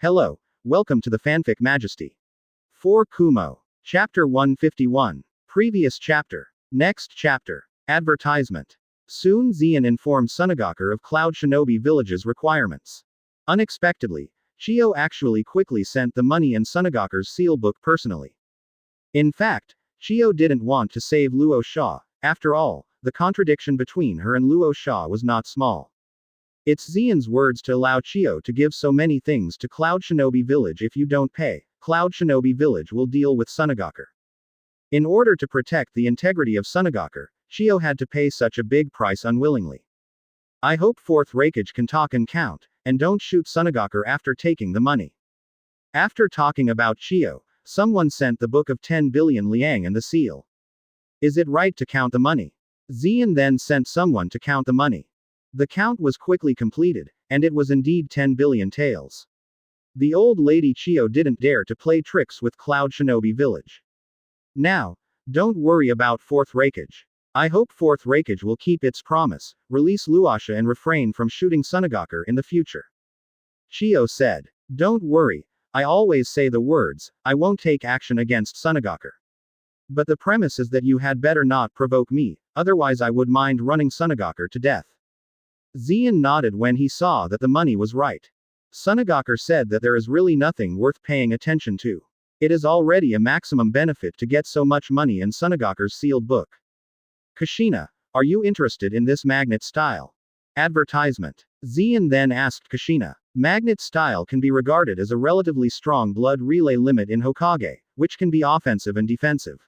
Hello, welcome to the Fanfic Majesty. For Kumo. Chapter 151. Previous chapter. Next chapter. Advertisement. Soon Zion informed Sunagakure of Cloud Shinobi Village's requirements. Unexpectedly, Chio actually quickly sent the money and Sunagakure's seal book personally. In fact, Chio didn't want to save Luo Sha. After all, the contradiction between her and Luo Sha was not small. It's Zion's words to allow Chio to give so many things to Cloud Shinobi Village. If you don't pay, Cloud Shinobi Village will deal with Sunagakure. In order to protect the integrity of Sunagakure, Chio had to pay such a big price unwillingly. I hope Fourth Raikage can talk and count, and don't shoot Sunagakure after taking the money. After talking about Chio, someone sent the book of 10 billion liang and the seal. Is it right to count the money? Zion then sent someone to count the money. The count was quickly completed, and it was indeed 10 billion taels. The old lady Chio didn't dare to play tricks with Cloud Shinobi Village. Now, don't worry about Fourth Raikage. I hope Fourth Raikage will keep its promise, release Luasha and refrain from shooting Sunagakure in the future. Chio said. Don't worry, I always say the words, I won't take action against Sunagakure. But the premise is that you had better not provoke me, otherwise I would mind running Sunagakure to death. Zion nodded when he saw that the money was right. Sunagakure said that there is really nothing worth paying attention to. It is already a maximum benefit to get so much money in Sunagakure's sealed book. Kushina, are you interested in this magnet style? Advertisement. Zion then asked Kushina. Magnet style can be regarded as a relatively strong blood relay limit in Hokage, which can be offensive and defensive.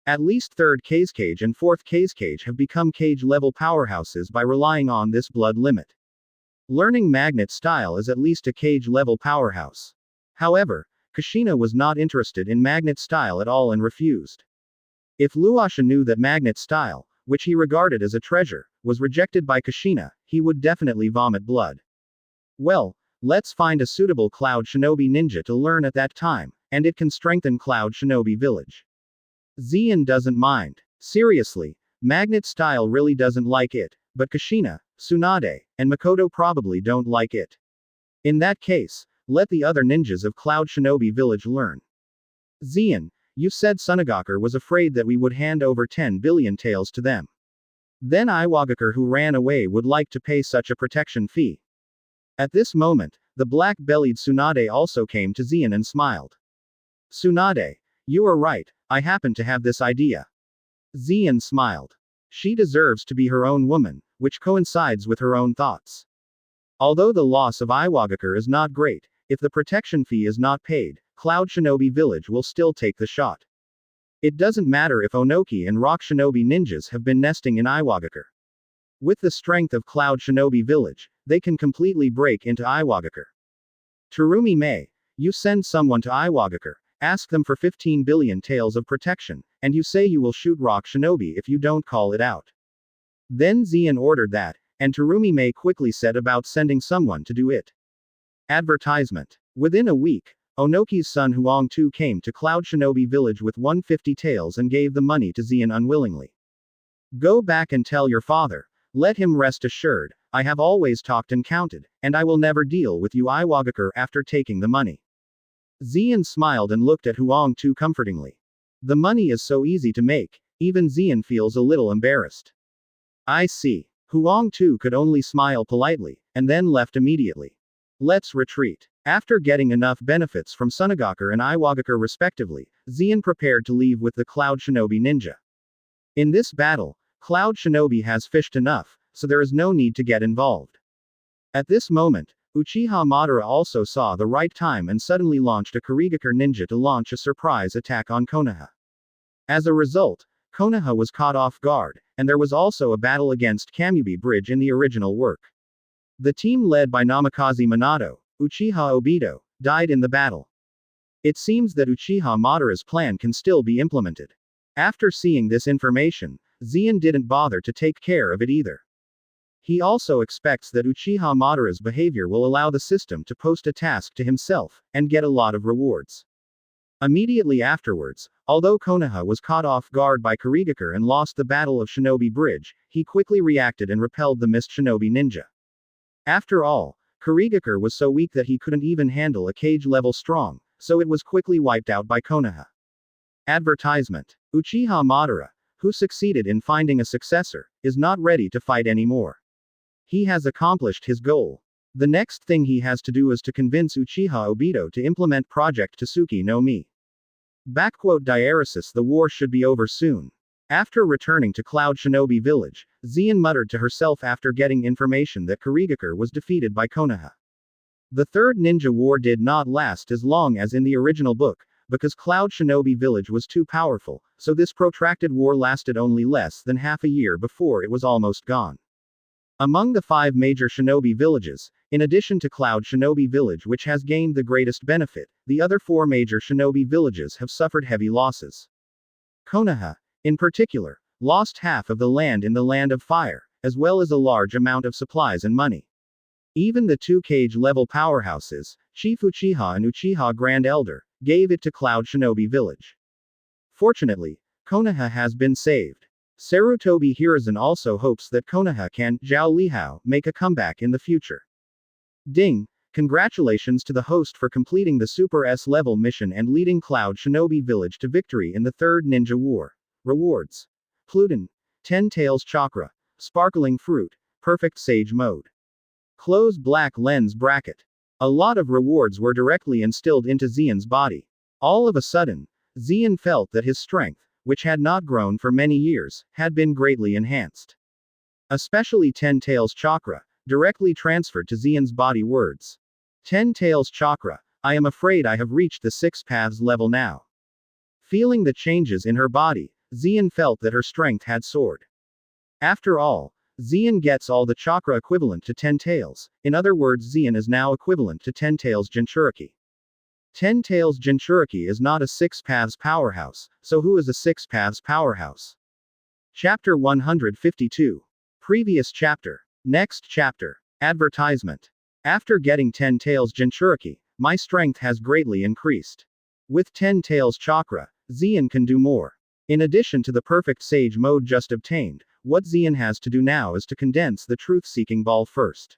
At least 3rd Kazekage and 4th Kazekage have become cage-level powerhouses by relying on this blood limit. Learning magnet style is at least a cage-level powerhouse. However, Kushina was not interested in magnet style at all and refused. If Luasha knew that magnet style, which he regarded as a treasure, was rejected by Kushina, he would definitely vomit blood. Well, let's find a suitable Cloud Shinobi ninja to learn at that time, and it can strengthen Cloud Shinobi Village. Zion doesn't mind. Seriously, magnet style really doesn't like it, but Kushina, Tsunade, and Makoto probably don't like it. In that case, let the other ninjas of Cloud Shinobi Village learn. Zion, you said Sunagakure was afraid that we would hand over 10 billion taels to them. Then Iwagakure who ran away would like to pay such a protection fee. At this moment, the black-bellied Tsunade also came to Zion and smiled. Tsunade, you are right, I happen to have this idea. Zion smiled. She deserves to be her own woman, which coincides with her own thoughts. Although the loss of Iwagakure is not great, if the protection fee is not paid, Cloud Shinobi Village will still take the shot. It doesn't matter if Onoki and Rock Shinobi ninjas have been nesting in Iwagakure. With the strength of Cloud Shinobi Village, they can completely break into Iwagakure. Terumi Mei, you send someone to Iwagakure, ask them for 15 billion taels of protection, and you say you will shoot Rock Shinobi if you don't call it out. Then Zion ordered that, and Terumi Mei quickly set about sending someone to do it. Advertisement. Within a week, Onoki's son Huang Tu came to Cloud Shinobi Village with 150 taels and gave the money to Zion unwillingly. Go back and tell your father, let him rest assured, I have always talked and counted, and I will never deal with you Iwagakure after taking the money. Zion smiled and looked at Huang Tu comfortingly. The money is so easy to make, even Zion feels a little embarrassed. I see. Huang Tu could only smile politely, and then left immediately. Let's retreat. After getting enough benefits from Sunagakure and Iwagakure respectively, Zion prepared to leave with the Cloud Shinobi ninja. In this battle, Cloud Shinobi has fished enough, so there is no need to get involved. At this moment, Uchiha Madara also saw the right time and suddenly launched a Kurigakure ninja to launch a surprise attack on Konoha. As a result, Konoha was caught off guard, and there was also a battle against Kamubi Bridge in the original work. The team led by Namikaze Minato, Uchiha Obito, died in the battle. It seems that Uchiha Madara's plan can still be implemented. After seeing this information, Zion didn't bother to take care of it either. He also expects that Uchiha Madara's behavior will allow the system to post a task to himself, and get a lot of rewards. Immediately afterwards, although Konoha was caught off guard by Kurigakure and lost the Battle of Shinobi Bridge, he quickly reacted and repelled the Mist Shinobi ninja. After all, Kurigakure was so weak that he couldn't even handle a cage level strong, so it was quickly wiped out by Konoha. Advertisement. Uchiha Madara, who succeeded in finding a successor, is not ready to fight anymore. He has accomplished his goal. The next thing he has to do is to convince Uchiha Obito to implement Project Tsuki no Mi. Diaresis. The war should be over soon. After returning to Cloud Shinobi Village, Xian muttered to herself after getting information that Kurigakure was defeated by Konoha. The Third Ninja War did not last as long as in the original book, because Cloud Shinobi Village was too powerful, so this protracted war lasted only less than half a year before it was almost gone. Among the 5 major shinobi villages, in addition to Cloud Shinobi Village which has gained the greatest benefit, the other 4 major shinobi villages have suffered heavy losses. Konoha, in particular, lost half of the land in the Land of Fire, as well as a large amount of supplies and money. Even the 2 cage-level powerhouses, Chief Uchiha and Uchiha Grand Elder, gave it to Cloud Shinobi Village. Fortunately, Konoha has been saved. Sarutobi Hiruzen also hopes that Konoha can, Zhao Lihao, make a comeback in the future. Ding! Congratulations to the host for completing the Super S-level mission and leading Cloud Shinobi Village to victory in the Third Ninja War. Rewards. Pluton. 10 Tails Chakra. Sparkling Fruit. Perfect Sage Mode. Close black lens bracket. A lot of rewards were directly instilled into Xian's body. All of a sudden, Xian felt that his strength, which had not grown for many years, had been greatly enhanced. Especially 10 Tails Chakra, directly transferred to Xian's body words. 10 Tails Chakra, I am afraid I have reached the 6 paths level now. Feeling the changes in her body, Xian felt that her strength had soared. After all, Xian gets all the chakra equivalent to 10 tails, in other words Xian is now equivalent to 10 Tails Jinchuriki. 10 Tails Jinchuriki is not a 6 paths powerhouse, so who is a 6 paths powerhouse? Chapter 152. Previous chapter. Next chapter. Advertisement. After getting 10 Tails Jinchuriki, my strength has greatly increased. With 10 Tails Chakra, Xian can do more. In addition to the perfect sage mode just obtained, what Xian has to do now is to condense the truth-seeking ball first.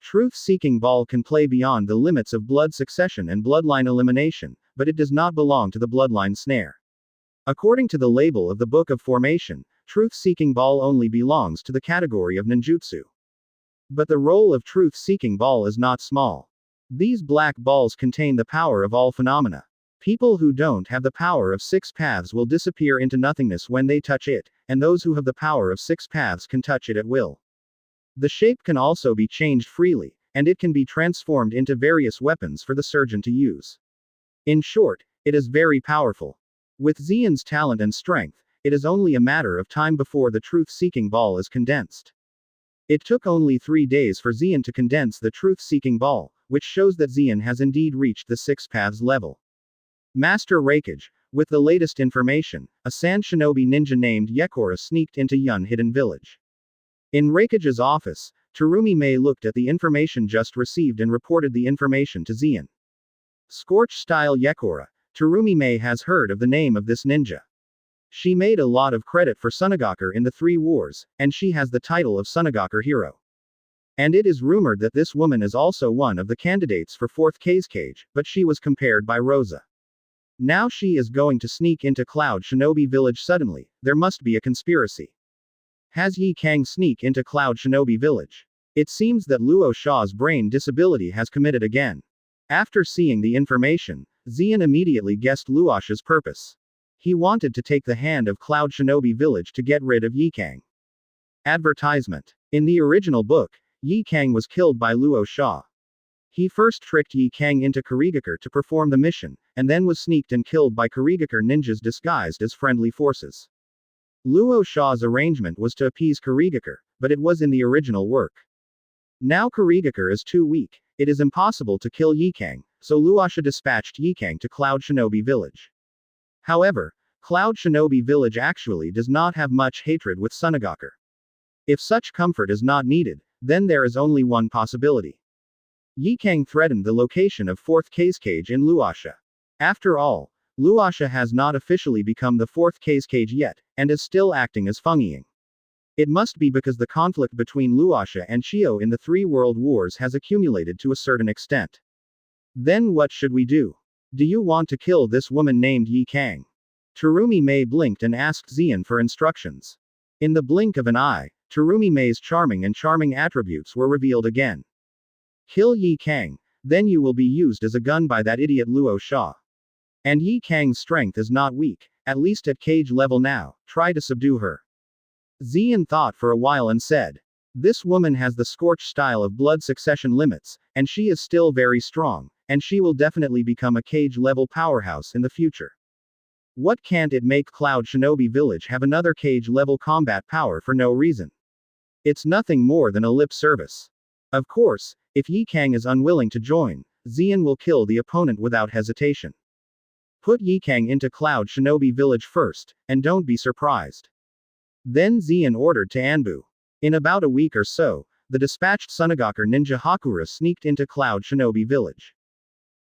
Truth-seeking ball can play beyond the limits of blood succession and bloodline elimination, but it does not belong to the bloodline snare. According to the label of the Book of Formation, truth-seeking ball only belongs to the category of ninjutsu. But the role of truth-seeking ball is not small. These black balls contain the power of all phenomena. People who don't have the power of 6 paths will disappear into nothingness when they touch it, and those who have the power of 6 paths can touch it at will. The shape can also be changed freely, and it can be transformed into various weapons for the surgeon to use. In short, it is very powerful. With Xian's talent and strength, it is only a matter of time before the truth-seeking ball is condensed. It took only 3 days for Xian to condense the truth-seeking ball, which shows that Xian has indeed reached the 6 paths level. Master Reikage, with the latest information, a sand shinobi ninja named Yekora sneaked into Yun Hidden Village. In Reikage's office, Terumi Mei looked at the information just received and reported the information to Xian. Scorch-style Yekora, Terumi Mei has heard of the name of this ninja. She made a lot of credit for Sunogakure in the 3 wars, and she has the title of Sunogakure Hero. And it is rumored that this woman is also one of the candidates for 4th Kazekage, but she was compared by Rosa. Now she is going to sneak into Cloud Shinobi Village suddenly, there must be a conspiracy. Has Yi Kang sneak into Cloud Shinobi Village? It seems that Luo Sha's brain disability has committed again. After seeing the information, Xian immediately guessed Luosha's purpose. He wanted to take the hand of Cloud Shinobi Village to get rid of Yi Kang. Advertisement. In the original book, Yi Kang was killed by Luo Sha. He first tricked Yi Kang into Kurigakure to perform the mission, and then was sneaked and killed by Kurigakure ninjas disguised as friendly forces. Luo Sha's arrangement was to appease Kurigakure, but it was in the original work. Now Kurigakure is too weak, it is impossible to kill Yi Kang, so Luosha dispatched Yi Kang to Cloud Shinobi Village. However, Cloud Shinobi Village actually does not have much hatred with Sunogakure. If such comfort is not needed, then there is only one possibility. Yi Kang threatened the location of 4th Kazekage in Luosha. After all, Luosha has not officially become the 4th Kazekage yet, and is still acting as Feng Ying. It must be because the conflict between Luosha and Shio in the three world wars has accumulated to a certain extent. Then what should we do? Do you want to kill this woman named Yi Kang? Terumi Mei blinked and asked Xian for instructions. In the blink of an eye, Terumi Mei's charming attributes were revealed again. Kill Yi Kang, then you will be used as a gun by that idiot Luo Sha. And Yi Kang's strength is not weak, at least at cage level now, try to subdue her. Xian thought for a while and said, this woman has the scorch style of blood succession limits, and she is still very strong, and she will definitely become a cage level powerhouse in the future. What can't it make Cloud Shinobi Village have another cage level combat power for no reason? It's nothing more than a lip service. Of course, if Yi Kang is unwilling to join, Xian will kill the opponent without hesitation. Put Yi Kang into Cloud Shinobi Village first, and don't be surprised. Then Xian ordered to Anbu. In about a week or so, the dispatched Sunagakure ninja Hakura sneaked into Cloud Shinobi Village.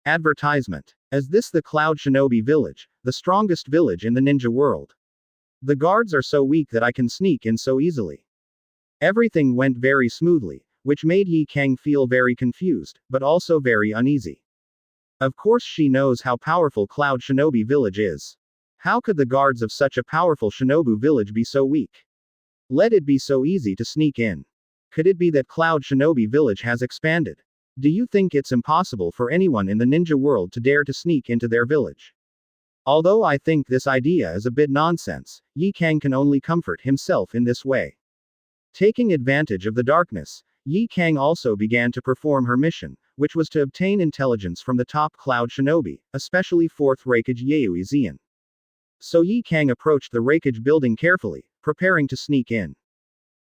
Advertisement. Is this the Cloud Shinobi Village, the strongest village in the ninja world? The guards are so weak that I can sneak in so easily. Everything went very smoothly, which made Yi Kang feel very confused, but also very uneasy. Of course she knows how powerful Cloud Shinobi Village is. How could the guards of such a powerful Shinobu village be so weak? Let it be so easy to sneak in. Could it be that Cloud Shinobi Village has expanded? Do you think it's impossible for anyone in the ninja world to dare to sneak into their village? Although I think this idea is a bit nonsense, Yi Kang can only comfort himself in this way. Taking advantage of the darkness, Yi Kang also began to perform her mission, which was to obtain intelligence from the top Cloud Shinobi, especially 4th Raikage Yaoi Xian. So Yi Kang approached the Raikage building carefully, preparing to sneak in.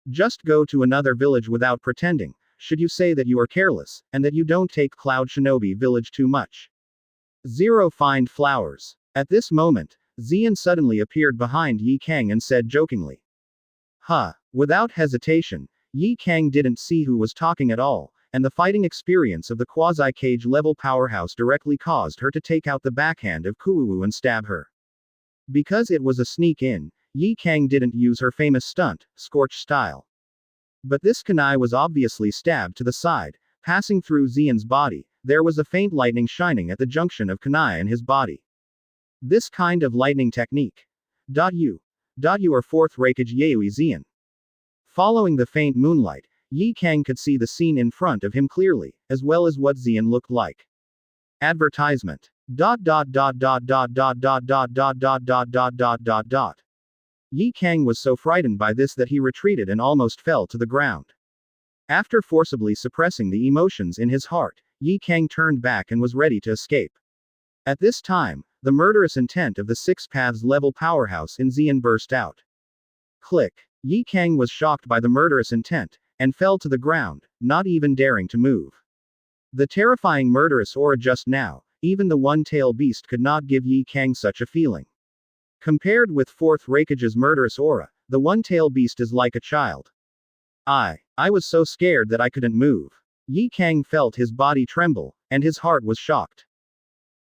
Just go to another village without pretending, should you say that you are careless, and that you don't take Cloud Shinobi Village too much. 0 Find flowers. At this moment, Xian suddenly appeared behind Yi Kang and said jokingly. Huh. Without hesitation, Yi Kang didn't see who was talking at all, and the fighting experience of the quasi-cage level powerhouse directly caused her to take out the backhand of Kuuwu and stab her. Because it was a sneak in, Yi Kang didn't use her famous stunt, Scorch style. But this kunai was obviously stabbed to the side, passing through Xian's body. There was a faint lightning shining at the junction of kunai and his body. This kind of lightning technique. You are 4th Raikage Yaoi Xian. Following the faint moonlight, Yi Kang could see the scene in front of him clearly, as well as what Xian looked like. Advertisement. Yi Kang was so frightened by this that he retreated and almost fell to the ground. After forcibly suppressing the emotions in his heart, Yi Kang turned back and was ready to escape. At this time, the murderous intent of the 6 Paths level powerhouse in Xian burst out. Click. Yi Kang was shocked by the murderous intent, and fell to the ground, not even daring to move. The terrifying murderous aura just now, even the one-tail beast could not give Yi Kang such a feeling. Compared with 4th Raikage's murderous aura, the one-tail beast is like a child. I was so scared that I couldn't move. Yi Kang felt his body tremble, and his heart was shocked.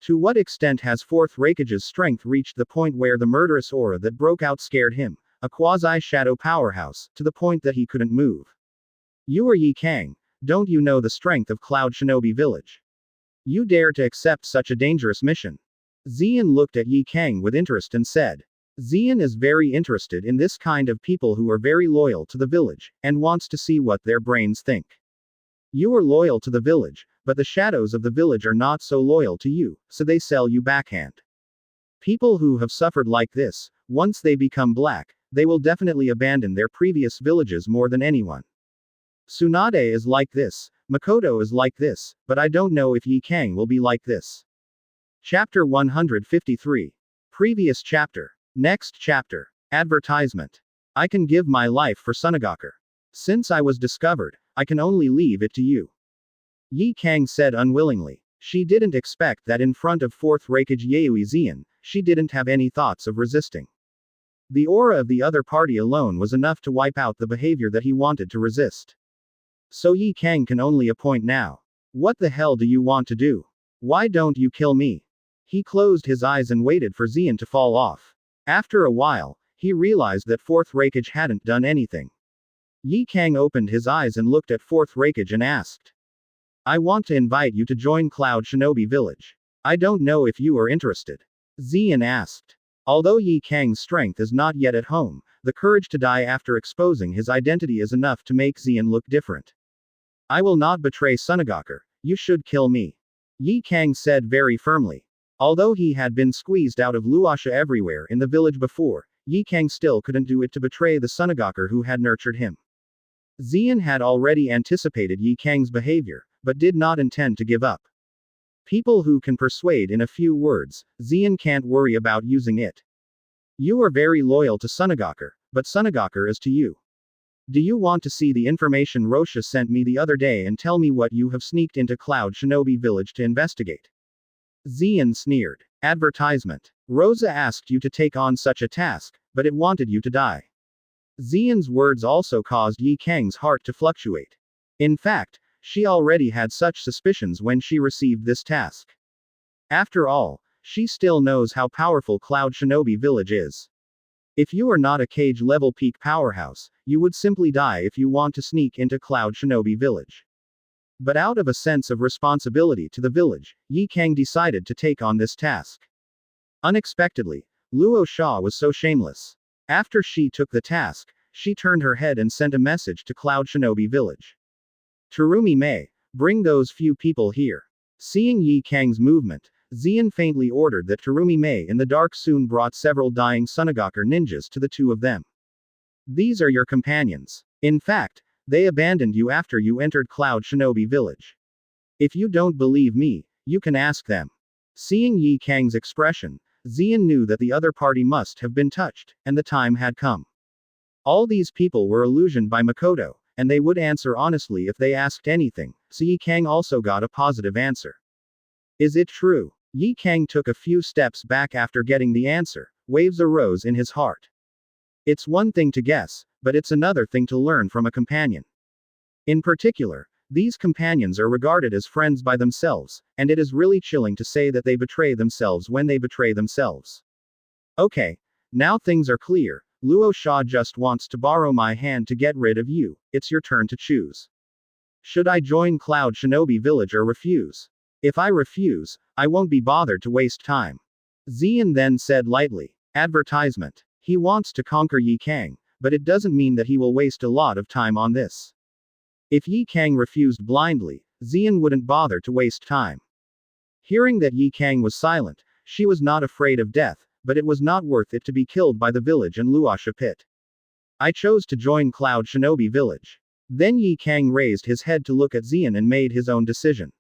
To what extent has 4th Raikage's strength reached the point where the murderous aura that broke out scared him, a quasi-shadow powerhouse, to the point that he couldn't move? You are Yi Kang, don't you know the strength of Cloud Shinobi Village? You dare to accept such a dangerous mission? Xian looked at Yi Kang with interest and said. Xian is very interested in this kind of people who are very loyal to the village, and wants to see what their brains think. You are loyal to the village, but the shadows of the village are not so loyal to you, so they sell you backhand. People who have suffered like this, once they become black, they will definitely abandon their previous villages more than anyone. Tsunade is like this, Makoto is like this, but I don't know if Yi Kang will be like this. Chapter 153. Previous chapter. Next chapter. Advertisement. I can give my life for Sunagakure. Since I was discovered, I can only leave it to you. Yi Kang said unwillingly. She didn't expect that in front of 4th Raikage Yaoi Xian, she didn't have any thoughts of resisting. The aura of the other party alone was enough to wipe out the behavior that he wanted to resist. So Yi Kang can only appoint now. What the hell do you want to do? Why don't you kill me? He closed his eyes and waited for Xian to fall off. After a while, he realized that 4th Raikage hadn't done anything. Yi Kang opened his eyes and looked at fourth Raikage and asked. I want to invite you to join Cloud Shinobi Village. I don't know if you are interested. Xian asked. Although Yi Kang's strength is not yet at home, the courage to die after exposing his identity is enough to make Xian look different. I will not betray Sunagakure, you should kill me. Yi Kang said very firmly. Although he had been squeezed out of Luasha everywhere in the village before, Yi Kang still couldn't do it to betray the Sunagakure who had nurtured him. Xian had already anticipated Yi Kang's behavior, but did not intend to give up. People who can persuade in a few words, Xian can't worry about using it. You are very loyal to Sunagakure, but Sunagakure is to you. Do you want to see the information Rosha sent me the other day and tell me what you have sneaked into Cloud Shinobi Village to investigate? Xian sneered. Advertisement. Rosa asked you to take on such a task, but it wanted you to die. Xian's words also caused Yi Kang's heart to fluctuate. In fact, she already had such suspicions when she received this task. After all, she still knows how powerful Cloud Shinobi Village is. If you are not a cage-level peak powerhouse, you would simply die if you want to sneak into Cloud Shinobi Village. But out of a sense of responsibility to the village, Yi Kang decided to take on this task. Unexpectedly, Luo Sha was so shameless. After she took the task, she turned her head and sent a message to Cloud Shinobi Village. Terumi Mei, bring those few people here. Seeing Yi Kang's movement, Xian faintly ordered that Terumi Mei in the dark soon brought several dying Sunagakure ninjas to the two of them. These are your companions. In fact, they abandoned you after you entered Cloud Shinobi Village. If you don't believe me, you can ask them. Seeing Yi Kang's expression, Xian knew that the other party must have been touched, and the time had come. All these people were illusioned by Makoto, and they would answer honestly if they asked anything, so Yi Kang also got a positive answer. Is it true? Yi Kang took a few steps back after getting the answer. Waves arose in his heart. It's one thing to guess, but it's another thing to learn from a companion. In particular, these companions are regarded as friends by themselves, and it is really chilling to say that they betray themselves when they betray themselves. Okay, now things are clear. Luo Sha just wants to borrow my hand to get rid of you. It's your turn to choose. Should I join Cloud Shinobi Village or refuse? If I refuse, I won't be bothered to waste time. Xian then said lightly. Advertisement. He wants to conquer Yi Kang, but it doesn't mean that he will waste a lot of time on this. If Yi Kang refused blindly, Xian wouldn't bother to waste time. Hearing that Yi Kang was silent, she was not afraid of death, but it was not worth it to be killed by the village and Luasha pit. I chose to join Cloud Shinobi Village. Then Yi Kang raised his head to look at Xian and made his own decision.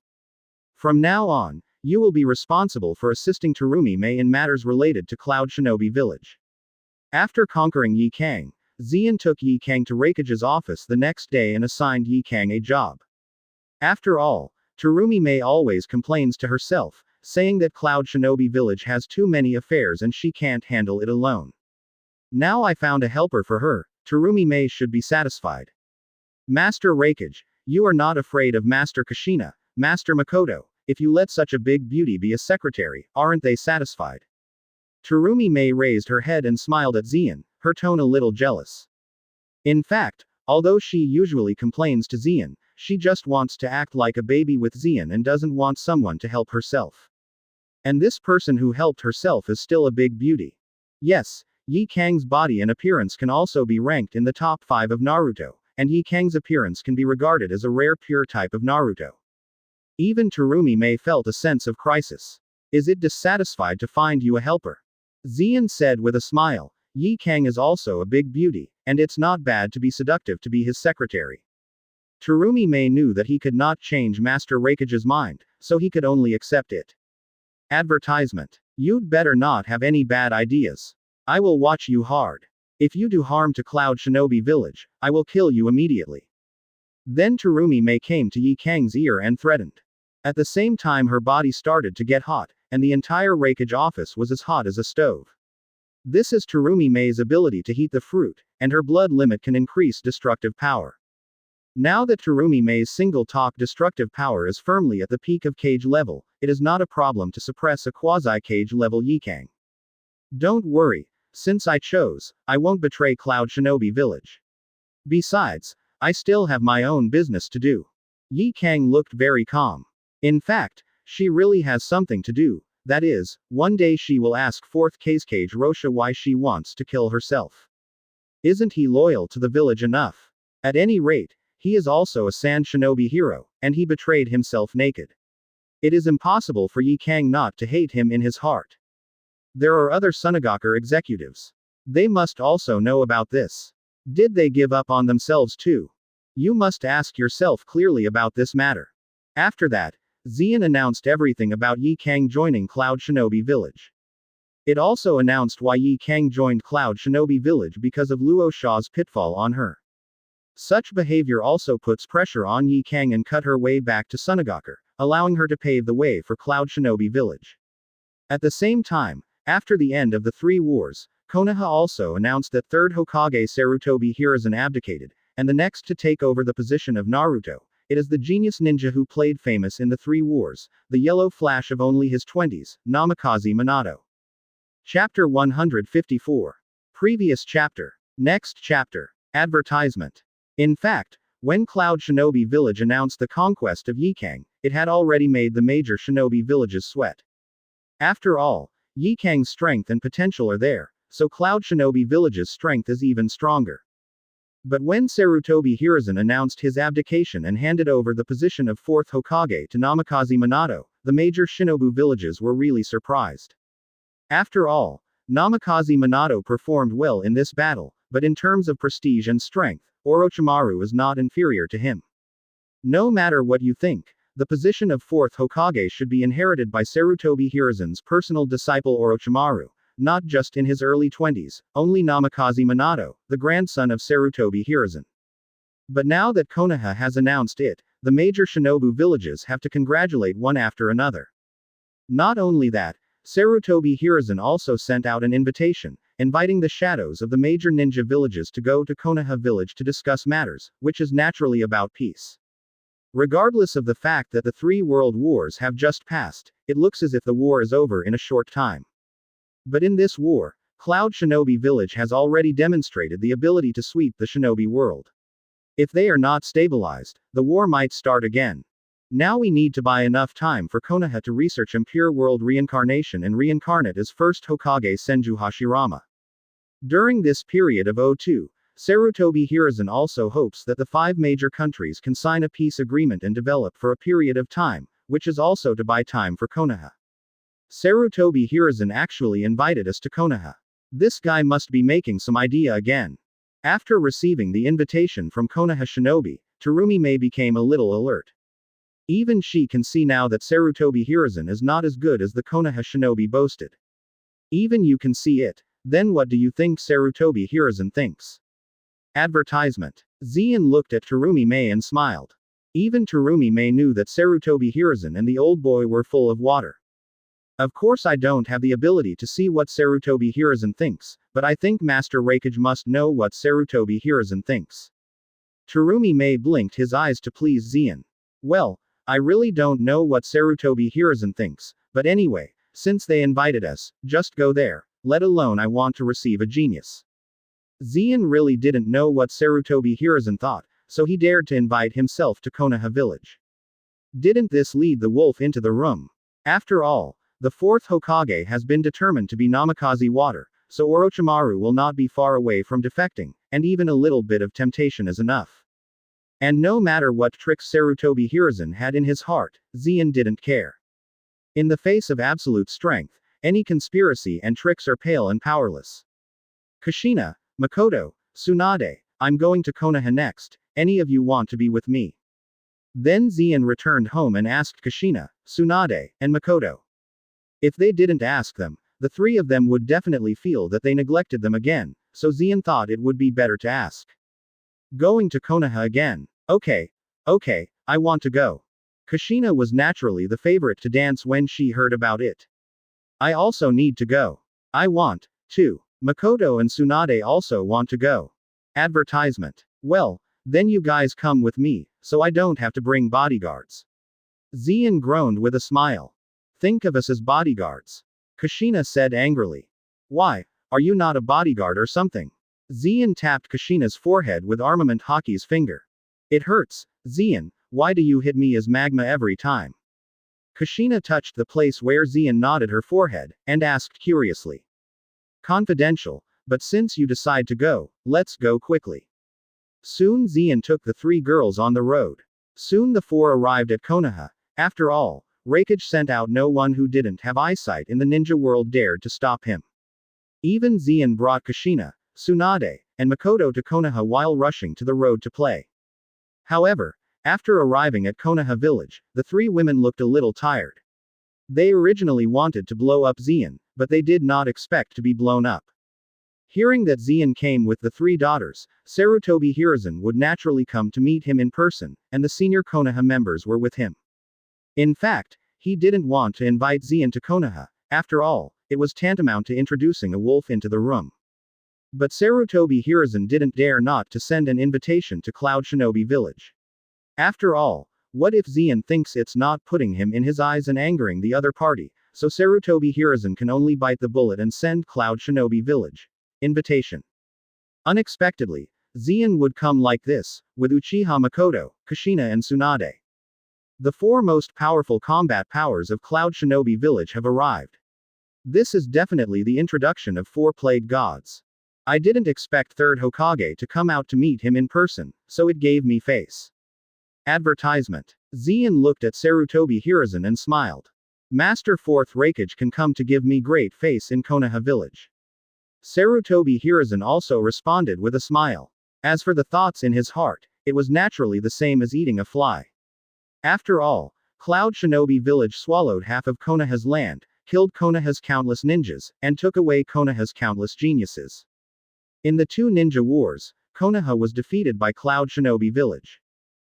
From now on, you will be responsible for assisting Terumi Mei in matters related to Cloud Shinobi Village. After conquering Yi Kang, Xian took Yi Kang to Raikage's office the next day and assigned Yi Kang a job. After all, Terumi Mei always complains to herself, saying that Cloud Shinobi Village has too many affairs and she can't handle it alone. Now I found a helper for her, Terumi Mei should be satisfied. Master Raikage, you are not afraid of Master Kushina, Master Makoto. If you let such a big beauty be a secretary, aren't they satisfied? Terumi Mei raised her head and smiled at Xian, her tone a little jealous. In fact, although she usually complains to Xian, she just wants to act like a baby with Xian and doesn't want someone to help herself. And this person who helped herself is still a big beauty. Yes, Yi Kang's body and appearance can also be ranked in the top 5 of Naruto, and Yi Kang's appearance can be regarded as a rare pure type of Naruto. Even Terumi Mei felt a sense of crisis. Is it dissatisfied to find you a helper? Xian said with a smile. Yi Kang is also a big beauty, and it's not bad to be seductive to be his secretary. Terumi Mei knew that he could not change Master Raikage's mind, so he could only accept it. Advertisement. You'd better not have any bad ideas. I will watch you hard. If you do harm to Cloud Shinobi Village, I will kill you immediately. Then Terumi Mei came to Yi Kang's ear and threatened. At the same time her body started to get hot, and the entire Raikage office was as hot as a stove. This is Terumi Mei's ability to heat the fruit, and her blood limit can increase destructive power. Now that Terumi Mei's single-talk destructive power is firmly at the peak of cage level, it is not a problem to suppress a quasi-cage level Yi Kang. Don't worry, since I chose, I won't betray Cloud Shinobi Village. Besides, I still have my own business to do. Yi Kang looked very calm. In fact, she really has something to do. That is, one day she will ask 4th Kazekage Rosha why she wants to kill herself. Isn't he loyal to the village enough? At any rate, he is also a sand shinobi hero, and he betrayed himself naked. It is impossible for Yi Kang not to hate him in his heart. There are other Sunagakure executives. They must also know about this. Did they give up on themselves too? You must ask yourself clearly about this matter. After that, Xian announced everything about Yi Kang joining Cloud Shinobi Village. It also announced why Yi Kang joined Cloud Shinobi Village because of Luo Sha's pitfall on her. Such behavior also puts pressure on Yi Kang and cut her way back to Sunagakure, allowing her to pave the way for Cloud Shinobi Village. At the same time, after the end of the 3 wars, Konoha also announced that 3rd Hokage Sarutobi Hiruzen abdicated, and the next to take over the position of Naruto. It is the genius ninja who played famous in the 3 wars, the yellow flash of only his 20s, Namikaze Minato. Chapter 154. Previous chapter. Next chapter. Advertisement. In fact, when Cloud Shinobi Village announced the conquest of Yi Kang, it had already made the major shinobi villages sweat. After all, Yi Kang's strength and potential are there, so Cloud Shinobi Village's strength is even stronger. But when Sarutobi Hiruzen announced his abdication and handed over the position of 4th Hokage to Namikaze Minato, the major shinobu villages were really surprised. After all, Namikaze Minato performed well in this battle, but in terms of prestige and strength, Orochimaru is not inferior to him. No matter what you think, the position of 4th Hokage should be inherited by Sarutobi Hiruzen's personal disciple Orochimaru, not just in his early 20s, only Namikaze Minato, the grandson of Sarutobi Hiruzen. But now that Konoha has announced it, the major shinobu villages have to congratulate one after another. Not only that, Sarutobi Hiruzen also sent out an invitation, inviting the shadows of the major ninja villages to go to Konoha village to discuss matters, which is naturally about peace. Regardless of the fact that the 3 world wars have just passed, it looks as if the war is over in a short time. But in this war, Cloud Shinobi Village has already demonstrated the ability to sweep the shinobi world. If they are not stabilized, the war might start again. Now we need to buy enough time for Konoha to research Impure World reincarnation and reincarnate as 1st Hokage Senju Hashirama. During this period of 02, Sarutobi Hiruzen also hopes that the 5 major countries can sign a peace agreement and develop for a period of time, which is also to buy time for Konoha. Sarutobi Hiruzen actually invited us to Konoha. This guy must be making some idea again. After receiving the invitation from Konoha Shinobi, Terumi Mei became a little alert. Even she can see now that Sarutobi Hiruzen is not as good as the Konoha Shinobi boasted. Even you can see it, then what do you think Sarutobi Hiruzen thinks? Advertisement. Xian looked at Terumi Mei and smiled. Even Terumi Mei knew that Sarutobi Hiruzen and the old boy were full of water. Of course I don't have the ability to see what Sarutobi Hiruzen thinks, but I think Master Raikage must know what Sarutobi Hiruzen thinks. Terumi Mei blinked his eyes to please Xian. Well, I really don't know what Sarutobi Hiruzen thinks, but anyway, since they invited us, just go there, let alone I want to receive a genius. Xian really didn't know what Sarutobi Hiruzen thought, so he dared to invite himself to Konoha village. Didn't this lead the wolf into the room? After all, the 4th Hokage has been determined to be Namikaze Water, so Orochimaru will not be far away from defecting, and even a little bit of temptation is enough. And no matter what tricks Sarutobi Hiruzen had in his heart, Xian didn't care. In the face of absolute strength, any conspiracy and tricks are pale and powerless. Kushina, Makoto, Tsunade, I'm going to Konoha next, any of you want to be with me? Then Xian returned home and asked Kushina, Tsunade, and Makoto. If they didn't ask them, the 3 of them would definitely feel that they neglected them again, so Xian thought it would be better to ask. Going to Konoha again. Okay, I want to go. Kushina was naturally the favorite to dance when she heard about it. I also need to go. I want to. Makoto and Tsunade also want to go. Advertisement. Well, then you guys come with me, so I don't have to bring bodyguards. Xian groaned with a smile. Think of us as bodyguards. Kushina said angrily. Why, are you not a bodyguard or something? Zian tapped Kushina's forehead with armament hockey's finger. It hurts, Zian, why do you hit me as magma every time? Kushina touched the place where Zian nodded her forehead, and asked curiously. Confidential, but since you decide to go, let's go quickly. Soon Zian took the three girls on the road. Soon the four arrived at Konoha. After all, Reikage sent out no one who didn't have eyesight in the ninja world dared to stop him. Even Zian brought Kushina, Tsunade, and Makoto to Konoha while rushing to the road to play. However, after arriving at Konoha village, the three women looked a little tired. They originally wanted to blow up Zian, but they did not expect to be blown up. Hearing that Zian came with the three daughters, Sarutobi Hiruzen would naturally come to meet him in person, and the senior Konoha members were with him. In fact, he didn't want to invite Zian to Konoha. After all, it was tantamount to introducing a wolf into the room. But Sarutobi Hiruzen didn't dare not to send an invitation to Cloud Shinobi village. After all, what if Zian thinks it's not putting him in his eyes and angering the other party, so Sarutobi Hiruzen can only bite the bullet and send Cloud Shinobi village invitation. Unexpectedly, Zian would come like this, with Uchiha Makoto, Kushina and Tsunade. The four most powerful combat powers of Cloud Shinobi village have arrived. This is definitely the introduction of four plague gods. I didn't expect third Hokage to come out to meet him in person, so it gave me face. Advertisement. Zian looked at Sarutobi Hiruzen and smiled. Master Fourth Reikage can come to give me great face in Konoha village. Sarutobi Hiruzen also responded with a smile. As for the thoughts in his heart, it was naturally the same as eating a fly. After all, Cloud Shinobi village swallowed half of Konoha's land, killed Konoha's countless ninjas, and took away Konoha's countless geniuses. In the two ninja wars, Konoha was defeated by Cloud Shinobi village.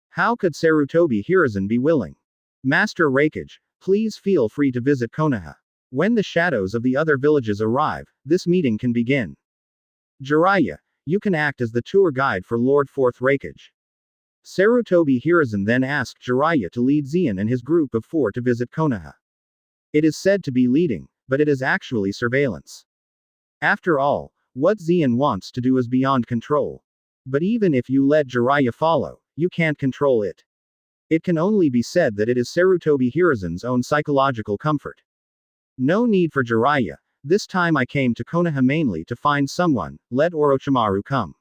How could Sarutobi Hiruzen be willing? Master Reikage, please feel free to visit Konoha. When the shadows of the other villages arrive, this meeting can begin. Jiraiya, you can act as the tour guide for Lord Fourth Reikage. Sarutobi Hiruzen then asked Jiraiya to lead Zian and his group of four to visit Konoha. It is said to be leading, but it is actually surveillance. After all, what Zian wants to do is beyond control. But even if you let Jiraiya follow, you can't control it. It can only be said that it is Sarutobi Hiruzen's own psychological comfort. No need for Jiraiya, this time I came to Konoha mainly to find someone, let Orochimaru come.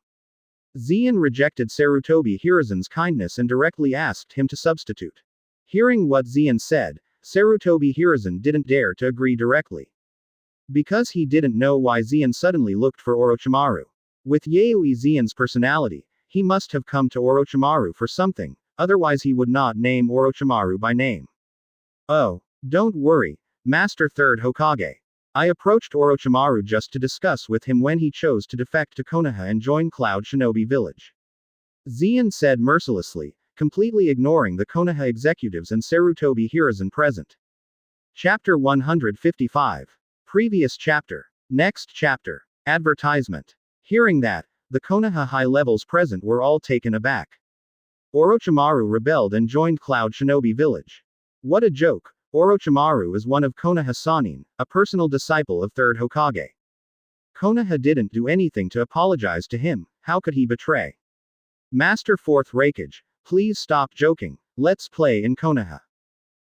Zian rejected Sarutobi Hiruzen's kindness and directly asked him to substitute. Hearing what Zian said, Sarutobi Hiruzen didn't dare to agree directly. Because he didn't know why Zian suddenly looked for Orochimaru. With Yaoi Zian's personality, he must have come to Orochimaru for something, otherwise he would not name Orochimaru by name. Oh, don't worry, Master Third Hokage. I approached Orochimaru just to discuss with him when he chose to defect to Konoha and join Cloud Shinobi village. Zian said mercilessly, completely ignoring the Konoha executives and Sarutobi Hiruzen present. Chapter 155. Previous chapter. Next chapter. Advertisement. Hearing that, the Konoha high levels present were all taken aback. Orochimaru rebelled and joined Cloud Shinobi village. What a joke! Orochimaru is one of Konoha Sannin, a personal disciple of Third Hokage. Konoha didn't do anything to apologize to him, how could he betray? Master Fourth Reikage, please stop joking, let's play in Konoha.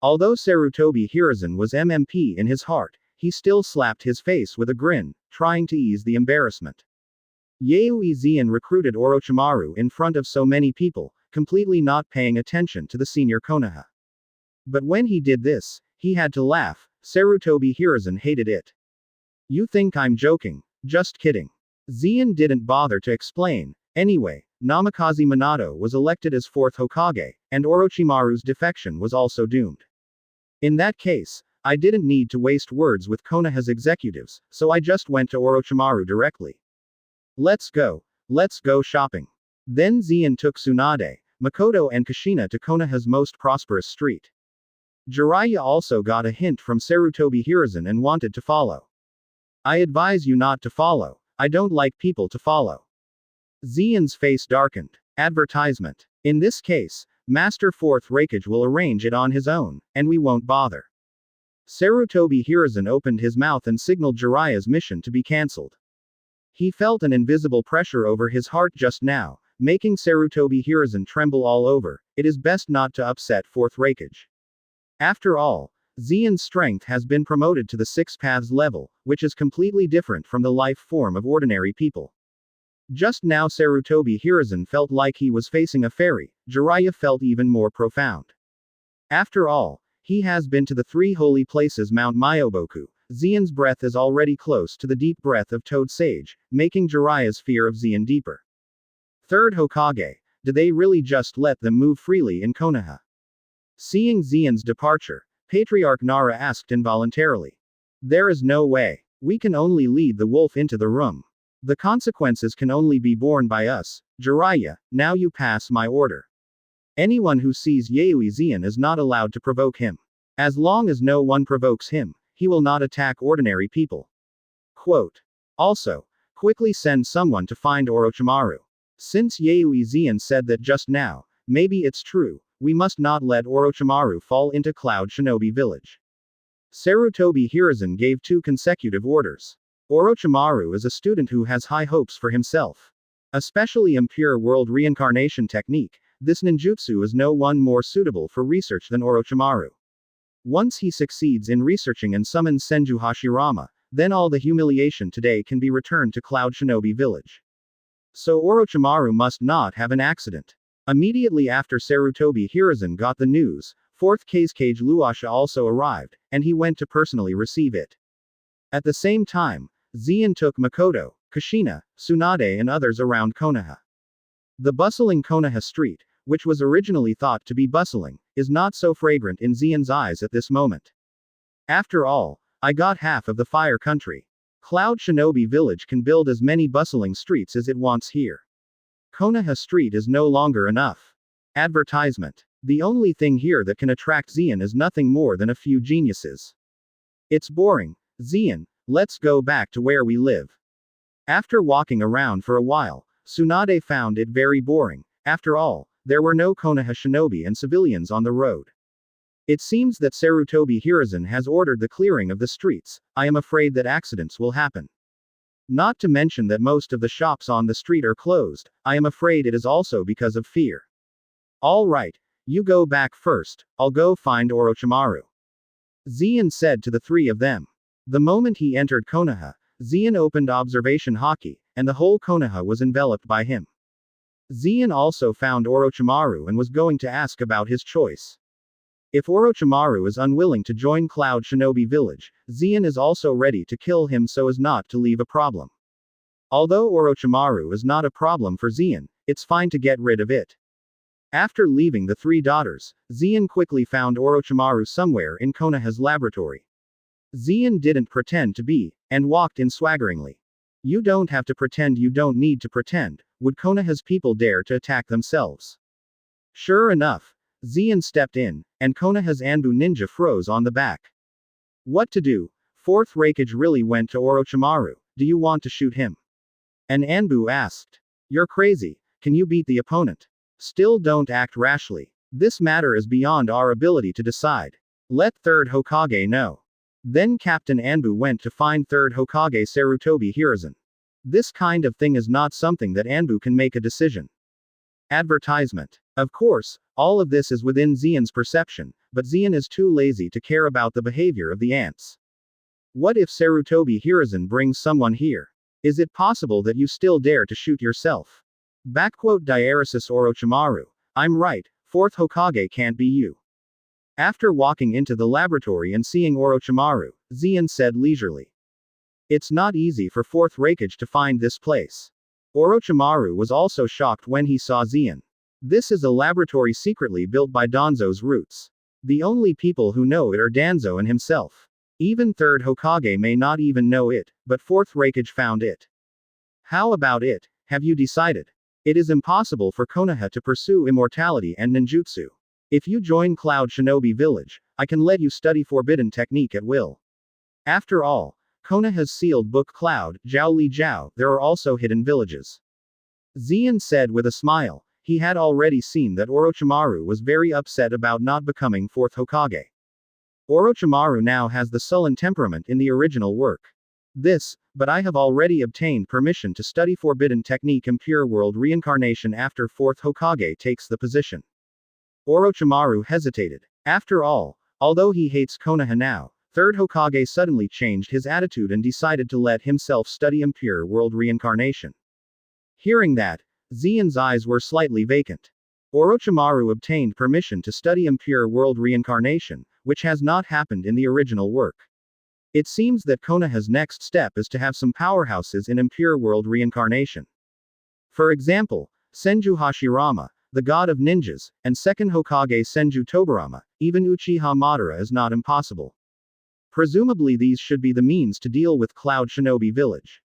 Although Sarutobi Hiruzen was MMP in his heart, he still slapped his face with a grin, trying to ease the embarrassment. Yaoi Zian recruited Orochimaru in front of so many people, completely not paying attention to the senior Konoha. But when he did this, he had to laugh. Sarutobi Hiruzen hated it. You think I'm joking? Just kidding. Zian didn't bother to explain. Anyway, Namikaze Minato was elected as fourth Hokage, and Orochimaru's defection was also doomed. In that case, I didn't need to waste words with Konoha's executives, so I just went to Orochimaru directly. Let's go shopping. Then Zian took Tsunade, Makoto and Kushina to Konoha's most prosperous street. Jiraiya also got a hint from Sarutobi Hiruzen and wanted to follow. I advise you not to follow. I don't like people to follow. Zian's face darkened. Advertisement. In this case, Master Fourth Reikage will arrange it on his own, and we won't bother. Sarutobi Hiruzen opened his mouth and signaled Jiraiya's mission to be cancelled. He felt an invisible pressure over his heart just now, making Sarutobi Hiruzen tremble all over. It is best not to upset Fourth Raikage. After all, Zeon's strength has been promoted to the Six Paths level, which is completely different from the life form of ordinary people. Just now Sarutobi Hiruzen felt like he was facing a fairy. Jiraiya felt even more profound. After all, he has been to the three holy places Mount Myoboku. Zeon's breath is already close to the deep breath of Toad Sage, making Jiraiya's fear of Zeon deeper. Third Hokage, did they really just let them move freely in Konoha? Seeing Zeon's departure, Patriarch Nara asked involuntarily. There is no way. We can only lead the wolf into the room. The consequences can only be borne by us. Jiraiya, now you pass my order. Anyone who sees Yaoi Zeon is not allowed to provoke him. As long as no one provokes him, he will not attack ordinary people. Quote. Also, quickly send someone to find Orochimaru. Since Yaoi Zeon said that just now, maybe it's true, we must not let Orochimaru fall into Cloud Shinobi Village. Sarutobi Hiruzen gave 2 consecutive orders. Orochimaru is a student who has high hopes for himself. Especially impure world reincarnation technique, this ninjutsu is no one more suitable for research than Orochimaru. Once he succeeds in researching and summons Senju Hashirama, then all the humiliation today can be returned to Cloud Shinobi Village. So Orochimaru must not have an accident. Immediately after Sarutobi Hiruzen got the news, 4th Kazekage Luasha also arrived, and he went to personally receive it. At the same time, Zeon took Makoto, Kushina, Tsunade and others around Konoha. The bustling Konoha street, which was originally thought to be bustling, is not so fragrant in Zeon's eyes at this moment. After all, I got half of the Fire Country. Cloud Shinobi Village can build as many bustling streets as it wants here. Konoha Street is no longer enough. Advertisement. The only thing here that can attract Zeon is nothing more than a few geniuses. It's boring. Zeon, let's go back to where we live. After walking around for a while, Tsunade found it very boring. After all, there were no Konoha shinobi and civilians on the road. It seems that Sarutobi Hiruzen has ordered the clearing of the streets. I am afraid that accidents will happen. Not to mention that most of the shops on the street are closed. I am afraid it is also because of fear. All right, you go back first, I'll go find Orochimaru. Zeon said to the 3 of them. The moment he entered Konoha, Zeon opened observation haki, and the whole Konoha was enveloped by him. Zeon also found Orochimaru and was going to ask about his choice. If Orochimaru is unwilling to join Cloud Shinobi Village, Zeon is also ready to kill him so as not to leave a problem. Although Orochimaru is not a problem for Zeon, it's fine to get rid of it. After leaving the 3 daughters, Zeon quickly found Orochimaru somewhere in Konoha's laboratory. Zeon didn't pretend to be, and walked in swaggeringly. You don't have to pretend, you don't need to pretend. Would Konoha's people dare to attack themselves? Sure enough, Zeon stepped in, and Konoha's Anbu ninja froze on the back. What to do? 4th Raikage really went to Orochimaru. Do you want to shoot him? And Anbu asked. You're crazy. Can you beat the opponent? Still don't act rashly. This matter is beyond our ability to decide. Let 3rd Hokage know. Then Captain Anbu went to find 3rd Hokage Sarutobi Hiruzen. This kind of thing is not something that Anbu can make a decision. Advertisement. Of course, all of this is within Zeon's perception, but Zeon is too lazy to care about the behavior of the ants. What if Sarutobi Hiruzen brings someone here? Is it possible that you still dare to shoot yourself? Diaresis Orochimaru. I'm right, 4th Hokage can't be you. After walking into the laboratory and seeing Orochimaru, Zeon said leisurely. It's not easy for 4th Raikage to find this place. Orochimaru was also shocked when he saw Zeon. This is a laboratory secretly built by Danzo's roots. The only people who know it are Danzo and himself. Even 3rd Hokage may not even know it, but 4th Raikage found it. How about it? Have you decided? It is impossible for Konoha to pursue immortality and ninjutsu. If you join Cloud Shinobi Village, I can let you study forbidden technique at will. After all, Konoha's sealed book Cloud, Zhao Li Zhao, there are also hidden villages. Zeon said with a smile. He had already seen that Orochimaru was very upset about not becoming 4th Hokage. Orochimaru now has the sullen temperament in the original work. But I have already obtained permission to study forbidden technique impure world reincarnation after 4th Hokage takes the position. Orochimaru hesitated. After all, although he hates Konoha now, 3rd Hokage suddenly changed his attitude and decided to let himself study impure world reincarnation. Hearing that, Zeon's eyes were slightly vacant. Orochimaru obtained permission to study impure world reincarnation, which has not happened in the original work. It seems that Konoha's next step is to have some powerhouses in impure world reincarnation. For example, Senju Hashirama, the god of ninjas, and 2nd Hokage Senju Tobirama, even Uchiha Madara is not impossible. Presumably these should be the means to deal with Cloud Shinobi Village.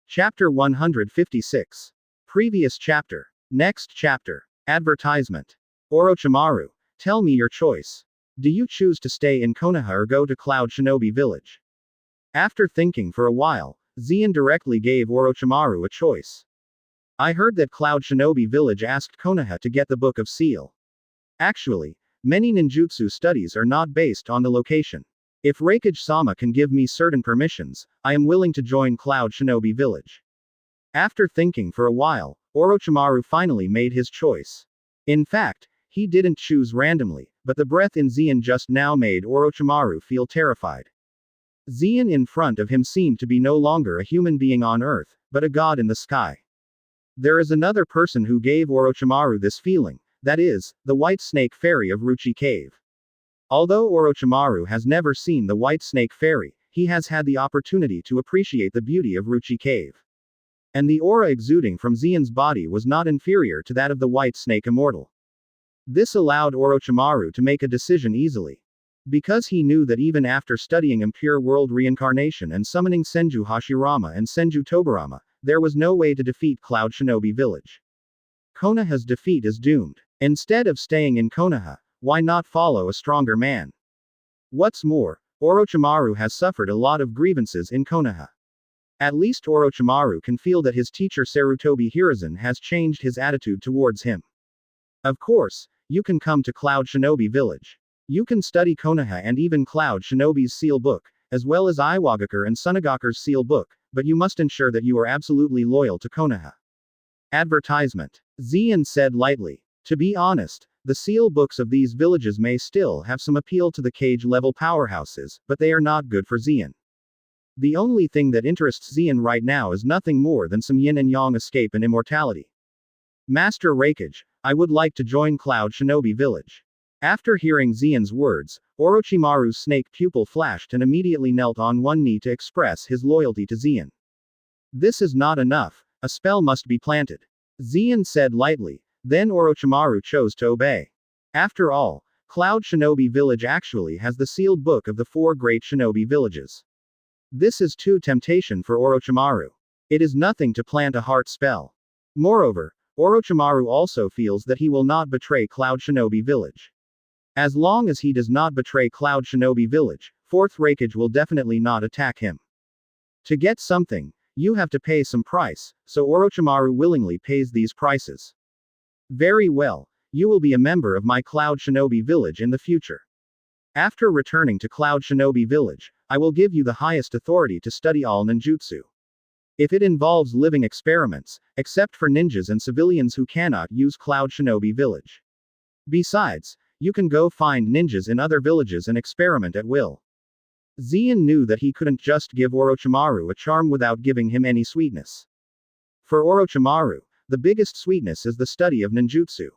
Chapter 156. Previous chapter. Next chapter. Advertisement. Orochimaru, tell me your choice. Do you choose to stay in Konoha or go to Cloud Shinobi Village? After thinking for a while, Zeon directly gave Orochimaru a choice. I heard that Cloud Shinobi Village asked Konoha to get the Book of Seal. Actually, many ninjutsu studies are not based on the location. If Raikage-sama can give me certain permissions, I am willing to join Cloud Shinobi Village. After thinking for a while, Orochimaru finally made his choice. In fact, he didn't choose randomly, but the breath in Zeon just now made Orochimaru feel terrified. Zeon in front of him seemed to be no longer a human being on earth, but a god in the sky. There is another person who gave Orochimaru this feeling, that is, the White Snake Fairy of Ruchi Cave. Although Orochimaru has never seen the White Snake Fairy, he has had the opportunity to appreciate the beauty of Ruchi Cave. And the aura exuding from Zeon's body was not inferior to that of the White Snake Immortal. This allowed Orochimaru to make a decision easily. Because he knew that even after studying impure world reincarnation and summoning Senju Hashirama and Senju Tobirama, there was no way to defeat Cloud Shinobi Village. Konoha's defeat is doomed. Instead of staying in Konoha, why not follow a stronger man? What's more, Orochimaru has suffered a lot of grievances in Konoha. At least Orochimaru can feel that his teacher Sarutobi Hiruzen has changed his attitude towards him. Of course, you can come to Cloud Shinobi Village. You can study Konoha and even Cloud Shinobi's seal book, as well as Iwagakure and Tsunogakure's seal book, but you must ensure that you are absolutely loyal to Konoha. Advertisement. Zeon said lightly. To be honest, the seal books of these villages may still have some appeal to the cage-level powerhouses, but they are not good for Zeon. The only thing that interests Zeon right now is nothing more than some yin and yang escape and immortality. Master Raikage, I would like to join Cloud Shinobi Village. After hearing Zeon's words, Orochimaru's snake pupil flashed and immediately knelt on one knee to express his loyalty to Zeon. This is not enough, a spell must be planted. Zeon said lightly, then Orochimaru chose to obey. After all, Cloud Shinobi Village actually has the sealed book of the 4 great shinobi villages. This is too temptation for Orochimaru. It is nothing to plant a heart spell. Moreover, Orochimaru also feels that he will not betray Cloud Shinobi Village. As long as he does not betray Cloud Shinobi Village, 4th Raikage will definitely not attack him. To get something, you have to pay some price, so Orochimaru willingly pays these prices. Very well, you will be a member of my Cloud Shinobi Village in the future. After returning to Cloud Shinobi Village, I will give you the highest authority to study all ninjutsu. If it involves living experiments, except for ninjas and civilians who cannot use Cloud Shinobi Village. Besides, you can go find ninjas in other villages and experiment at will. Zeon knew that he couldn't just give Orochimaru a charm without giving him any sweetness. For Orochimaru, the biggest sweetness is the study of ninjutsu.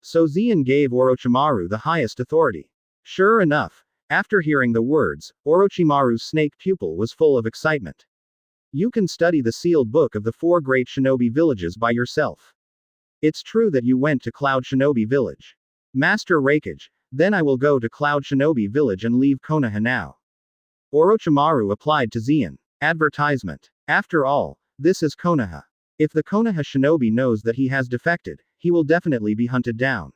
So Zeon gave Orochimaru the highest authority. Sure enough, after hearing the words, Orochimaru's snake pupil was full of excitement. You can study the sealed book of the 4 great shinobi villages by yourself. It's true that you went to Cloud Shinobi Village. Master Raikage, then I will go to Cloud Shinobi Village and leave Konoha now. Orochimaru applied to Zeon. Advertisement. After all, this is Konoha. If the Konoha shinobi knows that he has defected, he will definitely be hunted down.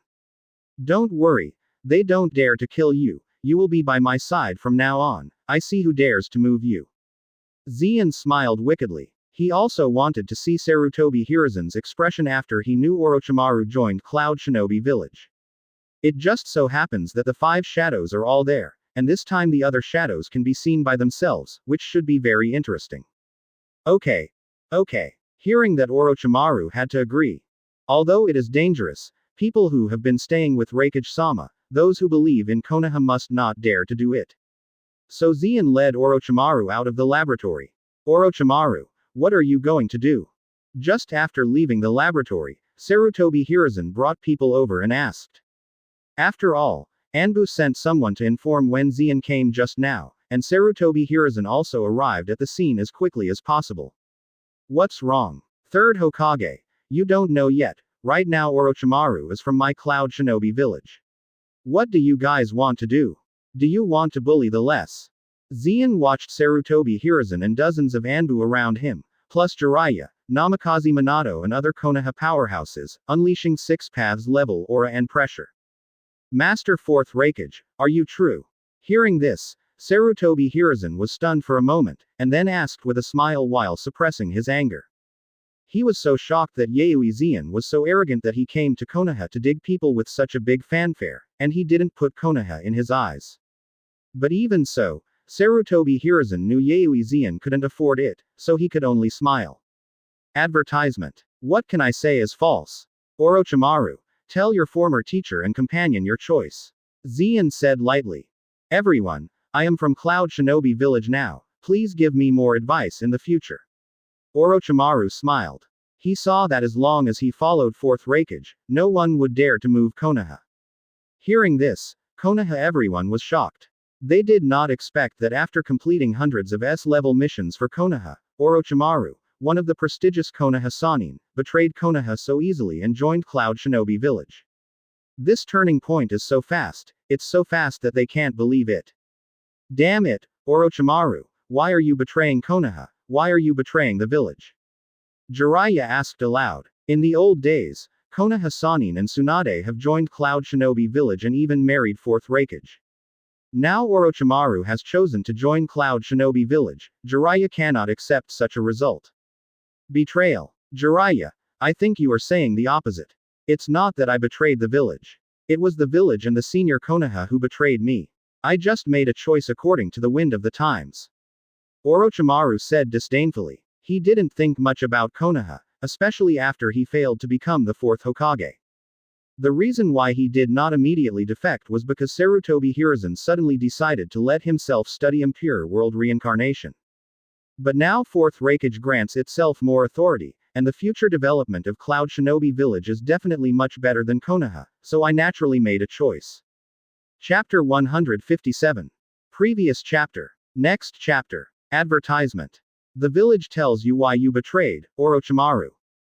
Don't worry, they don't dare to kill you, you will be by my side from now on, I see who dares to move you. Zeon smiled wickedly. He also wanted to see Sarutobi Hiruzen's expression after he knew Orochimaru joined Cloud Shinobi Village. It just so happens that the 5 shadows are all there, and this time the other shadows can be seen by themselves, which should be very interesting. Okay. Okay. Hearing that Orochimaru had to agree. Although it is dangerous, people who have been staying with Raikage-sama, those who believe in Konoha must not dare to do it. So Zeon led Orochimaru out of the laboratory. Orochimaru, what are you going to do? Just after leaving the laboratory, Sarutobi Hiruzen brought people over and asked. After all, Anbu sent someone to inform when Zeon came just now, and Sarutobi Hiruzen also arrived at the scene as quickly as possible. What's wrong? Third Hokage. You don't know yet. Right now Orochimaru is from my Cloud Shinobi village. What do you guys want to do? Do you want to bully the less? Zeon watched Sarutobi Hiruzen and dozens of Anbu around him, plus Jiraiya, Namikaze Minato and other Konoha powerhouses, unleashing six paths level aura and pressure. Master Fourth Raikage, are you true? Hearing this, Sarutobi Hiruzen was stunned for a moment, and then asked with a smile while suppressing his anger. He was so shocked that Yayoi Zeon was so arrogant that he came to Konoha to dig people with such a big fanfare, and he didn't put Konoha in his eyes. But even so, Sarutobi Hiruzen knew Yayoi Zeon couldn't afford it, so he could only smile. Advertisement. What can I say is false? Orochimaru, tell your former teacher and companion your choice. Zeon said lightly. Everyone, I am from Cloud Shinobi Village now, please give me more advice in the future. Orochimaru smiled. He saw that as long as he followed Fourth Raikage, no one would dare to move Konoha. Hearing this, Konoha everyone was shocked. They did not expect that after completing hundreds of S-level missions for Konoha, Orochimaru, one of the prestigious Konoha Sannin, betrayed Konoha so easily and joined Cloud Shinobi Village. This turning point is so fast, it's so fast that they can't believe it. Damn it, Orochimaru, why are you betraying Konoha? Why are you betraying the village? Jiraiya asked aloud. In the old days, Konoha Sannin and Tsunade have joined Cloud Shinobi Village and even married Fourth Raikage. Now Orochimaru has chosen to join Cloud Shinobi Village. Jiraiya cannot accept such a result. Betrayal. Jiraiya, I think you are saying the opposite. It's not that I betrayed the village. It was the village and the senior Konoha who betrayed me. I just made a choice according to the wind of the times. Orochimaru said disdainfully. He didn't think much about Konoha, especially after he failed to become the fourth Hokage. The reason why he did not immediately defect was because Sarutobi Hiruzen suddenly decided to let himself study impure world reincarnation. But now Fourth Raikage grants itself more authority, and the future development of Cloud Shinobi Village is definitely much better than Konoha, so I naturally made a choice. Chapter 157. Previous chapter. Next chapter. Advertisement. The village tells you why you betrayed Orochimaru.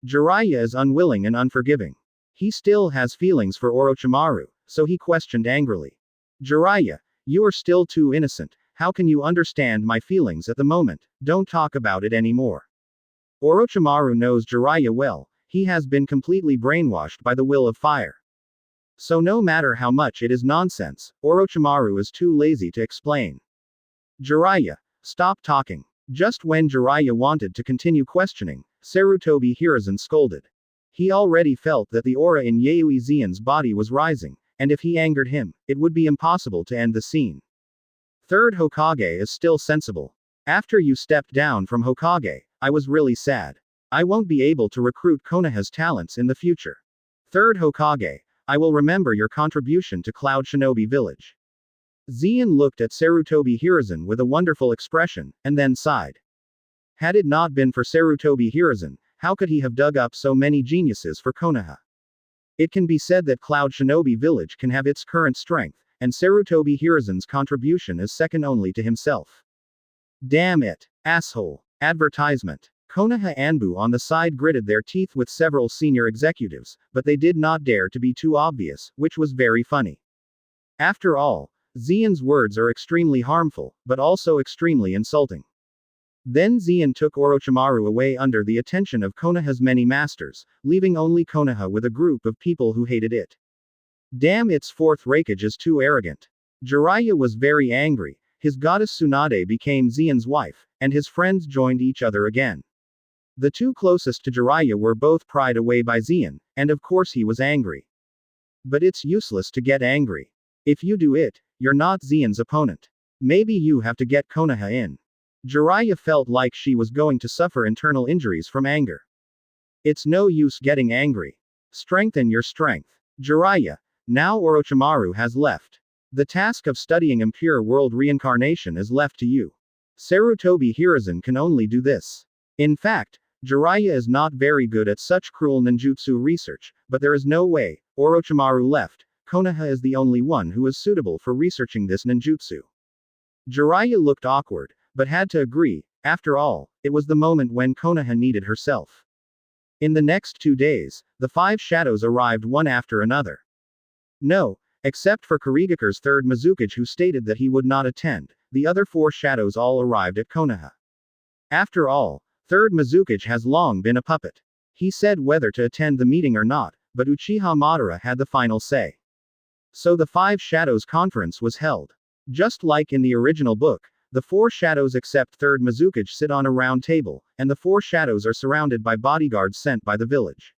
Jiraiya is unwilling and unforgiving. He still has feelings for Orochimaru, so he questioned angrily. Jiraiya, you are still too innocent, how can you understand my feelings at the moment? Don't talk about it anymore. Orochimaru knows Jiraiya well, he has been completely brainwashed by the will of fire. So no matter how much it is nonsense, Orochimaru is too lazy to explain. Jiraiya, stop talking. Just when Jiraiya wanted to continue questioning, Sarutobi Hiruzen scolded. He already felt that the aura in Yayoi Zeon's body was rising, and if he angered him, it would be impossible to end the scene. Third Hokage is still sensible. After you stepped down from Hokage, I was really sad. I won't be able to recruit Konoha's talents in the future. Third Hokage, I will remember your contribution to Cloud Shinobi Village. Zeon looked at Sarutobi Hiruzen with a wonderful expression, and then sighed. Had it not been for Sarutobi Hiruzen, how could he have dug up so many geniuses for Konoha? It can be said that Cloud Shinobi Village can have its current strength, and Sarutobi Hiruzen's contribution is second only to himself. Damn it, asshole. Advertisement. Konoha Anbu on the side gritted their teeth with several senior executives, but they did not dare to be too obvious, which was very funny. After all, Zeon's words are extremely harmful, but also extremely insulting. Then Zeon took Orochimaru away under the attention of Konoha's many masters, leaving only Konoha with a group of people who hated it. Damn, its fourth Raikage is too arrogant. Jiraiya was very angry, his goddess Tsunade became Zeon's wife, and his friends joined each other again. The two closest to Jiraiya were both pried away by Zeon, and of course he was angry. But it's useless to get angry. If you do it, you're not Zeon's opponent. Maybe you have to get Konoha in. Jiraiya felt like she was going to suffer internal injuries from anger. It's no use getting angry. Strengthen your strength. Jiraiya. Now Orochimaru has left. The task of studying impure world reincarnation is left to you. Sarutobi Hiruzen can only do this. In fact, Jiraiya is not very good at such cruel ninjutsu research, but there is no way. Orochimaru left. Konoha is the only one who is suitable for researching this ninjutsu. Jiraiya looked awkward, but had to agree. After all, it was the moment when Konoha needed herself. In the next 2 days, the 5 shadows arrived one after another. No, except for Kurigakure's third Mizukage who stated that he would not attend, the other 4 shadows all arrived at Konoha. After all, third Mizukage has long been a puppet. He said whether to attend the meeting or not, but Uchiha Madara had the final say. So the 5 shadows conference was held. Just like in the original book, the 4 shadows except third Mizukage sit on a round table, and the 4 shadows are surrounded by bodyguards sent by the village.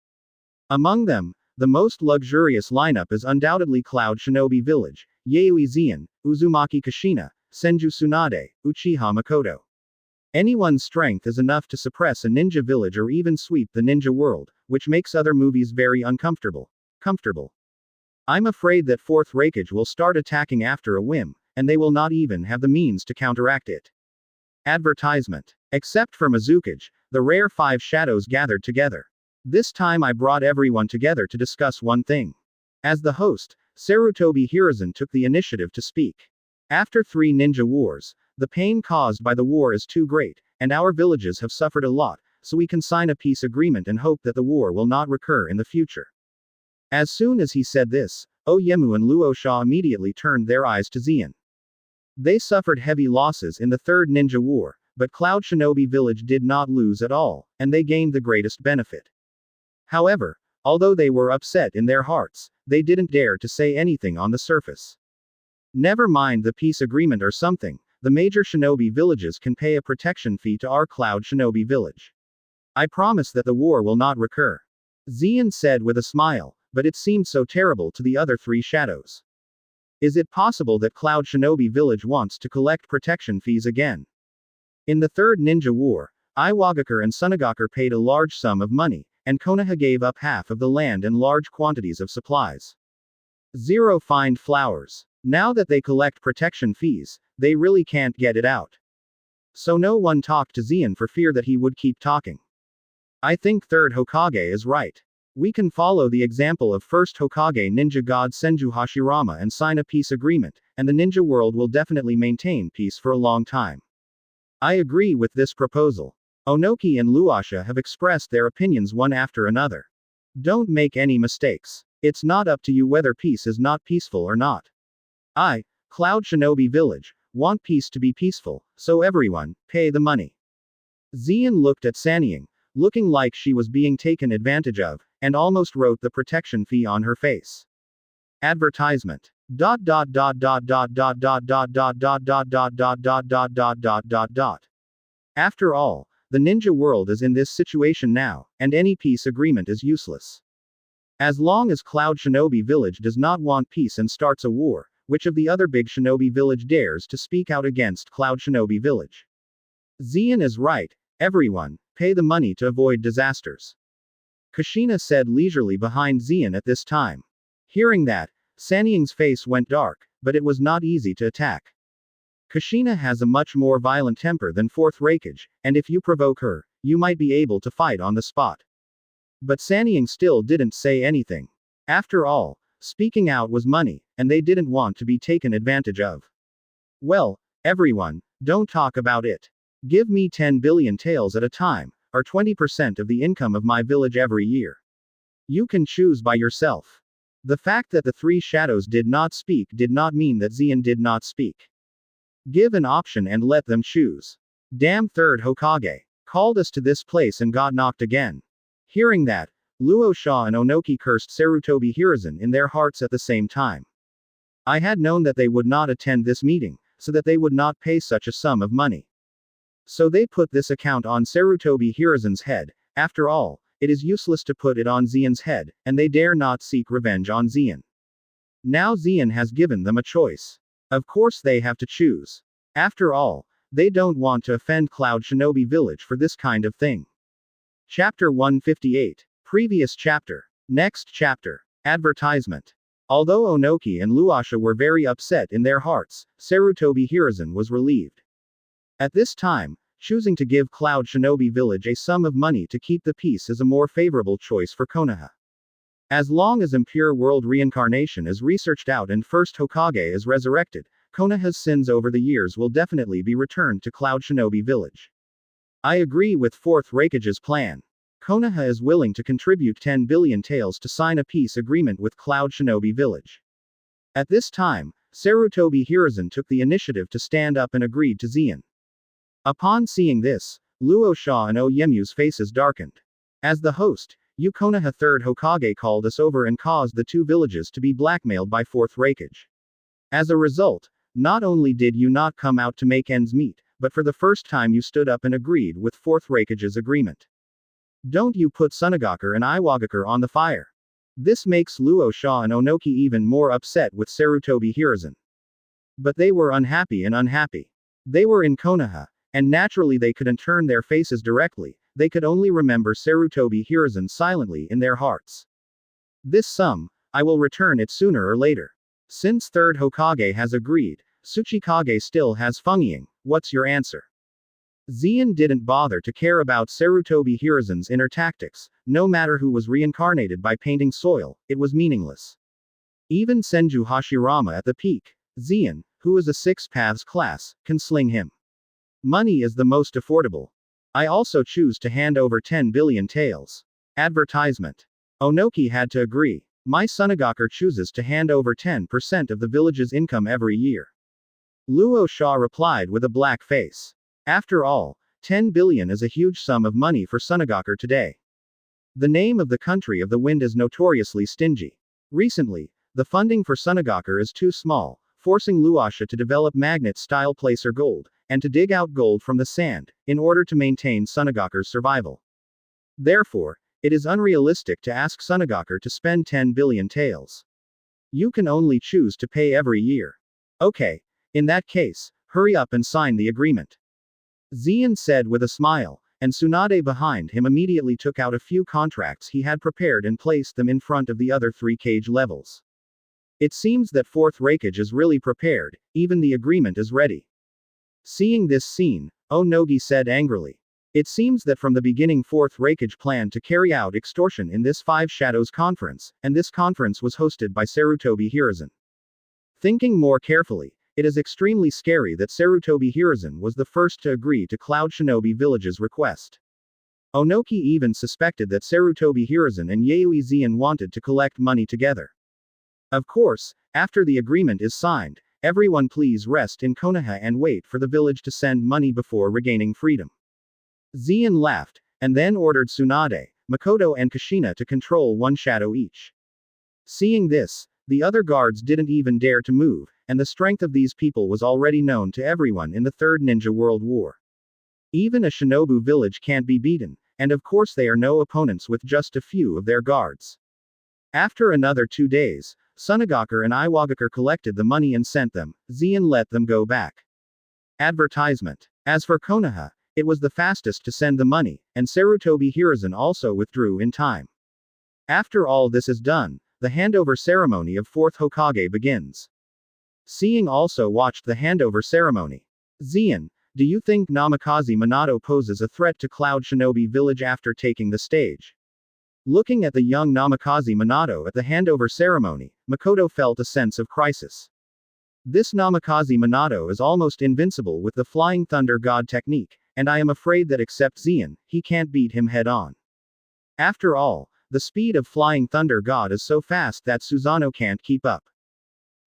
Among them, the most luxurious lineup is undoubtedly Cloud Shinobi Village, Yayoi Zeon, Uzumaki Kushina, Senju Tsunade, Uchiha Makoto. Anyone's strength is enough to suppress a ninja village or even sweep the ninja world, which makes other movies very uncomfortable. I'm afraid that Fourth Raikage will start attacking after a whim, and they will not even have the means to counteract it. Advertisement. Except for Mizukage, the rare 5 shadows gathered together. This time I brought everyone together to discuss one thing. As the host, Sarutobi Hiruzen took the initiative to speak. After 3 ninja wars, the pain caused by the war is too great, and our villages have suffered a lot, so we can sign a peace agreement and hope that the war will not recur in the future. As soon as he said this, Oyemu and Luosha immediately turned their eyes to Zeon. They suffered heavy losses in the Third Ninja War, but Cloud Shinobi Village did not lose at all, and they gained the greatest benefit. However, although they were upset in their hearts, they didn't dare to say anything on the surface. Never mind the peace agreement or something, the major shinobi villages can pay a protection fee to our Cloud Shinobi Village. I promise that the war will not recur. Zeon said with a smile, but it seemed so terrible to the other 3 shadows. Is it possible that Cloud Shinobi Village wants to collect protection fees again? In the Third Ninja War, Iwagakure and Sunagakure paid a large sum of money, and Konoha gave up half of the land and large quantities of supplies. Zero find flowers. Now that they collect protection fees, they really can't get it out. So no one talked to Zeon for fear that he would keep talking. I think Third Hokage is right. We can follow the example of First Hokage Ninja God Senju Hashirama and sign a peace agreement, and the ninja world will definitely maintain peace for a long time. I agree with this proposal. Onoki and Luasha have expressed their opinions one after another. Don't make any mistakes. It's not up to you whether peace is not peaceful or not. I, Cloud Shinobi Village, want peace to be peaceful, so everyone, pay the money. Zeon looked at Sanying, looking like she was being taken advantage of, and almost wrote the protection fee on her face. Advertisement. After all, the ninja world is in this situation now, and any peace agreement is useless. As long as Cloud Shinobi Village does not want peace and starts a war, which of the other big shinobi village dares to speak out against Cloud Shinobi Village? Zeon is right, everyone, pay the money to avoid disasters. Kushina said leisurely behind Zeon at this time. Hearing that, Sanying's face went dark, but it was not easy to attack. Kushina has a much more violent temper than Fourth Raikage, and if you provoke her, you might be able to fight on the spot. But Sanying still didn't say anything. After all, speaking out was money, and they didn't want to be taken advantage of. Well, everyone, don't talk about it. Give me 10 billion taels at a time, or 20% of the income of my village every year. You can choose by yourself. The fact that the 3 shadows did not speak did not mean that Zeon did not speak. Give an option and let them choose. Damn Third Hokage. Called us to this place and got knocked again. Hearing that, Luosha and Onoki cursed Sarutobi Hiruzen in their hearts at the same time. I had known that they would not attend this meeting, so that they would not pay such a sum of money. So they put this account on Sarutobi Hiruzen's head. After all, it is useless to put it on Zeon's head, and they dare not seek revenge on Zeon. Now Zeon has given them a choice. Of course they have to choose. After all, they don't want to offend Cloud Shinobi Village for this kind of thing. Chapter 158. Previous chapter. Next chapter. Advertisement. Although Onoki and Luasha were very upset in their hearts, Sarutobi Hiruzen was relieved. At this time, choosing to give Cloud Shinobi Village a sum of money to keep the peace is a more favorable choice for Konoha. As long as Impure World reincarnation is researched out and first Hokage is resurrected, Konoha's sins over the years will definitely be returned to Cloud Shinobi Village. I agree with 4th Raikage's plan. Konoha is willing to contribute 10 billion taels to sign a peace agreement with Cloud Shinobi Village. At this time, Sarutobi Hiruzen took the initiative to stand up and agreed to Zeon. Upon seeing this, Luosha and Oyemu's faces darkened. As the host, you Konoha 3rd Hokage called us over and caused the 2 villages to be blackmailed by 4th Raikage. As a result, not only did you not come out to make ends meet, but for the first time you stood up and agreed with 4th Raikage's agreement. Don't you put Sunagakure and Iwagakure on the fire. This makes Luosha and Onoki even more upset with Sarutobi Hiruzen. But they were unhappy and unhappy. They were in Konoha, and naturally they couldn't turn their faces directly, they could only remember Sarutobi Hiruzen silently in their hearts. This sum, I will return it sooner or later. Since 3rd Hokage has agreed, Tsuchikage still has Fungying, what's your answer? Zeon didn't bother to care about Sarutobi Hiruzen's inner tactics, no matter who was reincarnated by painting soil, it was meaningless. Even Senju Hashirama at the peak, Zeon, who is a 6 paths class, can sling him. Money is the most affordable. I also choose to hand over 10 billion taels. Advertisement. Onoki had to agree. My Sunagakure chooses to hand over 10% of the village's income every year. Luosha replied with a black face. After all, 10 billion is a huge sum of money for Sunagakure today. The name of the country of the wind is notoriously stingy. Recently, the funding for Sunagakure is too small, forcing Luasha to develop magnet-style placer gold, and to dig out gold from the sand, in order to maintain Sunagakure's survival. Therefore, it is unrealistic to ask Sunagakure to spend 10 billion taels. You can only choose to pay every year. Okay, in that case, hurry up and sign the agreement. Zeon said with a smile, and Tsunade behind him immediately took out a few contracts he had prepared and placed them in front of the other 3 cage levels. It seems that 4th Raikage is really prepared, even the agreement is ready. Seeing this scene, Onogi said angrily. It seems that from the beginning 4th Raikage planned to carry out extortion in this 5 Shadows conference, and this conference was hosted by Sarutobi Hiruzen. Thinking more carefully, it is extremely scary that Sarutobi Hiruzen was the first to agree to Cloud Shinobi Village's request. Onoki even suspected that Sarutobi Hiruzen and Yayoi Zeon wanted to collect money together. Of course, after the agreement is signed, everyone please rest in Konoha and wait for the village to send money before regaining freedom. Zeon laughed, and then ordered Tsunade, Makoto and Kushina to control 1 shadow each. Seeing this, the other guards didn't even dare to move, and the strength of these people was already known to everyone in the Third Ninja World War. Even a Shinobu village can't be beaten, and of course they are no opponents with just a few of their guards. After another 2 days, Sunagakure and Iwagakure collected the money and sent them. Zeon let them go back. Advertisement. As for Konoha, it was the fastest to send the money, and Sarutobi Hiruzen also withdrew in time. After all this is done, the handover ceremony of 4th Hokage begins. Seeing also watched the handover ceremony. Zeon, do you think Namikaze Minato poses a threat to Cloud Shinobi Village after taking the stage? Looking at the young Namikaze Minato at the handover ceremony, Makoto felt a sense of crisis. This Namikaze Minato is almost invincible with the Flying Thunder God technique, and I am afraid that except Zeon, he can't beat him head-on. After all, the speed of Flying Thunder God is so fast that Susanoo can't keep up.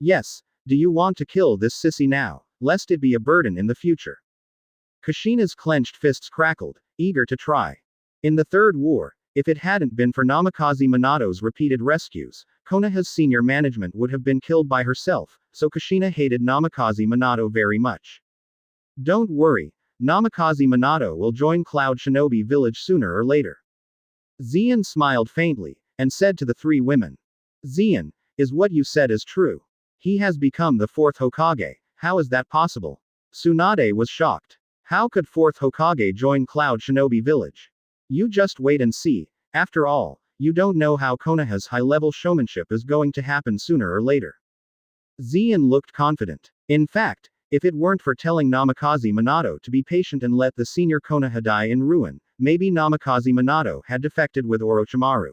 Yes, do you want to kill this sissy now, lest it be a burden in the future? Kushina's clenched fists crackled, eager to try. In the Third War, if it hadn't been for Namikaze Minato's repeated rescues, Konoha's senior management would have been killed by herself, so Kushina hated Namikaze Minato very much. Don't worry, Namikaze Minato will join Cloud Shinobi Village sooner or later. Zeon smiled faintly, and said to the 3 women. Zeon, is what you said is true? He has become the fourth Hokage. How is that possible? Tsunade was shocked. How could fourth Hokage join Cloud Shinobi Village? You just wait and see. After all, you don't know how Konoha's high-level showmanship is going to happen sooner or later. Zien looked confident. In fact, if it weren't for telling Namikaze Minato to be patient and let the senior Konoha die in ruin, maybe Namikaze Minato had defected with Orochimaru.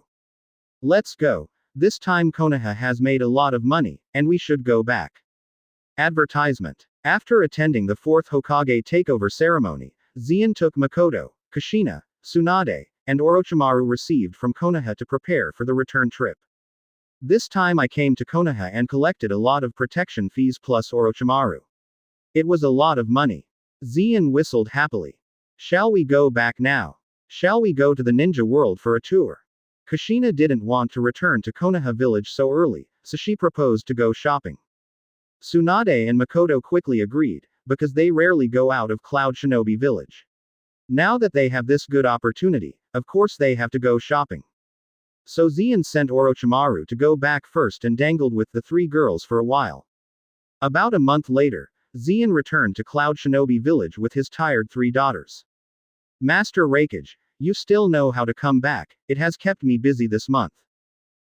Let's go. This time Konoha has made a lot of money, and we should go back. Advertisement. After attending the fourth Hokage takeover ceremony, Zien took Makoto, Kushina, Tsunade, and Orochimaru received from Konoha to prepare for the return trip. This time I came to Konoha and collected a lot of protection fees plus Orochimaru. It was a lot of money. Zien whistled happily. Shall we go back now? Shall we go to the ninja world for a tour? Kushina didn't want to return to Konoha village so early, so she proposed to go shopping. Tsunade and Makoto quickly agreed, because they rarely go out of Cloud Shinobi village. Now that they have this good opportunity, of course they have to go shopping. So Zien sent Orochimaru to go back first and dangled with the three girls for a while. About a month later, Zien returned to Cloud Shinobi village with his tired three daughters. Master Raikage, you still know how to come back, it has kept me busy this month.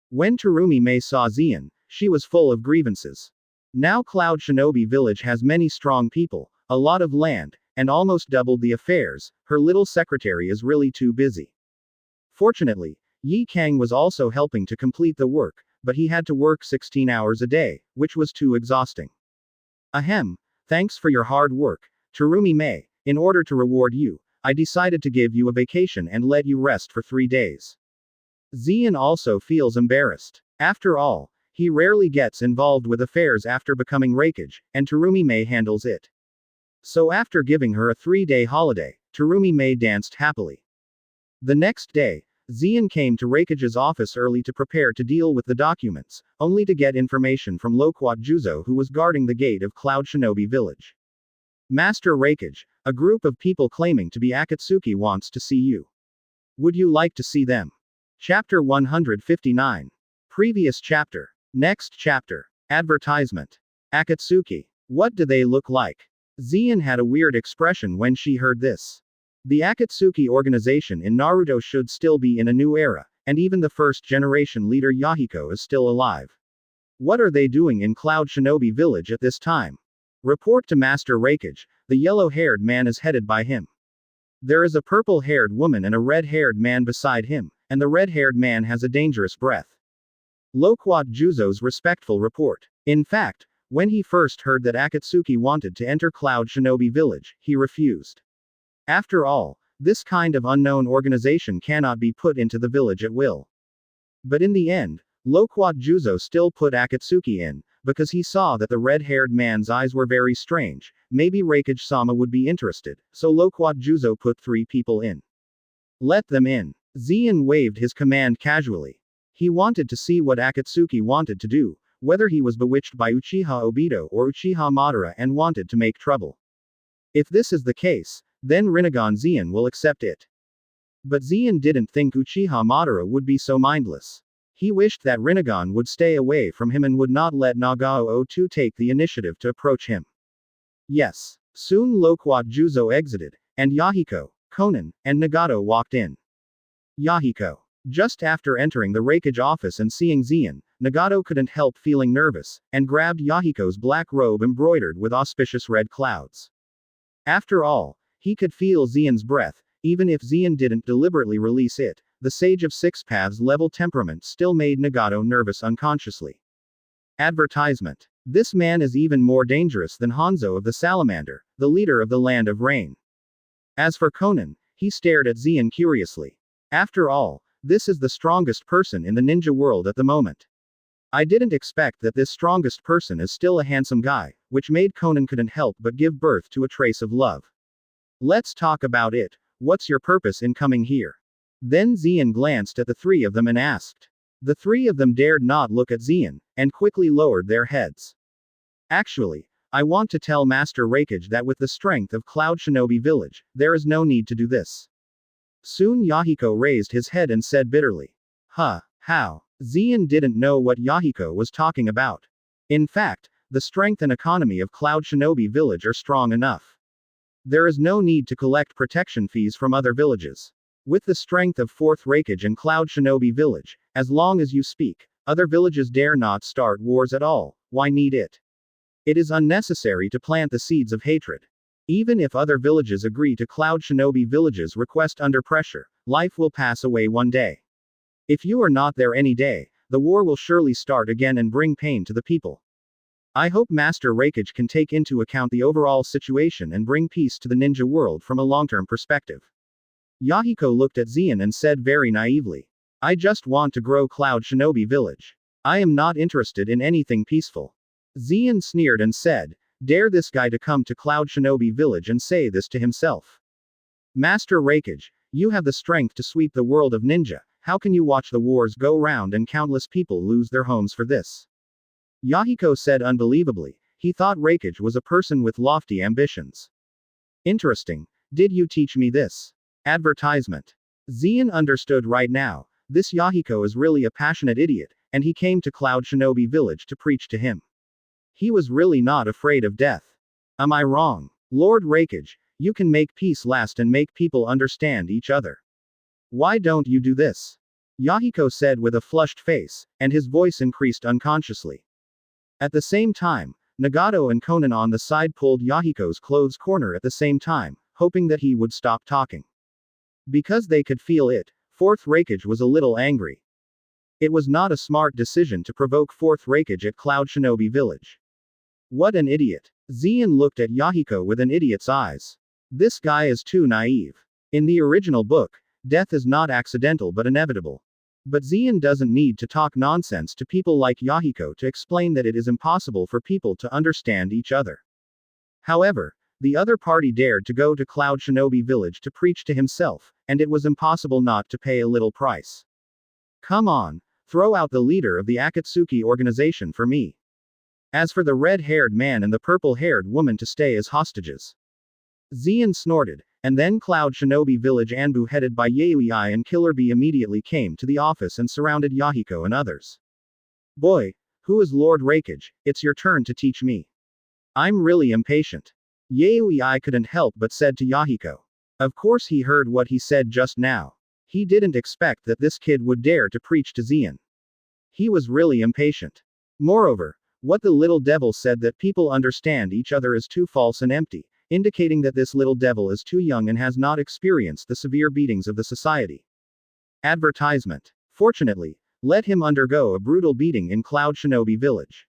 When Terumi May saw Zien, she was full of grievances. Now Cloud Shinobi village has many strong people, a lot of land, and almost doubled the affairs, her little secretary is really too busy. Fortunately, Yi Kang was also helping to complete the work, but he had to work 16 hours a day, which was too exhausting. Ahem, thanks for your hard work, Terumi May. In order to reward you, I decided to give you a vacation and let you rest for 3 days. Zien also feels embarrassed. After all, he rarely gets involved with affairs after becoming Raikage, and Terumi May handles it. So after giving her a 3-day holiday, Terumi May danced happily. The next day, Zien came to Raikage's office early to prepare to deal with the documents, only to get information from Loquat Juzo who was guarding the gate of Cloud Shinobi village. Master Raikage, a group of people claiming to be Akatsuki wants to see you. Would you like to see them? Chapter 159. Previous chapter. Next chapter. Advertisement. Akatsuki. What do they look like? Zien had a weird expression when she heard this. The Akatsuki organization in Naruto should still be in a new era, and even the first-generation leader Yahiko is still alive. What are they doing in Cloud Shinobi village at this time? Report to Master Raikage, the yellow-haired man is headed by him. There is a purple-haired woman and a red-haired man beside him, and the red-haired man has a dangerous breath. Loquat Juzo's respectful report. In fact, when he first heard that Akatsuki wanted to enter Cloud Shinobi village, he refused. After all, this kind of unknown organization cannot be put into the village at will. But in the end, Loquat Juzo still put Akatsuki in, because he saw that the red-haired man's eyes were very strange, maybe Raikage-sama would be interested, so Loquat Juzo put 3 people in. Let them in. Zien waved his command casually. He wanted to see what Akatsuki wanted to do, whether he was bewitched by Uchiha Obito or Uchiha Madara and wanted to make trouble. If this is the case, then Rinnegan Zien will accept it. But Zien didn't think Uchiha Madara would be so mindless. He wished that Rinnegan would stay away from him and would not let Nagao O2 take the initiative to approach him. Yes. Soon Loquat Juzo exited, and Yahiko, Konan, and Nagato walked in. Yahiko. Just after entering the Raikage office and seeing Zien, Nagato couldn't help feeling nervous, and grabbed Yahiko's black robe embroidered with auspicious red clouds. After all, he could feel Zien's breath, even if Zien didn't deliberately release it. The Sage of Six Paths level temperament still made Nagato nervous unconsciously. Advertisement. This man is even more dangerous than Hanzo of the Salamander, the leader of the Land of Rain. As for Konan, he stared at Zien curiously. After all, this is the strongest person in the ninja world at the moment. I didn't expect that this strongest person is still a handsome guy, which made Konan couldn't help but give birth to a trace of love. Let's talk about it. What's your purpose in coming here? Then Zien glanced at the 3 of them and asked. The 3 of them dared not look at Zien, and quickly lowered their heads. Actually, I want to tell Master Raikage that with the strength of Cloud Shinobi village, there is no need to do this. Soon Yahiko raised his head and said bitterly. Huh, how? Zien didn't know what Yahiko was talking about. In fact, the strength and economy of Cloud Shinobi Village are strong enough. There is no need to collect protection fees from other villages. With the strength of 4th Raikage and Cloud Shinobi Village, as long as you speak, other villages dare not start wars at all. Why need it? It is unnecessary to plant the seeds of hatred. Even if other villages agree to Cloud Shinobi Village's request under pressure, life will pass away one day. If you are not there any day, the war will surely start again and bring pain to the people. I hope Master Raikage can take into account the overall situation and bring peace to the ninja world from a long-term perspective. Yahiko looked at Xian and said very naively, I just want to grow Cloud Shinobi Village. I am not interested in anything peaceful. Xian sneered and said, dare this guy to come to Cloud Shinobi Village and say this to himself. Master Raikage, you have the strength to sweep the world of ninja, how can you watch the wars go round and countless people lose their homes for this? Yahiko said unbelievably, he thought Raikage was a person with lofty ambitions. Interesting, did you teach me this? Advertisement. Xian understood right now, this Yahiko is really a passionate idiot, and he came to Cloud Shinobi Village to preach to him. He was really not afraid of death. Am I wrong? Lord Raikage, you can make peace last and make people understand each other. Why don't you do this? Yahiko said with a flushed face, and his voice increased unconsciously. At the same time, Nagato and Konan on the side pulled Yahiko's clothes corner at the same time, hoping that he would stop talking. Because they could feel it, 4th Raikage was a little angry. It was not a smart decision to provoke 4th Raikage at Cloud Shinobi Village. What an idiot. Xian looked at Yahiko with an idiot's eyes. This guy is too naive. In the original book, death is not accidental but inevitable. But Xian doesn't need to talk nonsense to people like Yahiko to explain that it is impossible for people to understand each other. However, the other party dared to go to Cloud Shinobi Village to preach to himself, and it was impossible not to pay a little price. Come on, throw out the leader of the Akatsuki organization for me. As for the red-haired man and the purple-haired woman to stay as hostages. Xian snorted, and then Cloud Shinobi Village Anbu headed by Yui and Killer Bee immediately came to the office and surrounded Yahiko and others. Boy, who is Lord Raikage? It's your turn to teach me. I'm really impatient. Yui couldn't help but said to Yahiko. Of course he heard what he said just now. He didn't expect that this kid would dare to preach to Xian. He was really impatient. Moreover, what the little devil said that people understand each other is too false and empty, indicating that this little devil is too young and has not experienced the severe beatings of the society. Advertisement. Fortunately, let him undergo a brutal beating in Cloud Shinobi Village.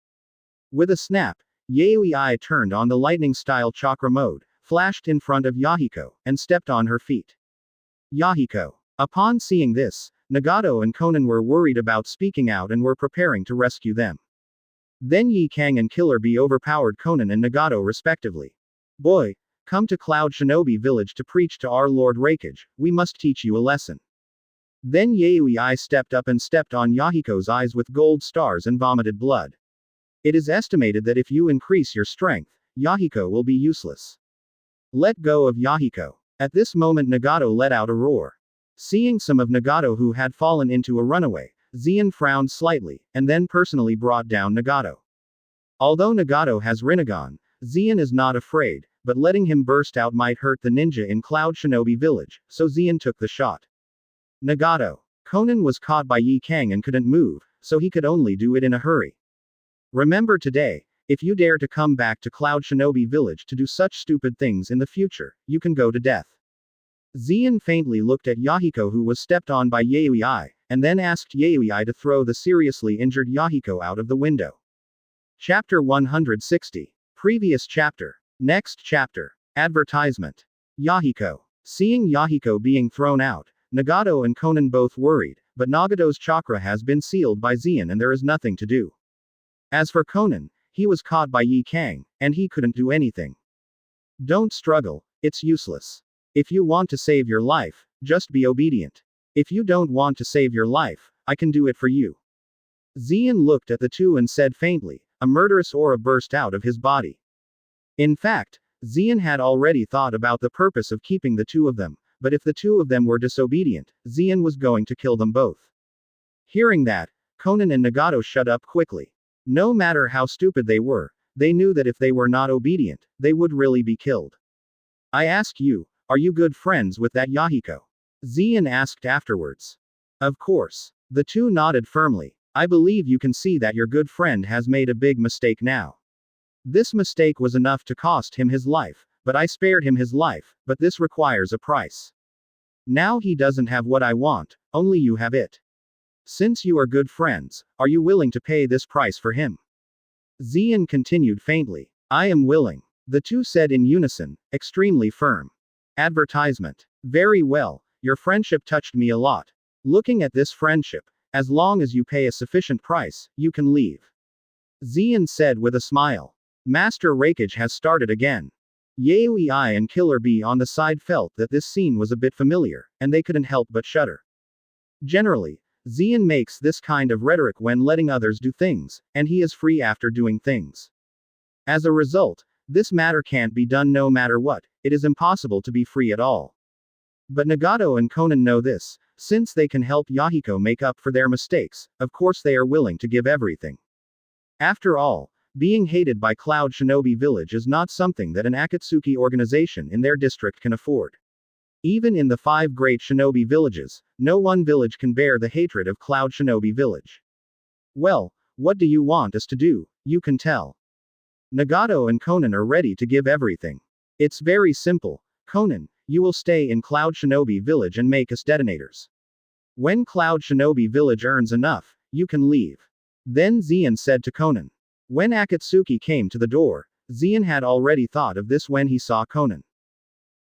With a snap, Yui turned on the lightning-style chakra mode, flashed in front of Yahiko, and stepped on her feet. Yahiko. Upon seeing this, Nagato and Konan were worried about speaking out and were preparing to rescue them. Then Yi Kang and Killer Bee overpowered Konan and Nagato respectively. Boy, come to Cloud Shinobi Village to preach to our Lord Raikage, we must teach you a lesson. Then Yui stepped up and stepped on Yahiko's eyes with gold stars and vomited blood. It is estimated that if you increase your strength, Yahiko will be useless. Let go of Yahiko. At this moment Nagato let out a roar. Seeing some of Nagato who had fallen into a runaway, Xian frowned slightly, and then personally brought down Nagato. Although Nagato has Rinnegan, Xian is not afraid, but letting him burst out might hurt the ninja in Cloud Shinobi Village, so Xian took the shot. Nagato. Konan was caught by Yi Kang and couldn't move, so he could only do it in a hurry. Remember today, if you dare to come back to Cloud Shinobi Village to do such stupid things in the future, you can go to death. Xian faintly looked at Yahiko who was stepped on by Yui, and then asked Yui to throw the seriously injured Yahiko out of the window. Chapter 160. Previous chapter. Next chapter. Advertisement. Yahiko. Seeing Yahiko being thrown out, Nagato and Konan both worried, but Nagato's chakra has been sealed by Xian and there is nothing to do. As for Konan, he was caught by Yi Kang, and he couldn't do anything. Don't struggle, it's useless. If you want to save your life, just be obedient. If you don't want to save your life, I can do it for you. Xian looked at the two and said faintly, a murderous aura burst out of his body. In fact, Xian had already thought about the purpose of keeping the two of them, but if the two of them were disobedient, Xian was going to kill them both. Hearing that, Konan and Nagato shut up quickly. No matter how stupid they were, they knew that if they were not obedient, they would really be killed. I ask you, are you good friends with that Yahiko? Zien asked afterwards. Of course. The two nodded firmly. I believe you can see that your good friend has made a big mistake now. This mistake was enough to cost him his life, but I spared him his life, but this requires a price. Now he doesn't have what I want, only you have it. Since you are good friends, are you willing to pay this price for him? Zien continued faintly. I am willing. The two said in unison, extremely firm. Advertisement. Very well, your friendship touched me a lot. Looking at this friendship, as long as you pay a sufficient price, you can leave. Zien said with a smile. Master Raikage has started again. Yaoi I and Killer Bee on the side felt that this scene was a bit familiar, and they couldn't help but shudder. Generally, Zien makes this kind of rhetoric when letting others do things, and he is free after doing things. As a result, this matter can't be done no matter what, it is impossible to be free at all. But Nagato and Konan know this, since they can help Yahiko make up for their mistakes, of course they are willing to give everything. After all, being hated by Cloud Shinobi Village is not something that an Akatsuki organization in their district can afford. Even in the 5 great shinobi villages, no one village can bear the hatred of Cloud Shinobi Village. Well, what do you want us to do? You can tell. Nagato and Konan are ready to give everything. It's very simple. Konan, you will stay in Cloud Shinobi Village and make us detonators. When Cloud Shinobi Village earns enough, you can leave. Then Zien said to Konan. When Akatsuki came to the door, Zien had already thought of this when he saw Konan.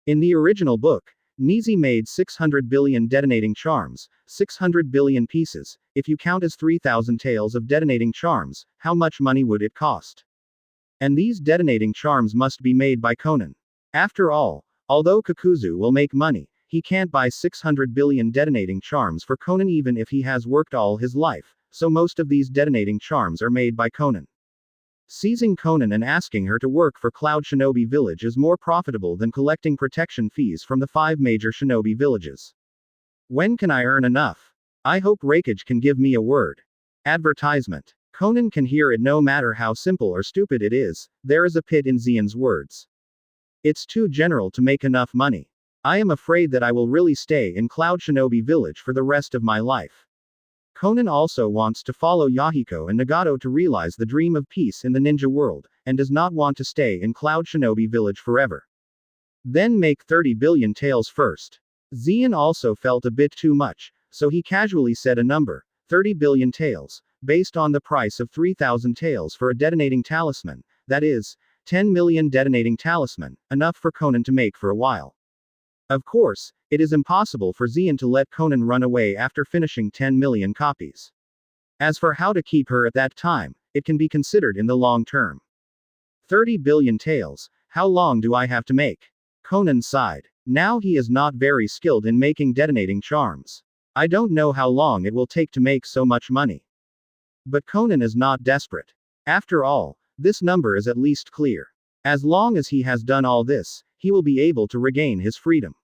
In the original book, Nizi made 600 billion detonating charms, 600 billion pieces. If you count as 3,000 taels of detonating charms, how much money would it cost? And these detonating charms must be made by Konan. After all, although Kakuzu will make money, he can't buy 600 billion detonating charms for Konan even if he has worked all his life, so most of these detonating charms are made by Konan. Seizing Konan and asking her to work for Cloud Shinobi Village is more profitable than collecting protection fees from the 5 major shinobi villages. When can I earn enough? I hope Raikage can give me a word. Advertisement. Konan can hear it no matter how simple or stupid it is, there is a pit in Zien's words. It's too general to make enough money. I am afraid that I will really stay in Cloud Shinobi Village for the rest of my life. Konan also wants to follow Yahiko and Nagato to realize the dream of peace in the ninja world, and does not want to stay in Cloud Shinobi Village forever. Then make 30 billion taels first. Zien also felt a bit too much, so he casually said a number, 30 billion taels, based on the price of 3,000 taels for a detonating talisman, that is, 10 million detonating talisman, enough for Konan to make for a while. Of course, it is impossible for Zien to let Konan run away after finishing 10 million copies. As for how to keep her at that time, it can be considered in the long term. 30 billion taels, how long do I have to make? Konan sighed. Now he is not very skilled in making detonating charms. I don't know how long it will take to make so much money. But Konan is not desperate. After all, this number is at least clear. As long as he has done all this, he will be able to regain his freedom.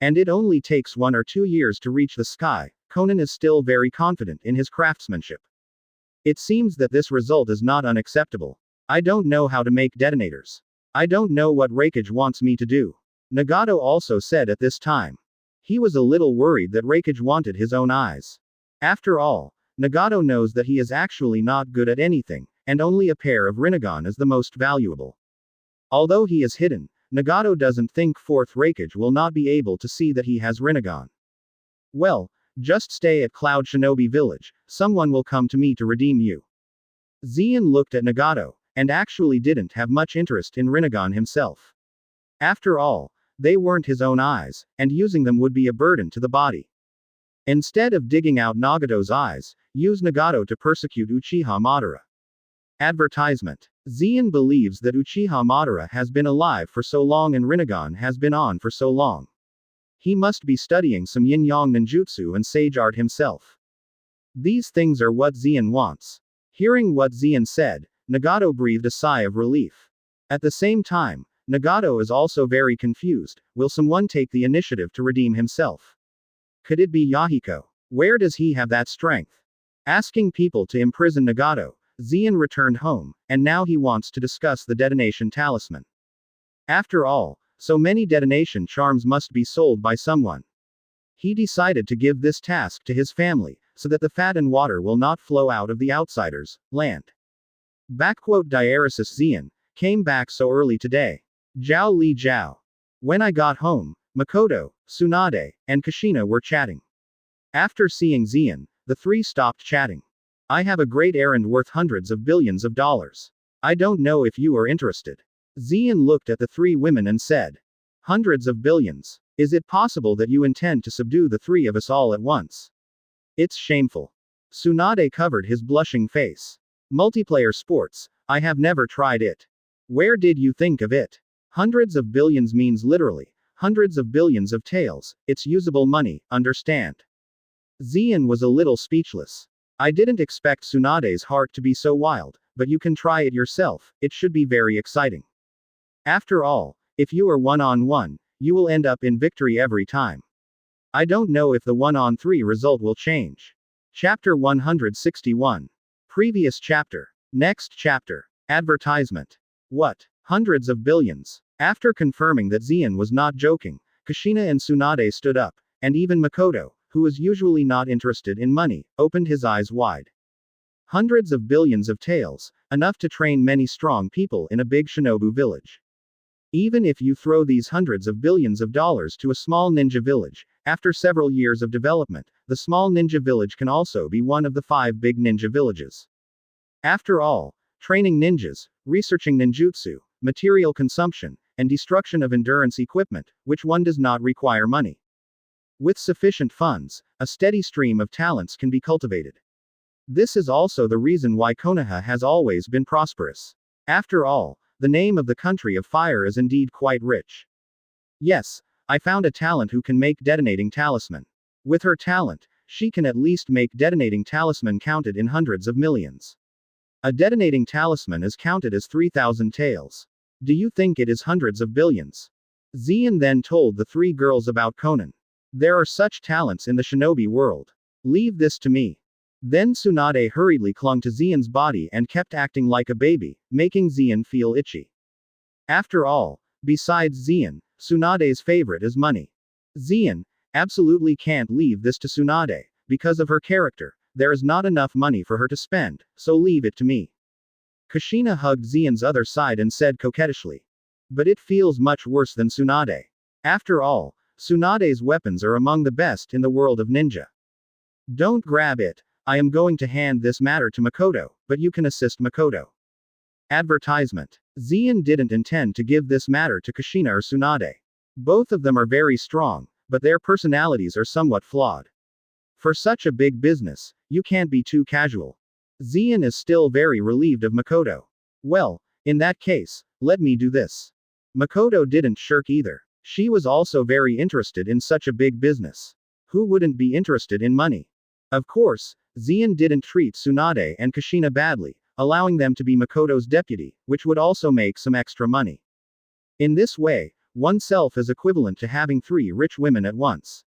And it only takes 1 or 2 years to reach the sky. Konan is still very confident in his craftsmanship. It seems that this result is not unacceptable. I don't know how to make detonators. I don't know what Raikage wants me to do. Nagato also said at this time. He was a little worried that Raikage wanted his own eyes. After all, Nagato knows that he is actually not good at anything, and only a pair of Rinnegan is the most valuable. Although he is hidden, Nagato doesn't think 4th Raikage will not be able to see that he has Rinnegan. Well, just stay at Cloud Shinobi Village, someone will come to me to redeem you. Zien looked at Nagato, and actually didn't have much interest in Rinnegan himself. After all, they weren't his own eyes, and using them would be a burden to the body. Instead of digging out Nagato's eyes, use Nagato to persecute Uchiha Madara. Advertisement. Zien believes that Uchiha Madara has been alive for so long and Rinnegan has been on for so long. He must be studying some yin-yang ninjutsu and sage art himself. These things are what Zien wants. Hearing what Zien said, Nagato breathed a sigh of relief. At the same time, Nagato is also very confused. Will someone take the initiative to redeem himself? Could it be Yahiko? Where does he have that strength? Asking people to imprison Nagato, Xian returned home, and now he wants to discuss the detonation talisman. After all, so many detonation charms must be sold by someone. He decided to give this task to his family, so that the fat and water will not flow out of the outsiders' land. Diaresis Xian came back so early today. Zhao Li Zhao. When I got home, Makoto, Tsunade, and Kushina were chatting. After seeing Xian, the three stopped chatting. I have a great errand worth hundreds of billions of dollars. I don't know if you are interested. Xian looked at the three women and said, hundreds of billions. Is it possible that you intend to subdue the three of us all at once? It's shameful. Tsunade covered his blushing face. Multiplayer sports, I have never tried it. Where did you think of it? Hundreds of billions means literally, hundreds of billions of taels, it's usable money, understand? Xian was a little speechless. I didn't expect Tsunade's heart to be so wild, but you can try it yourself, it should be very exciting. After all, if you are one-on-one, you will end up in victory every time. I don't know if the 1-on-3 result will change. Chapter 161. Previous chapter. Next chapter. Advertisement. What? Hundreds of billions. After confirming that Xian was not joking, Kushina and Tsunade stood up, and even Makoto, who was usually not interested in money, opened his eyes wide. Hundreds of billions of taels, enough to train many strong people in a big shinobu village. Even if you throw these hundreds of billions of dollars to a small ninja village, after several years of development, the small ninja village can also be one of the 5 big ninja villages. After all, training ninjas, researching ninjutsu, material consumption, and destruction of endurance equipment, which one does not require money. With sufficient funds, a steady stream of talents can be cultivated. This is also the reason why Konoha has always been prosperous. After all, the name of the country of fire is indeed quite rich. Yes, I found a talent who can make detonating talisman. With her talent, she can at least make detonating talisman counted in hundreds of millions. A detonating talisman is counted as 3,000 taels. Do you think it is hundreds of billions? Xian then told the 3 girls about Conan. There are such talents in the shinobi world. Leave this to me. Then Tsunade hurriedly clung to Xian's body and kept acting like a baby, making Xian feel itchy. After all, besides Xian, Tsunade's favorite is money. Xian absolutely can't leave this to Tsunade, because of her character. There is not enough money for her to spend, so leave it to me. Kushina hugged Xian's other side and said coquettishly. But it feels much worse than Tsunade. After all, Tsunade's weapons are among the best in the world of ninja. Don't grab it. I am going to hand this matter to Makoto, but you can assist Makoto. Advertisement. Xian didn't intend to give this matter to Kushina or Tsunade. Both of them are very strong, but their personalities are somewhat flawed. For such a big business, you can't be too casual. Xian is still very relieved of Makoto. Well, in that case, let me do this. Makoto didn't shirk either. She was also very interested in such a big business. Who wouldn't be interested in money? Of course, Xian didn't treat Tsunade and Kushina badly, allowing them to be Makoto's deputy, which would also make some extra money. In this way, oneself is equivalent to having 3 rich women at once.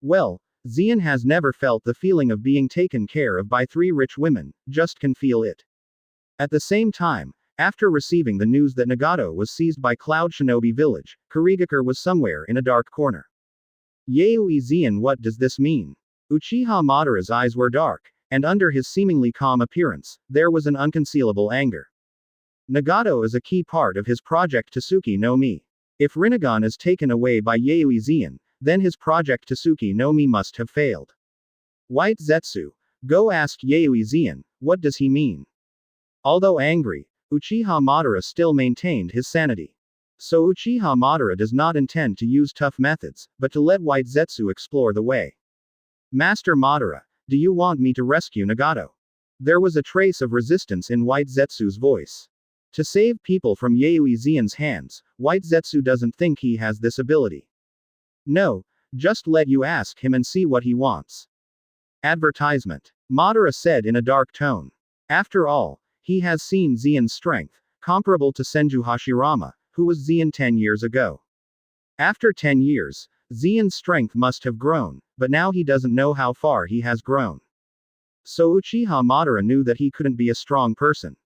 Well, Xian has never felt the feeling of being taken care of by 3 rich women, just can feel it. At the same time, after receiving the news that Nagato was seized by Cloud Shinobi Village, Kurigakure was somewhere in a dark corner. Yayoi Xian, what does this mean? Uchiha Madara's eyes were dark, and under his seemingly calm appearance, there was an unconcealable anger. Nagato is a key part of his project Tasuki no Mi. If Rinnegan is taken away by Yayoi Xian, then his project Tasuki no Mi must have failed. White Zetsu, go ask Yayoi Xian, what does he mean? Although angry, Uchiha Madara still maintained his sanity. So Uchiha Madara does not intend to use tough methods, but to let White Zetsu explore the way. Master Madara, do you want me to rescue Nagato? There was a trace of resistance in White Zetsu's voice. To save people from Yayoi Xian's hands, White Zetsu doesn't think he has this ability. No, just let you ask him and see what he wants. Advertisement. Madara said in a dark tone. After all, he has seen Xian's strength, comparable to Senju Hashirama, who was Xian 10 years ago. After 10 years, Xian's strength must have grown, but now he doesn't know how far he has grown. So Uchiha Madara knew that he couldn't be a strong person.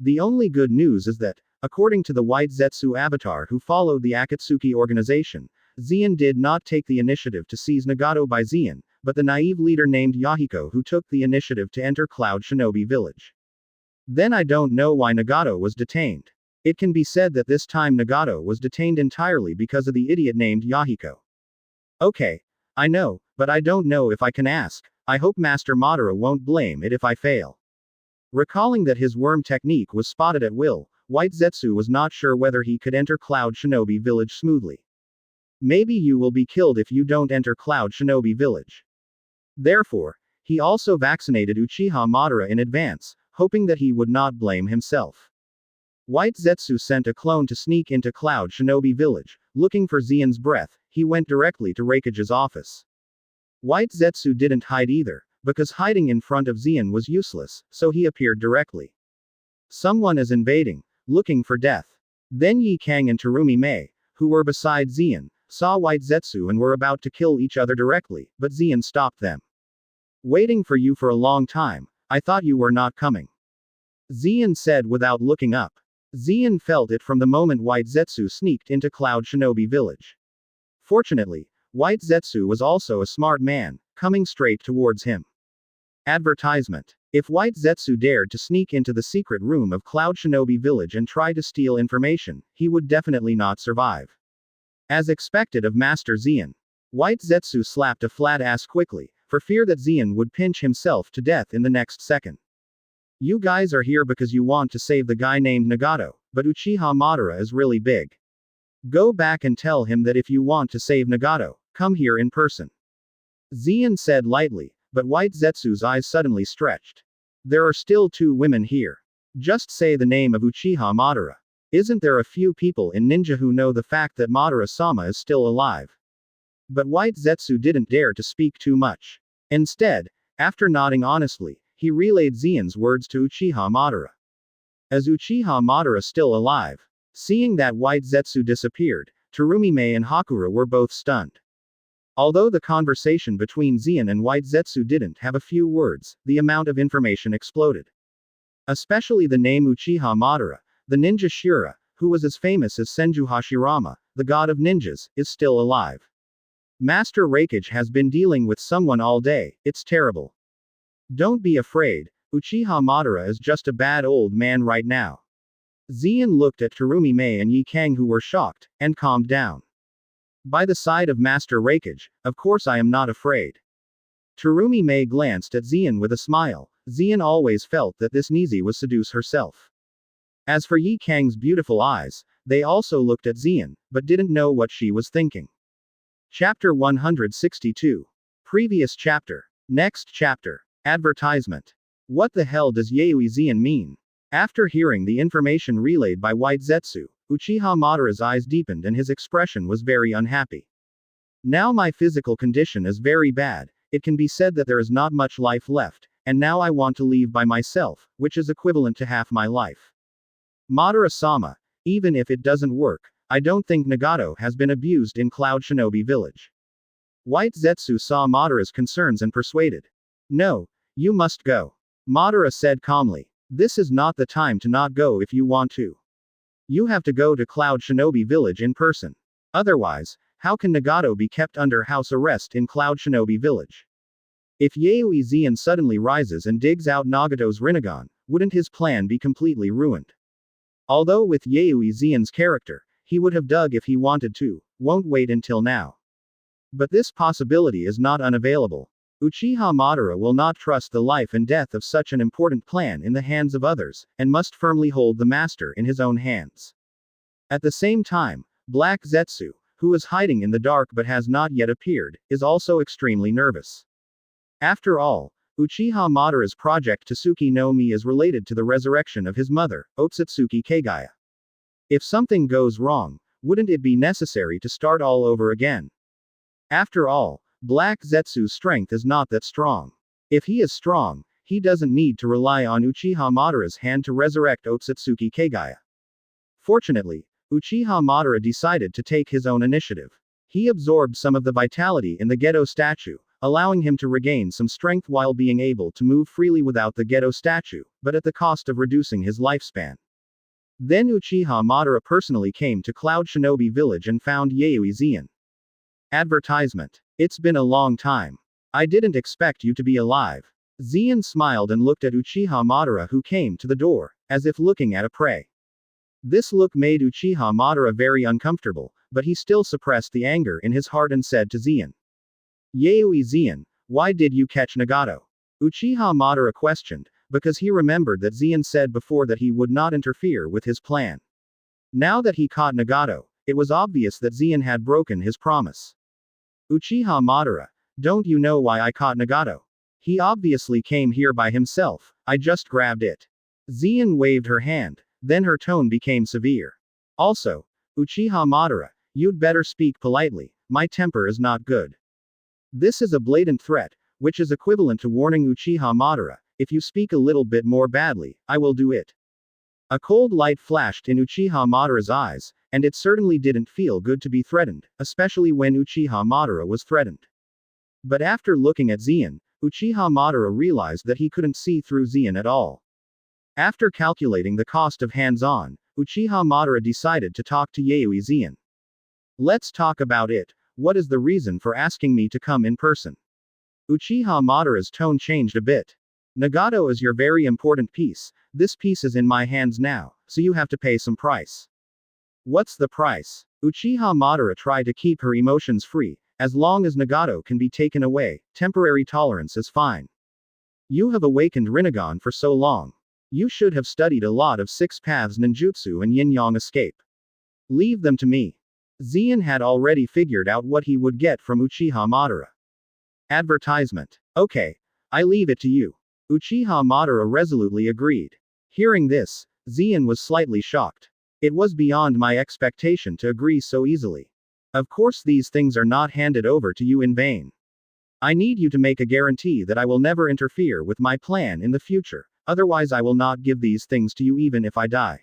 The only good news is that, according to the White Zetsu avatar who followed the Akatsuki organization, Zeon did not take the initiative to seize Nagato by Zeon, but the naive leader named Yahiko who took the initiative to enter Cloud Shinobi Village. Then I don't know why Nagato was detained. It can be said that this time Nagato was detained entirely because of the idiot named Yahiko. Okay. I know, but I don't know if I can ask. I hope Master Madara won't blame it if I fail. Recalling that his worm technique was spotted at will, White Zetsu was not sure whether he could enter Cloud Shinobi Village smoothly. Maybe you will be killed if you don't enter Cloud Shinobi Village. Therefore, he also vaccinated Uchiha Madara in advance, hoping that he would not blame himself. White Zetsu sent a clone to sneak into Cloud Shinobi Village. Looking for Zeon's breath, he went directly to Raikage's office. White Zetsu didn't hide either, because hiding in front of Zeon was useless, so he appeared directly. Someone is invading, looking for death. Then Yi Kang and Terumi Mei, who were beside Zeon, saw White Zetsu and were about to kill each other directly, but Zeon stopped them. Waiting for you for a long time, I thought you were not coming. Zeon said without looking up. Zeon felt it from the moment White Zetsu sneaked into Cloud Shinobi Village. Fortunately, White Zetsu was also a smart man, coming straight towards him. Advertisement. If White Zetsu dared to sneak into the secret room of Cloud Shinobi Village and try to steal information, he would definitely not survive. As expected of Master Zeon, White Zetsu slapped a flat ass quickly, for fear that Zeon would pinch himself to death in the next second. You guys are here because you want to save the guy named Nagato, but Uchiha Madara is really big. Go back and tell him that if you want to save Nagato, come here in person. Zeon said lightly, but White Zetsu's eyes suddenly stretched. There are still 2 women here. Just say the name of Uchiha Madara. Isn't there a few people in Ninja who know the fact that Madara-sama is still alive? But White Zetsu didn't dare to speak too much. Instead, after nodding honestly, he relayed Zeon's words to Uchiha Madara. Is Uchiha Madara still alive? Seeing that White Zetsu disappeared, Terumi Mei and Hakura were both stunned. Although the conversation between Zeon and White Zetsu didn't have a few words, the amount of information exploded. Especially the name Uchiha Madara, the ninja Shura, who was as famous as Senju Hashirama, the god of ninjas, is still alive. Master Raikage has been dealing with someone all day, it's terrible. Don't be afraid, Uchiha Madara is just a bad old man right now. Zeon looked at Terumi Mei and Yi Kang who were shocked, and calmed down. By the side of Master Raikage, of course I am not afraid. Terumi Mei glanced at Zeon with a smile. Zeon always felt that this Nizi was seduce herself. As for Yi Kang's beautiful eyes, they also looked at Zeon, but didn't know what she was thinking. Chapter 162. Previous chapter. Next chapter. Advertisement. What the hell does Yaoi Zeon mean? After hearing the information relayed by White Zetsu, Uchiha Madara's eyes deepened and his expression was very unhappy. Now my physical condition is very bad, it can be said that there is not much life left, and now I want to leave by myself, which is equivalent to half my life. Madara-sama, even if it doesn't work, I don't think Nagato has been abused in Cloud Shinobi Village. White Zetsu saw Madara's concerns and persuaded. No, you must go. Madara said calmly. This is not the time to not go if you want to. You have to go to Cloud Shinobi Village in person. Otherwise, how can Nagato be kept under house arrest in Cloud Shinobi Village? If Yaoi Zeon suddenly rises and digs out Nagato's Rinnegan, wouldn't his plan be completely ruined? Although with Yaoi Zeon's character, he would have dug if he wanted to, won't wait until now. But this possibility is not unavailable. Uchiha Madara will not trust the life and death of such an important plan in the hands of others, and must firmly hold the master in his own hands. At the same time, Black Zetsu, who is hiding in the dark but has not yet appeared, is also extremely nervous. After all, Uchiha Madara's project Tsuki no Mi is related to the resurrection of his mother, Otsutsuki Kagaya. If something goes wrong, wouldn't it be necessary to start all over again? After all, Black Zetsu's strength is not that strong. If he is strong, he doesn't need to rely on Uchiha Madara's hand to resurrect Otsutsuki Kagaya. Fortunately, Uchiha Madara decided to take his own initiative. He absorbed some of the vitality in the Gedo statue, allowing him to regain some strength while being able to move freely without the Geto statue, but at the cost of reducing his lifespan. Then Uchiha Madara personally came to Cloud Shinobi Village and found Yayoi Zeon. Advertisement. It's been a long time. I didn't expect you to be alive. Zeon smiled and looked at Uchiha Madara, who came to the door, as if looking at a prey. This look made Uchiha Madara very uncomfortable, but he still suppressed the anger in his heart and said to Zeon. Yayoi Zeon, why did you catch Nagato? Uchiha Madara questioned, because he remembered that Zeon said before that he would not interfere with his plan. Now that he caught Nagato, it was obvious that Zeon had broken his promise. Uchiha Madara, don't you know why I caught Nagato? He obviously came here by himself, I just grabbed it. Zeon waved her hand, then her tone became severe. Also, Uchiha Madara, you'd better speak politely, my temper is not good. This is a blatant threat, which is equivalent to warning Uchiha Madara, if you speak a little bit more badly, I will do it. A cold light flashed in Uchiha Madara's eyes, and it certainly didn't feel good to be threatened, especially when Uchiha Madara was threatened. But after looking at Zeon, Uchiha Madara realized that he couldn't see through Zeon at all. After calculating the cost of hands-on, Uchiha Madara decided to talk to Yayoi Zeon. Let's talk about it. What is the reason for asking me to come in person? Uchiha Madara's tone changed a bit. Nagato is your very important piece. This piece is in my hands now, so you have to pay some price. What's the price? Uchiha Madara tried to keep her emotions free. As long as Nagato can be taken away, temporary tolerance is fine. You have awakened Rinnegan for so long. You should have studied a lot of Six Paths Ninjutsu and Yin-Yang Escape. Leave them to me. Zeon had already figured out what he would get from Uchiha Madara. Advertisement. Okay. I leave it to you. Uchiha Madara resolutely agreed. Hearing this, Zeon was slightly shocked. It was beyond my expectation to agree so easily. Of course these things are not handed over to you in vain. I need you to make a guarantee that I will never interfere with my plan in the future, otherwise I will not give these things to you even if I die.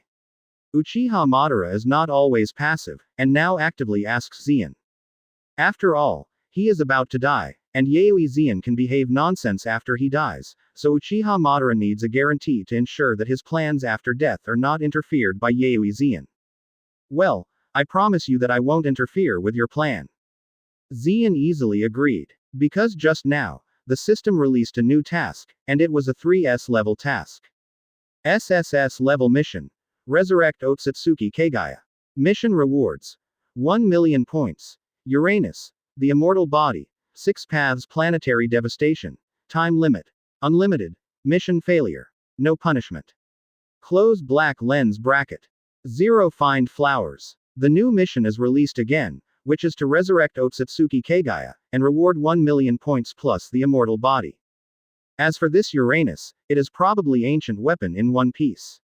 Uchiha Madara is not always passive, and now actively asks Zeon. After all, he is about to die, and Yayoi Zeon can behave nonsense after he dies, so Uchiha Madara needs a guarantee to ensure that his plans after death are not interfered by Yayoi Zeon. Well, I promise you that I won't interfere with your plan. Zeon easily agreed. Because just now, the system released a new task, and it was a 3S level task. SSS level mission. Resurrect Otsutsuki Kagaya. Mission rewards. 1 million points. Uranus. The immortal body. 6 paths planetary devastation. Time limit. Unlimited. Mission failure. No punishment. Close black lens bracket. 0 find flowers. The new mission is released again, which is to resurrect Otsutsuki Kagaya, and reward 1 million points plus the immortal body. As for this Uranus, it is probably ancient weapon in one piece.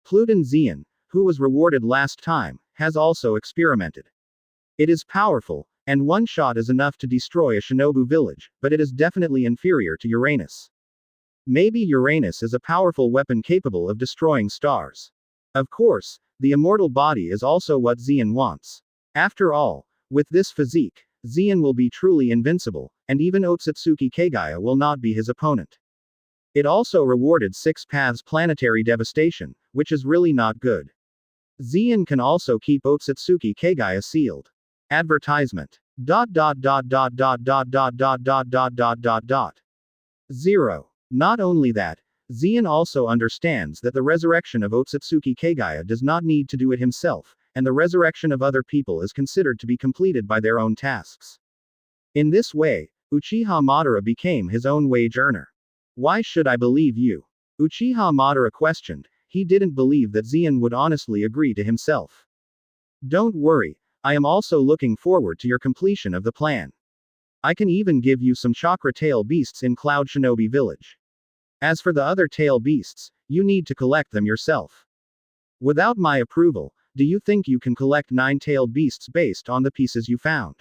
Pluton Zeon, who was rewarded last time, has also experimented. It is powerful, and one shot is enough to destroy a Shinobu village, but it is definitely inferior to Uranus. Maybe Uranus is a powerful weapon capable of destroying stars. Of course, the immortal body is also what Zeon wants. After all, with this physique, Zeon will be truly invincible, and even Otsutsuki Kagaya will not be his opponent. It also rewarded 6 paths planetary devastation, which is really not good. Zeon can also keep Otsutsuki Kagaya sealed. Advertisement. ... 0. Not only that, Zeon also understands that the resurrection of Otsutsuki Kagaya does not need to do it himself, and the resurrection of other people is considered to be completed by their own tasks. In this way, Uchiha Madara became his own wage earner. Why should I believe you? Uchiha Madara questioned. He didn't believe that Zeon would honestly agree to himself. Don't worry, I am also looking forward to your completion of the plan. I can even give you some chakra tail beasts in Cloud Shinobi Village. As for the other tail beasts, you need to collect them yourself. Without my approval, do you think you can collect 9-tailed beasts based on the pieces you found?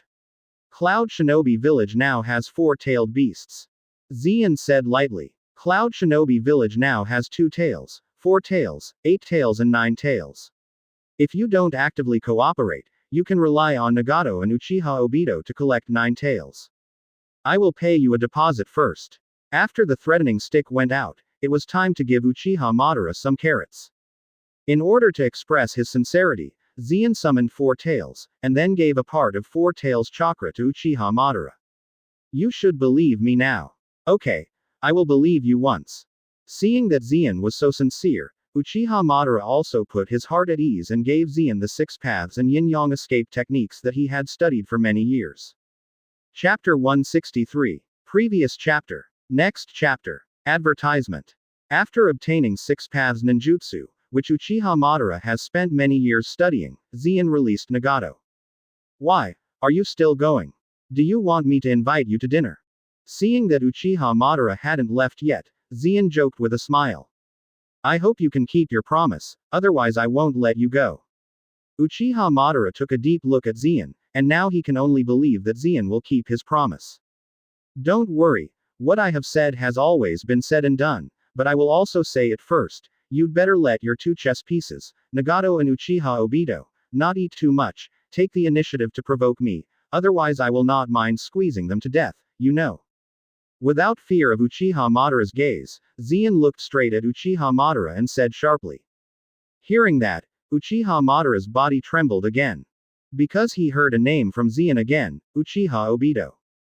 Cloud Shinobi Village now has 4-tailed beasts. Zeon said lightly. Cloud Shinobi Village now has 2 tails, 4 tails, 8 tails and 9 tails. If you don't actively cooperate, you can rely on Nagato and Uchiha Obito to collect 9 tails. I will pay you a deposit first. After the threatening stick went out, it was time to give Uchiha Madara some carrots. In order to express his sincerity, Zeon summoned 4 tails, and then gave a part of 4 tails chakra to Uchiha Madara. You should believe me now. Okay, I will believe you once. Seeing that Zeon was so sincere, Uchiha Madara also put his heart at ease and gave Zeon the 6 paths and yin-yang escape techniques that he had studied for many years. Chapter 163. Previous chapter. Next chapter. Advertisement. After obtaining 6 paths ninjutsu, which Uchiha Madara has spent many years studying, Zeon released Nagato. Why are you still going? Do you want me to invite you to dinner? Seeing that Uchiha Madara hadn't left yet, Zeon joked with a smile. I hope you can keep your promise, otherwise I won't let you go. Uchiha Madara took a deep look at Zeon, and now he can only believe that Zeon will keep his promise. Don't worry, what I have said has always been said and done, but I will also say it first. You'd better let your 2 chess pieces, Nagato and Uchiha Obito, not eat too much, take the initiative to provoke me, otherwise I will not mind squeezing them to death, you know. Without fear of Uchiha Madara's gaze, Zeon looked straight at Uchiha Madara and said sharply. Hearing that, Uchiha Madara's body trembled again. Because he heard a name from Zeon again, Uchiha Obito.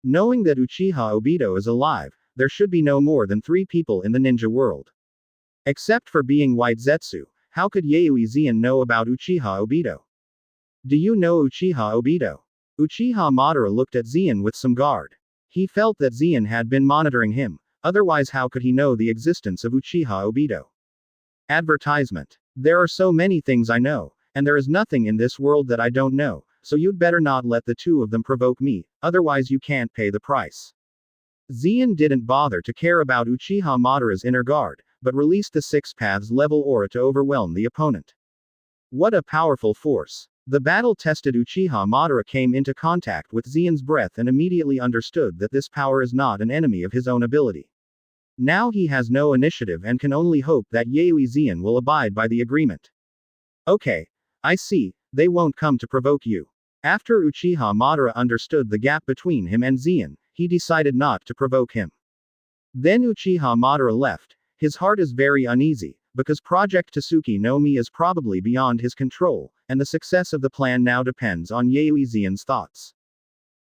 Knowing that Uchiha Obito is alive, there should be no more than 3 people in the ninja world. Except for being White Zetsu, how could Yayoi Zeon know about Uchiha Obito? Do you know Uchiha Obito? Uchiha Madara looked at Zeon with some guard. He felt that Zeon had been monitoring him, otherwise how could he know the existence of Uchiha Obito? Advertisement. There are so many things I know, and there is nothing in this world that I don't know, so you'd better not let the 2 of them provoke me, otherwise you can't pay the price. Zeon didn't bother to care about Uchiha Madara's inner guard, but released the 6 paths level aura to overwhelm the opponent. What a powerful force. The battle-tested Uchiha Madara came into contact with Zeon's breath and immediately understood that this power is not an enemy of his own ability. Now he has no initiative and can only hope that Yayoi Zeon will abide by the agreement. Okay, I see, they won't come to provoke you. After Uchiha Madara understood the gap between him and Zeon, he decided not to provoke him. Then Uchiha Madara left. His heart is very uneasy, because Project Tasuki no Mi is probably beyond his control, and the success of the plan now depends on Yayoi Zeon's thoughts.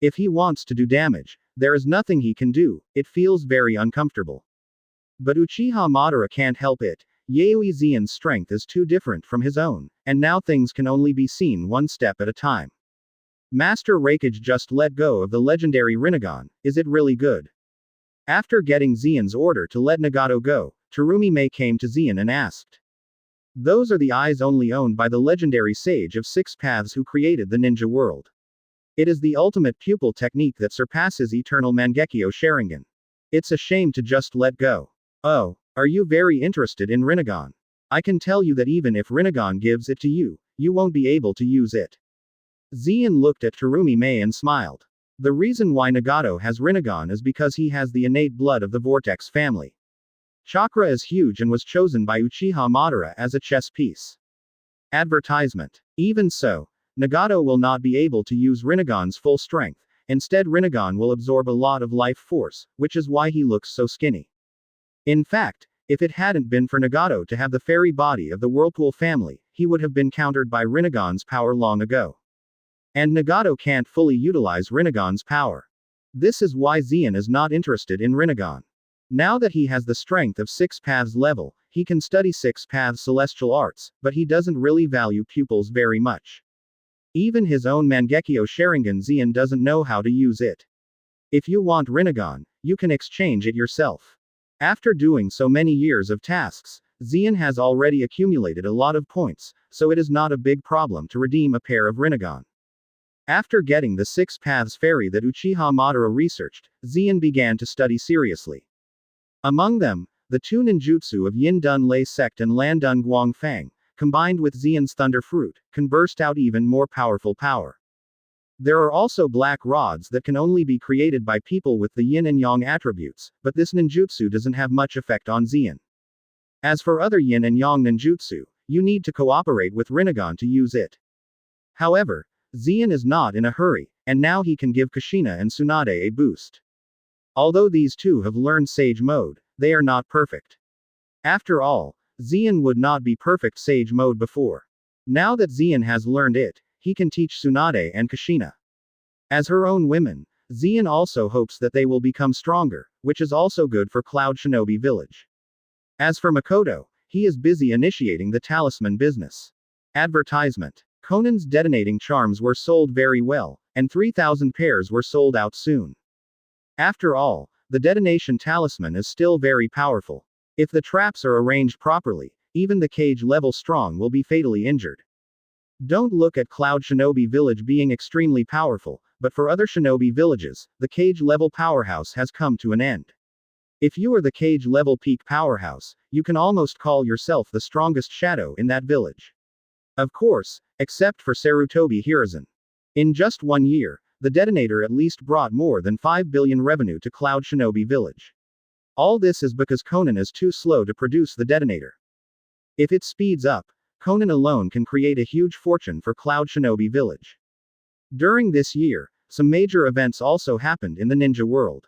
If he wants to do damage, there is nothing he can do, it feels very uncomfortable. But Uchiha Madara can't help it, Yayoi Zeon's strength is too different from his own, and now things can only be seen one step at a time. Master Raikage just let go of the legendary Rinnegan, is it really good? After getting Zeon's order to let Nagato go, Terumi Mei came to Zeon and asked. Those are the eyes only owned by the legendary sage of 6 paths who created the ninja world. It is the ultimate pupil technique that surpasses eternal Mangekyo Sharingan. It's a shame to just let go. Oh, are you very interested in Rinnegan? I can tell you that even if Rinnegan gives it to you, you won't be able to use it. Zeon looked at Terumi Mei and smiled. The reason why Nagato has Rinnegan is because he has the innate blood of the Vortex family. Chakra is huge and was chosen by Uchiha Madara as a chess piece. Advertisement. Even so, Nagato will not be able to use Rinnegan's full strength, instead Rinnegan will absorb a lot of life force, which is why he looks so skinny. In fact, if it hadn't been for Nagato to have the fairy body of the Whirlpool family, he would have been countered by Rinnegan's power long ago. And Nagato can't fully utilize Rinnegan's power. This is why Zeon is not interested in Rinnegan. Now that he has the strength of 6 paths level, he can study 6 paths celestial arts, but he doesn't really value pupils very much. Even his own Mangekyo Sharingan Zeon doesn't know how to use it. If you want Rinnegan, you can exchange it yourself. After doing so many years of tasks, Zeon has already accumulated a lot of points, so it is not a big problem to redeem a pair of Rinnegan. After getting the 6 paths fairy that Uchiha Madara researched, Zeon began to study seriously. Among them, the 2 ninjutsu of Yin Dun Lei Sect and Lan Dun Guang Fang, combined with Zeon's Thunder Fruit, can burst out even more powerful power. There are also black rods that can only be created by people with the yin and yang attributes, but this ninjutsu doesn't have much effect on Zeon. As for other yin and yang ninjutsu, you need to cooperate with Rinnegan to use it. However, Zeon is not in a hurry, and now he can give Kushina and Tsunade a boost. Although these two have learned Sage Mode, they are not perfect. After all, Xian would not be perfect Sage Mode before. Now that Xian has learned it, he can teach Tsunade and Kushina. As her own women, Xian also hopes that they will become stronger, which is also good for Cloud Shinobi Village. As for Makoto, he is busy initiating the talisman business. Advertisement. Conan's detonating charms were sold very well, and 3,000 pairs were sold out soon. After all, the detonation talisman is still very powerful. If the traps are arranged properly, even the cage level strong will be fatally injured. Don't look at Cloud Shinobi Village being extremely powerful, but for other shinobi villages, the cage level powerhouse has come to an end. If you are the cage level peak powerhouse, you can almost call yourself the strongest shadow in that village. Of course, except for Sarutobi Hiruzen. In just 1 year, the detonator at least brought more than 5 billion revenue to Cloud Shinobi Village. All this is because Conan is too slow to produce the detonator. If it speeds up, Conan alone can create a huge fortune for Cloud Shinobi Village. During this year, some major events also happened in the ninja world.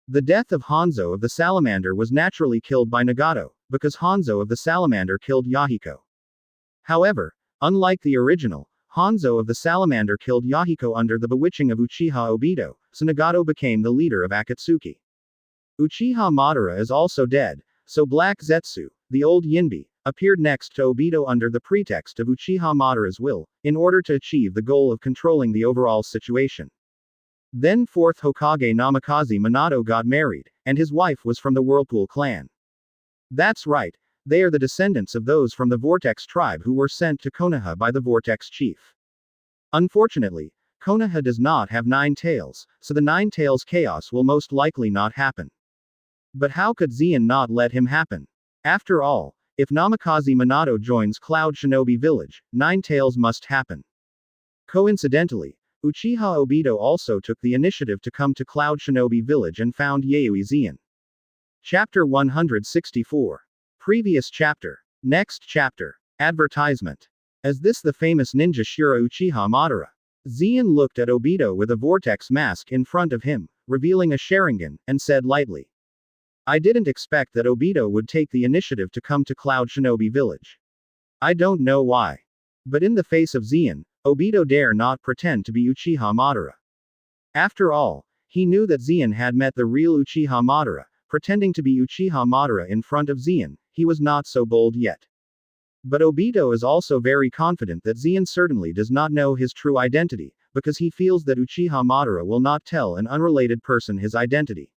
The death of Hanzo of the Salamander was naturally killed by Nagato, because Hanzo of the Salamander killed Yahiko. However, unlike the original, Hanzo of the Salamander killed Yahiko under the bewitching of Uchiha Obito, so Nagato became the leader of Akatsuki. Uchiha Madara is also dead, so Black Zetsu, the old Yinbi, appeared next to Obito under the pretext of Uchiha Madara's will, in order to achieve the goal of controlling the overall situation. Then 4th Hokage Namikaze Minato got married, and his wife was from the Whirlpool clan. That's right, they are the descendants of those from the Vortex tribe who were sent to Konoha by the Vortex chief. Unfortunately, Konoha does not have 9 tails, so the 9 tails chaos will most likely not happen. But how could Xian not let him happen? After all, if Namikaze Minato joins Cloud Shinobi Village, 9 tails must happen. Coincidentally, Uchiha Obito also took the initiative to come to Cloud Shinobi Village and found Yayoi Xian. Chapter 164. Previous chapter. Next chapter. Advertisement. Is this the famous ninja Shura Uchiha Madara? Xian looked at Obito with a vortex mask in front of him, revealing a Sharingan, and said lightly. I didn't expect that Obito would take the initiative to come to Cloud Shinobi Village. I don't know why. But in the face of Xian, Obito dare not pretend to be Uchiha Madara. After all, he knew that Xian had met the real Uchiha Madara, pretending to be Uchiha Madara in front of Xian, he was not so bold yet. But Obito is also very confident that Xian certainly does not know his true identity, because he feels that Uchiha Madara will not tell an unrelated person his identity.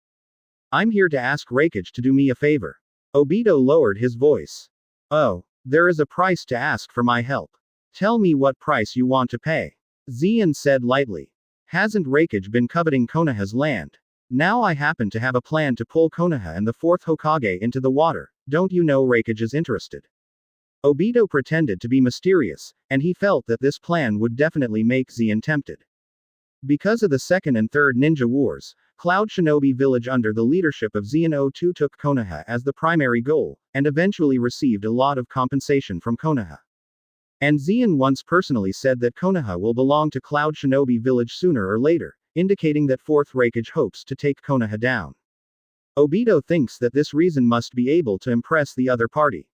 I'm here to ask Raikage to do me a favor. Obito lowered his voice. Oh, there is a price to ask for my help. Tell me what price you want to pay. Xian said lightly. Hasn't Raikage been coveting Konoha's land? Now I happen to have a plan to pull Konoha and the 4th Hokage into the water, don't you know Raikage is interested? Obito pretended to be mysterious, and he felt that this plan would definitely make Xian tempted. Because of the second and third ninja wars, Cloud Shinobi Village under the leadership of Xian O2 took Konoha as the primary goal, and eventually received a lot of compensation from Konoha. And Xian once personally said that Konoha will belong to Cloud Shinobi Village sooner or later, indicating that 4th Raikage hopes to take Konoha down. Obito thinks that this reason must be able to impress the other party.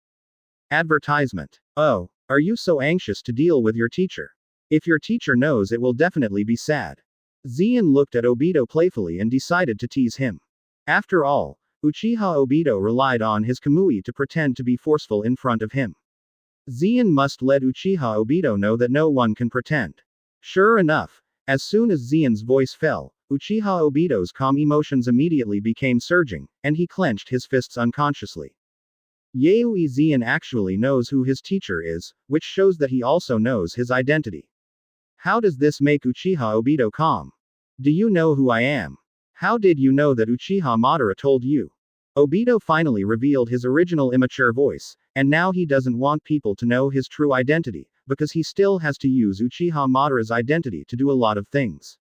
Advertisement. Oh, are you so anxious to deal with your teacher? If your teacher knows, it will definitely be sad. Xian looked at Obito playfully and decided to tease him. After all, Uchiha Obito relied on his Kamui to pretend to be forceful in front of him. Xian must let Uchiha Obito know that no one can pretend. Sure enough, as soon as Xian's voice fell, Uchiha Obito's calm emotions immediately became surging, and he clenched his fists unconsciously. Yayoi Xian actually knows who his teacher is, which shows that he also knows his identity. How does this make Uchiha Obito calm? Do you know who I am? How did you know that Uchiha Madara told you? Obito finally revealed his original immature voice, and now he doesn't want people to know his true identity, because he still has to use Uchiha Madara's identity to do a lot of things.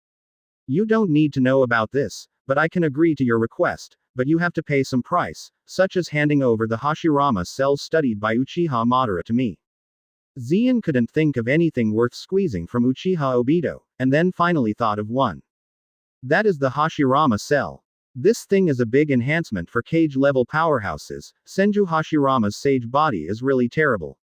You don't need to know about this, but I can agree to your request, but you have to pay some price, such as handing over the Hashirama cells studied by Uchiha Madara to me. Xian couldn't think of anything worth squeezing from Uchiha Obito, and then finally thought of one. That is the Hashirama cell. This thing is a big enhancement for cage-level powerhouses. Senju Hashirama's sage body is really terrible.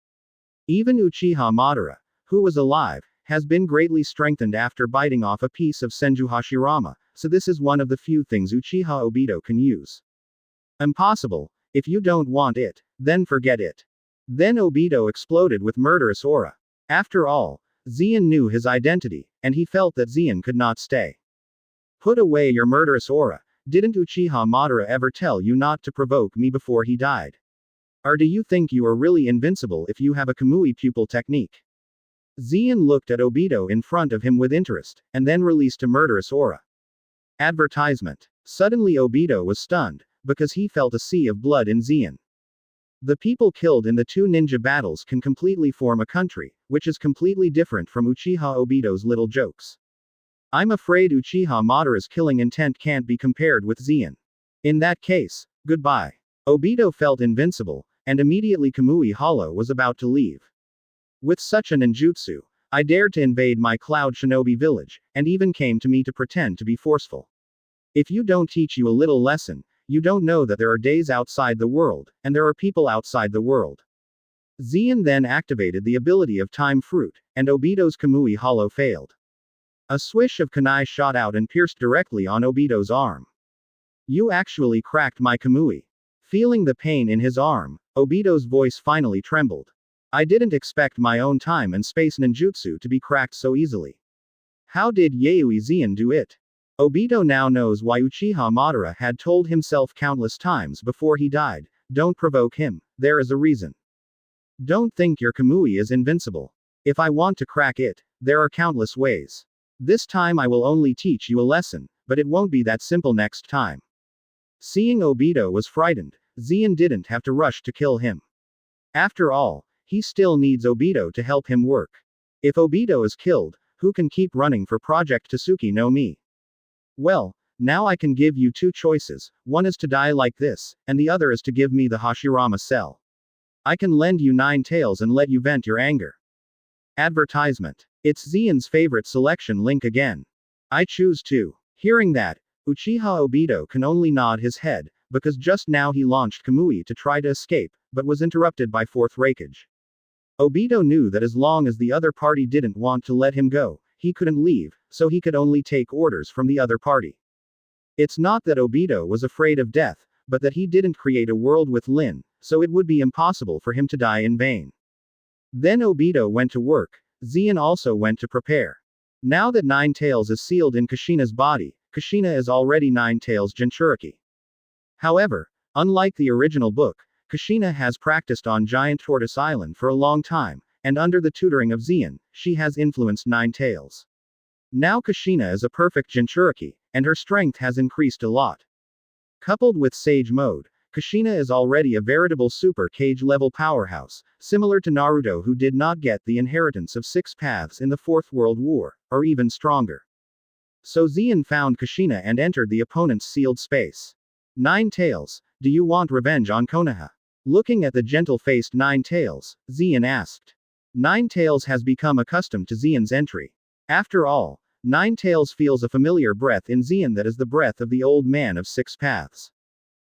Even Uchiha Madara, who was alive, has been greatly strengthened after biting off a piece of Senju Hashirama, so this is one of the few things Uchiha Obito can use. Impossible. If you don't want it, then forget it. Then Obito exploded with murderous aura. After all, Zeon knew his identity, and he felt that Zeon could not stay. Put away your murderous aura. Didn't Uchiha Madara ever tell you not to provoke me before he died? Or do you think you are really invincible if you have a Kamui pupil technique? Zeon looked at Obito in front of him with interest, and then released a murderous aura. Advertisement. Suddenly Obito was stunned, because he felt a sea of blood in Zeon. The people killed in the two ninja battles can completely form a country, which is completely different from Uchiha Obito's little jokes. I'm afraid Uchiha Madara's killing intent can't be compared with Zeon. In that case, goodbye. Obito felt invincible, and immediately Kamui Hollow was about to leave. With such a ninjutsu, I dared to invade my Cloud Shinobi village, and even came to me to pretend to be forceful. If you don't teach you a little lesson, you don't know that there are days outside the world, and there are people outside the world. Zeon then activated the ability of Time Fruit, and Obito's Kamui Hollow failed. A swish of kunai shot out and pierced directly on Obito's arm. You actually cracked my Kamui. Feeling the pain in his arm, Obito's voice finally trembled. I didn't expect my own time and space ninjutsu to be cracked so easily. How did Yayoi Zeon do it? Obito now knows why Uchiha Madara had told himself countless times before he died, don't provoke him, there is a reason. Don't think your Kamui is invincible. If I want to crack it, there are countless ways. This time I will only teach you a lesson, but it won't be that simple next time. Seeing Obito was frightened, Zeon didn't have to rush to kill him. After all, he still needs Obito to help him work. If Obito is killed, who can keep running for Project Tasuki no Mi? Well, now I can give you two choices, one is to die like this, and the other is to give me the Hashirama cell. I can lend you 9 tails and let you vent your anger. Advertisement. It's Zeon's favorite selection link again. I choose to. Hearing that, Uchiha Obito can only nod his head, because just now he launched Kamui to try to escape, but was interrupted by fourth Raikage. Obito knew that as long as the other party didn't want to let him go, he couldn't leave, so he could only take orders from the other party. It's not that Obito was afraid of death, but that he didn't create a world with Lin, so it would be impossible for him to die in vain. Then Obito went to work. Zeon also went to prepare. Now that Nine Tails is sealed in Kushina's body, Kushina is already Nine Tails Jinchuriki. However, unlike the original book, Kushina has practiced on Giant Tortoise Island for a long time, and under the tutoring of Zeon, she has influenced Nine Tails. Now Kushina is a perfect Jinchuriki, and her strength has increased a lot. Coupled with Sage Mode, Kushina is already a veritable super cage-level powerhouse, similar to Naruto who did not get the inheritance of 6 paths in the Fourth World War, or even stronger. So Zeon found Kushina and entered the opponent's sealed space. Nine Tails, do you want revenge on Konoha? Looking at the gentle-faced Nine Tails, Zeon asked. Nine Tails has become accustomed to Zeon's entry. After all, Nine Tails feels a familiar breath in Zeon that is the breath of the old man of 6 paths.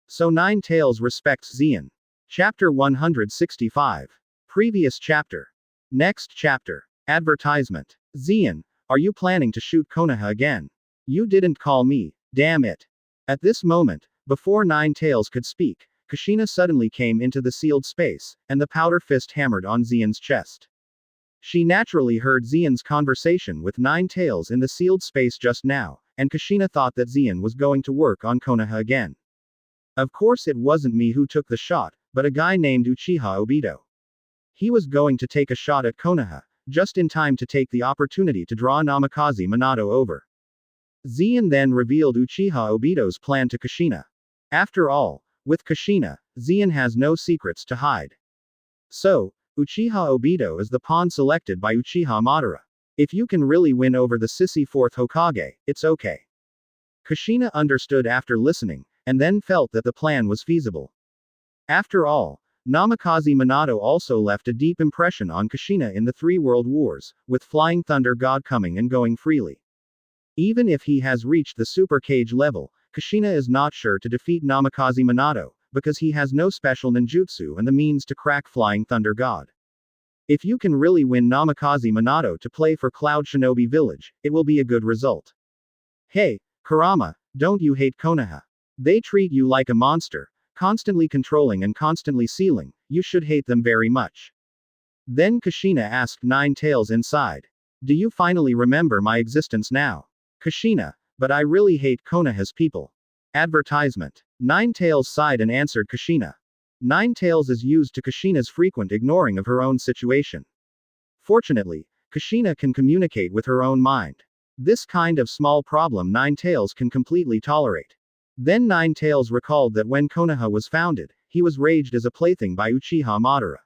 So Nine Tails respects Zeon. Chapter 165. Previous chapter. Next chapter. Advertisement. Zeon, are you planning to shoot Konoha again? You didn't call me, damn it. At this moment, before Nine Tails could speak, Kushina suddenly came into the sealed space, and the powder fist hammered on Zeon's chest. She naturally heard Zeon's conversation with Nine Tails in the sealed space just now, and Kushina thought that Zeon was going to work on Konoha again. Of course it wasn't me who took the shot, but a guy named Uchiha Obito. He was going to take a shot at Konoha, just in time to take the opportunity to draw Namikaze Minato over. Zeon then revealed Uchiha Obito's plan to Kushina. After all, with Kushina, Zeon has no secrets to hide. So, Uchiha Obito is the pawn selected by Uchiha Madara. If you can really win over the sissy 4th Hokage, it's okay. Kushina understood after listening, and then felt that the plan was feasible. After all, Namikaze Minato also left a deep impression on Kushina in the 3 World Wars, with Flying Thunder God coming and going freely. Even if he has reached the Super Cage level, Kushina is not sure to defeat Namikaze Minato, because he has no special ninjutsu and the means to crack Flying Thunder God. If you can really win Namikaze Minato to play for Cloud Shinobi Village, it will be a good result. Hey, Kurama, don't you hate Konoha? They treat you like a monster, constantly controlling and constantly sealing, you should hate them very much. Then Kushina asked Nine Tails inside. Do you finally remember my existence now? Kushina, but I really hate Konoha's people. Advertisement. Nine Tails sighed and answered Kushina. Nine Tails is used to Kushina's frequent ignoring of her own situation. Fortunately, Kushina can communicate with her own mind. This kind of small problem Nine Tails can completely tolerate. Then Nine Tails recalled that when Konoha was founded, he was raised as a plaything by Uchiha Madara.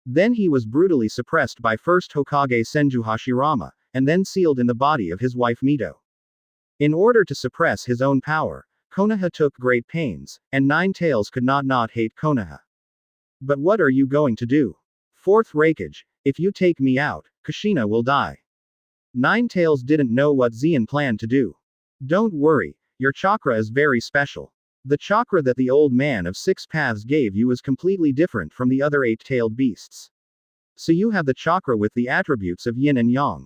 Then he was brutally suppressed by first Hokage Senju Hashirama, and then sealed in the body of his wife Mito. In order to suppress his own power, Konoha took great pains, and Nine Tails could not hate Konoha. But what are you going to do? Fourth Raikage, if you take me out, Kushina will die. Nine Tails didn't know what Zeon planned to do. Don't worry, your chakra is very special. The chakra that the old man of six paths gave you is completely different from the other eight-tailed beasts. So you have the chakra with the attributes of yin and yang.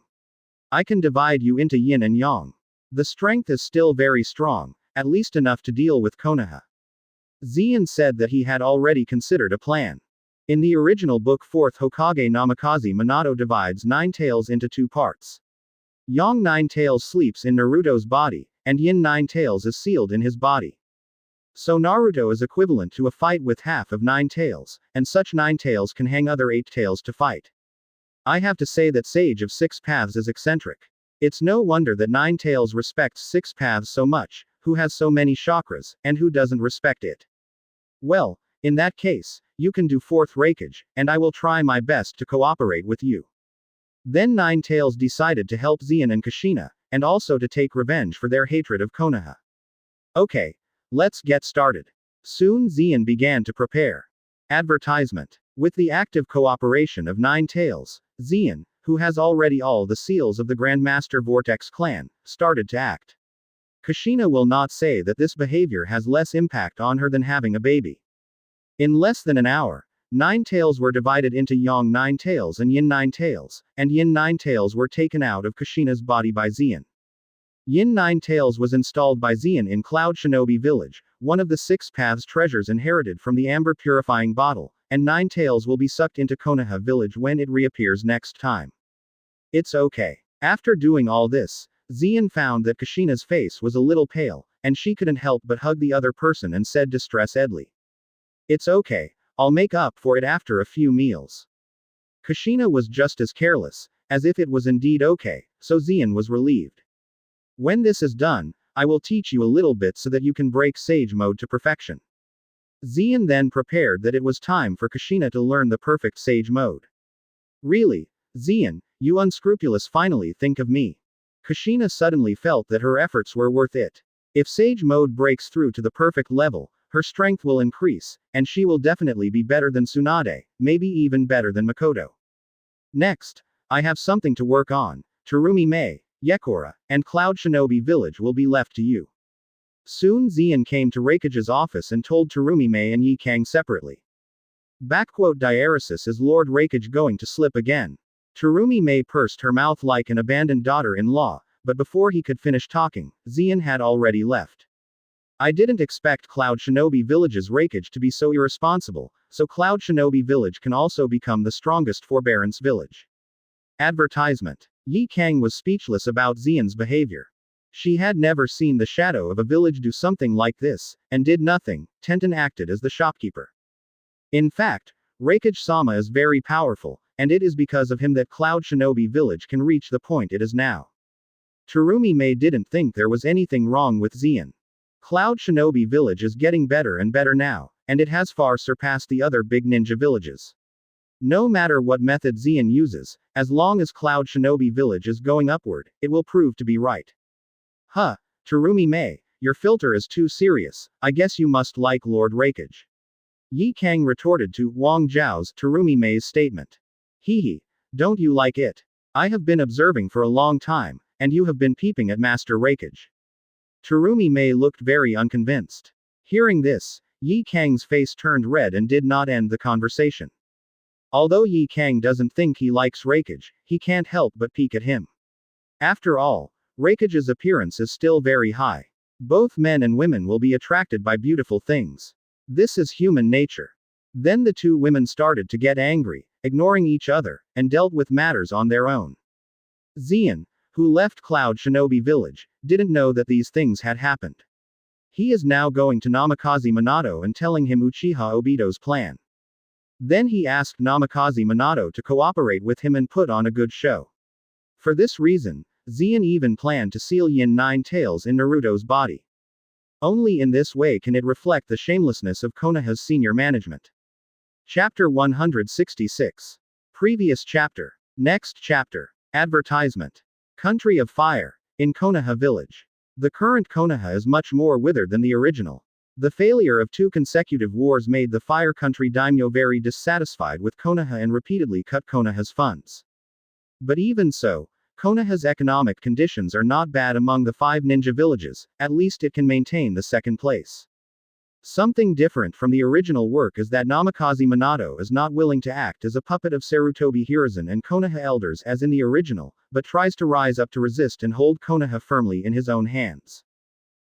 I can divide you into yin and yang. The strength is still very strong, at least enough to deal with Konoha. Zeon said that he had already considered a plan. In the original book 4th Hokage Namikaze Minato divides Nine Tails into two parts. Yang Nine Tails sleeps in Naruto's body, and Yin Nine Tails is sealed in his body. So Naruto is equivalent to a fight with half of Nine Tails, and such Nine Tails can hang other Eight Tails to fight. I have to say that Sage of Six Paths is eccentric. It's no wonder that Nine Tails respects Six Paths so much, who has so many chakras, and who doesn't respect it. Well, in that case, you can do Fourth Raikage, and I will try my best to cooperate with you. Then Nine Tails decided to help Zeon and Kushina, and also to take revenge for their hatred of Konoha. Okay, let's get started. Soon Zeon began to prepare. Advertisement. With the active cooperation of Nine Tails, Zeon, who has already all the seals of the Grandmaster Vortex clan, started to act. Kushina will not say that this behavior has less impact on her than having a baby. In less than an hour, Nine Tails were divided into Yang Nine Tails and Yin Nine Tails, and Yin Nine Tails were taken out of Kushina's body by Zeon. Yin Nine Tails was installed by Zeon in Cloud Shinobi Village, one of the Six Paths treasures inherited from the Amber Purifying Bottle, and Nine Tails will be sucked into Konoha Village when it reappears next time. It's okay. After doing all this, Zeon found that Kushina's face was a little pale, and she couldn't help but hug the other person and said distress-edly. It's okay, I'll make up for it after a few meals. Kushina was just as careless, as if it was indeed okay, so Zeon was relieved. When this is done, I will teach you a little bit so that you can break Sage Mode to perfection. Zeon then prepared that it was time for Kushina to learn the perfect Sage Mode. Really, Zeon, you unscrupulous finally think of me. Kushina suddenly felt that her efforts were worth it. If Sage Mode breaks through to the perfect level, her strength will increase, and she will definitely be better than Tsunade, maybe even better than Makoto. Next, I have something to work on. Terumi Mei, Yekora, and Cloud Shinobi Village will be left to you. Soon Zeon came to Raikage's office and told Terumi Mei and Yi Kang separately. Diaresis is Lord Raikage going to slip again. Terumi Mei pursed her mouth like an abandoned daughter-in-law, but before he could finish talking, Zeon had already left. I didn't expect Cloud Shinobi Village's Raikage to be so irresponsible, so Cloud Shinobi Village can also become the strongest forbearance village. Advertisement. Yi Kang was speechless about Zeon's behavior. She had never seen the shadow of a village do something like this, and did nothing. Tenten acted as the shopkeeper. In fact, Raikage-sama is very powerful, and it is because of him that Cloud Shinobi Village can reach the point it is now. Terumi Mei didn't think there was anything wrong with Zeon. Cloud Shinobi Village is getting better and better now, and it has far surpassed the other big ninja villages. No matter what method Zeon uses, as long as Cloud Shinobi Village is going upward, it will prove to be right. Huh, Terumi Mei, your filter is too serious, I guess you must like Lord Raikage. Yi Kang retorted to Wang Zhao's Terumi Mei's statement. Hee, don't you like it? I have been observing for a long time, and you have been peeping at Master Raikage. Terumi Mei looked very unconvinced. Hearing this, Yi Kang's face turned red and did not end the conversation. Although Yi Kang doesn't think he likes Raikage, he can't help but peek at him. After all, Raikage's appearance is still very high. Both men and women will be attracted by beautiful things. This is human nature. Then the two women started to get angry, ignoring each other, and dealt with matters on their own. Xian, who left Cloud Shinobi Village, didn't know that these things had happened. He is now going to Namikaze Minato and telling him Uchiha Obito's plan. Then he asked Namikaze Minato to cooperate with him and put on a good show. For this reason, Xian even planned to seal Yin Nine Tails in Naruto's body. Only in this way can it reflect the shamelessness of Konoha's senior management. Chapter 166. Previous chapter. Next chapter. Advertisement. Country of Fire. In Konoha Village. The current Konoha is much more withered than the original. The failure of 2 consecutive wars made the Fire Country daimyo very dissatisfied with Konoha and repeatedly cut Konoha's funds. But even so, Konoha's economic conditions are not bad among the 5 ninja villages, at least it can maintain the second place. Something different from the original work is that Namikaze Minato is not willing to act as a puppet of Sarutobi Hiruzen and Konoha elders as in the original, but tries to rise up to resist and hold Konoha firmly in his own hands.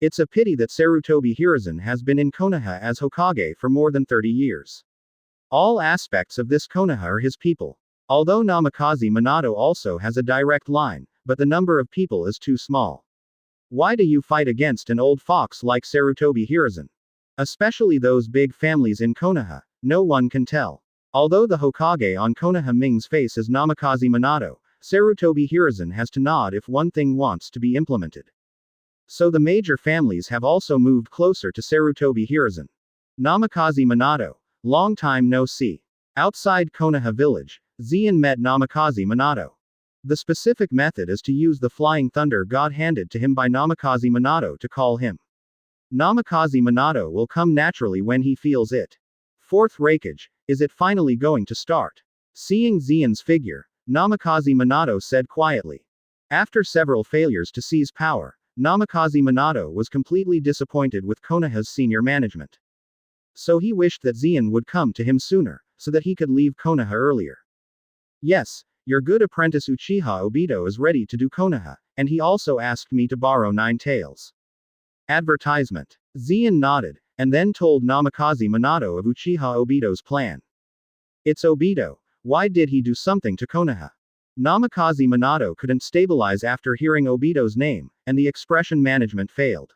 It's a pity that Sarutobi Hiruzen has been in Konoha as Hokage for more than 30 years. All aspects of this Konoha are his people. Although Namikaze Minato also has a direct line, but the number of people is too small. Why do you fight against an old fox like Sarutobi Hiruzen? Especially those big families in Konoha, no one can tell. Although the Hokage on Konoha Ming's face is Namikaze Minato, Sarutobi Hiruzen has to nod if one thing wants to be implemented. So the major families have also moved closer to Sarutobi Hiruzen. Namikaze Minato. Long time no see. Outside Konoha village, Xian met Namikaze Minato. The specific method is to use the flying thunder god handed to him by Namikaze Minato to call him. Namikaze Minato will come naturally when he feels it. 4th Raikage, is it finally going to start? Seeing Xian's figure, Namikaze Minato said quietly. After several failures to seize power, Namikaze Minato was completely disappointed with Konoha's senior management. So he wished that Xian would come to him sooner, so that he could leave Konoha earlier. Yes, your good apprentice Uchiha Obito is ready to do Konoha, and he also asked me to borrow 9 tails. Advertisement. Xian nodded, and then told Namikaze Minato of Uchiha Obito's plan. It's Obito, why did he do something to Konoha? Namikaze Minato couldn't stabilize after hearing Obito's name, and the expression management failed.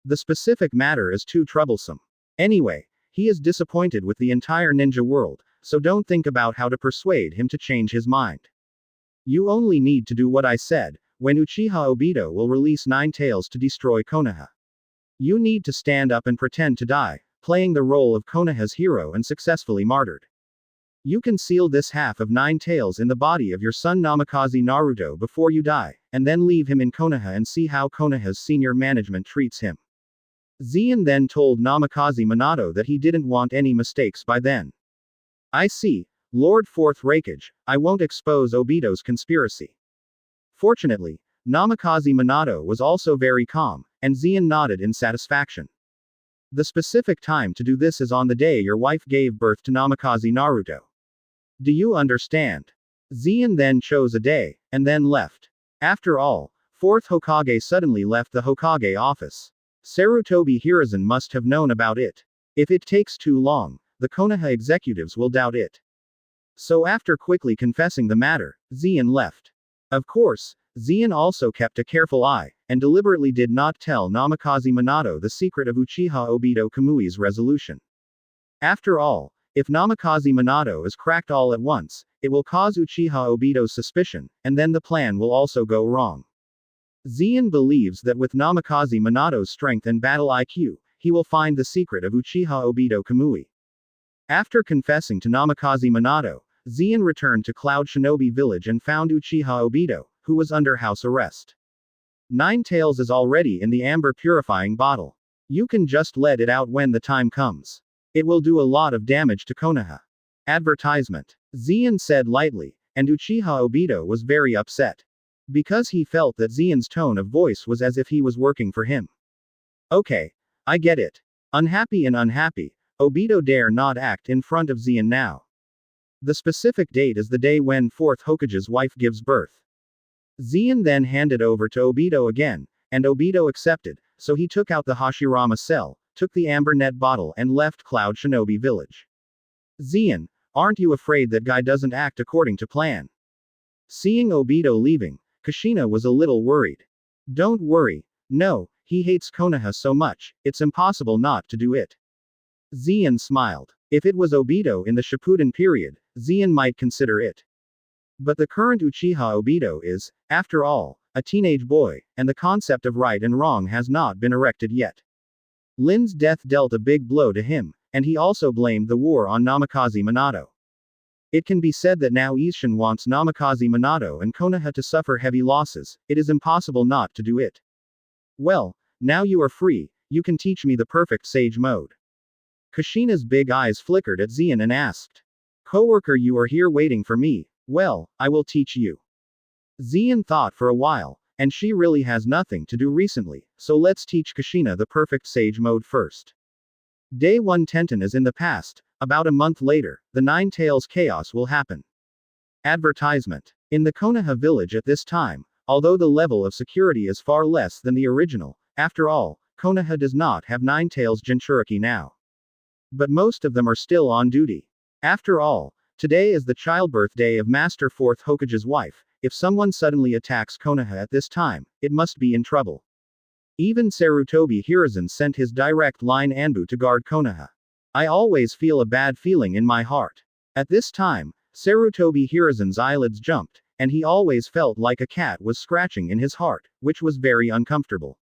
The specific matter is too troublesome. Anyway, he is disappointed with the entire ninja world, so don't think about how to persuade him to change his mind. You only need to do what I said, when Uchiha Obito will release 9 tails to destroy Konoha. You need to stand up and pretend to die, playing the role of Konoha's hero and successfully martyred. You can seal this half of 9 tails in the body of your son Namikaze Naruto before you die, and then leave him in Konoha and see how Konoha's senior management treats him. Xian then told Namikaze Minato that he didn't want any mistakes by then. I see, Lord 4th Raikage, I won't expose Obito's conspiracy. Fortunately, Namikaze Minato was also very calm, and Xian nodded in satisfaction. The specific time to do this is on the day your wife gave birth to Namikaze Naruto. Do you understand? Xian then chose a day, and then left. After all, 4th Hokage suddenly left the Hokage office. Sarutobi Hiruzen must have known about it. If it takes too long, the Konoha executives will doubt it. So after quickly confessing the matter, Xian left. Of course, Xian also kept a careful eye, and deliberately did not tell Namikaze Minato the secret of Uchiha Obito Kamui's resolution. After all, if Namikaze Minato is cracked all at once, it will cause Uchiha Obito's suspicion, and then the plan will also go wrong. Xian believes that with Namikaze Minato's strength and battle IQ, he will find the secret of Uchiha Obito Kamui. After confessing to Namikaze Minato, Xian returned to Cloud Shinobi Village and found Uchiha Obito, who was under house arrest. 9 tails is already in the amber purifying bottle. You can just let it out when the time comes. It will do a lot of damage to Konoha. Advertisement. Xian said lightly, and Uchiha Obito was very upset. because he felt that Xian's tone of voice was as if he was working for him. Okay. I get it. Unhappy and unhappy, Obito dare not act in front of Xian now. The specific date is the day when 4th Hokage's wife gives birth. Xian then handed over to Obito again, and Obito accepted, so he took out the Hashirama cell, took the amber net bottle and left Cloud Shinobi Village. Xian, aren't you afraid that guy doesn't act according to plan? Seeing Obito leaving, Kushina was a little worried. Don't worry. No, he hates Konoha so much, it's impossible not to do it. Xian smiled. If it was Obito in the Shippuden period, Xian might consider it. But the current Uchiha Obito is, after all, a teenage boy, and the concept of right and wrong has not been erected yet. Lin's death dealt a big blow to him, and he also blamed the war on Namikaze Minato. It can be said that now Isshin wants Namikaze Minato and Konoha to suffer heavy losses, it is impossible not to do it. Well, now you are free, you can teach me the perfect sage mode. Kushina's big eyes flickered at Xian and asked. Coworker, you are here waiting for me, well, I will teach you. Xian thought for a while, and she really has nothing to do recently, so let's teach Kushina the perfect sage mode first. Day 1 Tenten is in the past, about a month later, the Nine Tails chaos will happen. Advertisement. In the Konoha village at this time, although the level of security is far less than the original, after all, Konoha does not have Nine Tails Jinchuriki now. But most of them are still on duty. After all, today is the childbirth day of Master 4th Hokage's wife. If someone suddenly attacks Konoha at this time, it must be in trouble. Even Sarutobi Hiruzen sent his direct line Anbu to guard Konoha. I always feel a bad feeling in my heart. At this time, Sarutobi Hiruzen's eyelids jumped, and he always felt like a cat was scratching in his heart, which was very uncomfortable.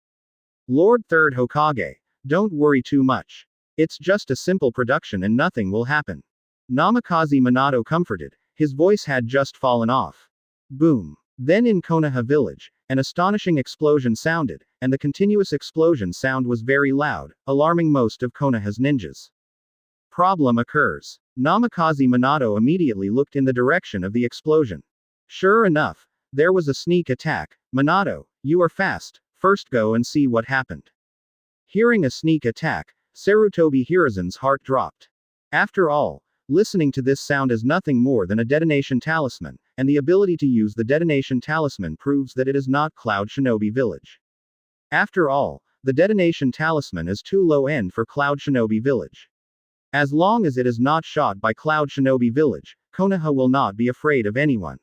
Lord 3rd Hokage, don't worry too much. It's just a simple production and nothing will happen. Namikaze Minato comforted, his voice had just fallen off. Boom. Then in Konoha village, an astonishing explosion sounded, and the continuous explosion sound was very loud, alarming most of Konoha's ninjas. Problem occurs. Namikaze Minato immediately looked in the direction of the explosion. Sure enough, there was a sneak attack. Minato, you are fast, first go and see what happened. Hearing a sneak attack, Sarutobi Hiruzen's heart dropped. After all, listening to this sound is nothing more than a detonation talisman, and the ability to use the detonation talisman proves that it is not Cloud Shinobi Village. After all, the detonation talisman is too low end for Cloud Shinobi Village. As long as it is not shot by Cloud Shinobi Village, Konoha will not be afraid of anyone.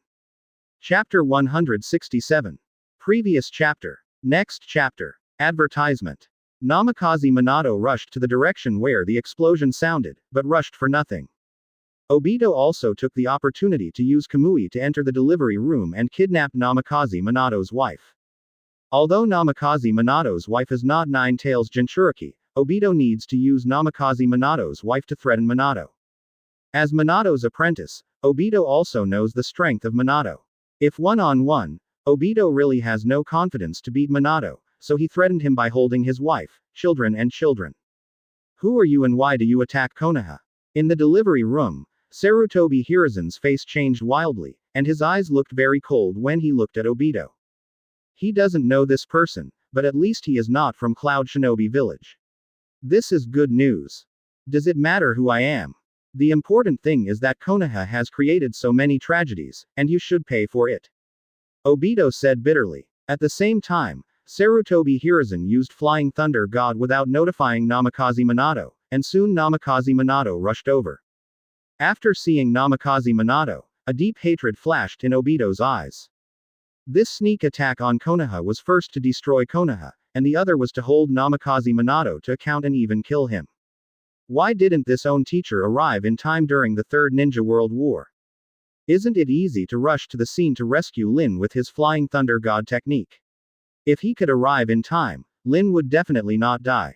Chapter 167. Previous chapter. Next chapter. Advertisement. Namikaze Minato rushed to the direction where the explosion sounded, but rushed for nothing. Obito also took the opportunity to use Kamui to enter the delivery room and kidnap Namikaze Minato's wife. Although Namikaze Minato's wife is not Nine Tails Jinchuriki, Obito needs to use Namikaze Minato's wife to threaten Minato. As Minato's apprentice, Obito also knows the strength of Minato. If one-on-one, Obito really has no confidence to beat Minato, so he threatened him by holding his wife, children. Who are you and why do you attack Konoha? In the delivery room, Sarutobi Hiruzen's face changed wildly, and his eyes looked very cold when he looked at Obito. He doesn't know this person, but at least he is not from Cloud Shinobi Village. This is good news. Does it matter who I am? The important thing is that Konoha has created so many tragedies, and you should pay for it. Obito said bitterly. At the same time, Sarutobi Hiruzen used Flying Thunder God without notifying Namikaze Minato, and soon Namikaze Minato rushed over. After seeing Namikaze Minato, a deep hatred flashed in Obito's eyes. This sneak attack on Konoha was first to destroy Konoha, and the other was to hold Namikaze Minato to account and even kill him. Why didn't this own teacher arrive in time during the Third Ninja World War? Isn't it easy to rush to the scene to rescue Lin with his Flying Thunder God technique? If he could arrive in time, Lin would definitely not die.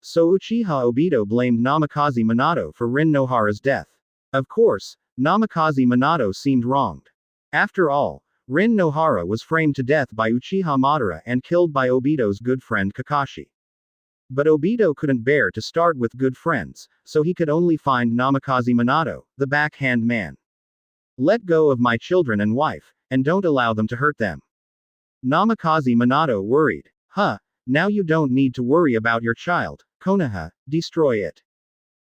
So Uchiha Obito blamed Namikaze Minato for Rin Nohara's death. Of course, Namikaze Minato seemed wronged. After all, Rin Nohara was framed to death by Uchiha Madara and killed by Obito's good friend Kakashi. But Obito couldn't bear to start with good friends, so he could only find Namikaze Minato, the backhand man. Let go of my children and wife, and don't allow them to hurt them. Namikaze Minato worried. Huh, now you don't need to worry about your child, Konoha, destroy it.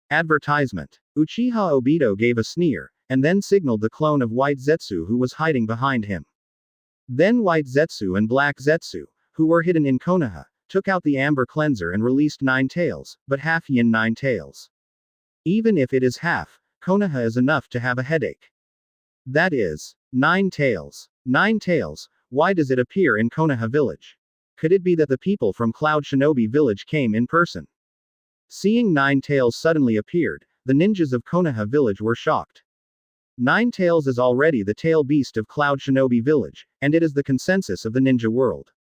Advertisement. Uchiha Obito gave a sneer, and then signaled the clone of White Zetsu who was hiding behind him. Then White Zetsu and Black Zetsu, who were hidden in Konoha, took out the Amber Cleanser and released 9 tails, but half yin 9 tails. Even if it is half, Konoha is enough to have a headache. That is, 9 tails. 9 tails, why does it appear in Konoha village? Could it be that the people from Cloud Shinobi village came in person? Seeing 9 tails suddenly appeared, the ninjas of Konoha village were shocked. 9 tails is already the tail beast of Cloud Shinobi village, and it is the consensus of the ninja world.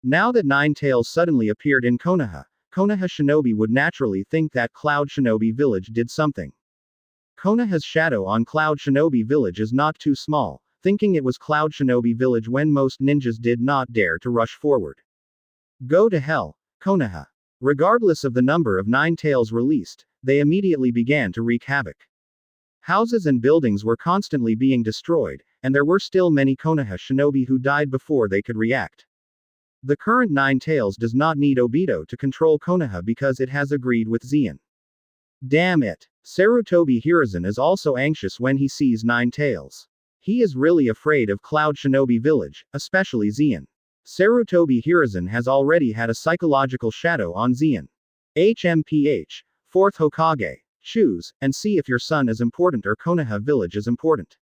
Now that 9 tails suddenly appeared in Konoha, Konoha Shinobi would naturally think that Cloud Shinobi village did something. Konoha's shadow on Cloud Shinobi village is not too small, thinking it was Cloud Shinobi village when most ninjas did not dare to rush forward. Go to hell, Konoha. Regardless of the number of 9 tails released, they immediately began to wreak havoc. Houses and buildings were constantly being destroyed, and there were still many Konoha Shinobi who died before they could react. The current 9 tails does not need Obito to control Konoha because it has agreed with Zeon. Damn it. Sarutobi Hiruzen is also anxious when he sees 9 tails. He is really afraid of Cloud Shinobi village, especially Zeon. Sarutobi Hiruzen has already had a psychological shadow on Zeon. HMPH, 4th Hokage. Choose, and see if your son is important or Konoha village is important.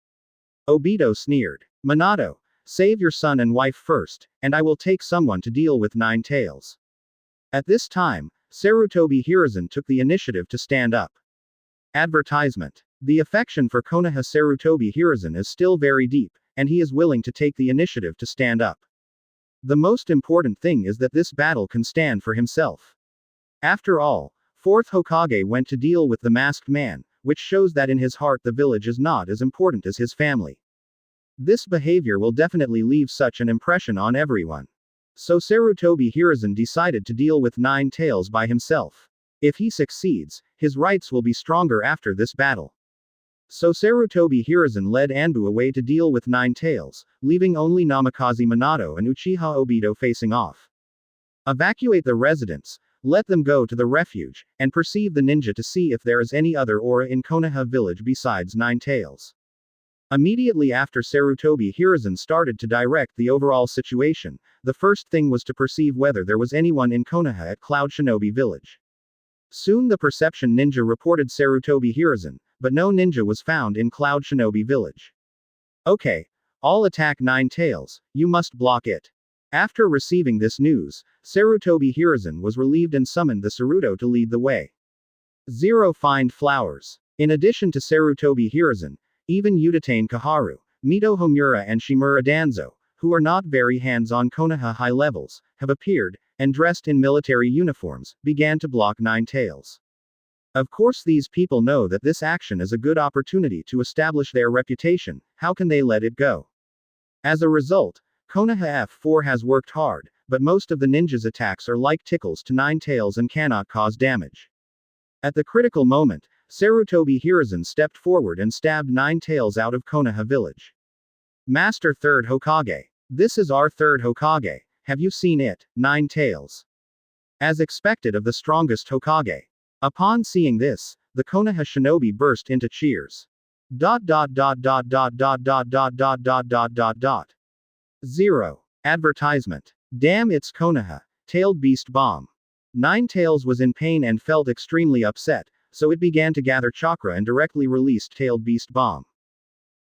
Obito sneered. Minato, save your son and wife first, and I will take someone to deal with 9 tails. At this time, Sarutobi Hiruzen took the initiative to stand up. Advertisement. The affection for Konoha Sarutobi Hiruzen is still very deep, and he is willing to take the initiative to stand up. The most important thing is that this battle can stand for himself. After all, 4th Hokage went to deal with the masked man, which shows that in his heart the village is not as important as his family. This behavior will definitely leave such an impression on everyone. So Sarutobi Hiruzen decided to deal with 9 tails by himself. If he succeeds, his rights will be stronger after this battle. So Sarutobi Hiruzen led Anbu away to deal with 9 tails, leaving only Namikaze Minato and Uchiha Obito facing off. Evacuate the residents, let them go to the refuge, and perceive the ninja to see if there is any other aura in Konoha village besides 9 tails. Immediately after Sarutobi Hiruzen started to direct the overall situation, the first thing was to perceive whether there was anyone in Konoha at Cloud Shinobi village. Soon the perception ninja reported Sarutobi Hiruzen, but no ninja was found in Cloud Shinobi village. Okay. All attack 9 tails, you must block it. After receiving this news, Sarutobi Hiruzen was relieved and summoned the Saruto to lead the way. 0 Find flowers. In addition to Sarutobi Hiruzen, even Udatane Kaharu, Mito Homura and Shimura Danzo, who are not very hands-on Konoha high levels, have appeared, and dressed in military uniforms, began to block 9 tails. Of course these people know that this action is a good opportunity to establish their reputation, how can they let it go? As a result, Konoha F4 has worked hard, but most of the ninjas' attacks are like tickles to 9 tails and cannot cause damage. At the critical moment, Sarutobi Hiruzen stepped forward and stabbed 9 tails out of Konoha village. Master 3rd Hokage. This is our 3rd Hokage, have you seen it, 9 tails? As expected of the strongest Hokage. Upon seeing this, the Konoha shinobi burst into cheers. 0. Advertisement. Damn, it's Konoha. Tailed Beast Bomb. 9 Tails was in pain and felt extremely upset, so it began to gather chakra and directly released Tailed Beast Bomb.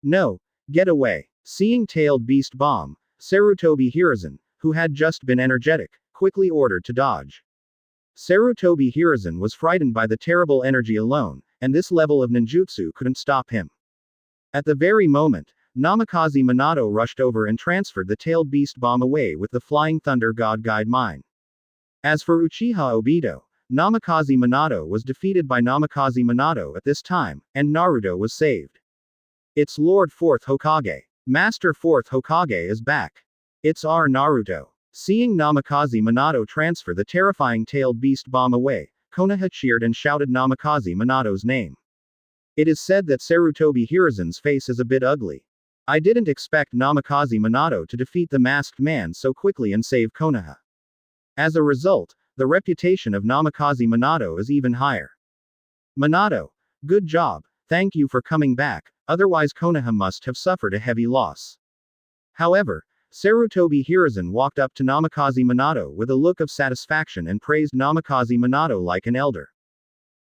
No, get away. Seeing Tailed Beast Bomb, Sarutobi Hiruzen, who had just been energetic, quickly ordered to dodge. Sarutobi Hiruzen was frightened by the terrible energy alone, and this level of ninjutsu couldn't stop him. At the very moment, Namikaze Minato rushed over and transferred the Tailed Beast Bomb away with the Flying Thunder God Guide Mine. As for Uchiha Obito, Namikaze Minato was defeated by Namikaze Minato at this time, and Naruto was saved. It's Lord 4th Hokage. Master 4th Hokage is back. It's our Naruto. Seeing Namikaze Minato transfer the terrifying Tailed Beast Bomb away, Konoha cheered and shouted Namikaze Minato's name. It is said that Sarutobi Hiruzen's face is a bit ugly. I didn't expect Namikaze Minato to defeat the masked man so quickly and save Konoha. As a result, the reputation of Namikaze Minato is even higher. Minato, good job, thank you for coming back, otherwise Konoha must have suffered a heavy loss. However, Sarutobi Hiruzen walked up to Namikaze Minato with a look of satisfaction and praised Namikaze Minato like an elder.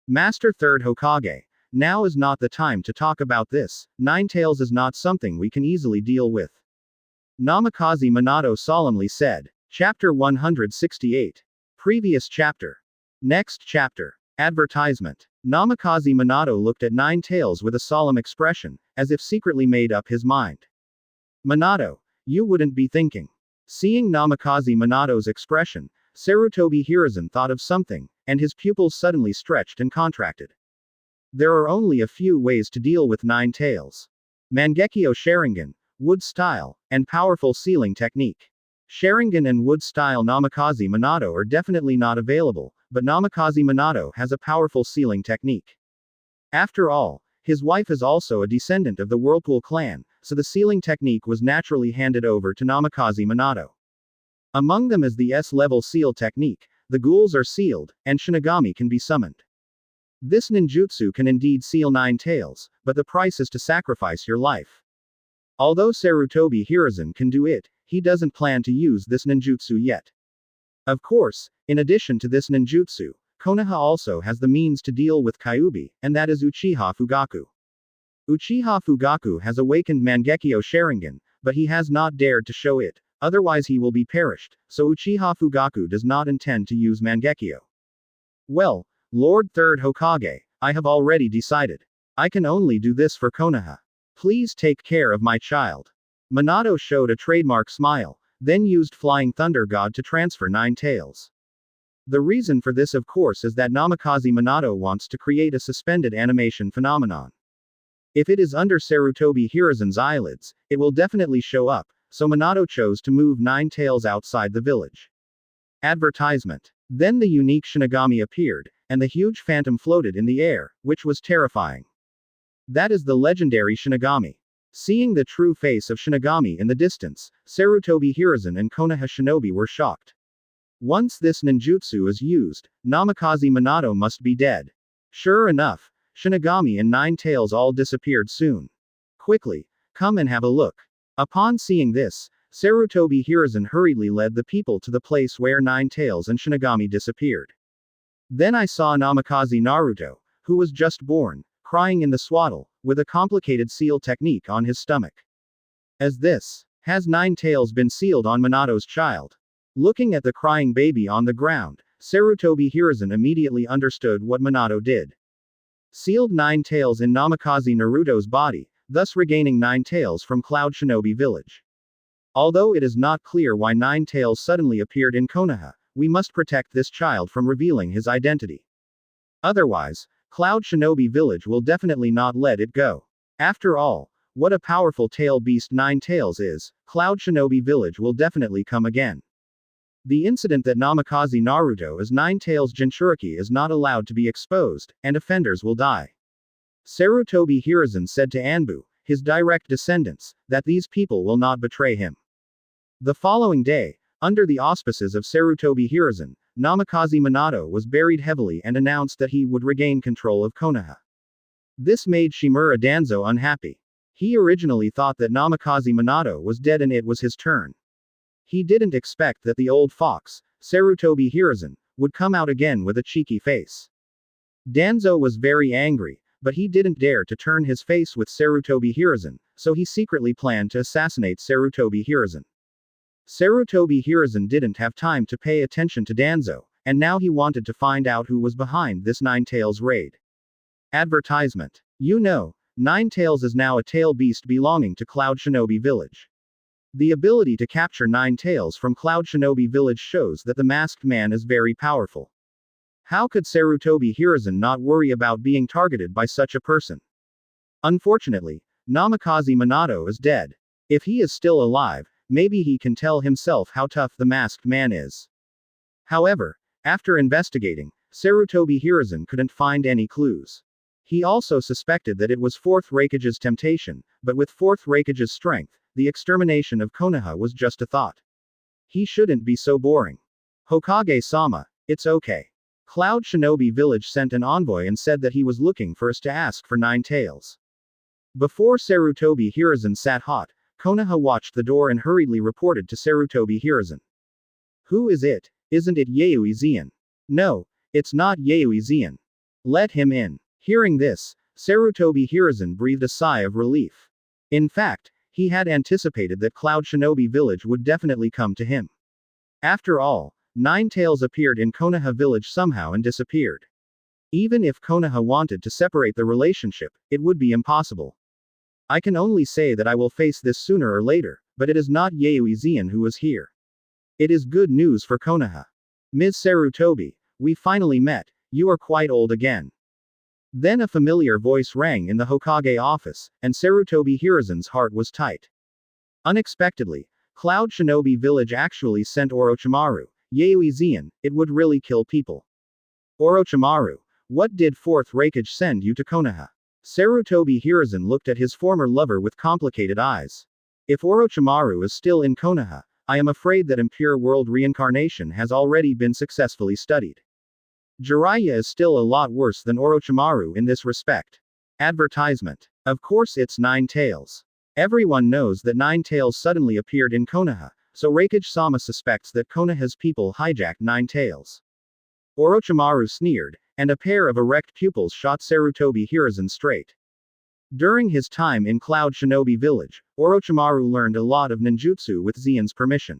Master Third Hokage, now is not the time to talk about this, Ninetales is not something we can easily deal with. Namikaze Minato solemnly said. Chapter 168. Previous chapter. Next chapter. Advertisement. Namikaze Minato looked at Ninetales with a solemn expression, as if secretly made up his mind. Minato, you wouldn't be thinking. Seeing Namikaze Minato's expression, Sarutobi Hiruzen thought of something, and his pupils suddenly stretched and contracted. There are only a few ways to deal with Ninetales. Mangekyo Sharingan, Wood Style, and Powerful Sealing Technique. Sharingan and Wood Style Namikaze Minato are definitely not available, but Namikaze Minato has a powerful sealing technique. After all, his wife is also a descendant of the Whirlpool clan, so the sealing technique was naturally handed over to Namikaze Minato. Among them is the S-level seal technique, the ghouls are sealed, and Shinigami can be summoned. This ninjutsu can indeed seal Ninetales, but the price is to sacrifice your life. Although Sarutobi Hiruzen can do it, he doesn't plan to use this ninjutsu yet. Of course, in addition to this ninjutsu, Konoha also has the means to deal with Kyuubi, and that is Uchiha Fugaku. Uchiha Fugaku has awakened Mangekyo Sharingan, but he has not dared to show it, otherwise he will be perished, so Uchiha Fugaku does not intend to use Mangekyo. Well, Lord Third Hokage, I have already decided. I can only do this for Konoha. Please take care of my child. Minato showed a trademark smile, then used Flying Thunder God to transfer Ninetales. The reason for this of course is that Namikaze Minato wants to create a suspended animation phenomenon. If it is under Sarutobi Hiruzen's eyelids, it will definitely show up, so Minato chose to move Ninetales outside the village. Advertisement. Then the unique Shinigami appeared, and the huge phantom floated in the air, which was terrifying. That is the legendary Shinigami. Seeing the true face of Shinigami in the distance, Sarutobi Hiruzen and Konoha Shinobi were shocked. Once this ninjutsu is used, Namikaze Minato must be dead. Sure enough, Shinigami and Ninetales all disappeared soon. Quickly, come and have a look. Upon seeing this, Sarutobi Hiruzen hurriedly led the people to the place where Ninetales and Shinigami disappeared. Then I saw Namikaze Naruto, who was just born, crying in the swaddle, with a complicated seal technique on his stomach. As this, has Ninetales been sealed on Minato's child? Looking at the crying baby on the ground, Sarutobi Hiruzen immediately understood what Minato did. Sealed Ninetales in Namikaze Naruto's body, thus regaining Ninetales from Cloud Shinobi Village. Although it is not clear why Ninetales suddenly appeared in Konoha, we must protect this child from revealing his identity. Otherwise, Cloud Shinobi Village will definitely not let it go. After all, what a powerful tail beast Ninetales is, Cloud Shinobi Village will definitely come again. The incident that Namikaze Naruto is Ninetales Jinchuriki is not allowed to be exposed, and offenders will die. Sarutobi Hiruzen said to Anbu, his direct descendants, that these people will not betray him. The following day, under the auspices of Sarutobi Hiruzen, Namikaze Minato was buried heavily and announced that he would regain control of Konoha. This made Shimura Danzo unhappy. He originally thought that Namikaze Minato was dead and it was his turn. He didn't expect that the old fox, Sarutobi Hiruzen, would come out again with a cheeky face. Danzo was very angry, but he didn't dare to turn his face with Sarutobi Hiruzen, so he secretly planned to assassinate Sarutobi Hiruzen. Sarutobi Hiruzen didn't have time to pay attention to Danzo, and now he wanted to find out who was behind this Ninetales raid. Advertisement. You know, Ninetales is now a tail beast belonging to Cloud Shinobi Village. The ability to capture Ninetales from Cloud Shinobi Village shows that the masked man is very powerful. How could Sarutobi Hiruzen not worry about being targeted by such a person? Unfortunately, Namikaze Minato is dead. If he is still alive, maybe he can tell himself how tough the masked man is. However, after investigating, Sarutobi Hiruzen couldn't find any clues. He also suspected that it was Fourth Raikage's temptation, but with Fourth Raikage's strength, the extermination of Konoha was just a thought. He shouldn't be so boring. Hokage-sama, it's okay. Cloud Shinobi Village sent an envoy and said that he was looking for us to ask for 9 tails. Before Sarutobi Hiruzen sat hot, Konoha watched the door and hurriedly reported to Sarutobi Hiruzen. Who is it? Isn't it Yayoi Zeon? No, it's not Yayoi Zeon. Let him in. Hearing this, Sarutobi Hiruzen breathed a sigh of relief. In fact, he had anticipated that Cloud Shinobi Village would definitely come to him. After all, 9 tails appeared in Konoha Village somehow and disappeared. Even if Konoha wanted to separate the relationship, it would be impossible. I can only say that I will face this sooner or later, but it is not Yayoi Zeon who is here. It is good news for Konoha. Ms. Sarutobi, we finally met, you are quite old again. Then a familiar voice rang in the Hokage office, and Sarutobi Hiruzen's heart was tight. Unexpectedly, Cloud Shinobi Village actually sent Orochimaru. Yayoi Zeon, it would really kill people. Orochimaru, what did Fourth Raikage send you to Konoha? Sarutobi Hiruzen looked at his former lover with complicated eyes. If Orochimaru is still in Konoha, I am afraid that impure world reincarnation has already been successfully studied. Jiraiya is still a lot worse than Orochimaru in this respect. Advertisement. Of course it's 9 tails. Everyone knows that 9 tails suddenly appeared in Konoha, so Raikage-sama suspects that Konoha's people hijacked 9 tails. Orochimaru sneered, and a pair of erect pupils shot Sarutobi Hiruzen straight. During his time in Cloud Shinobi Village, Orochimaru learned a lot of ninjutsu with Zeon's permission.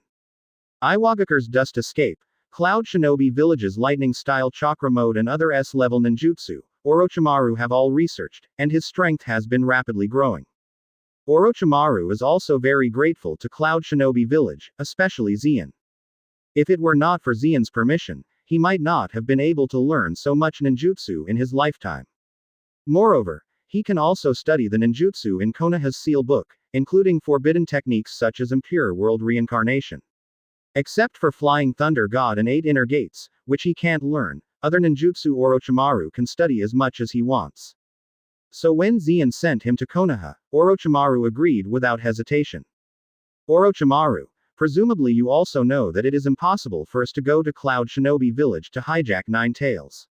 Iwagakure's Dust Escape, Cloud Shinobi Village's lightning-style chakra mode and other S-level ninjutsu, Orochimaru have all researched, and his strength has been rapidly growing. Orochimaru is also very grateful to Cloud Shinobi Village, especially Zeon. If it were not for Zeon's permission, he might not have been able to learn so much ninjutsu in his lifetime. Moreover, he can also study the ninjutsu in Konoha's seal book, including forbidden techniques such as impure world reincarnation. Except for Flying Thunder God and 8 Inner Gates, which he can't learn, other ninjutsu Orochimaru can study as much as he wants. So when Zeon sent him to Konoha, Orochimaru agreed without hesitation. Orochimaru, presumably you also know that it is impossible for us to go to Cloud Shinobi Village to hijack 9 tails.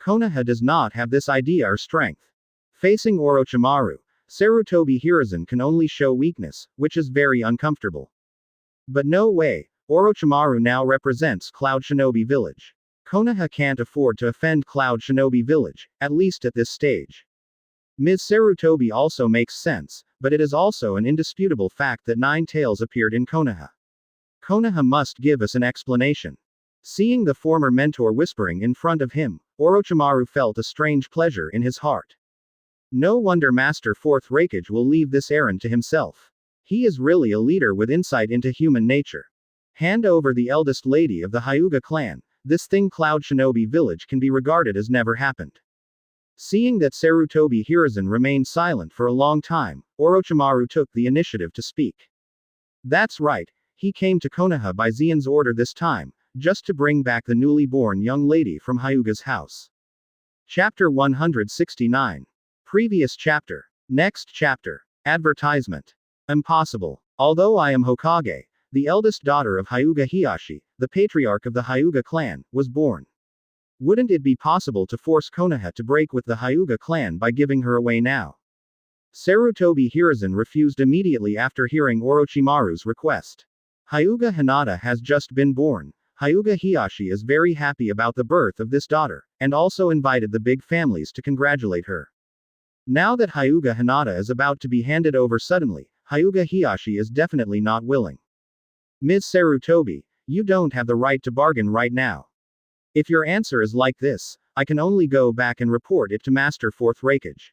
Konoha does not have this idea or strength. Facing Orochimaru, Sarutobi Hiruzen can only show weakness, which is very uncomfortable. But no way, Orochimaru now represents Cloud Shinobi Village. Konoha can't afford to offend Cloud Shinobi Village, at least at this stage. Ms. Sarutobi also makes sense, but it is also an indisputable fact that 9 tails appeared in Konoha. Konoha must give us an explanation. Seeing the former mentor whispering in front of him, Orochimaru felt a strange pleasure in his heart. No wonder Master Fourth Raikage will leave this errand to himself. He is really a leader with insight into human nature. Hand over the eldest lady of the Hyuga clan, this thing Cloud Shinobi Village can be regarded as never happened. Seeing that Sarutobi Hiruzen remained silent for a long time, Orochimaru took the initiative to speak. That's right, he came to Konoha by Zeon's order this time, just to bring back the newly born young lady from Hyuga's house. Chapter 169. Previous chapter. Next chapter. Advertisement. Impossible. Although I am Hokage, the eldest daughter of Hyuga Hiashi, the patriarch of the Hyuga clan, was born. Wouldn't it be possible to force Konoha to break with the Hyuga clan by giving her away now? Sarutobi Hiruzen refused immediately after hearing Orochimaru's request. Hyuga Hinata has just been born. Hyuga Hiashi is very happy about the birth of this daughter, and also invited the big families to congratulate her. Now that Hyuga Hinata is about to be handed over suddenly, Hyuga Hiashi is definitely not willing. Ms. Sarutobi, you don't have the right to bargain right now. If your answer is like this, I can only go back and report it to Master Fourth Raikage.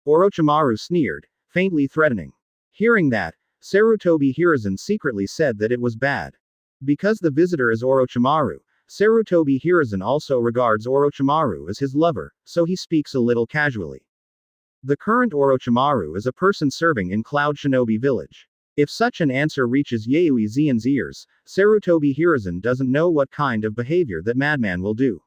Orochimaru sneered, faintly threatening. Hearing that, Sarutobi Hiruzen secretly said that it was bad. Because the visitor is Orochimaru, Sarutobi Hiruzen also regards Orochimaru as his lover, so he speaks a little casually. The current Orochimaru is a person serving in Cloud Shinobi Village. If such an answer reaches Yayoi Zeon's ears, Sarutobi Hiruzen doesn't know what kind of behavior that madman will do.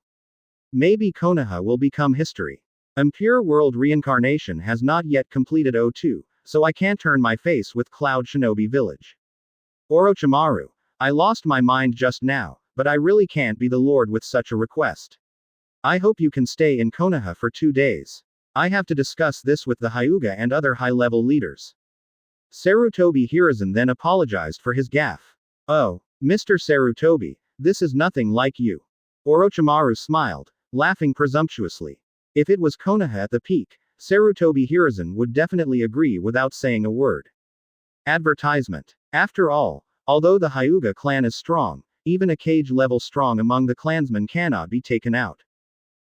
Maybe Konoha will become history. Impure World Reincarnation has not yet completed O2, so I can't turn my face with Cloud Shinobi Village. Orochimaru, I lost my mind just now, but I really can't be the lord with such a request. I hope you can stay in Konoha for 2 days. I have to discuss this with the Hyuga and other high-level leaders. Sarutobi Hiruzen then apologized for his gaffe. Oh, Mr. Sarutobi, this is nothing like you. Orochimaru smiled, laughing presumptuously. If it was Konoha at the peak, Sarutobi Hiruzen would definitely agree without saying a word. Advertisement. After all, although the Hyuga clan is strong, even a cage-level strong among the clansmen cannot be taken out.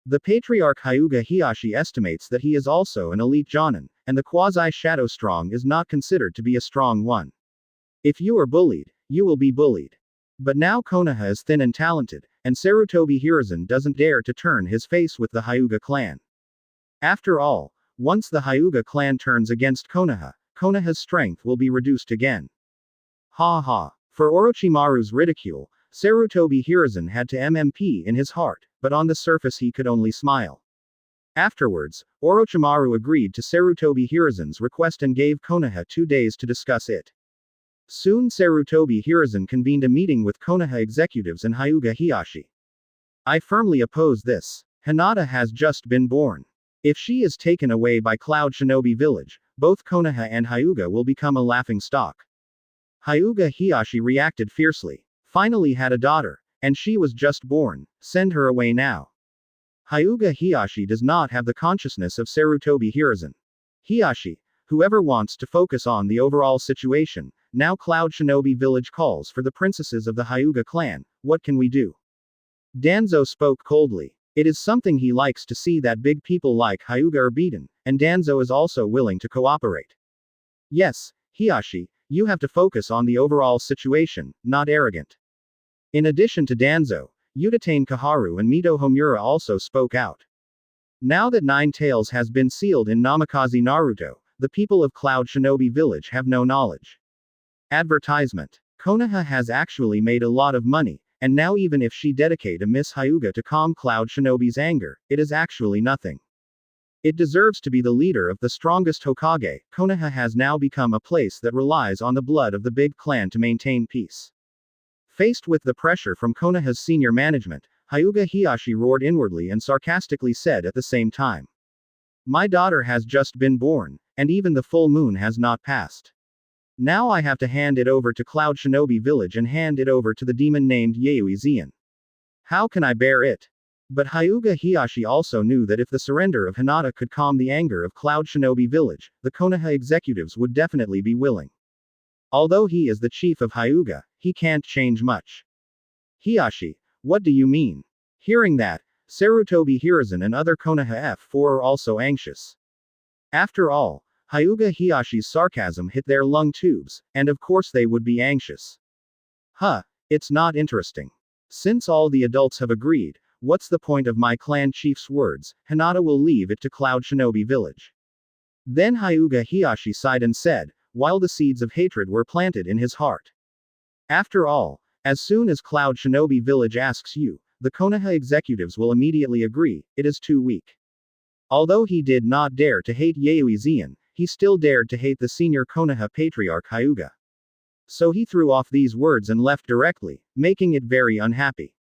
The Patriarch Hyuga Hiashi estimates that he is also an elite Jonin, and the quasi-shadow strong is not considered to be a strong one. If you are bullied, you will be bullied. But now Konoha is thin and talented, and Sarutobi Hiruzen doesn't dare to turn his face with the Hyuga clan. After all, once the Hyuga clan turns against Konoha, Konoha's strength will be reduced again. Ha ha. For Orochimaru's ridicule, Sarutobi Hiruzen had to MMP in his heart, but on the surface he could only smile. Afterwards, Orochimaru agreed to Sarutobi Hiruzen's request and gave Konoha 2 days to discuss it. Soon Sarutobi Hiruzen convened a meeting with Konoha executives and Hyuga Hiashi. I firmly oppose this. Hinata has just been born. If she is taken away by Cloud Shinobi Village, both Konoha and Hyuga will become a laughing stock. Hyuga Hiashi reacted fiercely. Finally had a daughter, and she was just born, send her away now. Hyuga Hiashi does not have the consciousness of Sarutobi Hiruzen. Hiashi, whoever wants to focus on the overall situation, now Cloud Shinobi Village calls for the princesses of the Hyuga clan, what can we do? Danzo spoke coldly. It is something he likes to see that big people like Hyuga are beaten, and Danzo is also willing to cooperate. Yes, Hiashi, you have to focus on the overall situation, not arrogant. In addition to Danzo, Udatane Kaharu and Mito Homura also spoke out. Now that Nine Tails has been sealed in Namikaze Naruto, the people of Cloud Shinobi Village have no knowledge. Advertisement. Konoha has actually made a lot of money, and now even if she dedicate a Miss Hyuga to calm Cloud Shinobi's anger, it is actually nothing. It deserves to be the leader of the strongest Hokage. Konoha has now become a place that relies on the blood of the big clan to maintain peace. Faced with the pressure from Konoha's senior management, Hyuga Hiashi roared inwardly and sarcastically said at the same time. My daughter has just been born, and even the full moon has not passed. Now I have to hand it over to Cloud Shinobi Village and hand it over to the demon named Yayoi Zeon. How can I bear it? But Hyuga Hiashi also knew that if the surrender of Hinata could calm the anger of Cloud Shinobi Village, the Konoha executives would definitely be willing. Although he is the chief of Hyuga, he can't change much. Hiashi, what do you mean? Hearing that, Sarutobi Hiruzen and other Konoha F4 are also anxious. After all, Hyuga Hiashi's sarcasm hit their lung tubes, and of course they would be anxious. Huh, it's not interesting. Since all the adults have agreed, what's the point of my clan chief's words? Hinata will leave it to Cloud Shinobi Village. Then Hyuga Hiashi sighed and said, while the seeds of hatred were planted in his heart. After all, as soon as Cloud Shinobi Village asks you, the Konoha executives will immediately agree, it is too weak. Although he did not dare to hate Yayoi Zeon, he still dared to hate the senior Konoha patriarch Hyuga. So he threw off these words and left directly, making it very unhappy.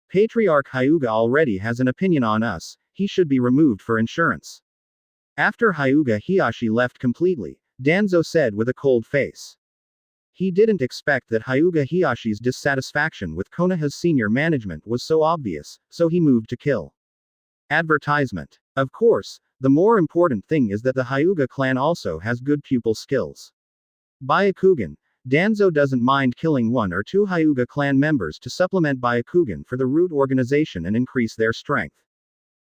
Patriarch Hyuga already has an opinion on us, he should be removed for insurance. After Hyuga Hiashi left completely, Danzo said with a cold face. He didn't expect that Hyuga Hiashi's dissatisfaction with Konoha's senior management was so obvious, so he moved to kill. Advertisement. Of course, the more important thing is that the Hyuga clan also has good pupil skills. Byakugan. Danzo doesn't mind killing 1 or 2 Hyuga clan members to supplement Byakugan for the root organization and increase their strength.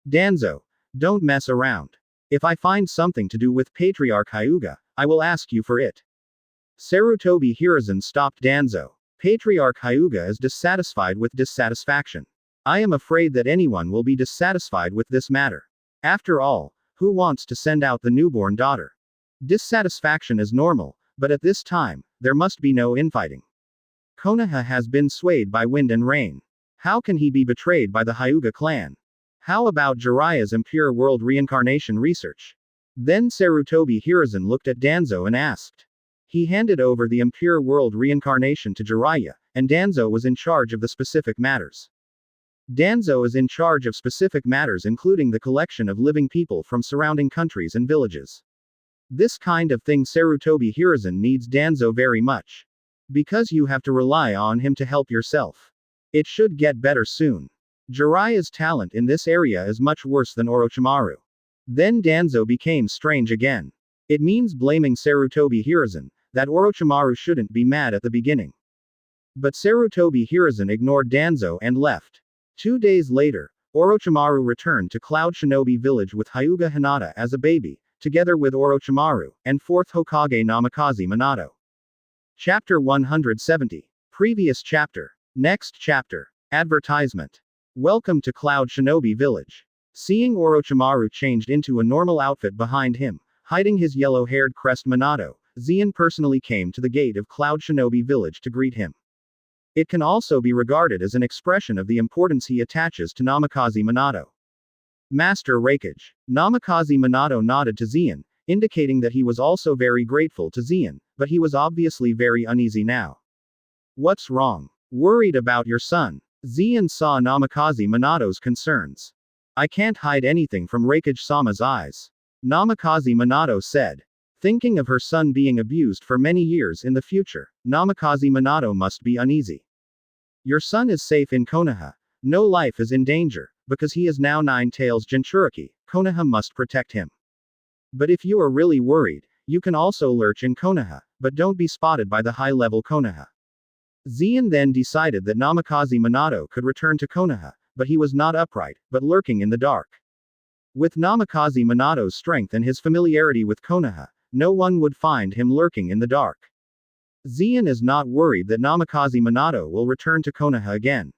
Danzo, don't mess around. If I find something to do with Patriarch Hyuga, I will ask you for it. Sarutobi Hiruzen stopped Danzo. Patriarch Hyuga is dissatisfied with dissatisfaction. I am afraid that anyone will be dissatisfied with this matter. After all, who wants to send out the newborn daughter? Dissatisfaction is normal, but at this time, there must be no infighting. Konoha has been swayed by wind and rain. How can he be betrayed by the Hyuga clan? How about Jiraiya's Impure World Reincarnation research? Then Sarutobi Hiruzen looked at Danzo and asked. He handed over the Impure World Reincarnation to Jiraiya, and Danzo was in charge of the specific matters. Danzo is in charge of specific matters including the collection of living people from surrounding countries and villages. This kind of thing Sarutobi Hiruzen needs Danzo very much. Because you have to rely on him to help yourself. It should get better soon. Jiraiya's talent in this area is much worse than Orochimaru. Then Danzo became strange again. It means blaming Sarutobi Hiruzen, that Orochimaru shouldn't be mad at the beginning. But Sarutobi Hiruzen ignored Danzo and left. 2 days later, Orochimaru returned to Cloud Shinobi Village with Hyuga Hinata as a baby, together with Orochimaru, and 4th Hokage Namikaze Minato. Chapter 170. Previous chapter. Next chapter. Advertisement. Welcome to Cloud Shinobi Village. Seeing Orochimaru changed into a normal outfit behind him, hiding his yellow-haired crest Minato, Zeon personally came to the gate of Cloud Shinobi Village to greet him. It can also be regarded as an expression of the importance he attaches to Namikaze Minato. Master Raikage. Namikaze Minato nodded to Zeon, indicating that he was also very grateful to Zeon, but he was obviously very uneasy now. What's wrong? Worried about your son? Zeon saw Namikaze Minato's concerns. I can't hide anything from Raikage-sama's eyes. Namikaze Minato said. Thinking of her son being abused for many years in the future, Namikaze Minato must be uneasy. Your son is safe in Konoha. No life is in danger, because he is now Nine Tails Jinchuriki. Konoha must protect him. But if you are really worried, you can also lurch in Konoha, but don't be spotted by the high-level Konoha. Zeon then decided that Namikaze Minato could return to Konoha, but he was not upright, but lurking in the dark. With Namikaze Minato's strength and his familiarity with Konoha, no one would find him lurking in the dark. Zeon is not worried that Namikaze Minato will return to Konoha again.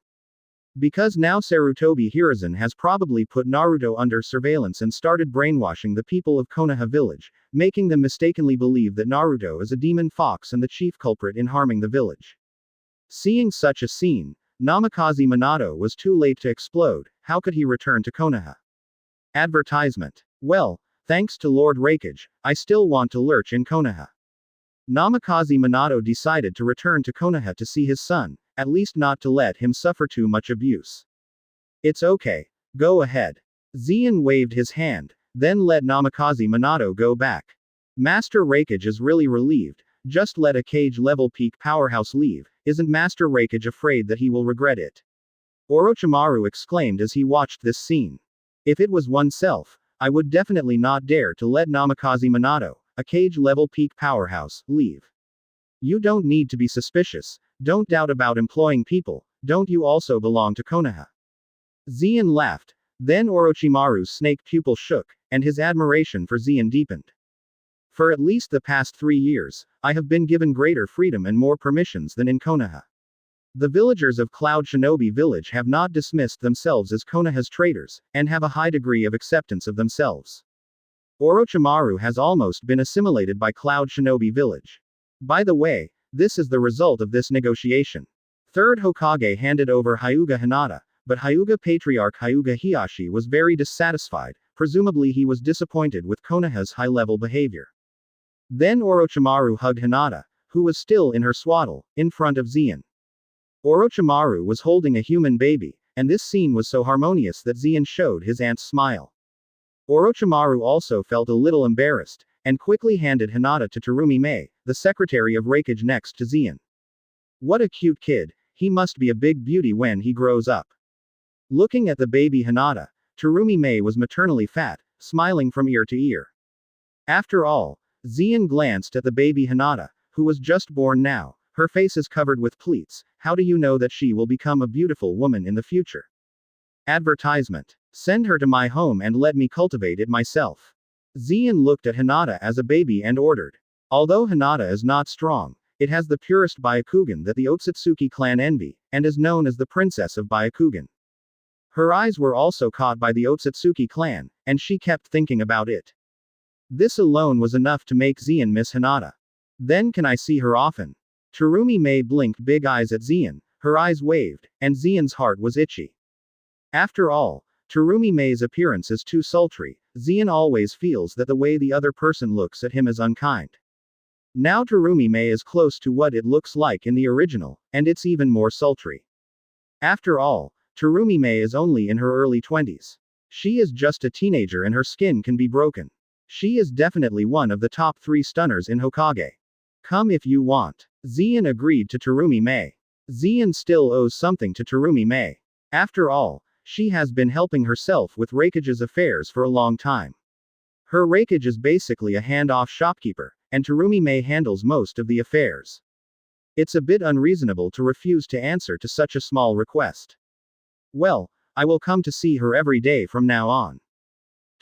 Because now Sarutobi Hiruzen has probably put Naruto under surveillance and started brainwashing the people of Konoha village, making them mistakenly believe that Naruto is a demon fox and the chief culprit in harming the village. Seeing such a scene, Namikaze Minato was too late to explode. How could he return to Konoha? Advertisement. Well, thanks to Lord Raikage, I still want to lurch in Konoha. Namikaze Minato decided to return to Konoha to see his son, at least not to let him suffer too much abuse. It's okay. Go ahead. Zeon waved his hand, then let Namikaze Minato go back. Master Raikage is really relieved. Just let a cage-level peak powerhouse leave. Isn't Master Raikage afraid that he will regret it? Orochimaru exclaimed as he watched this scene. If it was oneself, I would definitely not dare to let Namikaze Minato, a cage-level peak powerhouse, leave. You don't need to be suspicious. Don't doubt about employing people. Don't you also belong to Konoha? Zeon laughed. Then Orochimaru's snake pupil shook, and his admiration for Zeon deepened. For at least the past 3 years, I have been given greater freedom and more permissions than in Konoha. The villagers of Cloud Shinobi Village have not dismissed themselves as Konoha's traitors, and have a high degree of acceptance of themselves. Orochimaru has almost been assimilated by Cloud Shinobi Village. By the way, this is the result of this negotiation. 3rd Hokage handed over Hyuga Hinata, but Hyuga Patriarch Hyuga Hiashi was very dissatisfied. Presumably he was disappointed with Konoha's high-level behavior. Then Orochimaru hugged Hinata, who was still in her swaddle, in front of Zeon. Orochimaru was holding a human baby, and this scene was so harmonious that Zeon showed his aunt's smile. Orochimaru also felt a little embarrassed, and quickly handed Hinata to Terumi Mei, the secretary of Raikage next to Zeon. What a cute kid, he must be a big beauty when he grows up. Looking at the baby Hinata, Terumi Mei was maternally fat, smiling from ear to ear. After all, Zeon glanced at the baby Hinata, who was just born now. Her face is covered with pleats. How do you know that she will become a beautiful woman in the future? Advertisement. Send her to my home and let me cultivate it myself. Zeon looked at Hinata as a baby and ordered. Although Hinata is not strong, it has the purest Byakugan that the Otsutsuki clan envy, and is known as the Princess of Byakugan. Her eyes were also caught by the Otsutsuki clan, and she kept thinking about it. This alone was enough to make Zeon miss Hinata. Then can I see her often? Terumi Mei blinked big eyes at Zeon, her eyes waved, and Zeon's heart was itchy. After all, Terumi Mei's appearance is too sultry. Zian always feels that the way the other person looks at him is unkind. Now Terumi Mei is close to what it looks like in the original, and it's even more sultry. After all, Terumi Mei is only in her early 20s. She is just a teenager and her skin can be broken. She is definitely one of the top 3 stunners in Hokage. Come if you want. Zian agreed to Terumi Mei. Zian still owes something to Terumi Mei. After all, she has been helping herself with Raikage's affairs for a long time. Her Raikage is basically a hand-off shopkeeper, and Terumi Mei handles most of the affairs. It's a bit unreasonable to refuse to answer to such a small request. Well, I will come to see her every day from now on.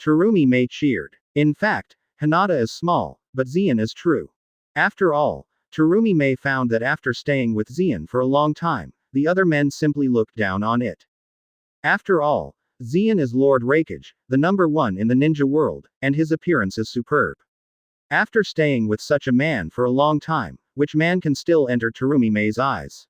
Terumi Mei cheered. In fact, Hinata is small, but Zian is true. After all, Terumi Mei found that after staying with Zian for a long time, the other men simply looked down on it. After all, Zian is Lord Raikage, the number 1 in the ninja world, and his appearance is superb. After staying with such a man for a long time, which man can still enter Terumi Mei's eyes?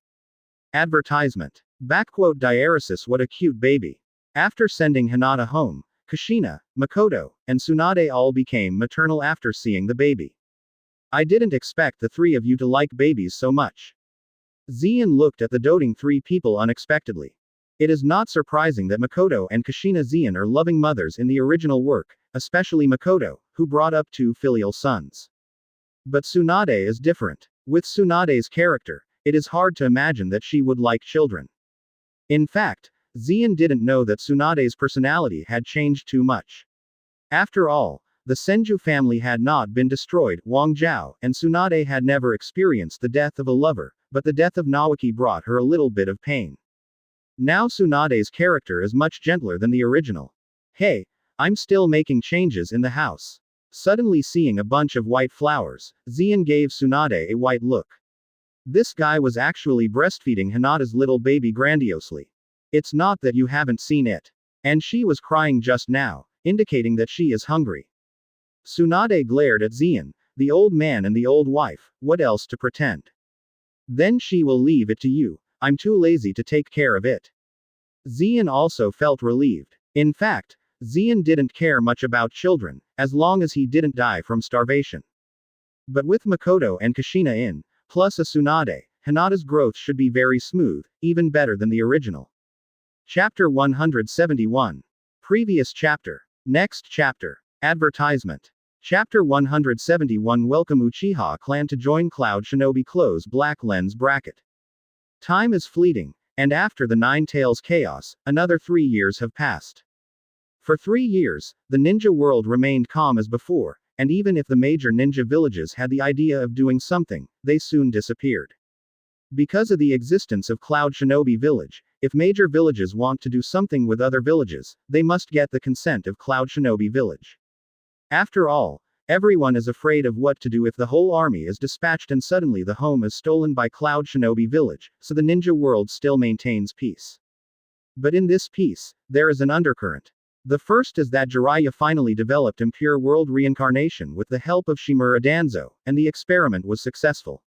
Advertisement. Diaresis what a cute baby. After sending Hinata home, Kushina, Makoto, and Tsunade all became maternal after seeing the baby. I didn't expect the 3 of you to like babies so much. Zian looked at the doting 3 people unexpectedly. It is not surprising that Makoto and Kushina Zian are loving mothers in the original work, especially Makoto, who brought up 2 filial sons. But Tsunade is different. With Tsunade's character, it is hard to imagine that she would like children. In fact, Zian didn't know that Tsunade's personality had changed too much. After all, the Senju family had not been destroyed, Wang Zhao, and Tsunade had never experienced the death of a lover, but the death of Nawaki brought her a little bit of pain. Now Tsunade's character is much gentler than the original. Hey, I'm still making changes in the house. Suddenly seeing a bunch of white flowers, Zian gave Tsunade a white look. This guy was actually breastfeeding Hinata's little baby grandiosely. It's not that you haven't seen it. And she was crying just now, indicating that she is hungry. Tsunade glared at Zian, the old man and the old wife, what else to pretend? Then she will leave it to you. I'm too lazy to take care of it. Zian also felt relieved. In fact, Zian didn't care much about children, as long as he didn't die from starvation. But with Makoto and Kushina in, plus a Tsunade, Hinata's growth should be very smooth, even better than the original. Chapter 171. Previous chapter. Next chapter. Advertisement. Chapter 171 Welcome Uchiha Clan to join Cloud Shinobi Close Black Lens Bracket. Time is fleeting, and after the Nine Tails chaos, another 3 years have passed. For 3 years, the ninja world remained calm as before, and even if the major ninja villages had the idea of doing something, they soon disappeared. Because of the existence of Cloud Shinobi Village, if major villages want to do something with other villages, they must get the consent of Cloud Shinobi Village. After all, everyone is afraid of what to do if the whole army is dispatched and suddenly the home is stolen by Cloud Shinobi Village, so the ninja world still maintains peace. But in this peace, there is an undercurrent. The first is that Jiraiya finally developed impure world reincarnation with the help of Shimura Danzo, and the experiment was successful.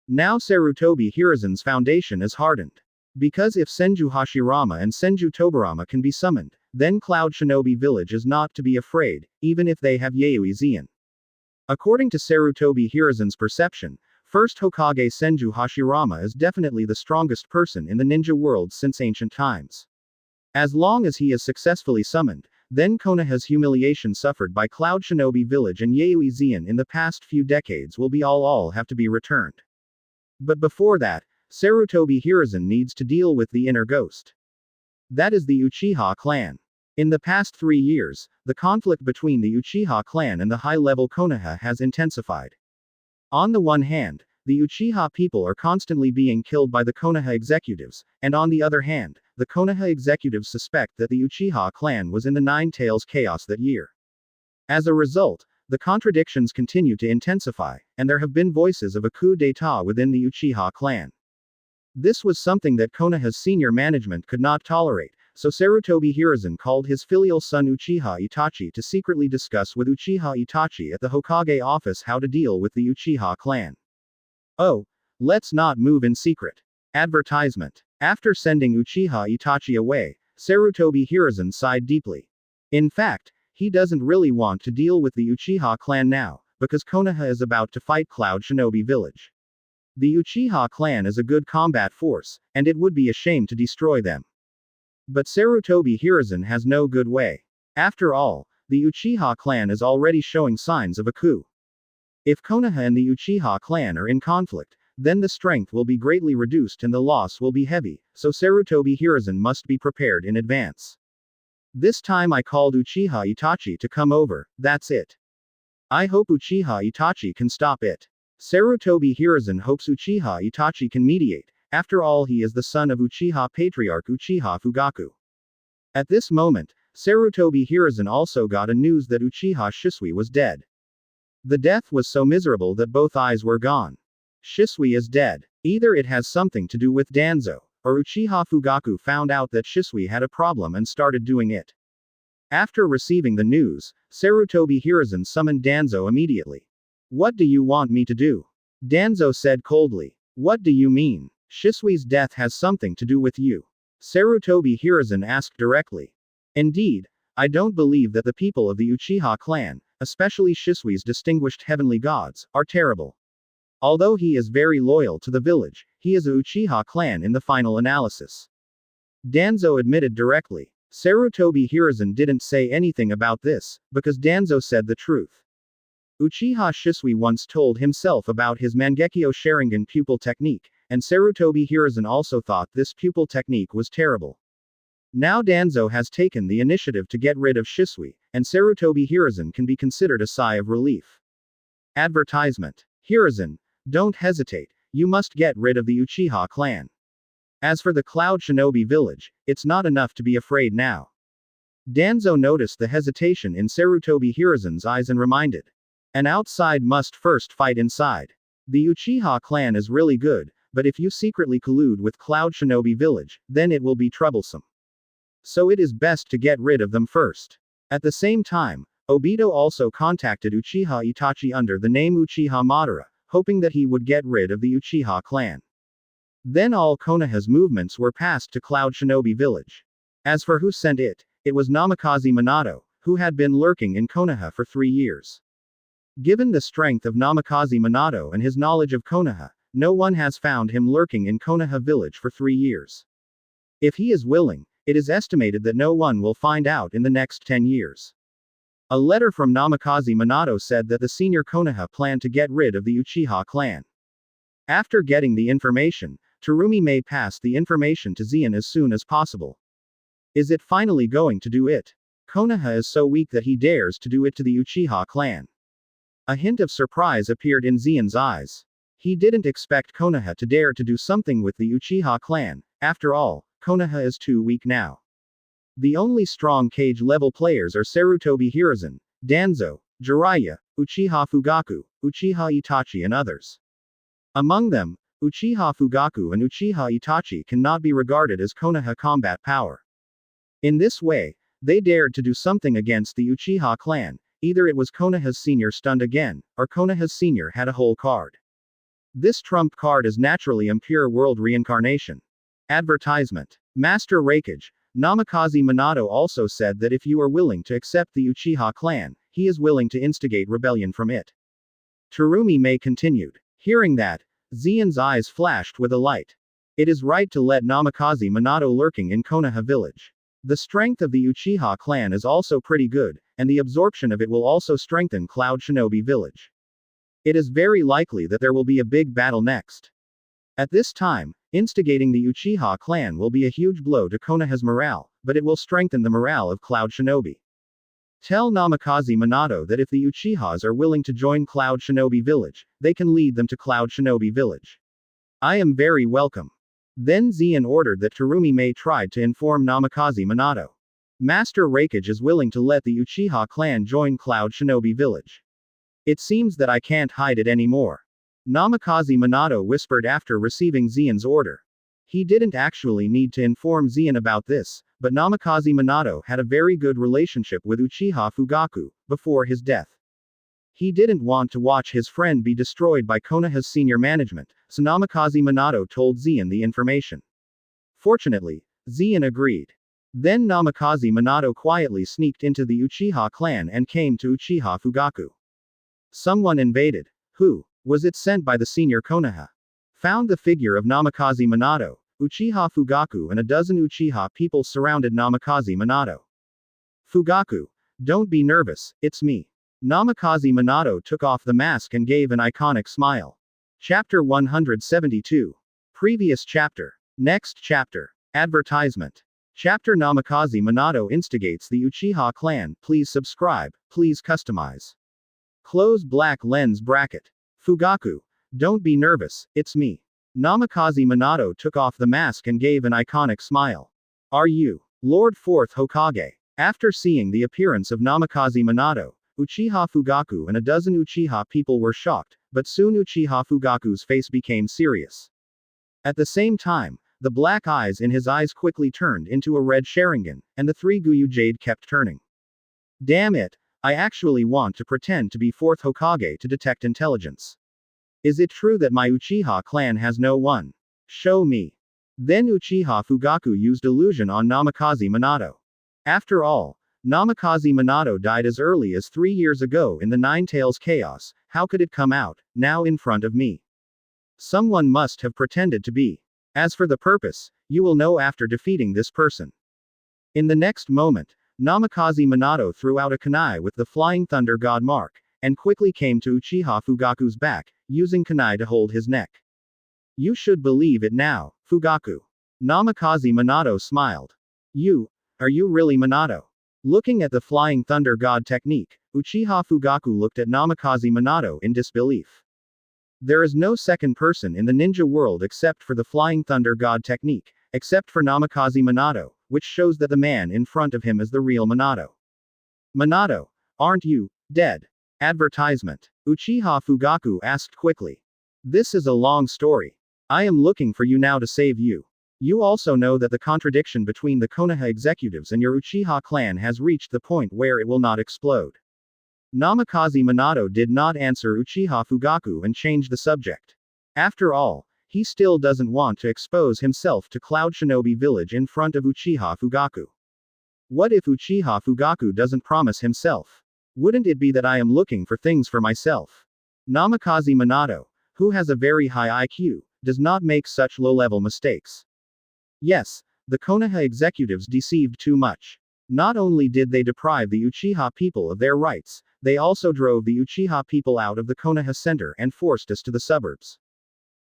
Now Sarutobi Hiruzen's foundation is hardened. Because if Senju Hashirama and Senju Tobarama can be summoned, then Cloud Shinobi Village is not to be afraid, even if they have Yayoi Zian. According to Sarutobi Hiruzen's perception, first Hokage Senju Hashirama is definitely the strongest person in the ninja world since ancient times. As long as he is successfully summoned, then Konoha's humiliation suffered by Cloud Shinobi Village and Yayoi Zian in the past few decades will be all have to be returned. But before that, Sarutobi Hiruzen needs to deal with the inner ghost. That is the Uchiha clan. In the past 3 years, the conflict between the Uchiha clan and the high-level Konoha has intensified. On the one hand, the Uchiha people are constantly being killed by the Konoha executives, and on the other hand, the Konoha executives suspect that the Uchiha clan was in the Nine Tails chaos that year. As a result, the contradictions continue to intensify, and there have been voices of a coup d'état within the Uchiha clan. This was something that Konoha's senior management could not tolerate, so Sarutobi Hiruzen called his filial son Uchiha Itachi to secretly discuss with Uchiha Itachi at the Hokage office how to deal with the Uchiha clan. Oh, let's not move in secret. Advertisement. After sending Uchiha Itachi away, Sarutobi Hiruzen sighed deeply. In fact, he doesn't really want to deal with the Uchiha clan now, because Konoha is about to fight Cloud Shinobi Village. The Uchiha clan is a good combat force, and it would be a shame to destroy them. But Sarutobi Hiruzen has no good way. After all, the Uchiha clan is already showing signs of a coup. If Konoha and the Uchiha clan are in conflict, then the strength will be greatly reduced and the loss will be heavy, so Sarutobi Hiruzen must be prepared in advance. This time I called Uchiha Itachi to come over, that's it. I hope Uchiha Itachi can stop it. Sarutobi Hiruzen hopes Uchiha Itachi can mediate, after all he is the son of Uchiha Patriarch Uchiha Fugaku. At this moment, Sarutobi Hiruzen also got a news that Uchiha Shisui was dead. The death was so miserable that both eyes were gone. Shisui is dead. Either it has something to do with Danzo, or Uchiha Fugaku found out that Shisui had a problem and started doing it. After receiving the news, Sarutobi Hiruzen summoned Danzo immediately. What do you want me to do? Danzo said coldly. What do you mean? Shisui's death has something to do with you. Sarutobi Hiruzen asked directly. Indeed, I don't believe that the people of the Uchiha clan, especially Shisui's distinguished heavenly gods, are terrible. Although he is very loyal to the village, he is a Uchiha clan in the final analysis. Danzo admitted directly. Sarutobi Hiruzen didn't say anything about this, because Danzo said the truth. Uchiha Shisui once told himself about his Mangekyo Sharingan pupil technique, and Sarutobi Hiruzen also thought this pupil technique was terrible. Now Danzo has taken the initiative to get rid of Shisui, and Sarutobi Hiruzen can be considered a sigh of relief. Advertisement. Hiruzen, don't hesitate, you must get rid of the Uchiha clan. As for the Cloud Shinobi village, it's not enough to be afraid now. Danzo noticed the hesitation in Sarutobi Hiruzen's eyes and reminded. An outside must first fight inside. The Uchiha clan is really good, but if you secretly collude with Cloud Shinobi village, then it will be troublesome. So it is best to get rid of them first. At the same time, Obito also contacted Uchiha Itachi under the name Uchiha Madara, hoping that he would get rid of the Uchiha clan. Then all Konoha's movements were passed to Cloud Shinobi village. As for who sent it, it was Namikaze Minato, who had been lurking in Konoha for 3 years. Given the strength of Namikaze Minato and his knowledge of Konoha, no one has found him lurking in Konoha village for 3 years. If he is willing, it is estimated that no one will find out in the next 10 years. A letter from Namikaze Minato said that the senior Konoha planned to get rid of the Uchiha clan. After getting the information, Terumi may pass the information to Zeon as soon as possible. Is it finally going to do it? Konoha is so weak that he dares to do it to the Uchiha clan. A hint of surprise appeared in Zeon's eyes. He didn't expect Konoha to dare to do something with the Uchiha clan. After all, Konoha is too weak now. The only strong cage-level players are Sarutobi Hiruzen, Danzo, Jiraiya, Uchiha Fugaku, Uchiha Itachi and others. Among them, Uchiha Fugaku and Uchiha Itachi cannot be regarded as Konoha combat power. In this way, they dared to do something against the Uchiha clan. Either it was Konoha's senior stunned again, or Konoha's senior had a whole card. This trump card is naturally impure world reincarnation. Advertisement. Master Raikage, Namikaze Minato also said that if you are willing to accept the Uchiha clan, he is willing to instigate rebellion from it. Terumi May continued. Hearing that, Zeon's eyes flashed with a light. It is right to let Namikaze Minato lurking in Konoha village. The strength of the Uchiha clan is also pretty good, and the absorption of it will also strengthen Cloud Shinobi village. It is very likely that there will be a big battle next. At this time, instigating the Uchiha clan will be a huge blow to Konoha's morale, but it will strengthen the morale of Cloud Shinobi. Tell Namikaze Minato that if the Uchihas are willing to join Cloud Shinobi village, they can lead them to Cloud Shinobi village. I am very welcome. Then Zeon ordered that Terumi May tried to inform Namikaze Minato. Master Raikage is willing to let the Uchiha clan join Cloud Shinobi village. It seems that I can't hide it anymore. Namikaze Minato whispered after receiving Zeon's order. He didn't actually need to inform Zeon about this, but Namikaze Minato had a very good relationship with Uchiha Fugaku, before his death. He didn't want to watch his friend be destroyed by Konoha's senior management, so Namikaze Minato told Zeon the information. Fortunately, Zeon agreed. Then Namikaze Minato quietly sneaked into the Uchiha clan and came to Uchiha Fugaku. Someone invaded. Who? Was it sent by the senior Konoha? Found the figure of Namikaze Minato. Uchiha Fugaku and a dozen Uchiha people surrounded Namikaze Minato. Fugaku. Don't be nervous, it's me. Namikaze Minato took off the mask and gave an iconic smile. Chapter 172. Previous chapter. Next chapter. Advertisement. Chapter Namikaze Minato instigates the Uchiha clan. Please subscribe, please customize. Close black lens bracket. Fugaku. Don't be nervous, it's me. Namikaze Minato took off the mask and gave an iconic smile. Are you Lord 4th Hokage? After seeing the appearance of Namikaze Minato, Uchiha Fugaku and a dozen Uchiha people were shocked, but soon Uchiha Fugaku's face became serious. At the same time, the black eyes in his eyes quickly turned into a red Sharingan, and the three Guyu Jade kept turning. Damn it, I actually want to pretend to be 4th Hokage to detect intelligence. Is it true that my Uchiha clan has no one? Show me. Then Uchiha Fugaku used illusion on Namikaze Minato. After all, Namikaze Minato died as early as 3 years ago in the Nine Tails Chaos. How could it come out, now in front of me? Someone must have pretended to be. As for the purpose, you will know after defeating this person. In the next moment, Namikaze Minato threw out a kunai with the Flying Thunder God mark, and quickly came to Uchiha Fugaku's back, using kunai to hold his neck. You should believe it now, Fugaku. Namikaze Minato smiled. Are you really Minato? Looking at the Flying Thunder God technique, Uchiha Fugaku looked at Namikaze Minato in disbelief. There is no second person in the ninja world except for the Flying Thunder God technique, except for Namikaze Minato, which shows that the man in front of him is the real Minato. Minato, aren't you dead? Advertisement. Uchiha Fugaku asked quickly. This is a long story. I am looking for you now to save you. You also know that the contradiction between the Konoha executives and your Uchiha clan has reached the point where it will not explode. Namikaze Minato did not answer Uchiha Fugaku and changed the subject. After all, he still doesn't want to expose himself to Cloud Shinobi Village in front of Uchiha Fugaku. What if Uchiha Fugaku doesn't promise himself? Wouldn't it be that I am looking for things for myself? Namikaze Minato, who has a very high IQ, does not make such low-level mistakes. Yes, the Konoha executives deceived too much. Not only did they deprive the Uchiha people of their rights, they also drove the Uchiha people out of the Konoha center and forced us to the suburbs.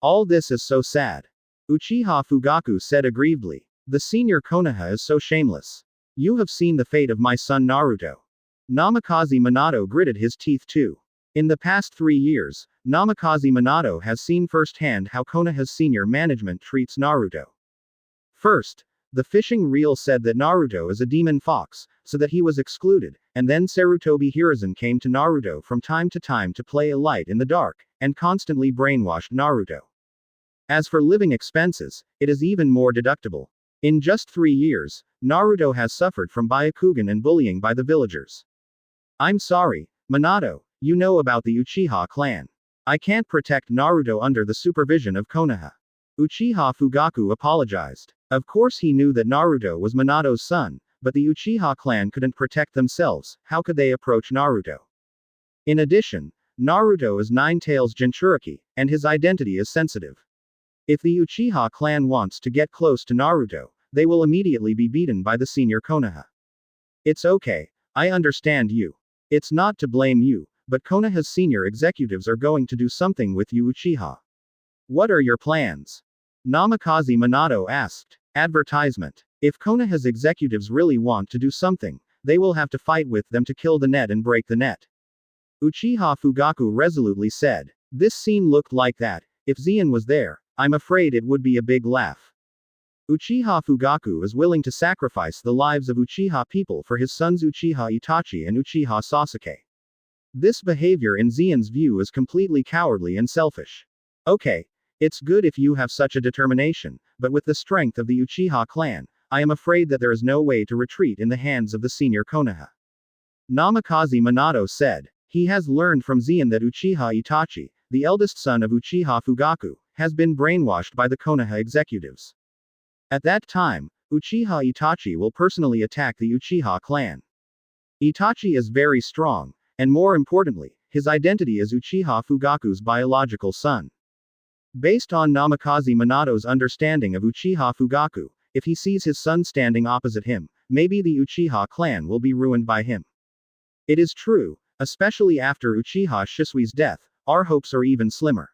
All this is so sad. Uchiha Fugaku said aggrievedly. The senior Konoha is so shameless. You have seen the fate of my son Naruto. Namikaze Minato gritted his teeth too. In the past 3 years, Namikaze Minato has seen firsthand how Konoha's senior management treats Naruto. First, the fishing reel said that Naruto is a demon fox, so that he was excluded, and then Sarutobi Hiruzen came to Naruto from time to play a light in the dark, and constantly brainwashed Naruto. As for living expenses, it is even more deductible. In just 3 years, Naruto has suffered from Byakugan and bullying by the villagers. I'm sorry, Minato, you know about the Uchiha clan. I can't protect Naruto under the supervision of Konoha. Uchiha Fugaku apologized. Of course he knew that Naruto was Minato's son, but the Uchiha clan couldn't protect themselves. How could they approach Naruto? In addition, Naruto is Nine Tails Jinchuriki, and his identity is sensitive. If the Uchiha clan wants to get close to Naruto, they will immediately be beaten by the senior Konoha. It's okay, I understand you. It's not to blame you, but Konoha's senior executives are going to do something with you Uchiha. What are your plans? Namikaze Minato asked. Advertisement. If Konoha's executives really want to do something, they will have to fight with them to kill the net and break the net. Uchiha Fugaku resolutely said. This scene looked like that. If Zeon was there, I'm afraid it would be a big laugh. Uchiha Fugaku is willing to sacrifice the lives of Uchiha people for his sons Uchiha Itachi and Uchiha Sasuke. This behavior in Zeon's view is completely cowardly and selfish. Okay. It's good if you have such a determination, but with the strength of the Uchiha clan, I am afraid that there is no way to retreat in the hands of the senior Konoha. Namikaze Minato said. He has learned from Zeon that Uchiha Itachi, the eldest son of Uchiha Fugaku, has been brainwashed by the Konoha executives. At that time, Uchiha Itachi will personally attack the Uchiha clan. Itachi is very strong, and more importantly, his identity is Uchiha Fugaku's biological son. Based on Namikaze Minato's understanding of Uchiha Fugaku, if he sees his son standing opposite him, maybe the Uchiha clan will be ruined by him. It is true, especially after Uchiha Shisui's death, our hopes are even slimmer.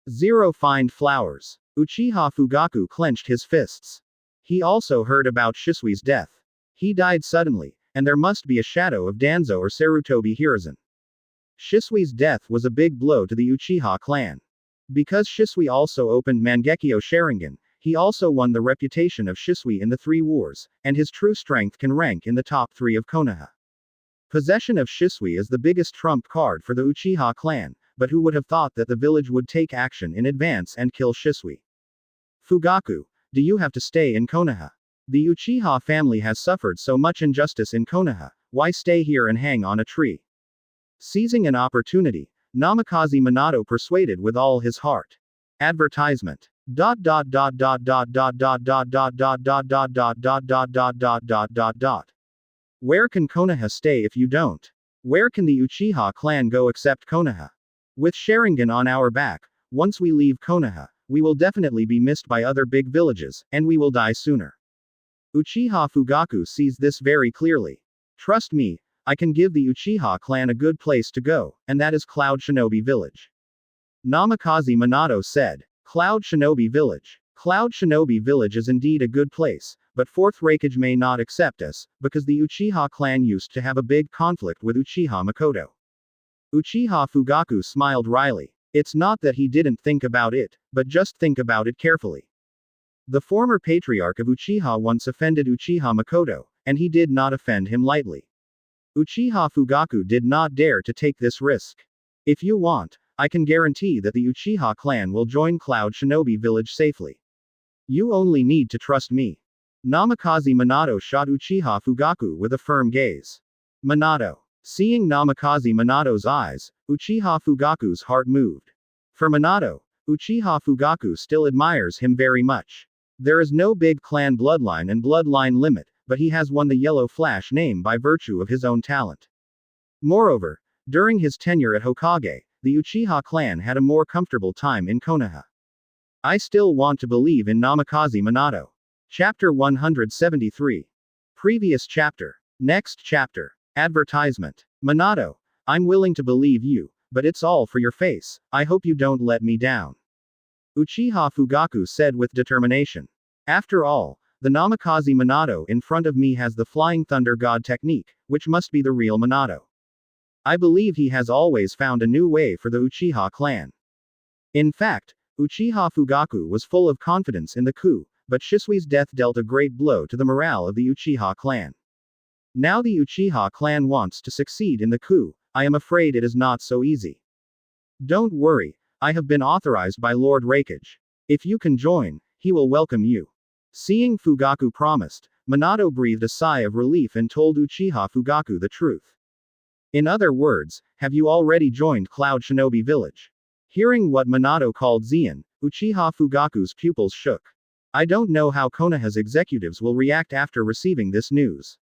Zero find flowers. Uchiha Fugaku clenched his fists. He also heard about Shisui's death. He died suddenly, and there must be a shadow of Danzo or Sarutobi Hiruzen. Shisui's death was a big blow to the Uchiha clan. Because Shisui also opened Mangekyo Sharingan, he also won the reputation of Shisui in the three wars, and his true strength can rank in the top 3 of Konoha. Possession of Shisui is the biggest trump card for the Uchiha clan, but who would have thought that the village would take action in advance and kill Shisui? Fugaku, do you have to stay in Konoha? The Uchiha family has suffered so much injustice in Konoha, why stay here and hang on a tree? Seizing an opportunity, Namikaze Minato persuaded with all his heart. Advertisement. Where can Konoha stay if you don't? Where can the Uchiha clan go except Konoha? With Sharingan on our back, once we leave Konoha, we will definitely be missed by other big villages, and we will die sooner. Uchiha Fugaku sees this very clearly. Trust me, I can give the Uchiha clan a good place to go, and that is Cloud Shinobi Village. Namikaze Minato said. Cloud Shinobi Village. Cloud Shinobi Village is indeed a good place, but 4th Raikage may not accept us, because the Uchiha clan used to have a big conflict with Uchiha Makoto. Uchiha Fugaku smiled wryly. It's not that he didn't think about it, but just think about it carefully. The former patriarch of Uchiha once offended Uchiha Makoto, and he did not offend him lightly. Uchiha Fugaku did not dare to take this risk. If you want, I can guarantee that the Uchiha clan will join Cloud Shinobi Village safely. You only need to trust me. Namikaze Minato shot Uchiha Fugaku with a firm gaze. Minato. Seeing Namikaze Minato's eyes, Uchiha Fugaku's heart moved. For Minato, Uchiha Fugaku still admires him very much. There is no big clan bloodline and bloodline limit, but he has won the Yellow Flash name by virtue of his own talent. Moreover, during his tenure at Hokage, the Uchiha clan had a more comfortable time in Konoha. I still want to believe in Namikaze Minato. Chapter 173. Previous chapter. Next chapter. Advertisement. Minato, I'm willing to believe you, but it's all for your face, I hope you don't let me down. Uchiha Fugaku said with determination. After all, the Namikaze Minato in front of me has the Flying Thunder God technique, which must be the real Minato. I believe he has always found a new way for the Uchiha clan. In fact, Uchiha Fugaku was full of confidence in the coup, but Shisui's death dealt a great blow to the morale of the Uchiha clan. Now the Uchiha clan wants to succeed in the coup, I am afraid it is not so easy. Don't worry, I have been authorized by Lord Raikage. If you can join, he will welcome you. Seeing Fugaku promised, Minato breathed a sigh of relief and told Uchiha Fugaku the truth. In other words, have you already joined Cloud Shinobi Village? Hearing what Minato called Zeon, Uchiha Fugaku's pupils shook. I don't know how Konoha's executives will react after receiving this news.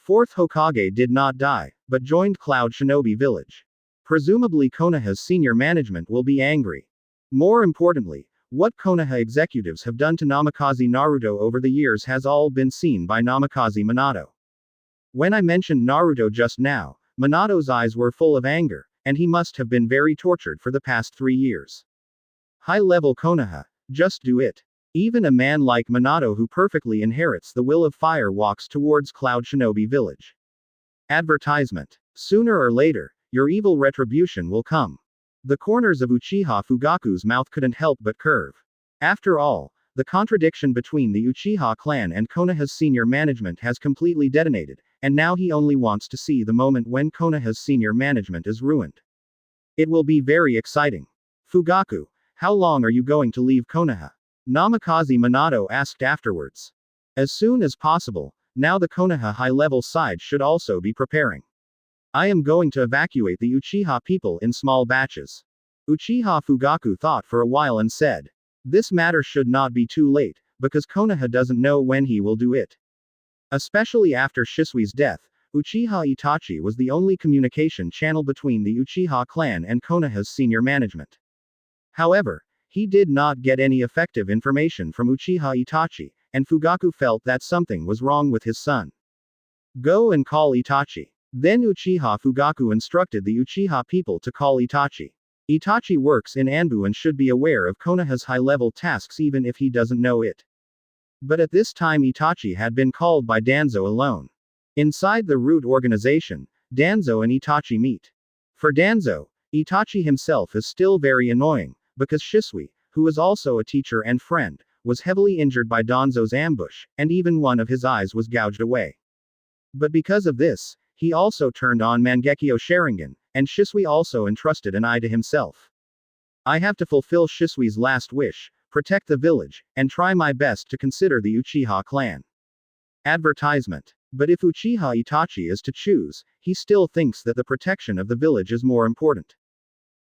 4th Hokage did not die, but joined Cloud Shinobi Village. Presumably Konoha's senior management will be angry. More importantly, what Konoha executives have done to Namikaze Naruto over the years has all been seen by Namikaze Minato. When I mentioned Naruto just now, Minato's eyes were full of anger, and he must have been very tortured for the past 3 years. High-level Konoha, just do it. Even a man like Minato who perfectly inherits the will of fire walks towards Cloud Shinobi Village. Advertisement. Sooner or later, your evil retribution will come. The corners of Uchiha Fugaku's mouth couldn't help but curve. After all, the contradiction between the Uchiha clan and Konoha's senior management has completely detonated, and now he only wants to see the moment when Konoha's senior management is ruined. It will be very exciting. Fugaku, how long are you going to leave Konoha? Namikaze Minato asked afterwards. As soon as possible, now the Konoha high-level side should also be preparing. I am going to evacuate the Uchiha people in small batches. Uchiha Fugaku thought for a while and said. This matter should not be too late, because Konoha doesn't know when he will do it. Especially after Shisui's death, Uchiha Itachi was the only communication channel between the Uchiha clan and Konoha's senior management. However, he did not get any effective information from Uchiha Itachi, and Fugaku felt that something was wrong with his son. Go and call Itachi. Then Uchiha Fugaku instructed the Uchiha people to call Itachi. Itachi works in Anbu and should be aware of Konoha's high-level tasks even if he doesn't know it. But at this time Itachi had been called by Danzo alone. Inside the root organization, Danzo and Itachi meet. For Danzo, Itachi himself is still very annoying, because Shisui, who is also a teacher and friend, was heavily injured by Danzo's ambush, and even one of his eyes was gouged away. But because of this, he also turned on Mangekyo Sharingan, and Shisui also entrusted an eye to himself. I have to fulfill Shisui's last wish, protect the village, and try my best to consider the Uchiha clan. Advertisement. But if Uchiha Itachi is to choose, he still thinks that the protection of the village is more important.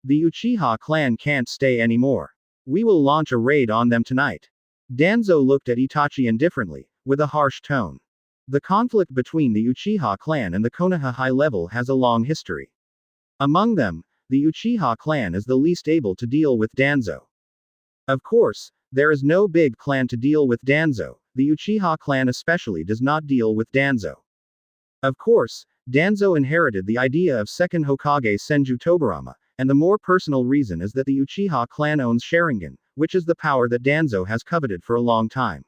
The Uchiha clan can't stay anymore. We will launch a raid on them tonight. Danzo looked at Itachi indifferently, with a harsh tone. The conflict between the Uchiha clan and the Konoha high level has a long history. Among them, the Uchiha clan is the least able to deal with Danzo. Of course, there is no big clan to deal with Danzo, the Uchiha clan especially does not deal with Danzo. Of course, Danzo inherited the idea of second Hokage Senju Tobirama, and the more personal reason is that the Uchiha clan owns Sharingan, which is the power that Danzo has coveted for a long time.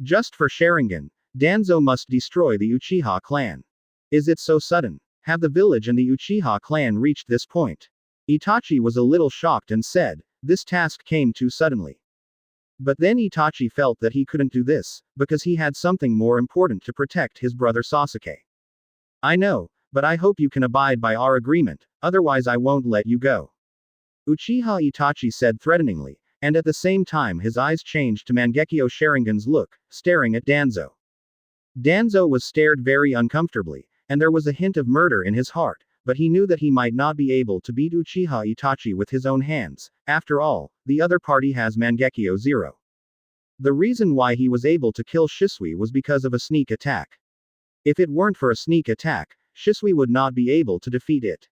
Just for Sharingan, Danzo must destroy the Uchiha clan. Is it so sudden? Have the village and the Uchiha clan reached this point? Itachi was a little shocked and said, this task came too suddenly. But then Itachi felt that he couldn't do this, because he had something more important to protect his brother Sasuke. I know, but I hope you can abide by our agreement, otherwise I won't let you go. Uchiha Itachi said threateningly, and at the same time his eyes changed to Mangekyo Sharingan's look, staring at Danzo. Danzo was stared very uncomfortably, and there was a hint of murder in his heart, but he knew that he might not be able to beat Uchiha Itachi with his own hands. After all, the other party has Mangekyo Zero. The reason why he was able to kill Shisui was because of a sneak attack. If it weren't for a sneak attack, Shisui would not be able to defeat it.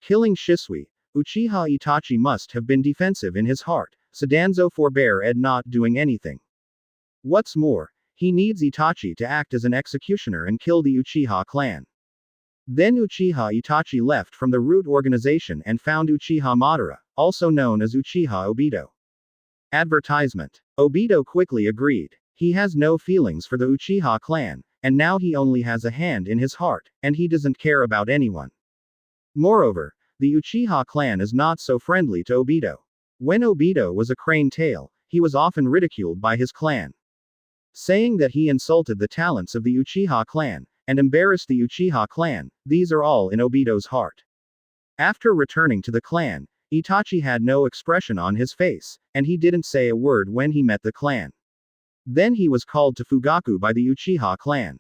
Killing Shisui, Uchiha Itachi must have been defensive in his heart, so Danzo forbore at not doing anything. What's more, he needs Itachi to act as an executioner and kill the Uchiha clan. Then Uchiha Itachi left from the root organization and found Uchiha Madara, also known as Uchiha Obito. Advertisement. Obito quickly agreed. He has no feelings for the Uchiha clan, and now he only has a hand in his heart, and he doesn't care about anyone. Moreover, the Uchiha clan is not so friendly to Obito. When Obito was a crane tail, he was often ridiculed by his clan, saying that he insulted the talents of the Uchiha clan, and embarrassed the Uchiha clan. These are all in Obito's heart. After returning to the clan, Itachi had no expression on his face, and he didn't say a word when he met the clan. Then he was called to Fugaku by the Uchiha clan.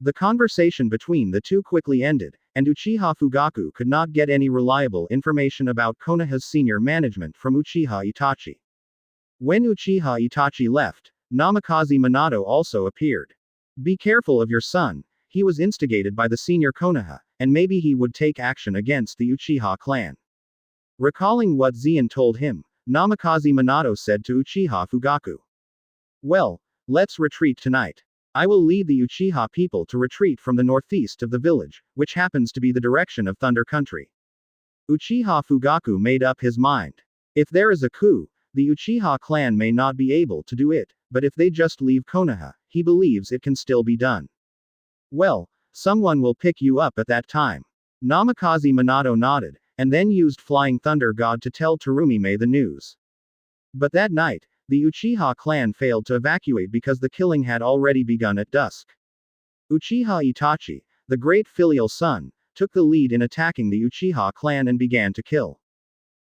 The conversation between the two quickly ended, and Uchiha Fugaku could not get any reliable information about Konoha's senior management from Uchiha Itachi. When Uchiha Itachi left, Namikaze Minato also appeared. Be careful of your son, he was instigated by the senior Konoha, and maybe he would take action against the Uchiha clan. Recalling what Zeon told him, Namikaze Minato said to Uchiha Fugaku, well, let's retreat tonight. I will lead the Uchiha people to retreat from the northeast of the village, which happens to be the direction of Thunder Country. Uchiha Fugaku made up his mind. If there is a coup, the Uchiha clan may not be able to do it, but if they just leave Konoha, he believes it can still be done. Well, someone will pick you up at that time. Namikaze Minato nodded, and then used Flying Thunder God to tell Terumime the news. But that night, the Uchiha clan failed to evacuate because the killing had already begun at dusk. Uchiha Itachi, the great filial son, took the lead in attacking the Uchiha clan and began to kill.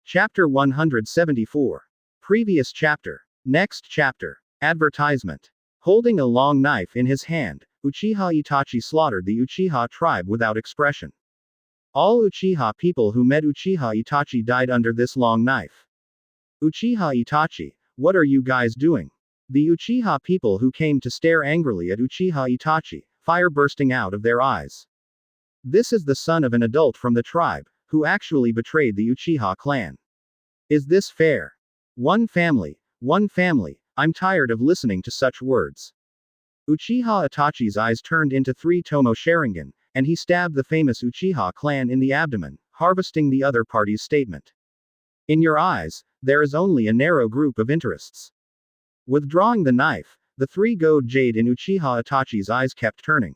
Chapter 174. Previous chapter. Next chapter. Advertisement. Holding a long knife in his hand, Uchiha Itachi slaughtered the Uchiha tribe without expression. All Uchiha people who met Uchiha Itachi died under this long knife. Uchiha Itachi, what are you guys doing? The Uchiha people who came to stare angrily at Uchiha Itachi, fire bursting out of their eyes. This is the son of an adult from the tribe, who actually betrayed the Uchiha clan. Is this fair? One family, I'm tired of listening to such words. Uchiha Itachi's eyes turned into 3 Tomo Sharingan, and he stabbed the famous Uchiha clan in the abdomen, harvesting the other party's statement. In your eyes, there is only a narrow group of interests. Withdrawing the knife, the 3 gold jade in Uchiha Itachi's eyes kept turning.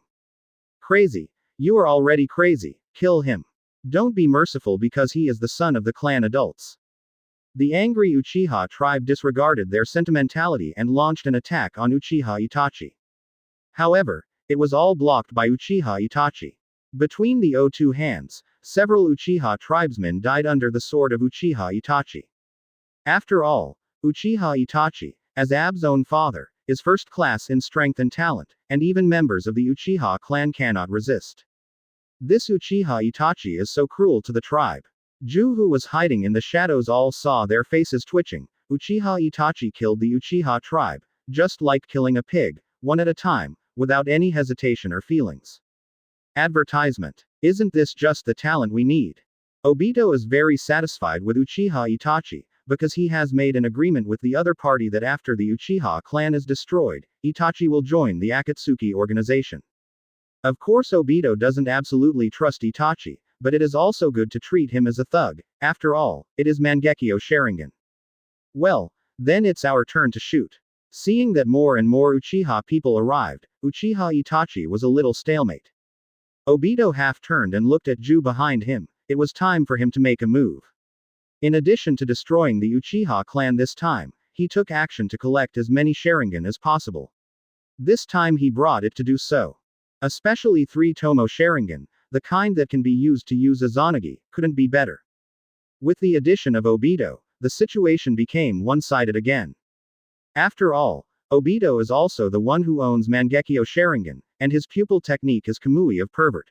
Crazy. You are already crazy. Kill him. Don't be merciful because he is the son of the clan adults. The angry Uchiha tribe disregarded their sentimentality and launched an attack on Uchiha Itachi. However, it was all blocked by Uchiha Itachi. Between the O2 hands, several Uchiha tribesmen died under the sword of Uchiha Itachi. After all, Uchiha Itachi, as Ab's own father, is first class in strength and talent, and even members of the Uchiha clan cannot resist. This Uchiha Itachi is so cruel to the tribe. Ju, who was hiding in the shadows, all saw their faces twitching. Uchiha Itachi killed the Uchiha tribe, just like killing a pig, one at a time, without any hesitation or feelings. Advertisement. Isn't this just the talent we need? Obito is very satisfied with Uchiha Itachi, because he has made an agreement with the other party that after the Uchiha clan is destroyed, Itachi will join the Akatsuki organization. Of course, Obito doesn't absolutely trust Itachi, but it is also good to treat him as a thug. After all, it is Mangekyo Sharingan. Well, then it's our turn to shoot. Seeing that more and more Uchiha people arrived, Uchiha Itachi was a little stalemate. Obito half turned and looked at Ju behind him. It was time for him to make a move. In addition to destroying the Uchiha clan this time, he took action to collect as many Sharingan as possible. This time he brought it to do so. Especially 3 Tomo Sharingan, the kind that can be used to use Izanagi, couldn't be better. With the addition of Obito, the situation became one-sided again. After all, Obito is also the one who owns Mangekyo Sharingan, and his pupil technique is Kamui of Pervert.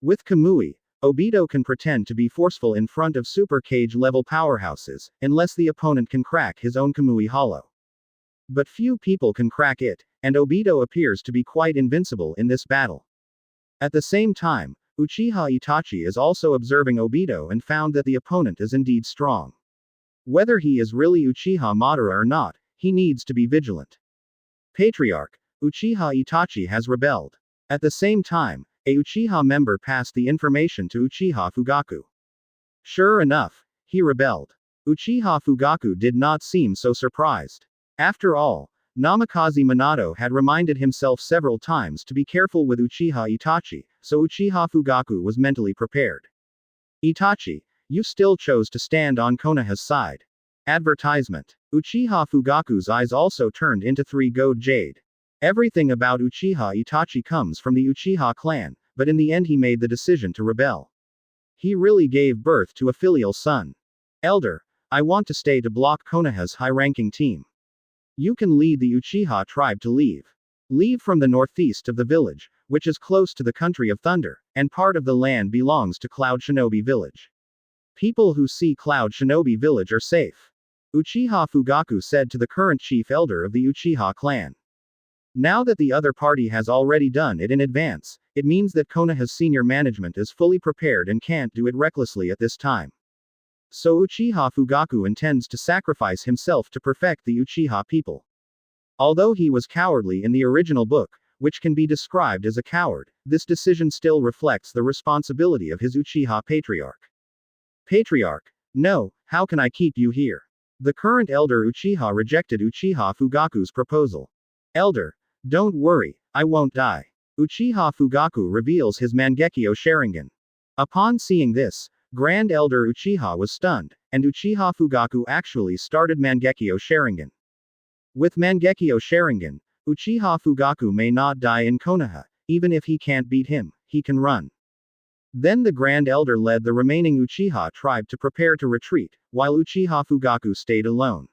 With Kamui, Obito can pretend to be forceful in front of super cage level powerhouses, unless the opponent can crack his own Kamui hollow. But few people can crack it, and Obito appears to be quite invincible in this battle. At the same time, Uchiha Itachi is also observing Obito and found that the opponent is indeed strong. Whether he is really Uchiha Madara or not, he needs to be vigilant. Patriarch, Uchiha Itachi has rebelled. At the same time, a Uchiha member passed the information to Uchiha Fugaku. Sure enough, he rebelled. Uchiha Fugaku did not seem so surprised. After all, Namikaze Minato had reminded himself several times to be careful with Uchiha Itachi, so Uchiha Fugaku was mentally prepared. Itachi, you still chose to stand on Konoha's side. Advertisement. Uchiha Fugaku's eyes also turned into 3 gold jade. Everything about Uchiha Itachi comes from the Uchiha clan, but in the end he made the decision to rebel. He really gave birth to a filial son. Elder, I want to stay to block Konoha's high-ranking team. You can lead the Uchiha tribe to leave. Leave from the northeast of the village, which is close to the country of thunder, and part of the land belongs to Cloud Shinobi Village. People who see Cloud Shinobi Village are safe. Uchiha Fugaku said to the current chief elder of the Uchiha clan. Now that the other party has already done it in advance, it means that Konoha's senior management is fully prepared and can't do it recklessly at this time. So Uchiha Fugaku intends to sacrifice himself to perfect the Uchiha people. Although he was cowardly in the original book, which can be described as a coward, this decision still reflects the responsibility of his Uchiha patriarch. Patriarch, no, how can I keep you here? The current elder Uchiha rejected Uchiha Fugaku's proposal. Elder, don't worry, I won't die. Uchiha Fugaku reveals his Mangekyo Sharingan. Upon seeing this, Grand Elder Uchiha was stunned, and Uchiha Fugaku actually started Mangekyo Sharingan. With Mangekyo Sharingan, Uchiha Fugaku may not die in Konoha. Even if he can't beat him, he can run. Then the Grand Elder led the remaining Uchiha tribe to prepare to retreat, while Uchiha Fugaku stayed alone.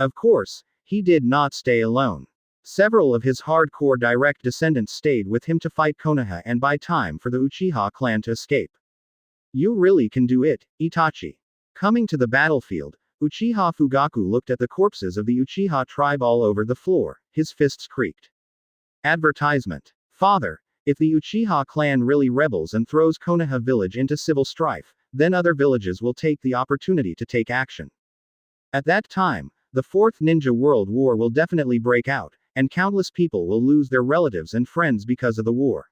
Of course, he did not stay alone. Several of his hardcore direct descendants stayed with him to fight Konoha and buy time for the Uchiha clan to escape. You really can do it, Itachi. Coming to the battlefield, Uchiha Fugaku looked at the corpses of the Uchiha tribe all over the floor, his fists creaked. Advertisement. Father, if the Uchiha clan really rebels and throws Konoha village into civil strife, then other villages will take the opportunity to take action. At that time, the Fourth Ninja World War will definitely break out, and countless people will lose their relatives and friends because of the war.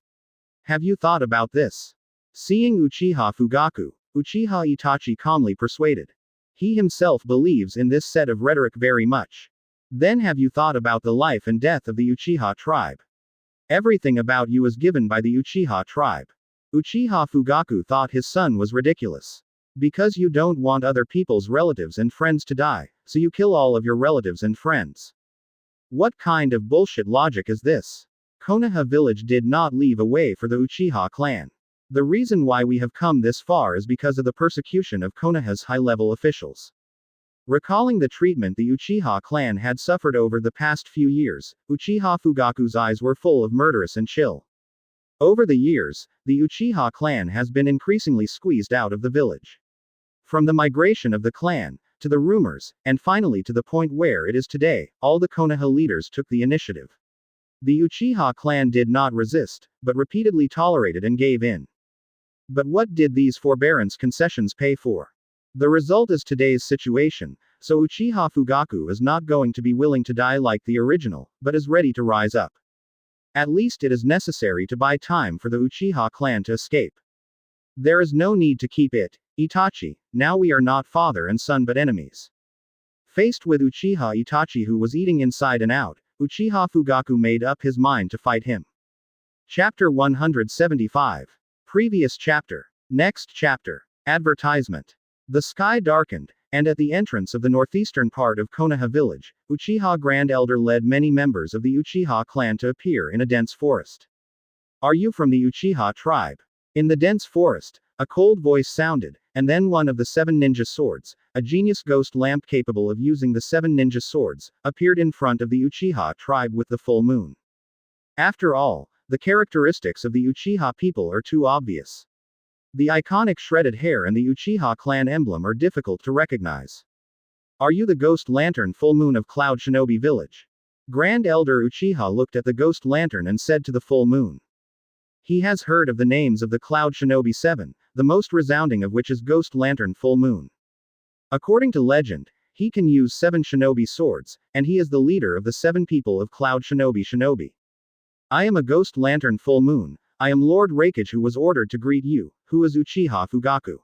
Have you thought about this? Seeing Uchiha Fugaku, Uchiha Itachi calmly persuaded. He himself believes in this set of rhetoric very much. Then have you thought about the life and death of the Uchiha tribe? Everything about you is given by the Uchiha tribe. Uchiha Fugaku thought his son was ridiculous. Because you don't want other people's relatives and friends to die, so you kill all of your relatives and friends. What kind of bullshit logic is this? Konoha village did not leave a way for the Uchiha clan. The reason why we have come this far is because of the persecution of Konoha's high-level officials. Recalling the treatment the Uchiha clan had suffered over the past few years, Uchiha Fugaku's eyes were full of murderous and chill. Over the years, the Uchiha clan has been increasingly squeezed out of the village. From the migration of the clan, to the rumors, and finally to the point where it is today, all the Konoha leaders took the initiative. The Uchiha clan did not resist, but repeatedly tolerated and gave in. But what did these forbearance concessions pay for? The result is today's situation, so Uchiha Fugaku is not going to be willing to die like the original, but is ready to rise up. At least it is necessary to buy time for the Uchiha clan to escape. There is no need to keep it, Itachi, now we are not father and son but enemies. Faced with Uchiha Itachi who was eating inside and out, Uchiha Fugaku made up his mind to fight him. Chapter 175. Previous chapter. Next chapter. Advertisement. The sky darkened, and at the entrance of the northeastern part of Konoha village, Uchiha Grand Elder led many members of the Uchiha clan to appear in a dense forest. Are you from the Uchiha tribe? In the dense forest, a cold voice sounded, and then one of the 7 ninja swords, a genius ghost lamp capable of using the 7 ninja swords, appeared in front of the Uchiha tribe with the full moon. After all, the characteristics of the Uchiha people are too obvious. The iconic shredded hair and the Uchiha clan emblem are difficult to recognize. Are you the ghost lantern full moon of Cloud Shinobi village? Grand Elder Uchiha looked at the ghost lantern and said to the full moon. He has heard of the names of the Cloud Shinobi 7, the most resounding of which is Ghost Lantern Full Moon. According to legend, he can use 7 shinobi swords, and he is the leader of the 7 people of Cloud Shinobi. I am a Ghost Lantern Full Moon. I am Lord Raikage who was ordered to greet you, who is Uchiha Fugaku.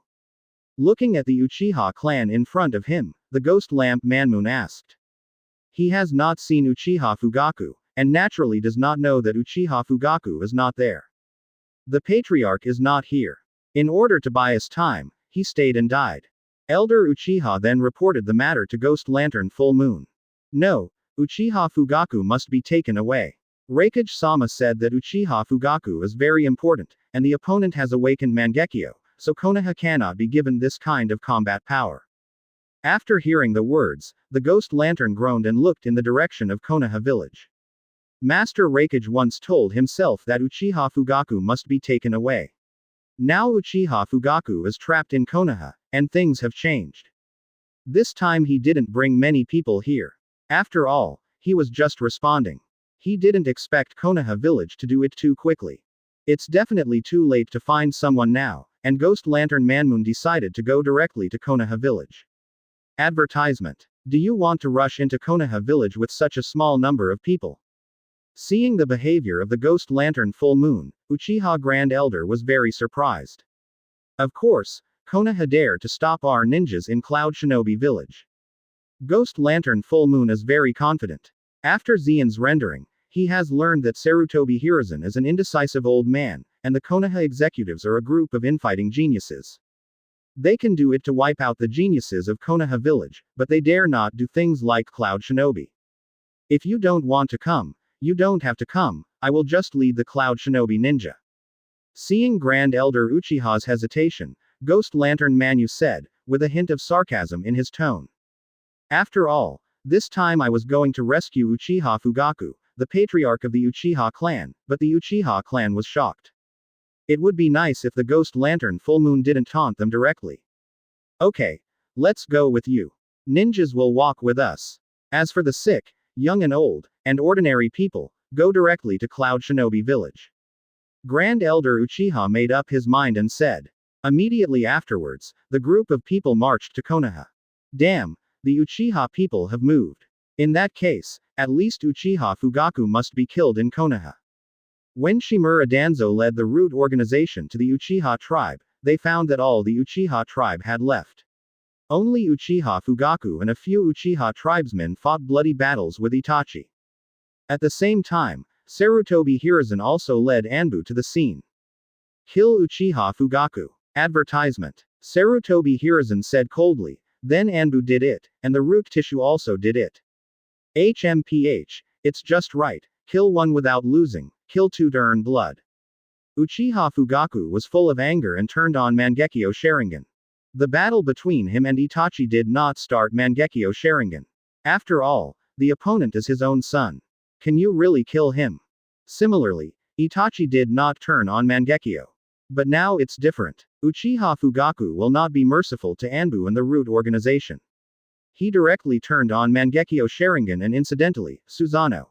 Looking at the Uchiha clan in front of him, the Ghost Lamp Manmoon asked. He has not seen Uchiha Fugaku, and naturally does not know that Uchiha Fugaku is not there. The patriarch is not here. In order to buy us time, he stayed and died. Elder Uchiha then reported the matter to Ghost Lantern Full Moon. No, Uchiha Fugaku must be taken away. Raikage-sama said that Uchiha Fugaku is very important, and the opponent has awakened Mangekyo, so Konoha cannot be given this kind of combat power. After hearing the words, the Ghost Lantern groaned and looked in the direction of Konoha village. Master Raikage once told himself that Uchiha Fugaku must be taken away. Now Uchiha Fugaku is trapped in Konoha, and things have changed. This time he didn't bring many people here. After all, he was just responding. He didn't expect Konoha village to do it too quickly. It's definitely too late to find someone now, and Ghost Lantern Manmoon decided to go directly to Konoha village. Advertisement. Do you want to rush into Konoha village with such a small number of people? Seeing the behavior of the Ghost Lantern Full Moon, Uchiha Grand Elder was very surprised. Of course, Konoha dare to stop our ninjas in Cloud Shinobi village. Ghost Lantern Full Moon is very confident. After Xian's rendering, he has learned that Sarutobi Hiruzen is an indecisive old man, and the Konoha executives are a group of infighting geniuses. They can do it to wipe out the geniuses of Konoha village, but they dare not do things like Cloud Shinobi. If you don't want to come, you don't have to come, I will just lead the Cloud Shinobi ninja. Seeing Grand Elder Uchiha's hesitation, Ghost Lantern Manu said, with a hint of sarcasm in his tone. After all, this time I was going to rescue Uchiha Fugaku, the patriarch of the Uchiha clan, but the Uchiha clan was shocked. It would be nice if the Ghost Lantern Full Moon didn't taunt them directly. Okay, let's go with you. Ninjas will walk with us. As for the sick, young and old, and ordinary people, go directly to Cloud Shinobi Village. Grand Elder Uchiha made up his mind and said. Immediately afterwards, the group of people marched to Konoha. Damn, the Uchiha people have moved. In that case, at least Uchiha Fugaku must be killed in Konoha. When Shimura Danzo led the root organization to the Uchiha tribe, they found that all the Uchiha tribe had left. Only Uchiha Fugaku and a few Uchiha tribesmen fought bloody battles with Itachi. At the same time, Sarutobi Hiruzen also led Anbu to the scene. Kill Uchiha Fugaku. Advertisement. Sarutobi Hiruzen said coldly, then Anbu did it, and the root tissue also did it. HMPH, it's just right, kill one without losing, kill two to earn blood. Uchiha Fugaku was full of anger and turned on Mangekyo Sharingan. The battle between him and Itachi did not start Mangekyo Sharingan. After all, the opponent is his own son. Can you really kill him? Similarly, Itachi did not turn on Mangekyo. But now it's different. Uchiha Fugaku will not be merciful to Anbu and the root organization. He directly turned on Mangekyo Sharingan and incidentally, Susanoo.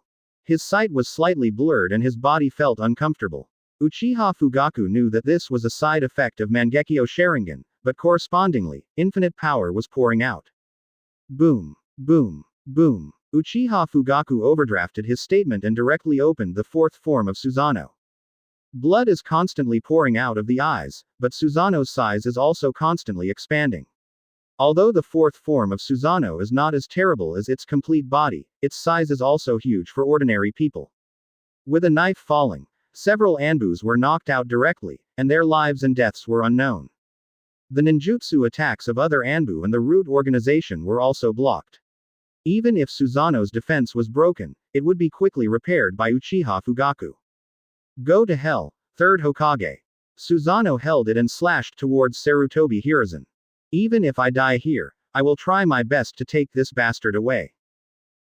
His sight was slightly blurred and his body felt uncomfortable. Uchiha Fugaku knew that this was a side effect of Mangekyo Sharingan, but correspondingly, infinite power was pouring out. Boom. Boom. Boom. Uchiha Fugaku overdrafted his statement and directly opened the fourth form of Susanoo. Blood is constantly pouring out of the eyes, but Susanoo's size is also constantly expanding. Although the fourth form of Susanoo is not as terrible as its complete body, its size is also huge for ordinary people. With a knife falling, several Anbus were knocked out directly, and their lives and deaths were unknown. The ninjutsu attacks of other Anbu and the root organization were also blocked. Even if Susanoo's defense was broken, it would be quickly repaired by Uchiha Fugaku. Go to hell, third Hokage. Susanoo held it and slashed towards Sarutobi Hiruzen. Even if I die here, I will try my best to take this bastard away.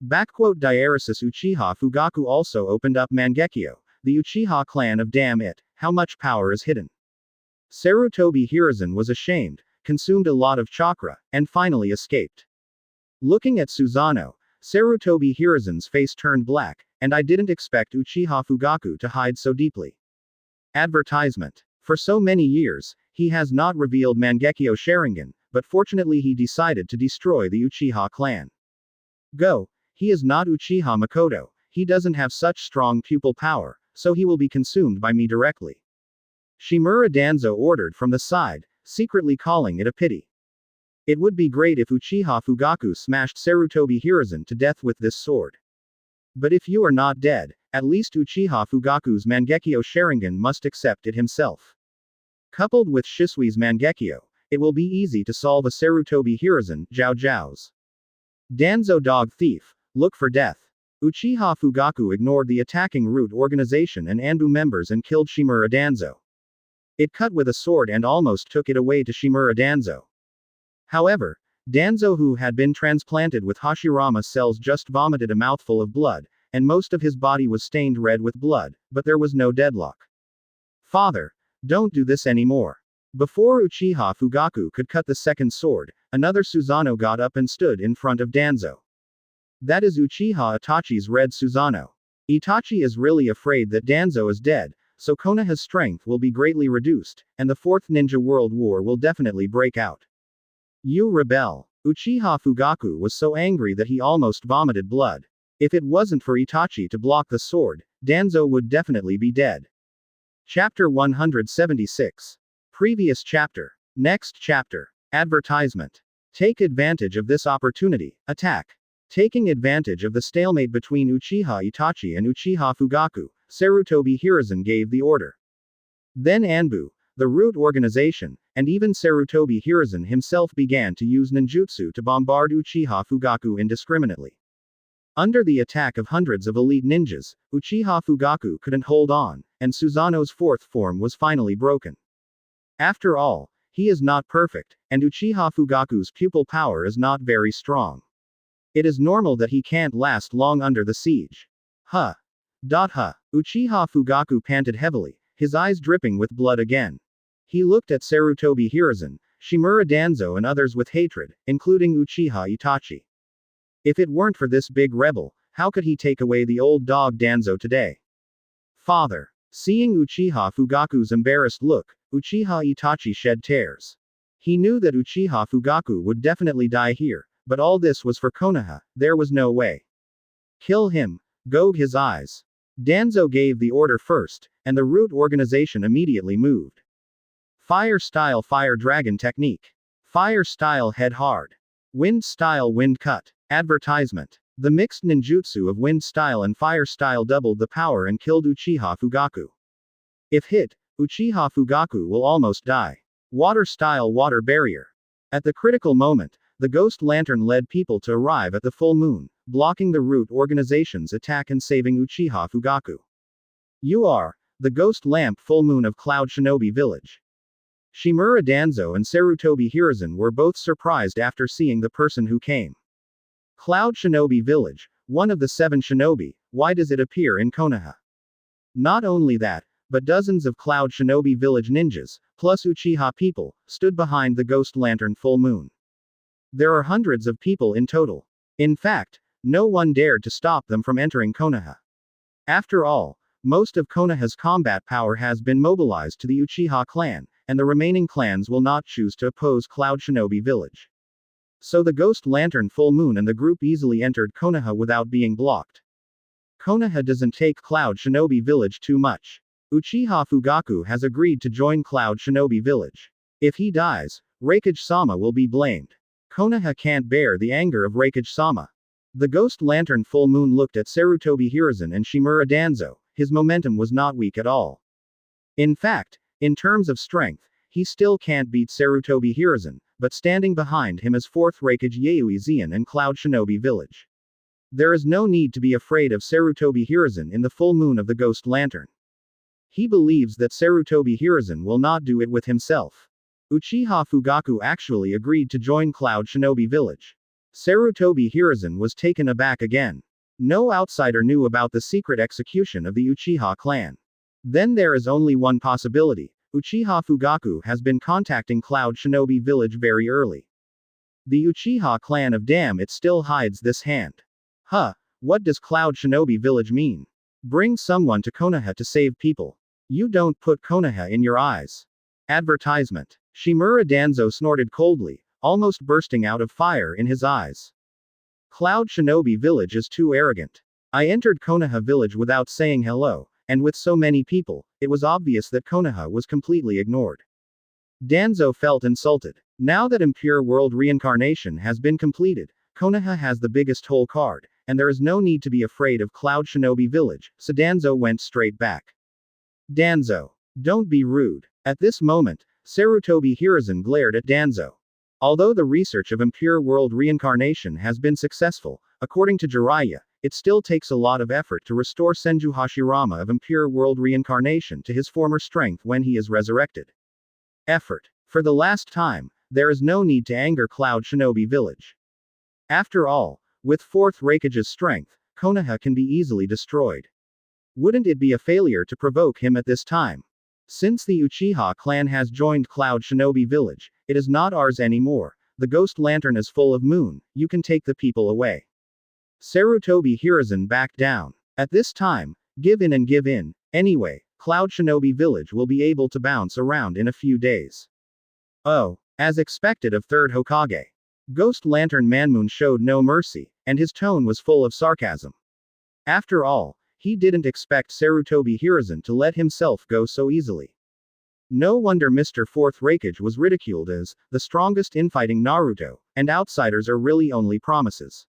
Diaresis Uchiha Fugaku also opened up Mangekyo, the Uchiha clan of damn it, how much power is hidden. Sarutobi Hiruzen was ashamed, consumed a lot of chakra, and finally escaped. Looking at Susanoo, Sarutobi Hiruzen's face turned black, and I didn't expect Uchiha Fugaku to hide so deeply. Advertisement. For so many years, he has not revealed Mangekyo Sharingan, but fortunately he decided to destroy the Uchiha clan. Go. He is not Uchiha Makoto, he doesn't have such strong pupil power, so he will be consumed by me directly. Shimura Danzo ordered from the side, secretly calling it a pity. It would be great if Uchiha Fugaku smashed Sarutobi Hiruzen to death with this sword. But if you are not dead, at least Uchiha Fugaku's Mangekyo Sharingan must accept it himself. Coupled with Shisui's Mangekyo, it will be easy to solve a Sarutobi Hiruzen, Jiao Jiao's. Danzo dog thief, look for death. Uchiha Fugaku ignored the attacking root organization and Anbu members and killed Shimura Danzo. It cut with a sword and almost took it away to Shimura Danzo. However, Danzo, who had been transplanted with Hashirama cells, just vomited a mouthful of blood, and most of his body was stained red with blood, but there was no deadlock. Father, don't do this anymore. Before Uchiha Fugaku could cut the second sword, another Susanoo got up and stood in front of Danzo. That is Uchiha Itachi's red Susanoo. Itachi is really afraid that Danzo is dead, so Konoha's strength will be greatly reduced, and the Fourth Ninja World War will definitely break out. You rebel. Uchiha Fugaku was so angry that he almost vomited blood. If it wasn't for Itachi to block the sword, Danzo would definitely be dead. Chapter 176. Previous chapter. Next chapter. Advertisement. Take advantage of this opportunity. Attack. Taking advantage of the stalemate between Uchiha Itachi and Uchiha Fugaku, Sarutobi Hiruzen gave the order. Then Anbu, the root organization, and even Sarutobi Hiruzen himself began to use ninjutsu to bombard Uchiha Fugaku indiscriminately. Under the attack of hundreds of elite ninjas, Uchiha Fugaku couldn't hold on, and Susanoo's fourth form was finally broken. After all, he is not perfect, and Uchiha Fugaku's pupil power is not very strong. It is normal that he can't last long under the siege. Huh. Uchiha Fugaku panted heavily, his eyes dripping with blood again. He looked at Sarutobi Hiruzen, Shimura Danzo and others with hatred, including Uchiha Itachi. If it weren't for this big rebel, how could he take away the old dog Danzo today? Father. Seeing Uchiha Fugaku's embarrassed look, Uchiha Itachi shed tears. He knew that Uchiha Fugaku would definitely die here, but all this was for Konoha, there was no way. Kill him. Goad his eyes. Danzo gave the order first, and the root organization immediately moved. Fire style fire dragon technique. Fire style head hard. Wind style wind cut. Advertisement. The mixed ninjutsu of wind style and fire style doubled the power and killed Uchiha Fugaku. If hit, Uchiha Fugaku will almost die. Water style water barrier. At the critical moment, the ghost lantern led people to arrive at the full moon, blocking the root organization's attack and saving Uchiha Fugaku. You are the ghost lamp full moon of Cloud Shinobi Village. Shimura Danzo and Sarutobi Hiruzen were both surprised after seeing the person who came. Cloud Shinobi Village, one of the 7 shinobi, why does it appear in Konoha? Not only that, but dozens of Cloud Shinobi Village ninjas, plus Uchiha people, stood behind the ghost lantern full moon. There are hundreds of people in total. In fact, no one dared to stop them from entering Konoha. After all, most of Konoha's combat power has been mobilized to the Uchiha clan, and the remaining clans will not choose to oppose Cloud Shinobi Village. So the Ghost Lantern Full Moon and the group easily entered Konoha without being blocked. Konoha doesn't take Cloud Shinobi Village too much. Uchiha Fugaku has agreed to join Cloud Shinobi Village. If he dies, Raikage-sama will be blamed. Konoha can't bear the anger of Raikage-sama. The Ghost Lantern Full Moon looked at Sarutobi Hiruzen and Shimura Danzo. His momentum was not weak at all. In fact, in terms of strength, he still can't beat Sarutobi Hiruzen, but standing behind him is 4th Raikage Yayoi Zeon and Cloud Shinobi Village. There is no need to be afraid of Sarutobi Hiruzen in the full moon of the Ghost Lantern. He believes that Sarutobi Hiruzen will not do it with himself. Uchiha Fugaku actually agreed to join Cloud Shinobi Village. Sarutobi Hiruzen was taken aback again. No outsider knew about the secret execution of the Uchiha clan. Then there is only one possibility. Uchiha Fugaku has been contacting Cloud Shinobi Village very early. The Uchiha clan of Damn It still hides this hand. Huh, what does Cloud Shinobi Village mean? Bring someone to Konoha to save people. You don't put Konoha in your eyes. Advertisement. Shimura Danzo snorted coldly, almost bursting out of fire in his eyes. Cloud Shinobi Village is too arrogant. I entered Konoha Village without saying hello, and with so many people, it was obvious that Konoha was completely ignored. Danzo felt insulted. Now that Impure World Reincarnation has been completed, Konoha has the biggest hole card, and there is no need to be afraid of Cloud Shinobi Village, so Danzo went straight back. Danzo. Don't be rude. At this moment, Sarutobi Hiruzen glared at Danzo. Although the research of Impure World Reincarnation has been successful, according to Jiraiya, it still takes a lot of effort to restore Senju Hashirama of Impure World Reincarnation to his former strength when he is resurrected. Effort. For the last time, there is no need to anger Cloud Shinobi Village. After all, with 4th Raikage's strength, Konoha can be easily destroyed. Wouldn't it be a failure to provoke him at this time? Since the Uchiha clan has joined Cloud Shinobi Village, it is not ours anymore. The Ghost Lantern is full of moon, you can take the people away. Sarutobi Hiruzen backed down. At this time, give in and give in. Anyway, Cloud Shinobi Village will be able to bounce around in a few days. Oh, as expected of 3rd Hokage. Ghost Lantern Manmoon showed no mercy, and his tone was full of sarcasm. After all, he didn't expect Sarutobi Hiruzen to let himself go so easily. No wonder Mr. 4th Raikage was ridiculed as the strongest infighting Naruto, and outsiders are really only promises.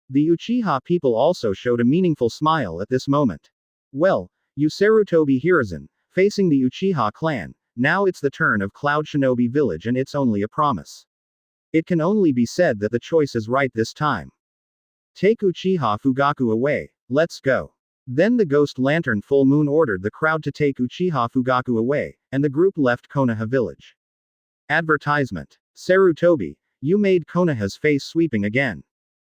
The Uchiha people also showed a meaningful smile at this moment. Well, you Sarutobi Hiruzen, facing the Uchiha clan, now it's the turn of Cloud Shinobi Village and it's only a promise. It can only be said that the choice is right this time. Take Uchiha Fugaku away, let's go. Then the Ghost Lantern Full Moon ordered the crowd to take Uchiha Fugaku away, and the group left Konoha Village. Advertisement. Sarutobi, you made Konoha's face sweeping again.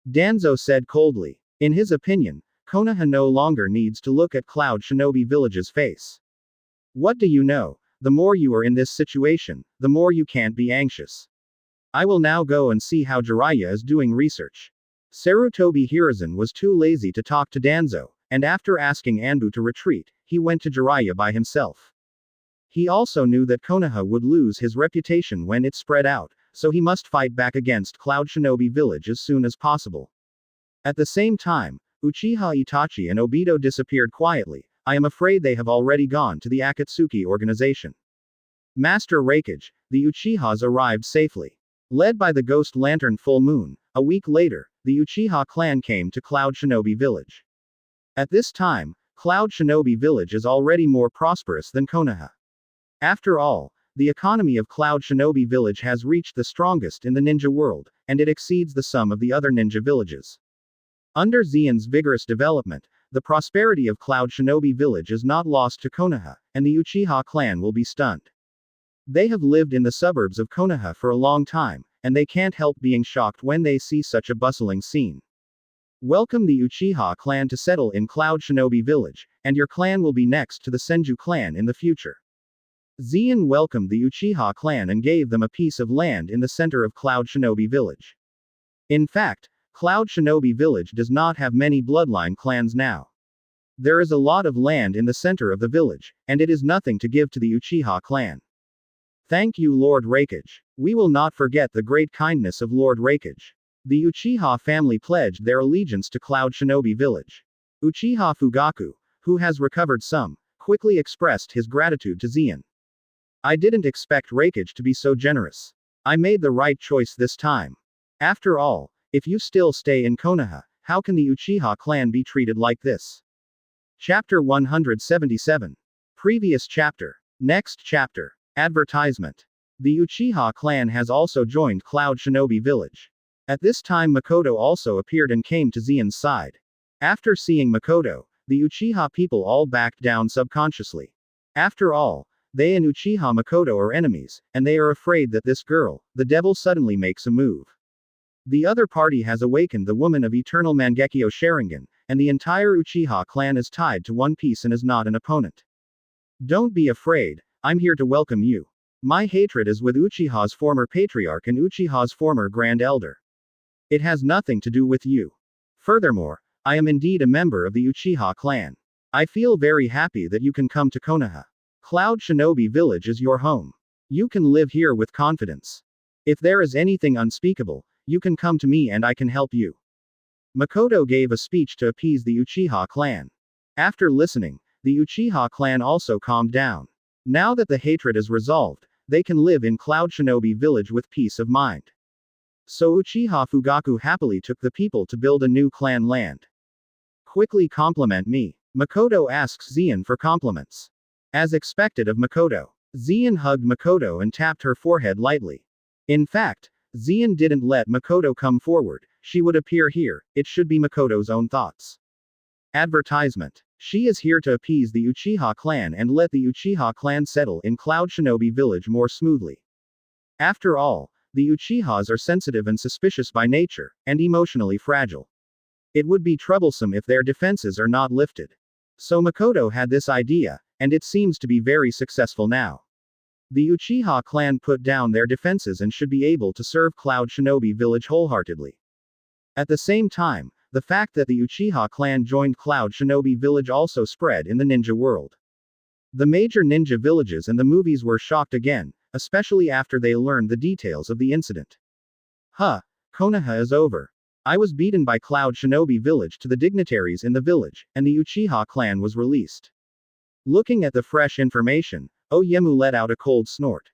Danzo said coldly. In his opinion, Konoha no longer needs to look at Cloud Shinobi Village's face. What do you know? the more you are in this situation, the more you can't be anxious. I will now go and see how Jiraiya is doing research. Sarutobi Hiruzen was too lazy to talk to Danzo, and after asking Anbu to retreat, he went to Jiraiya by himself. He also knew that Konoha would lose his reputation when it spread out, so he must fight back against Cloud Shinobi Village as soon as possible. At the same time, Uchiha Itachi and Obito disappeared quietly. I am afraid they have already gone to the Akatsuki organization. Master Raikage, the Uchihas arrived safely. Led by the Ghost Lantern Full Moon, a week later, the Uchiha clan came to Cloud Shinobi Village. At this time, Cloud Shinobi Village is already more prosperous than Konoha. After all, the economy of Cloud Shinobi Village has reached the strongest in the ninja world, and it exceeds the sum of the other ninja villages. Under Zeon's vigorous development, the prosperity of Cloud Shinobi Village is not lost to Konoha, and the Uchiha clan will be stunned. They have lived in the suburbs of Konoha for a long time, and they can't help being shocked when they see such a bustling scene. Welcome the Uchiha clan to settle in Cloud Shinobi Village, and your clan will be next to the Senju clan in the future. Zeon welcomed the Uchiha clan and gave them a piece of land in the center of Cloud Shinobi Village. In fact, Cloud Shinobi Village does not have many bloodline clans now. There is a lot of land in the center of the village, and it is nothing to give to the Uchiha clan. Thank you, Lord Raikage. We will not forget the great kindness of Lord Raikage. The Uchiha family pledged their allegiance to Cloud Shinobi Village. Uchiha Fugaku, who has recovered some, quickly expressed his gratitude to Zeon. I didn't expect Raikage to be so generous. I made the right choice this time. After all, if you still stay in Konoha, how can the Uchiha clan be treated like this? Chapter 177. Previous chapter. Next chapter. Advertisement. The Uchiha clan has also joined Cloud Shinobi Village. At this time Makoto also appeared and came to Zeon's side. After seeing Makoto, the Uchiha people all backed down subconsciously. After all, they and Uchiha Makoto are enemies, and they are afraid that this girl, the devil, suddenly makes a move. The other party has awakened the woman of eternal Mangekyo Sharingan, and the entire Uchiha clan is tied to one piece and is not an opponent. Don't be afraid, I'm here to welcome you. My hatred is with Uchiha's former patriarch and Uchiha's former grand elder. It has nothing to do with you. Furthermore, I am indeed a member of the Uchiha clan. I feel very happy that you can come to Konoha. Cloud Shinobi Village is your home. You can live here with confidence. If there is anything unspeakable, you can come to me and I can help you. Makoto gave a speech to appease the Uchiha clan. After listening, the Uchiha clan also calmed down. Now that the hatred is resolved, they can live in Cloud Shinobi Village with peace of mind. So Uchiha Fugaku happily took the people to build a new clan land. Quickly compliment me. Makoto asks Zeon for compliments. As expected of Makoto, Zeon hugged Makoto and tapped her forehead lightly. In fact, Zeon didn't let Makoto come forward. She would appear here, it should be Makoto's own thoughts. Advertisement. She is here to appease the Uchiha clan and let the Uchiha clan settle in Cloud Shinobi Village more smoothly. After all, the Uchihas are sensitive and suspicious by nature, and emotionally fragile. It would be troublesome if their defenses are not lifted. So Makoto had this idea, and it seems to be very successful now. The Uchiha clan put down their defenses and should be able to serve Cloud Shinobi Village wholeheartedly. At the same time, the fact that the Uchiha clan joined Cloud Shinobi Village also spread in the ninja world. The major ninja villages and the movies were shocked again, especially after they learned the details of the incident. Konoha is over. I was beaten by Cloud Shinobi Village to the dignitaries in the village, and the Uchiha clan was released. Looking at the fresh information, Oyemu let out a cold snort.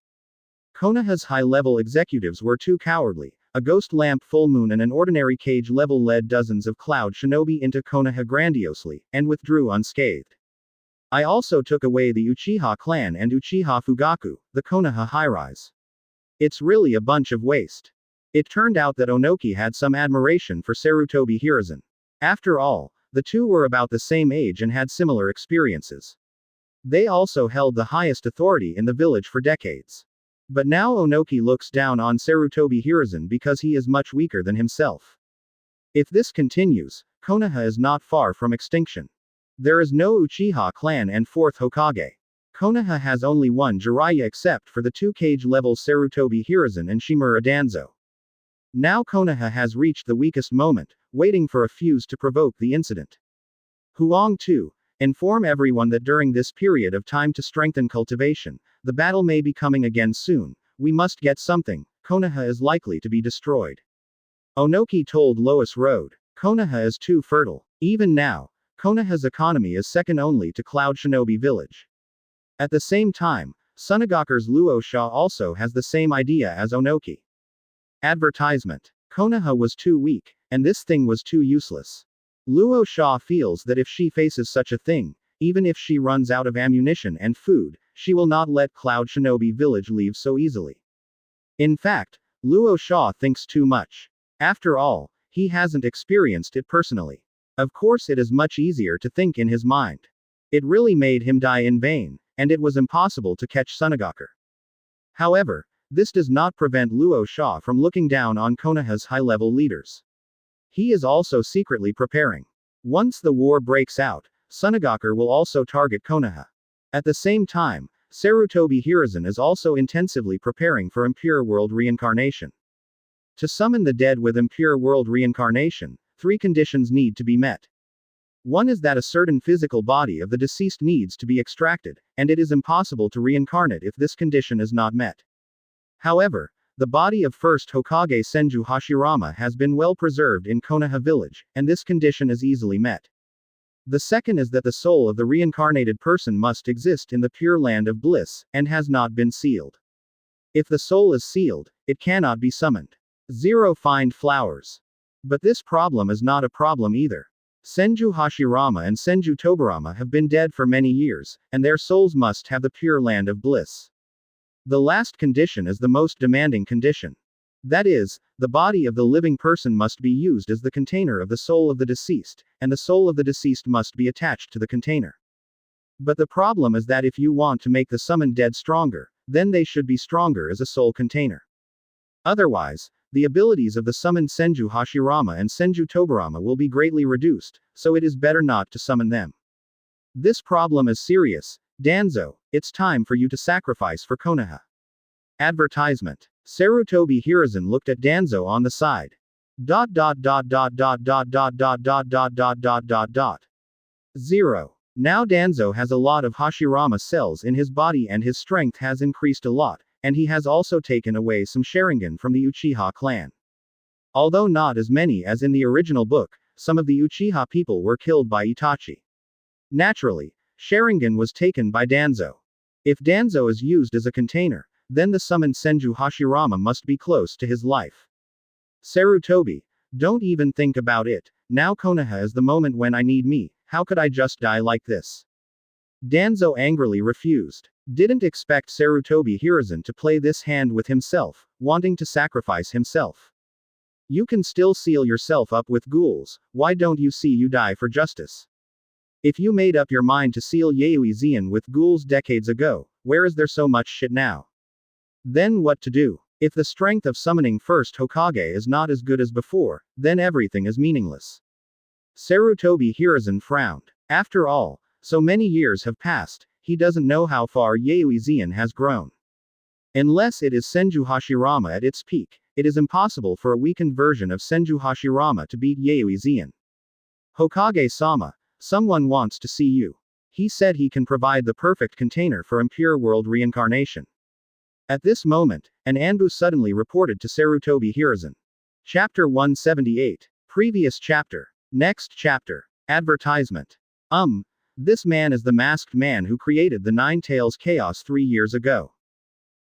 Konoha's high-level executives were too cowardly. A ghost lamp full moon and an ordinary cage level led dozens of Cloud Shinobi into Konoha grandiosely, and withdrew unscathed. I also took away the Uchiha clan and Uchiha Fugaku, the Konoha high-rise. It's really a bunch of waste. It turned out that Onoki had some admiration for Sarutobi Hiruzen. After all, the two were about the same age and had similar experiences. They also held the highest authority in the village for decades. But now Onoki looks down on Sarutobi Hiruzen because he is much weaker than himself. If this continues, Konoha is not far from extinction. There is no Uchiha clan and fourth Hokage. Konoha has only one Jiraiya except for the two cage-level Sarutobi Hiruzen and Shimura Danzo. Now Konoha has reached the weakest moment, waiting for a fuse to provoke the incident. Huang 2. Inform everyone that during this period of time to strengthen cultivation, the battle may be coming again soon. We must get something. Konoha is likely to be destroyed. Onoki told Lois Road. Konoha is too fertile. Even now, Konoha's economy is second only to Cloud Shinobi Village. At the same time, Sunagakure's Luo Sha also has the same idea as Onoki. Advertisement. Konoha was too weak, and this thing was too useless. Luo Sha feels that if she faces such a thing, even if she runs out of ammunition and food, she will not let Cloud Shinobi Village leave so easily. In fact, Luo Sha thinks too much. After all, he hasn't experienced it personally. Of course, it is much easier to think in his mind. It really made him die in vain, and it was impossible to catch Sunagakure. However, this does not prevent Luo Sha from looking down on Konoha's high-level leaders. He is also secretly preparing. Once the war breaks out, Sunagakure will also target Konoha. At the same time, Sarutobi Hiruzen is also intensively preparing for impure world reincarnation. To summon the dead with impure world reincarnation, 3 conditions need to be met. One is that a certain physical body of the deceased needs to be extracted, and it is impossible to reincarnate if this condition is not met. However, the body of first Hokage Senju Hashirama has been well preserved in Konoha village, and this condition is easily met. The second is that the soul of the reincarnated person must exist in the pure land of bliss, and has not been sealed. If the soul is sealed, it cannot be summoned. 0. Find flowers. But this problem is not a problem either. Senju Hashirama and Senju Tobarama have been dead for many years, and their souls must have the pure land of bliss. The last condition is the most demanding condition. That is, the body of the living person must be used as the container of the soul of the deceased, and the soul of the deceased must be attached to the container. But the problem is that if you want to make the summoned dead stronger, then they should be stronger as a soul container. Otherwise, the abilities of the summoned Senju Hashirama and Senju Tobarama will be greatly reduced, so it is better not to summon them. This problem is serious. Danzo, it's time for you to sacrifice for Konoha. Advertisement. Sarutobi Hiruzen looked at Danzo on the side. 0. Now Danzo has a lot of Hashirama cells in his body and his strength has increased a lot, and he has also taken away some Sharingan from the Uchiha clan. Although not as many as in the original book, some of the Uchiha people were killed by Itachi. Naturally, Sharingan was taken by Danzo. If Danzo is used as a container, then the summoned Senju Hashirama must be close to his life. Sarutobi, don't even think about it. Now Konoha is the moment when I need me. How could I just die like this? Danzo angrily refused. Didn't expect Sarutobi Hiruzen to play this hand with himself, wanting to sacrifice himself. You can still seal yourself up with ghouls, why don't you see you die for justice? If you made up your mind to seal Yaoi Zeon with ghouls decades ago, where is there so much shit now? Then what to do? If the strength of summoning first Hokage is not as good as before, then everything is meaningless. Sarutobi Hiruzen frowned. After all, so many years have passed, he doesn't know how far Yaoi Zeon has grown. Unless it is Senju Hashirama at its peak, it is impossible for a weakened version of Senju Hashirama to beat Yaoi Zeon. Hokage-sama, someone wants to see you. He said he can provide the perfect container for impure world reincarnation. At this moment, an Anbu suddenly reported to Sarutobi Hiruzen. Chapter 178. Previous chapter. Next chapter. Advertisement. This man is the masked man who created the Nine Tails chaos 3 years ago.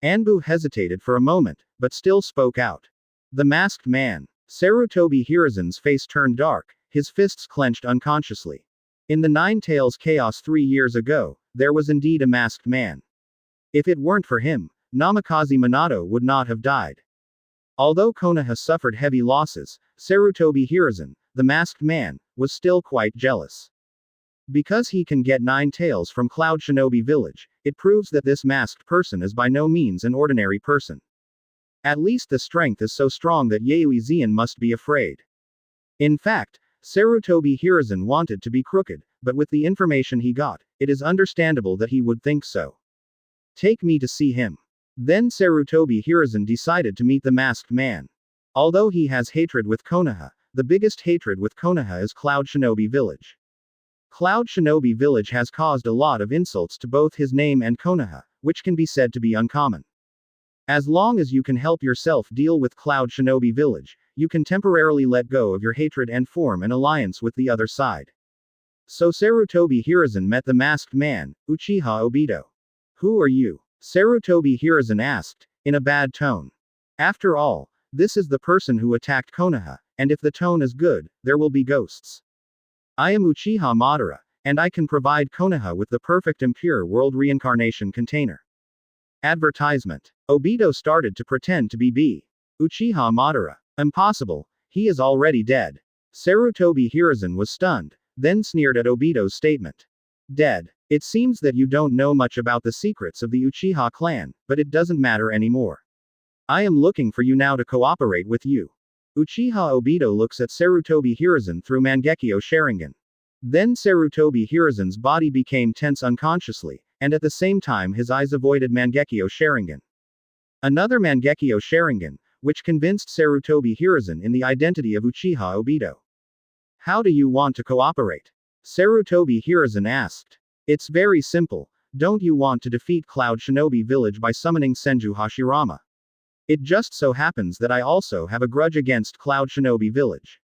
Anbu hesitated for a moment, but still spoke out. The masked man. Sarutobi Hiruzen's face turned dark, his fists clenched unconsciously. In the Nine Tails chaos 3 years ago, there was indeed a masked man. If it weren't for him, Namikaze Minato would not have died. Although Konoha suffered heavy losses, Sarutobi Hiruzen, the masked man, was still quite jealous. Because he can get 9 tails from Cloud Shinobi Village, it proves that this masked person is by no means an ordinary person. At least the strength is so strong that Yaoi Zeon must be afraid. In fact, Sarutobi Hiruzen wanted to be crooked, but with the information he got, it is understandable that he would think so. Take me to see him. Then Sarutobi Hiruzen decided to meet the masked man. Although he has hatred with Konoha, the biggest hatred with Konoha is Cloud Shinobi Village. Cloud Shinobi Village has caused a lot of insults to both his name and Konoha, which can be said to be uncommon. As long as you can help yourself deal with Cloud Shinobi Village, you can temporarily let go of your hatred and form an alliance with the other side. So Sarutobi Hiruzen met the masked man, Uchiha Obito. Who are you? Sarutobi Hiruzen asked, in a bad tone. After all, this is the person who attacked Konoha, and if the tone is good, there will be ghosts. I am Uchiha Madara, and I can provide Konoha with the perfect impure world reincarnation container. Advertisement. Obito started to pretend to be Uchiha Madara. Impossible, he is already dead. Sarutobi Hiruzen was stunned, then sneered at Obito's statement. Dead. It seems that you don't know much about the secrets of the Uchiha clan, but it doesn't matter anymore. I am looking for you now to cooperate with you. Uchiha Obito looks at Sarutobi Hiruzen through Mangekyo Sharingan. Then Sarutobi Hiruzen's body became tense unconsciously, and at the same time his eyes avoided Mangekyo Sharingan. Another Mangekyo Sharingan, which convinced Sarutobi Hiruzen in the identity of Uchiha Obito. How do you want to cooperate? Sarutobi Hiruzen asked. It's very simple, don't you want to defeat Cloud Shinobi Village by summoning Senju Hashirama? It just so happens that I also have a grudge against Cloud Shinobi Village.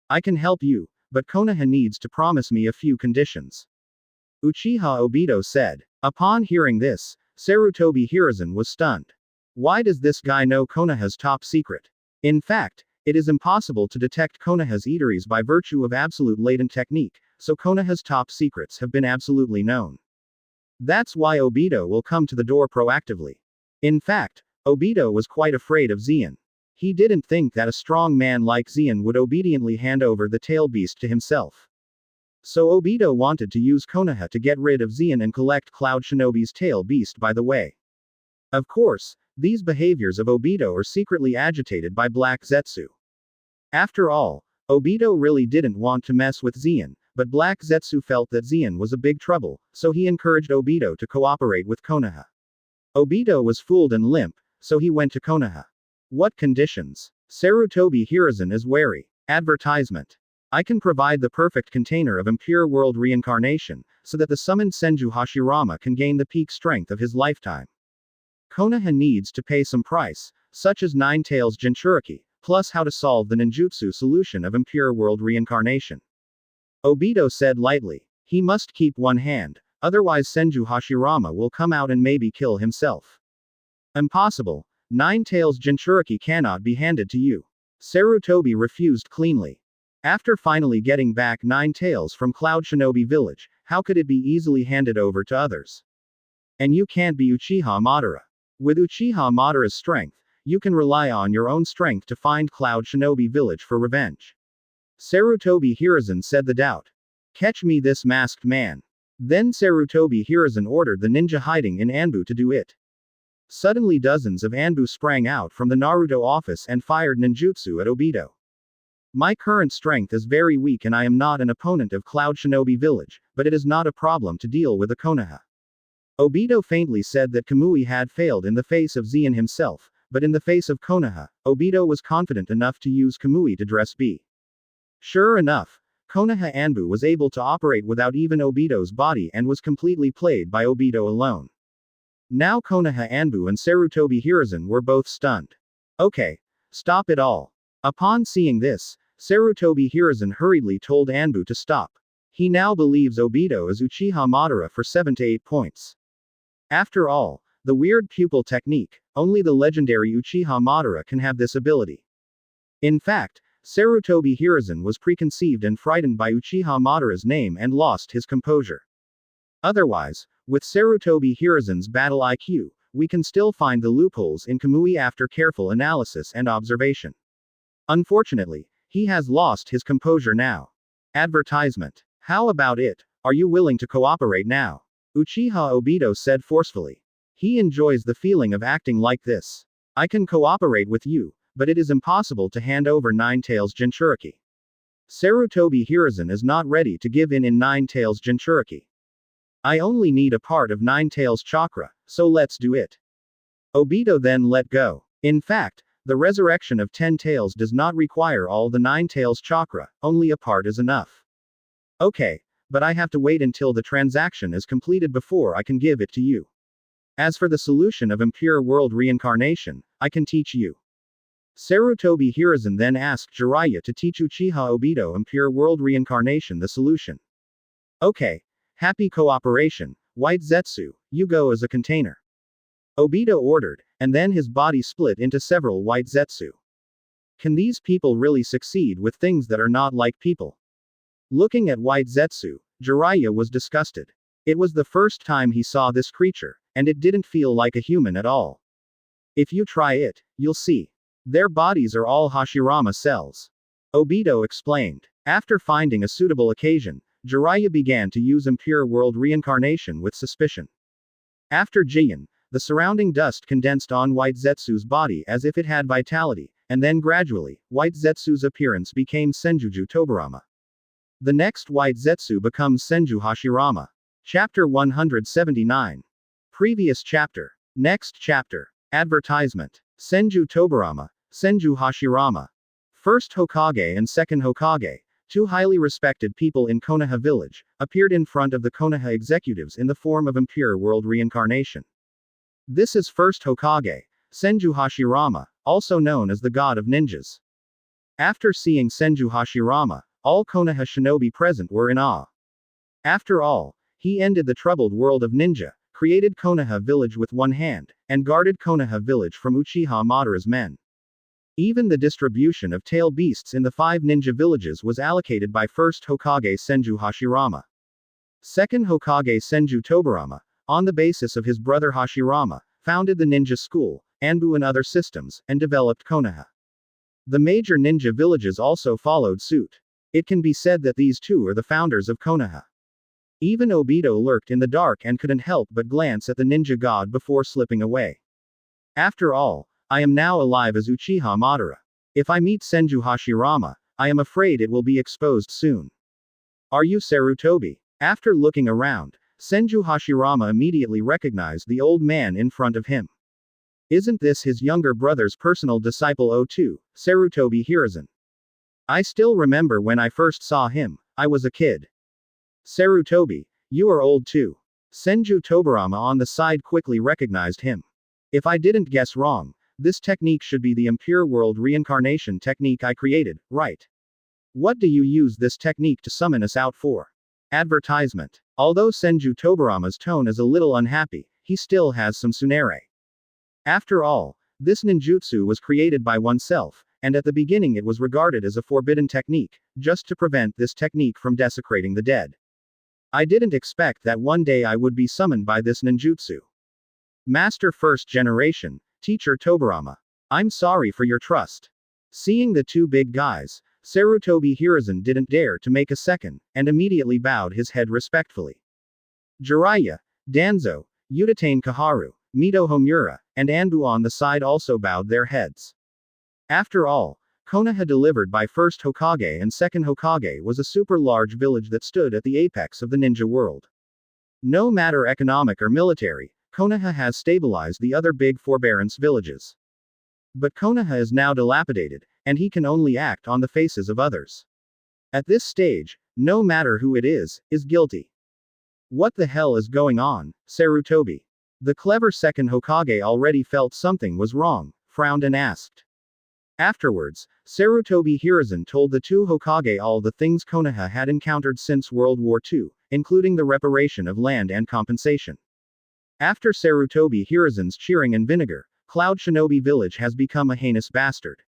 I can help you, but Konoha needs to promise me a few conditions. Uchiha Obito said. Upon hearing this, Sarutobi Hiruzen was stunned. Why does this guy know Konoha's top secret? In fact, it is impossible to detect Konoha's eateries by virtue of absolute latent technique, so Konoha's top secrets have been absolutely known. That's why Obito will come to the door proactively. In fact, Obito was quite afraid of Zeon. He didn't think that a strong man like Zeon would obediently hand over the tail beast to himself. So Obito wanted to use Konoha to get rid of Zeon and collect Cloud Shinobi's tail beast by the way. Of course, these behaviors of Obito are secretly agitated by Black Zetsu. After all, Obito really didn't want to mess with Zeon, but Black Zetsu felt that Zeon was a big trouble, so he encouraged Obito to cooperate with Konoha. Obito was fooled and limp, so he went to Konoha. What conditions? Sarutobi Hiruzen is wary. Advertisement. I can provide the perfect container of impure world reincarnation, so that the summoned Senju Hashirama can gain the peak strength of his lifetime. Konoha needs to pay some price, such as 9 Tails Jinchuriki, plus how to solve the ninjutsu solution of impure world reincarnation. Obito said lightly. He must keep one hand, otherwise Senju Hashirama will come out and maybe kill himself. Impossible. 9 Tails Jinchuriki cannot be handed to you. Sarutobi refused cleanly. After finally getting back 9 Tails from Cloud Shinobi Village, how could it be easily handed over to others? And you can't be Uchiha Madara. With Uchiha Madara's strength, you can rely on your own strength to find Cloud Shinobi Village for revenge. Sarutobi Hiruzen said the doubt. Catch me this masked man. Then Sarutobi Hiruzen ordered the ninja hiding in Anbu to do it. Suddenly dozens of Anbu sprang out from the Naruto office and fired ninjutsu at Obito. My current strength is very weak and I am not an opponent of Cloud Shinobi Village, but it is not a problem to deal with a Konoha. Obito faintly said that Kamui had failed in the face of Zeon himself, but in the face of Konoha, Obito was confident enough to use Kamui to dress B. Sure enough, Konoha Anbu was able to operate without even Obito's body and was completely played by Obito alone. Now Konoha Anbu and Sarutobi Hiruzen were both stunned. Okay, stop it all. Upon seeing this, Sarutobi Hiruzen hurriedly told Anbu to stop. He now believes Obito is Uchiha Madara for 7 to 8 points. After all, the weird pupil technique, only the legendary Uchiha Madara can have this ability. In fact, Sarutobi Hiruzen was preconceived and frightened by Uchiha Madara's name and lost his composure. Otherwise, with Sarutobi Hiruzen's battle IQ, we can still find the loopholes in Kamui after careful analysis and observation. Unfortunately, he has lost his composure now. Advertisement. How about it? Are you willing to cooperate now? Uchiha Obito said forcefully. He enjoys the feeling of acting like this. I can cooperate with you, but it is impossible to hand over 9 Tails Jinchuriki. Sarutobi Hiruzen is not ready to give in Nine Tails Jinchuriki. I only need a part of Nine Tails chakra, so let's do it. Obito then let go. In fact, the resurrection of 10 tails does not require all the 9 tails chakra, only a part is enough. Okay, but I have to wait until the transaction is completed before I can give it to you. As for the solution of impure world reincarnation, I can teach you. Sarutobi Hiruzen then asked Jiraiya to teach Uchiha Obito impure world reincarnation the solution. Okay. Happy cooperation, White Zetsu, you go as a container. Obito ordered, and then his body split into several White Zetsu. Can these people really succeed with things that are not like people? Looking at White Zetsu, Jiraiya was disgusted. It was the first time he saw this creature, and it didn't feel like a human at all. If you try it, you'll see. Their bodies are all Hashirama cells. Obito explained. After finding a suitable occasion, Jiraiya began to use impure world reincarnation with suspicion. After Jian, the surrounding dust condensed on White Zetsu's body as if it had vitality, and then gradually, White Zetsu's appearance became Senjuju Tobarama. The next White Zetsu becomes Senju Hashirama. Chapter 179. Previous chapter. Next chapter. Advertisement. Senju Tobarama, Senju Hashirama. First Hokage and second Hokage, two highly respected people in Konoha village, appeared in front of the Konoha executives in the form of impure world reincarnation. This is first Hokage, Senju Hashirama, also known as the god of ninjas. After seeing Senju Hashirama, all Konoha shinobi present were in awe. After all, he ended the troubled world of ninja, created Konoha village with one hand, and guarded Konoha village from Uchiha Madara's men. Even the distribution of tail beasts in the 5 ninja villages was allocated by first Hokage Senju Hashirama. Second Hokage Senju Tobarama, on the basis of his brother Hashirama, founded the ninja school, Anbu and other systems, and developed Konoha. The major ninja villages also followed suit. It can be said that these two are the founders of Konoha. Even Obito lurked in the dark and couldn't help but glance at the ninja god before slipping away. After all, I am now alive as Uchiha Madara. If I meet Senju Hashirama, I am afraid it will be exposed soon. Are you Sarutobi? After looking around, Senju Hashirama immediately recognized the old man in front of him. Isn't this his younger brother's personal disciple O2, Sarutobi Hiruzen? I still remember when I first saw him, I was a kid. Sarutobi, you are old too. Senju Tobarama on the side quickly recognized him. If I didn't guess wrong, this technique should be the impure world reincarnation technique I created, right? What do you use this technique to summon us out for? Advertisement. Although Senju Tobarama's tone is a little unhappy, he still has some tsunere. After all, this ninjutsu was created by oneself, and at the beginning it was regarded as a forbidden technique, just to prevent this technique from desecrating the dead. I didn't expect that one day I would be summoned by this ninjutsu. Master First Generation, Teacher Tobarama. I'm sorry for your trust. Seeing the two big guys, Sarutobi Hiruzen didn't dare to make a second, and immediately bowed his head respectfully. Jiraiya, Danzo, Udatane Kaharu, Mito Homura, and Anbu on the side also bowed their heads. After all, Konoha delivered by first Hokage and second Hokage was a super large village that stood at the apex of the ninja world. No matter economic or military, Konoha has stabilized the other big forbearance villages. But Konoha is now dilapidated, and he can only act on the faces of others. At this stage, no matter who it is guilty. What the hell is going on, Sarutobi? The clever second Hokage already felt something was wrong, frowned and asked. Afterwards, Sarutobi Hiruzen told the two Hokage all the things Konoha had encountered since World War II, including the reparation of land and compensation. After Sarutobi Hiruzen's cheering and vinegar, Cloud Shinobi Village has become a heinous bastard.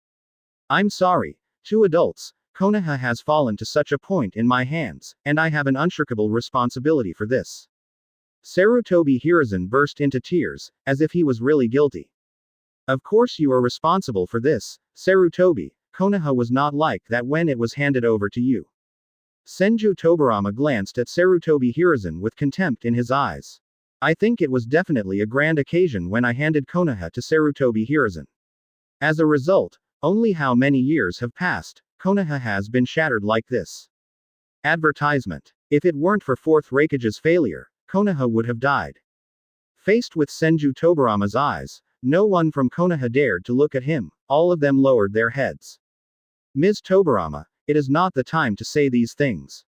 I'm sorry, two adults, Konoha has fallen to such a point in my hands, and I have an unshakable responsibility for this. Sarutobi Hiruzen burst into tears, as if he was really guilty. Of course you are responsible for this, Sarutobi. Konoha was not like that when it was handed over to you. Senju Tobarama glanced at Sarutobi Hiruzen with contempt in his eyes. I think it was definitely a grand occasion when I handed Konoha to Sarutobi Hiruzen. As a result, only how many years have passed, Konoha has been shattered like this. Advertisement. If it weren't for 4th Raikage's failure, Konoha would have died. Faced with Senju Tobarama's eyes, no one from Konoha dared to look at him, all of them lowered their heads. Ms. Tobarama, it is not the time to say these things.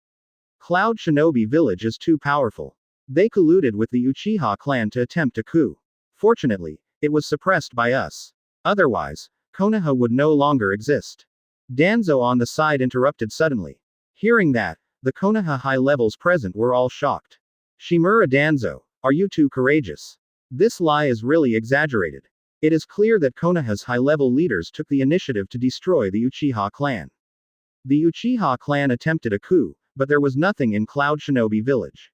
Cloud Shinobi Village is too powerful. They colluded with the Uchiha clan to attempt a coup. Fortunately, it was suppressed by us. Otherwise, Konoha would no longer exist. Danzo on the side interrupted suddenly. Hearing that, the Konoha high levels present were all shocked. Shimura Danzo, are you too courageous? This lie is really exaggerated. It is clear that Konoha's high-level leaders took the initiative to destroy the Uchiha clan. The Uchiha clan attempted a coup, but there was nothing in Cloud Shinobi Village.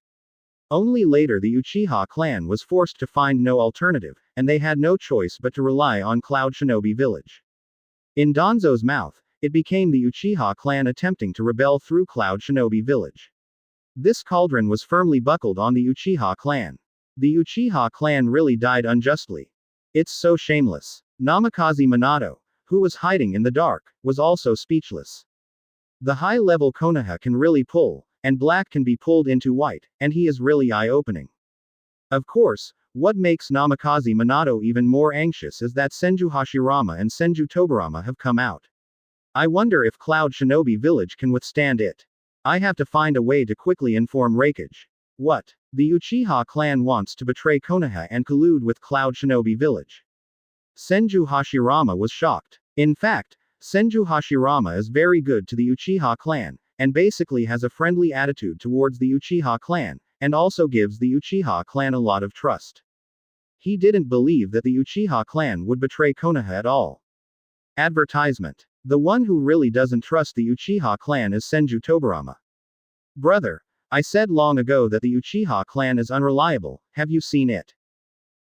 Only later the Uchiha clan was forced to find no alternative, and they had no choice but to rely on Cloud Shinobi Village. In Danzo's mouth, it became the Uchiha clan attempting to rebel through Cloud Shinobi Village. This cauldron was firmly buckled on the Uchiha clan. The Uchiha clan really died unjustly. It's so shameless. Namikaze Minato, who was hiding in the dark, was also speechless. The high-level Konoha can really pull, and black can be pulled into white, and he is really eye-opening. Of course, what makes Namikaze Minato even more anxious is that Senju Hashirama and Senju Tobarama have come out. I wonder if Cloud Shinobi Village can withstand it. I have to find a way to quickly inform Raikage. What? The Uchiha clan wants to betray Konoha and collude with Cloud Shinobi Village. Senju Hashirama was shocked. In fact, Senju Hashirama is very good to the Uchiha clan, and basically has a friendly attitude towards the Uchiha clan, and also gives the Uchiha clan a lot of trust. He didn't believe that the Uchiha clan would betray Konoha at all. Advertisement. The one who really doesn't trust the Uchiha clan is Senju Tobarama. Brother, I said long ago that the Uchiha clan is unreliable, have you seen it?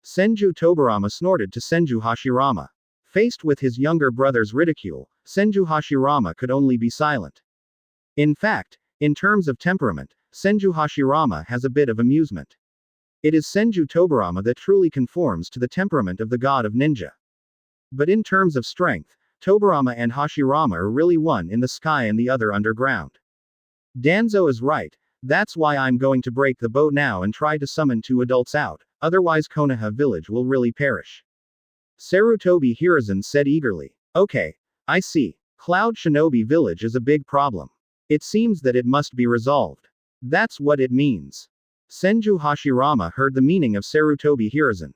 Senju Tobarama snorted to Senju Hashirama. Faced with his younger brother's ridicule, Senju Hashirama could only be silent. In fact, in terms of temperament, Senju Hashirama has a bit of amusement. It is Senju Tobarama that truly conforms to the temperament of the god of ninja. But in terms of strength, Tobarama and Hashirama are really one in the sky and the other underground. Danzo is right, that's why I'm going to break the boat now and try to summon 2 adults out, otherwise Konoha village will really perish. Sarutobi Hiruzen said eagerly. Okay, I see. Cloud Shinobi Village is a big problem. It seems that it must be resolved. That's what it means. Senju Hashirama heard the meaning of Sarutobi Hiruzen.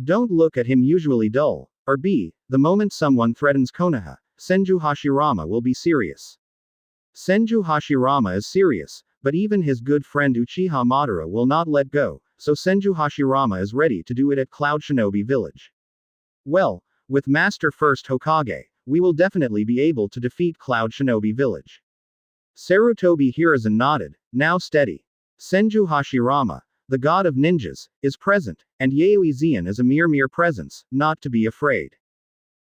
Don't look at him usually dull, or B, the moment someone threatens Konoha, Senju Hashirama will be serious. Senju Hashirama is serious, but even his good friend Uchiha Madara will not let go, so Senju Hashirama is ready to do it at Cloud Shinobi Village. Well, with Master First Hokage, we will definitely be able to defeat Cloud Shinobi Village. Sarutobi Hiruzen nodded, now steady. Senju Hashirama, the god of ninjas, is present, and Yaoi Zeon is a mere presence, not to be afraid.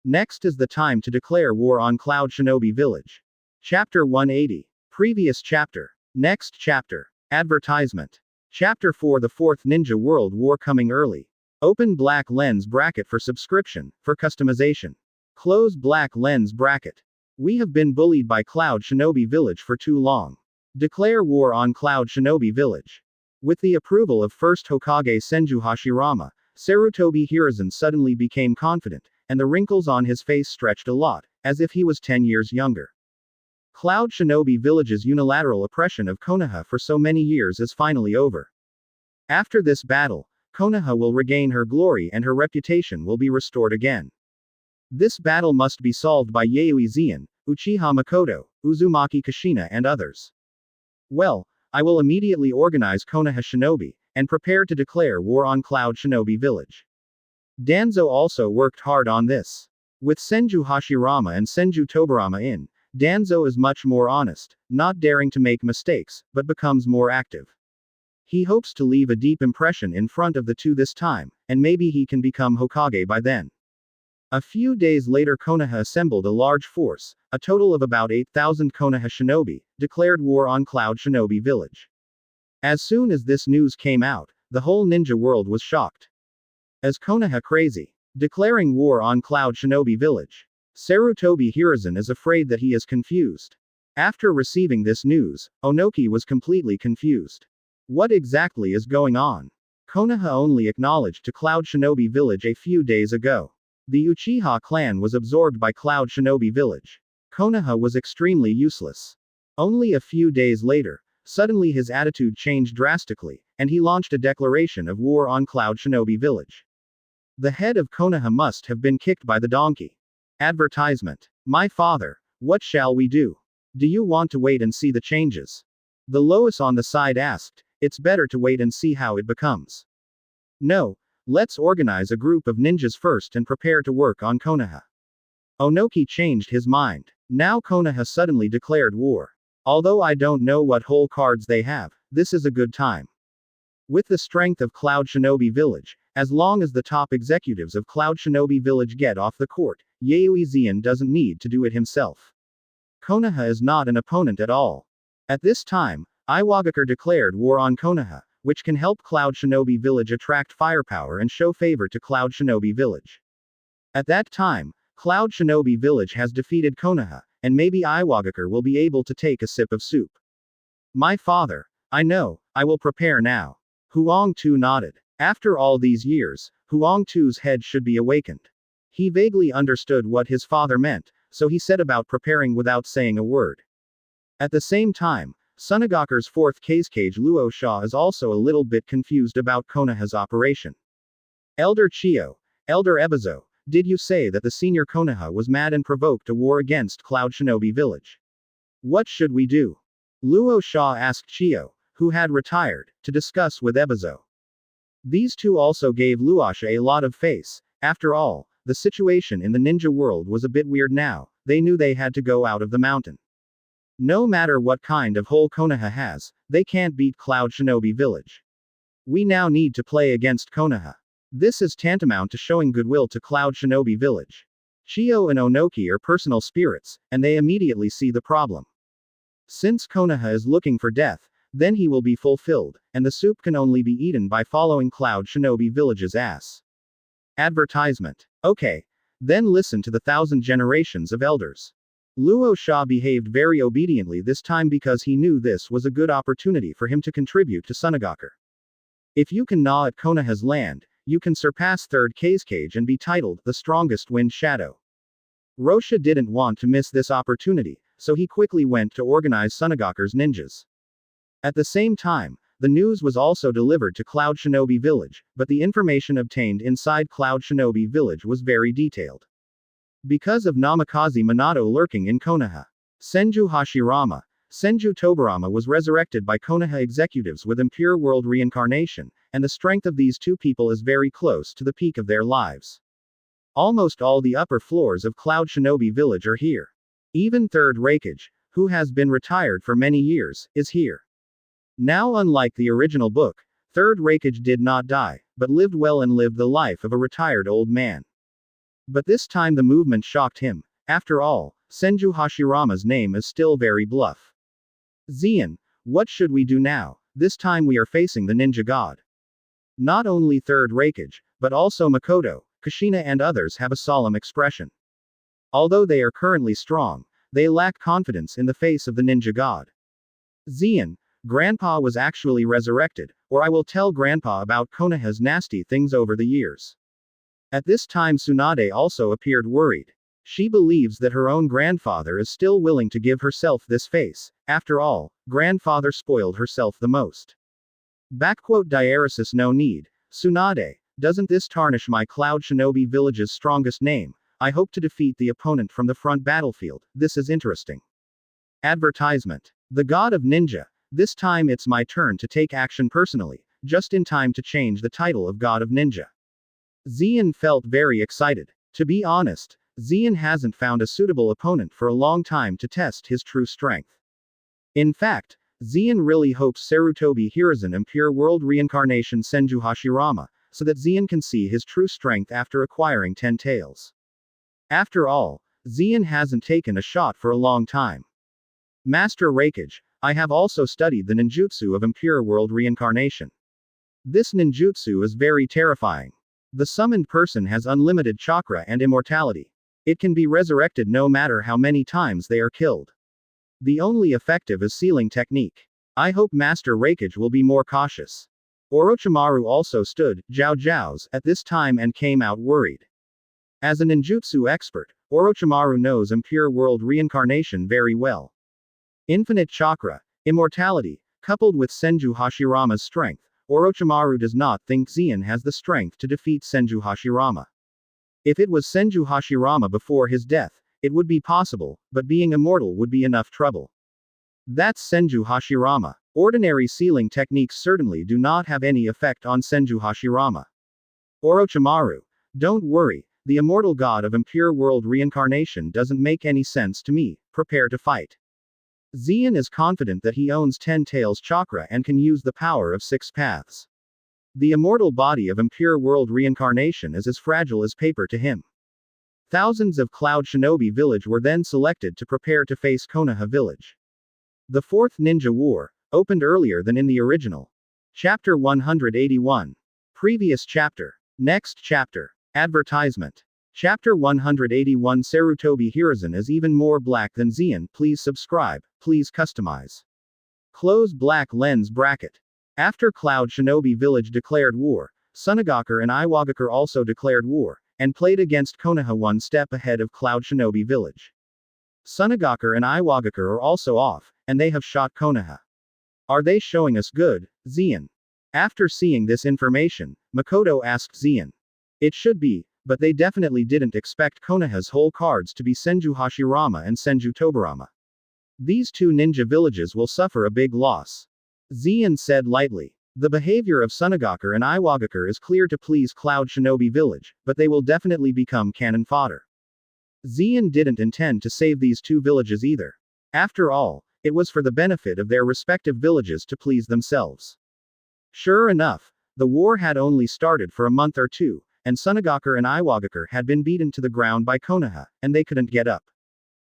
Next is the time to declare war on Cloud Shinobi Village. Chapter 180. Previous chapter. Next chapter. Advertisement. Chapter 4. The 4th Ninja World War coming early. Open black lens bracket for subscription, for customization. Close black lens bracket. We have been bullied by Cloud Shinobi Village for too long. Declare war on Cloud Shinobi Village. With the approval of First Hokage Senju Hashirama, Sarutobi Hiruzen suddenly became confident, and the wrinkles on his face stretched a lot, as if he was 10 years younger. Cloud Shinobi Village's unilateral oppression of Konoha for so many years is finally over. After this battle, Konoha will regain her glory and her reputation will be restored again. This battle must be solved by Yaoi Zeon, Uchiha Makoto, Uzumaki Kushina and others. Well, I will immediately organize Konoha Shinobi, and prepare to declare war on Cloud Shinobi Village. Danzo also worked hard on this. With Senju Hashirama and Senju Tobarama in, Danzo is much more honest, not daring to make mistakes, but becomes more active. He hopes to leave a deep impression in front of the 2 this time, and maybe he can become Hokage by then. A few days later Konoha assembled a large force, a total of about 8,000 Konoha shinobi, declared war on Cloud Shinobi Village. As soon as this news came out, the whole ninja world was shocked. As Konoha crazy, declaring war on Cloud Shinobi Village. Sarutobi Hiruzen is afraid that he is confused. After receiving this news, Onoki was completely confused. What exactly is going on? Konoha only acknowledged to Cloud Shinobi Village a few days ago. The Uchiha clan was absorbed by Cloud Shinobi Village. Konoha was extremely useless. Only a few days later, suddenly his attitude changed drastically, and he launched a declaration of war on Cloud Shinobi Village. The head of Konoha must have been kicked by the donkey. Advertisement. My father, what shall we do? Do you want to wait and see the changes? The Lois on the side asked, it's better to wait and see how it becomes. No, let's organize a group of ninjas first and prepare to work on Konoha. Onoki changed his mind. Now Konoha suddenly declared war. Although I don't know what whole cards they have, this is a good time. With the strength of Cloud Shinobi Village, as long as the top executives of Cloud Shinobi Village get off the court, Yayoi Zeon doesn't need to do it himself. Konoha is not an opponent at all. At this time, Iwagakure declared war on Konoha, which can help Cloud Shinobi Village attract firepower and show favor to Cloud Shinobi Village. At that time, Cloud Shinobi Village has defeated Konoha, and maybe Iwagakure will be able to take a sip of soup. My father, I know, I will prepare now. Huang Tu nodded. After all these years, Huang Tu's head should be awakened. He vaguely understood what his father meant, so he set about preparing without saying a word. At the same time, Sunagakure's fourth case Luo Sha is also a little bit confused about Konoha's operation. Elder Chio, Elder Ebizo, did you say that the senior Konoha was mad and provoked a war against Cloud Shinobi Village? What should we do? Luo Sha asked Chio, who had retired, to discuss with Ebizo. These two also gave Luosha a lot of face. After all, the situation in the ninja world was a bit weird now. They knew they had to go out of the mountain. No matter what kind of hole Konoha has, they can't beat Cloud Shinobi Village. We now need to play against Konoha. This is tantamount to showing goodwill to Cloud Shinobi Village. Chio and Onoki are personal spirits, and they immediately see the problem. Since Konoha is looking for death, then he will be fulfilled, and the soup can only be eaten by following Cloud Shinobi Village's ass. Advertisement. Okay. Then listen to the 1,000 generations of elders. Luo Sha behaved very obediently this time because he knew this was a good opportunity for him to contribute to Sunagakure. If you can gnaw at Konoha's land, you can surpass third Kazekage and be titled the strongest wind shadow. Rosha didn't want to miss this opportunity, so he quickly went to organize Sunagakure's ninjas. At the same time, the news was also delivered to Cloud Shinobi Village, but the information obtained inside Cloud Shinobi Village was very detailed. Because of Namikaze Minato lurking in Konoha, Senju Hashirama, Senju Tobarama was resurrected by Konoha executives with impure world reincarnation, and the strength of these two people is very close to the peak of their lives. Almost all the upper floors of Cloud Shinobi Village are here. Even Third Raikage, who has been retired for many years, is here. Now, unlike the original book, Third Raikage did not die, but lived well and lived the life of a retired old man. But this time the movement shocked him. After all, Senju Hashirama's name is still very bluff. Zeon, what should we do now? This time we are facing the ninja god. Not only Third Raikage, but also Makoto, Kushina and others have a solemn expression. Although they are currently strong, they lack confidence in the face of the ninja god. Zeon, Grandpa was actually resurrected, or I will tell Grandpa about Konoha's nasty things over the years. At this time Tsunade also appeared worried. She believes that her own grandfather is still willing to give herself this face. After all, grandfather spoiled herself the most. Diaresis no need. Tsunade, doesn't this tarnish my Cloud Shinobi Village's strongest name? I hope to defeat the opponent from the front battlefield. This is interesting. Advertisement. The God of Ninja. This time it's my turn to take action personally, just in time to change the title of God of Ninja. Zeon felt very excited. To be honest, Zeon hasn't found a suitable opponent for a long time to test his true strength. In fact, Zeon really hopes Sarutobi Hiruzen Impure World Reincarnation Senju Hashirama, so that Zeon can see his true strength after acquiring 10 tails. After all, Zeon hasn't taken a shot for a long time. Master Raikage, I have also studied the ninjutsu of Impure World Reincarnation. This ninjutsu is very terrifying. The summoned person has unlimited chakra and immortality. It can be resurrected no matter how many times they are killed. The only effective is sealing technique. I hope Master Raikage will be more cautious. Orochimaru also stood Zhao Zhao's at this time and came out worried. As a ninjutsu expert, Orochimaru knows impure world reincarnation very well. Infinite chakra, immortality, coupled with Senju Hashirama's strength, Orochimaru does not think Zeon has the strength to defeat Senju Hashirama. If it was Senju Hashirama before his death, it would be possible, but being immortal would be enough trouble. That's Senju Hashirama. Ordinary sealing techniques certainly do not have any effect on Senju Hashirama. Orochimaru, don't worry, the immortal god of impure world reincarnation doesn't make any sense to me, prepare to fight. Zeon is confident that he owns 10 tails chakra and can use the power of 6 paths. The immortal body of impure world reincarnation is as fragile as paper to him. Thousands of Cloud Shinobi village were then selected to prepare to face Konoha village. The Fourth Ninja War opened earlier than in the original. Chapter 181. Previous chapter. Next chapter. Advertisement. Chapter 181 Sarutobi Hiruzen is even more black than Zeon. Please subscribe, please customize. Close black lens bracket. After Cloud Shinobi Village declared war, Sunagakure and Iwagakure also declared war, and played against Konoha one step ahead of Cloud Shinobi Village. Sunagakure and Iwagakure are also off, and they have shot Konoha. Are they showing us good, Zeon? After seeing this information, Makoto asked Zeon. It should be, but they definitely didn't expect Konoha's whole cards to be Senju Hashirama and Senju Tobarama. These two ninja villages will suffer a big loss. Zeon said lightly. The behavior of Sunagakure and Iwagakure is clear to please Cloud Shinobi Village, but they will definitely become cannon fodder. Zeon didn't intend to save these two villages either. After all, it was for the benefit of their respective villages to please themselves. Sure enough, the war had only started for a month or two, and Sunagakure and Iwagakure had been beaten to the ground by Konoha, and they couldn't get up.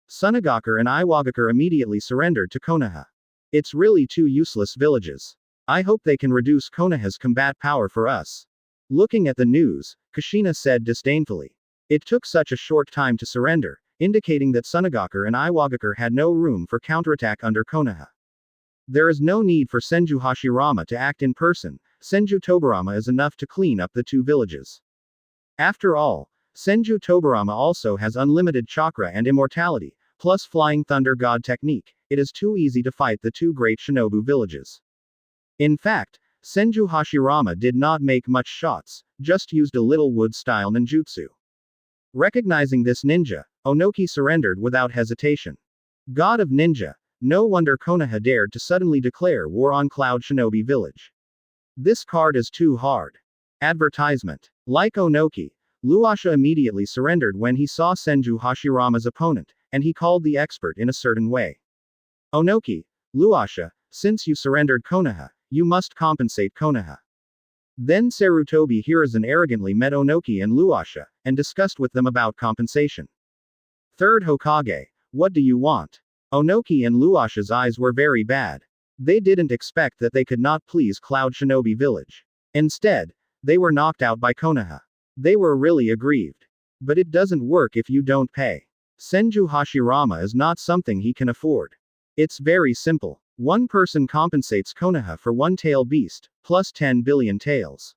Sunagakure and Iwagakure immediately surrendered to Konoha. It's really two useless villages. I hope they can reduce Konoha's combat power for us. Looking at the news, Kushina said disdainfully. It took such a short time to surrender, indicating that Sunagakure and Iwagakure had no room for counterattack under Konoha. There is no need for Senju Hashirama to act in person, Senju Tobarama is enough to clean up the two villages. After all, Senju Tobarama also has unlimited chakra and immortality, plus flying thunder god technique. It is too easy to fight the two great shinobu villages. In fact, Senju Hashirama did not make much shots, just used a little wood-style ninjutsu. Recognizing this ninja, Onoki surrendered without hesitation. God of ninja, no wonder Konoha dared to suddenly declare war on Cloud Shinobi Village. This card is too hard. Advertisement. Like Onoki, Luasha immediately surrendered when he saw Senju Hashirama's opponent, and he called the expert in a certain way. Onoki, Luasha, since you surrendered Konoha, you must compensate Konoha. Then Sarutobi Hiruzen arrogantly met Onoki and Luasha, and discussed with them about compensation. Third Hokage, what do you want? Onoki and Luasha's eyes were very bad. They didn't expect that they could not please Cloud Shinobi Village. Instead, they were knocked out by Konoha. They were really aggrieved. But it doesn't work if you don't pay. Senju Hashirama is not something he can afford. It's very simple. One person compensates Konoha for one tail beast, plus 10 billion tails.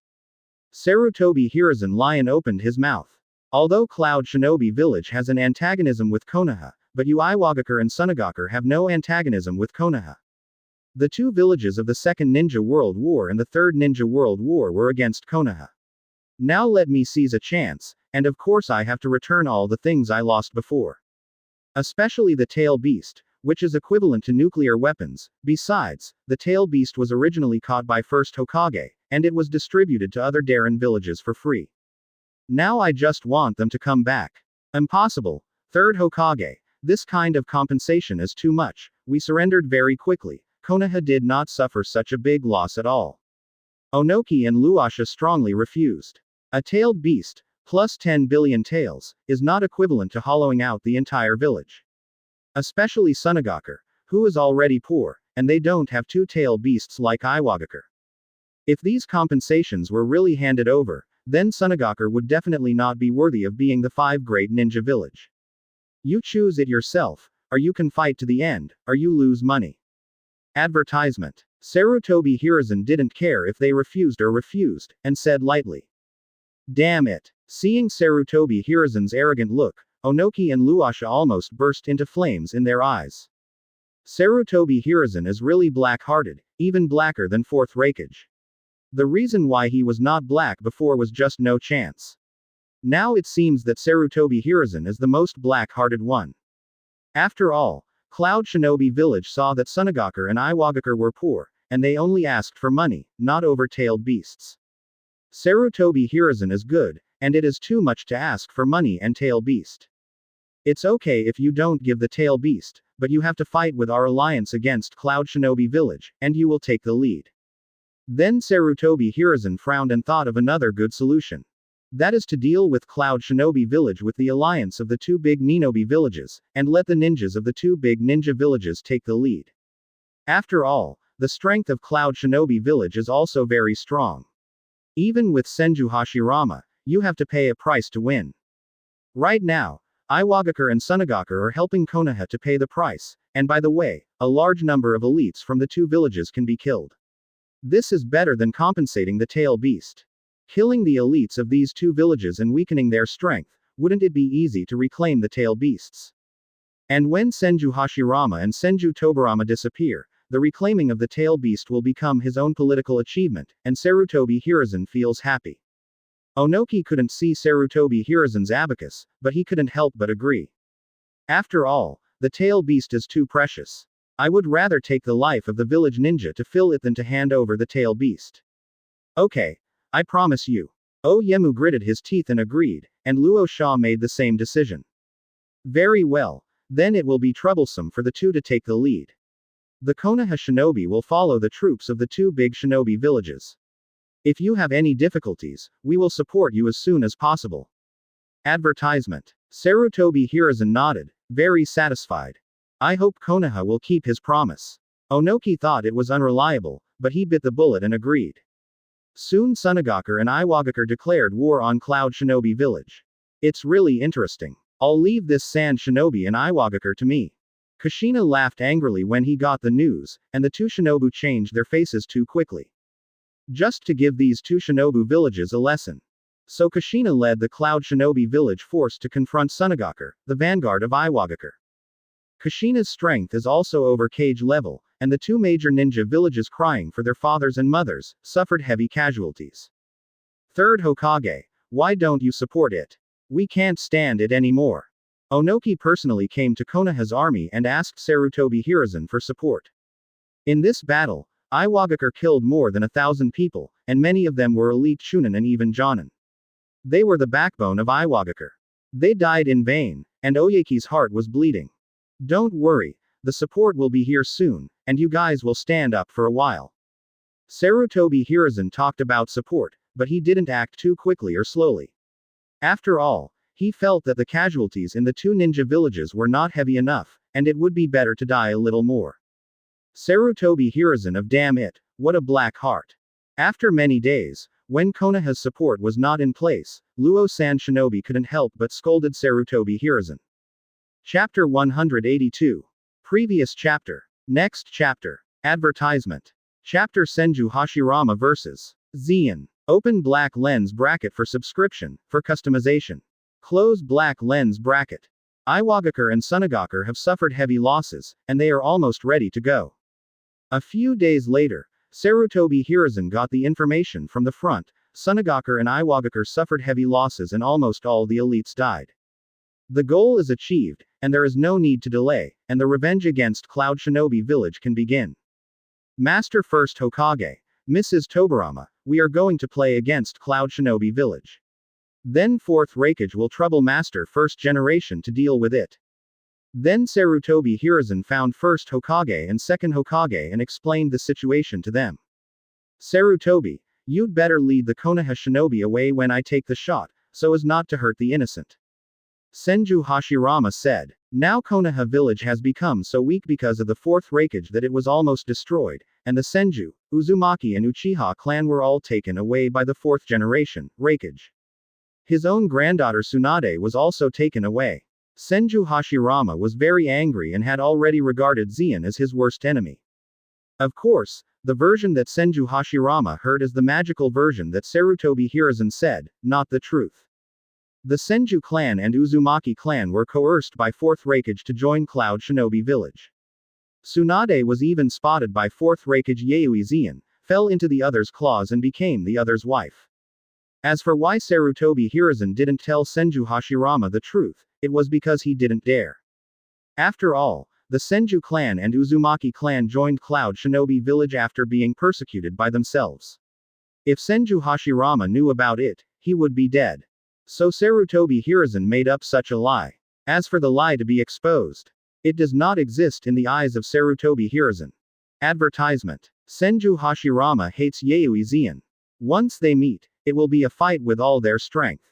Sarutobi Hiruzen Lion opened his mouth. Although Cloud Shinobi Village has an antagonism with Konoha, but Iwagakure and Sunagakure have no antagonism with Konoha. The two villages of the Second Ninja World War and the Third Ninja World War were against Konoha. Now let me seize a chance, and of course I have to return all the things I lost before. Especially the tail beast, which is equivalent to nuclear weapons. Besides, the tail beast was originally caught by First Hokage, and it was distributed to other Darin villages for free. Now I just want them to come back. Impossible. Third Hokage, this kind of compensation is too much. We surrendered very quickly. Konoha did not suffer such a big loss at all. Onoki and Luasha strongly refused. A tailed beast, plus 10 billion tails, is not equivalent to hollowing out the entire village. Especially Sunagakure, who is already poor, and they don't have two tail beasts like Iwagakure. If these compensations were really handed over, then Sunagakure would definitely not be worthy of being the 5 great ninja village. You choose it yourself, or you can fight to the end, or you lose money. Advertisement. Sarutobi Hiruzen didn't care if they refused, and said lightly. Damn it. Seeing Sarutobi Hiruzen's arrogant look, Onoki and Luasha almost burst into flames in their eyes. Sarutobi Hiruzen is really black-hearted, even blacker than 4th Raikage. The reason why he was not black before was just no chance. Now it seems that Sarutobi Hiruzen is the most black-hearted one. After all, Cloud Shinobi Village saw that Sunagakure and Iwagakure were poor, and they only asked for money, not over-tailed beasts. Sarutobi Hiruzen is good, and it is too much to ask for money and tail beast. It's okay if you don't give the tail beast, but you have to fight with our alliance against Cloud Shinobi Village, and you will take the lead. Then Sarutobi Hiruzen frowned and thought of another good solution. That is to deal with Cloud Shinobi Village with the alliance of the 2 big Ninobi villages, and let the ninjas of the 2 big ninja villages take the lead. After all, the strength of Cloud Shinobi Village is also very strong. Even with Senju Hashirama, you have to pay a price to win. Right now, Iwagakure and Sunagakure are helping Konoha to pay the price, and by the way, a large number of elites from the 2 villages can be killed. This is better than compensating the tail beast. Killing the elites of these 2 villages and weakening their strength, wouldn't it be easy to reclaim the tail beasts? And when Senju Hashirama and Senju Tobarama disappear, the reclaiming of the tail beast will become his own political achievement, and Sarutobi Hiruzen feels happy. Onoki couldn't see Sarutobi Hiruzen's abacus, but he couldn't help but agree. After all, the tail beast is too precious. I would rather take the life of the village ninja to fill it than to hand over the tail beast. Okay. I promise you. Oyemu gritted his teeth and agreed, and Luo Sha made the same decision. Very well. Then it will be troublesome for the 2 to take the lead. The Konoha shinobi will follow the troops of the 2 big shinobi villages. If you have any difficulties, we will support you as soon as possible. Advertisement. Sarutobi Hiruzen nodded, very satisfied. I hope Konoha will keep his promise. Onoki thought it was unreliable, but he bit the bullet and agreed. Soon Sunagakure and Iwagakure declared war on Cloud Shinobi Village. It's really interesting. I'll leave this Sand Shinobi and Iwagakure to me. Kushina laughed angrily when he got the news, and the 2 shinobu changed their faces too quickly. Just to give these 2 shinobu villages a lesson. So Kushina led the Cloud Shinobi Village force to confront Sunagakure, the vanguard of Iwagakure. Kushina's strength is also over cage level, and the 2 major ninja villages crying for their fathers and mothers, suffered heavy casualties. 3rd Hokage, why don't you support it? We can't stand it anymore. Onoki personally came to Konoha's army and asked Sarutobi Hiruzen for support. In this battle, Iwagakure killed more than 1,000 people, and many of them were elite Chunin and even Jonin. They were the backbone of Iwagakure. They died in vain, and Oyeki's heart was bleeding. Don't worry, the support will be here soon, and you guys will stand up for a while. Sarutobi Hiruzen talked about support, but he didn't act too quickly or slowly. After all, he felt that the casualties in the 2 ninja villages were not heavy enough, and it would be better to die a little more. Sarutobi Hiruzen of damn it, what a black heart. After many days, when Konoha's support was not in place, Luo-san Shinobi couldn't help but scolded Sarutobi Hiruzen. Chapter 182. Previous chapter. Next chapter. Advertisement. Chapter Senju Hashirama vs. Zeon. Open black lens bracket for subscription, for customization. Close black lens bracket. Iwagakure and Sunagakure have suffered heavy losses, and they are almost ready to go. A few days later, Sarutobi Hiruzen got the information from the front. Sunagakure and Iwagakure suffered heavy losses and almost all the elites died. The goal is achieved, and there is no need to delay, and the revenge against Cloud Shinobi Village can begin. Master First Hokage, Mrs. Tobarama, we are going to play against Cloud Shinobi Village. Then 4th Raikage will trouble Master First Generation to deal with it. Then Sarutobi Hiruzen found First Hokage and Second Hokage and explained the situation to them. Sarutobi, you'd better lead the Konoha Shinobi away when I take the shot, so as not to hurt the innocent. Senju Hashirama said. Now Konoha village has become so weak because of the 4th Raikage that it was almost destroyed, and the Senju, Uzumaki and Uchiha clan were all taken away by the fourth generation, Raikage. His own granddaughter Tsunade was also taken away. Senju Hashirama was very angry and had already regarded Zeon as his worst enemy. Of course, the version that Senju Hashirama heard is the magical version that Sarutobi Hiruzen said, not the truth. The Senju clan and Uzumaki clan were coerced by 4th Raikage to join Cloud Shinobi Village. Tsunade was even spotted by 4th Raikage Yayoi Zeon, fell into the other's claws and became the other's wife. As for why Sarutobi Hiruzen didn't tell Senju Hashirama the truth, it was because he didn't dare. After all, the Senju clan and Uzumaki clan joined Cloud Shinobi Village after being persecuted by themselves. If Senju Hashirama knew about it, he would be dead. So Sarutobi Hiruzen made up such a lie. As for the lie to be exposed, it does not exist in the eyes of Sarutobi Hiruzen. Advertisement. Senju Hashirama hates Yayoi Zeon. Once they meet, it will be a fight with all their strength.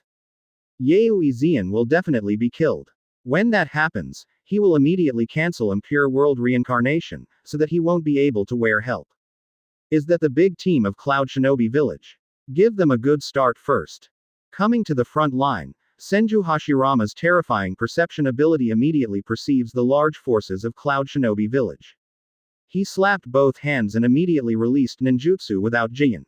Yayoi Zeon will definitely be killed. When that happens, he will immediately cancel Impure World reincarnation, so that he won't be able to wear help. Is that the big team of Cloud Shinobi Village? Give them a good start first. Coming to the front line, Senju Hashirama's terrifying perception ability immediately perceives the large forces of Cloud Shinobi Village. He slapped both hands and immediately released ninjutsu without Jian.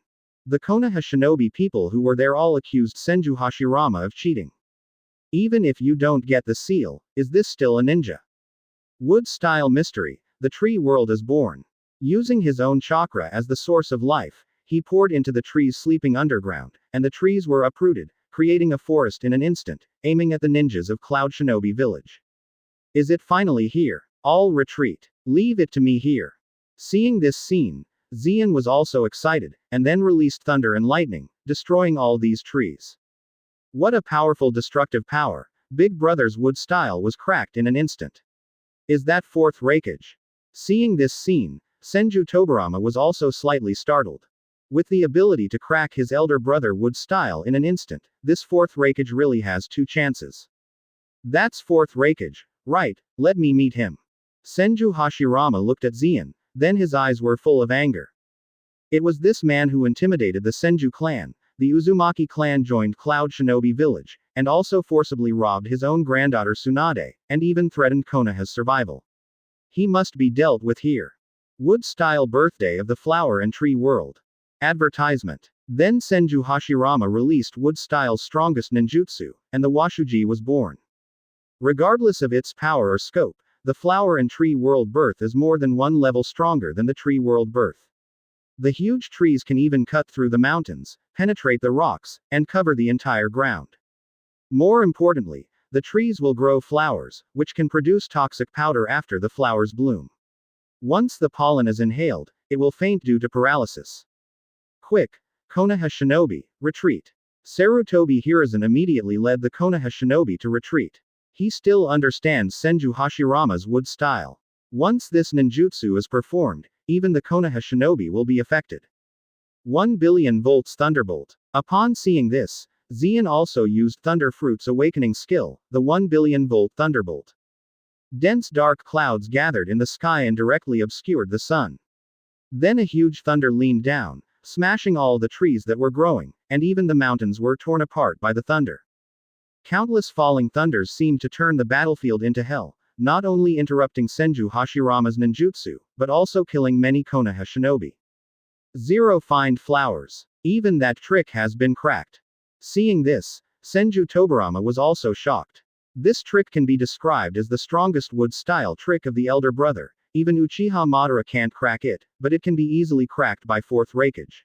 The Konoha Shinobi people who were there all accused Senju Hashirama of cheating. Even if you don't get the seal, is this still a ninja? Wood-style mystery, the tree world is born. Using his own chakra as the source of life, he poured into the trees sleeping underground, and the trees were uprooted, creating a forest in an instant, aiming at the ninjas of Cloud Shinobi Village. Is it finally here? All retreat. Leave it to me here. Seeing this scene, Zeon was also excited, and then released thunder and lightning, destroying all these trees. What a powerful destructive power. Big Brother's wood style was cracked in an instant. Is that 4th Raikage? Seeing this scene, Senju Tobarama was also slightly startled. With the ability to crack his elder brother wood style in an instant, this 4th Raikage really has 2 chances. That's 4th Raikage, right, let me meet him. Senju Hashirama looked at Zeon, then his eyes were full of anger. It was this man who intimidated the Senju clan. The Uzumaki clan joined Cloud Shinobi Village, and also forcibly robbed his own granddaughter Tsunade, and even threatened Konoha's survival. He must be dealt with here. Wood-style birthday of the flower and tree world. Advertisement. Then Senju Hashirama released Wood-style's strongest ninjutsu, and the Washuji was born. Regardless of its power or scope, the flower and tree world birth is more than 1 level stronger than the tree world birth. The huge trees can even cut through the mountains, penetrate the rocks, and cover the entire ground. More importantly, the trees will grow flowers, which can produce toxic powder after the flowers bloom. Once the pollen is inhaled, it will faint due to paralysis. Quick! Konoha Shinobi, retreat! Sarutobi Hiruzen immediately led the Konoha Shinobi to retreat. He still understands Senju Hashirama's wood style. Once this ninjutsu is performed, even the Konoha Shinobi will be affected. 1 billion volts Thunderbolt. Upon seeing this, Zeon also used Thunder Fruit's awakening skill, the 1 billion volt Thunderbolt. Dense dark clouds gathered in the sky and directly obscured the sun. Then a huge thunder leaned down, smashing all the trees that were growing, and even the mountains were torn apart by the thunder. Countless falling thunders seemed to turn the battlefield into hell, not only interrupting Senju Hashirama's ninjutsu, but also killing many Konoha Shinobi. 0 find flowers. Even that trick has been cracked. Seeing this, Senju Tobarama was also shocked. This trick can be described as the strongest wood-style trick of the elder brother. Even Uchiha Madara can't crack it, but it can be easily cracked by 4th Raikage.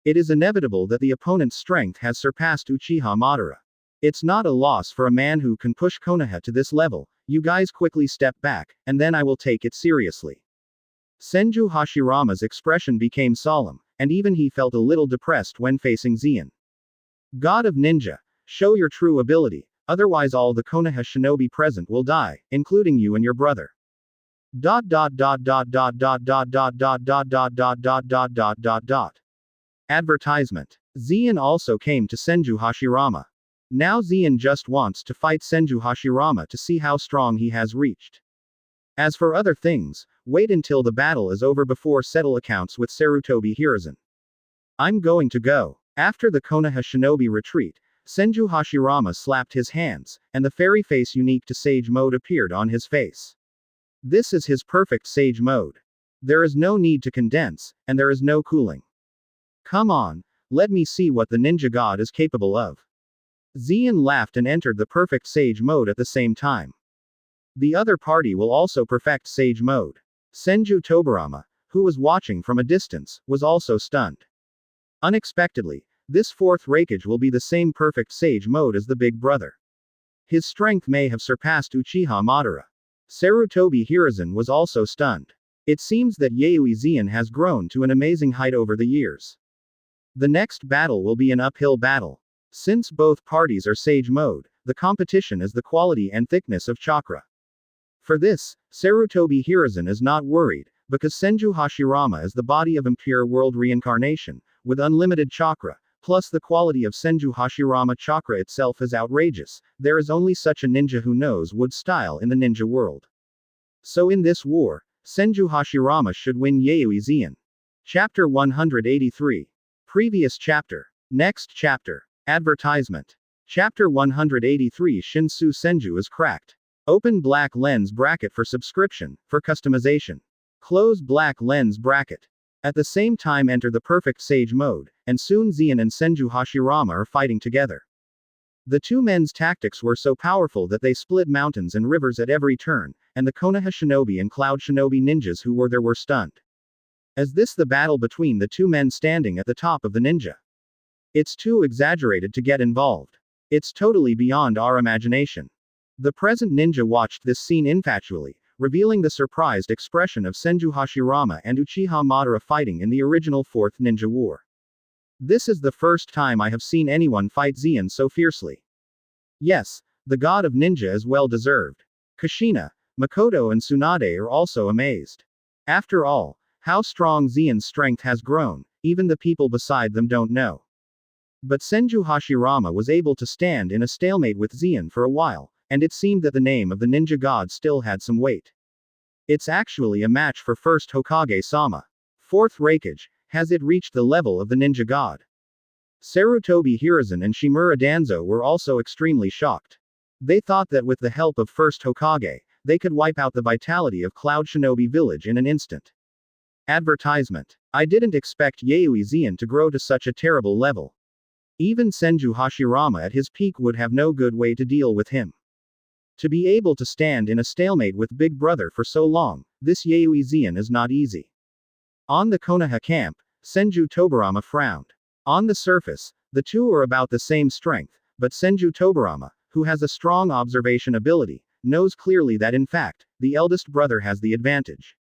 It is inevitable that the opponent's strength has surpassed Uchiha Madara. It's not a loss for a man who can push Konoha to this level. You guys quickly step back, and then I will take it seriously. Senju Hashirama's expression became solemn, and even he felt a little depressed when facing Zeon. God of Ninja, show your true ability, otherwise all the Konoha Shinobi present will die, including you and your brother. Advertisement. Zeon also came to Senju Hashirama. Now Zeon just wants to fight Senju Hashirama to see how strong he has reached. As for other things, wait until the battle is over before settle accounts with Sarutobi Hiruzen. I'm going to go. After the Konoha shinobi retreat, Senju Hashirama slapped his hands, and the fairy face unique to Sage Mode appeared on his face. This is his perfect Sage Mode. There is no need to condense, and there is no cooling. Come on, let me see what the ninja god is capable of. Xian laughed and entered the perfect Sage Mode at the same time. The other party will also perfect Sage Mode. Senju Tobarama, who was watching from a distance, was also stunned. Unexpectedly, this fourth Raikage will be the same perfect Sage Mode as the big brother. His strength may have surpassed Uchiha Madara. Sarutobi Hiruzen was also stunned. It seems that Yayoi Xian has grown to an amazing height over the years. The next battle will be an uphill battle. Since both parties are Sage Mode, the competition is the quality and thickness of chakra. For this, Sarutobi Hiruzen is not worried, because Senju Hashirama is the body of impure world reincarnation, with unlimited chakra, plus the quality of Senju Hashirama chakra itself is outrageous. There is only such a ninja who knows wood style in the ninja world. So in this war, Senju Hashirama should win Yayoi Xian. Chapter 183. Previous chapter. Next chapter. Advertisement. Chapter 183 Shinsu Senju is cracked. Open black lens bracket for subscription, for customization. Close black lens bracket. At the same time enter the perfect Sage Mode, and soon Xian and Senju Hashirama are fighting together. The two men's tactics were so powerful that they split mountains and rivers at every turn, and the Konoha Shinobi and Cloud Shinobi ninjas who were there were stunned. As this the battle between the two men standing at the top of the ninja. It's too exaggerated to get involved. It's totally beyond our imagination. The present ninja watched this scene infatually, revealing the surprised expression of Senju Hashirama and Uchiha Madara fighting in the original Fourth Ninja War. This is the first time I have seen anyone fight Xian so fiercely. Yes, the god of ninja is well deserved. Kushina, Makoto and Tsunade are also amazed. After all, how strong Xian's strength has grown, even the people beside them don't know. But Senju Hashirama was able to stand in a stalemate with Xian for a while, and it seemed that the name of the ninja god still had some weight. It's actually a match for first Hokage-sama. Fourth Raikage, has it reached the level of the ninja god? Sarutobi Hiruzen and Shimura Danzo were also extremely shocked. They thought that with the help of first Hokage, they could wipe out the vitality of Cloud Shinobi Village in an instant. Advertisement. I didn't expect Yayoi Xian to grow to such a terrible level. Even Senju Hashirama at his peak would have no good way to deal with him. To be able to stand in a stalemate with Big Brother for so long, this Yayoi Xian is not easy. On the Konoha camp, Senju Tobarama frowned. On the surface, the two are about the same strength, but Senju Tobarama, who has a strong observation ability, knows clearly that in fact, the eldest brother has the advantage.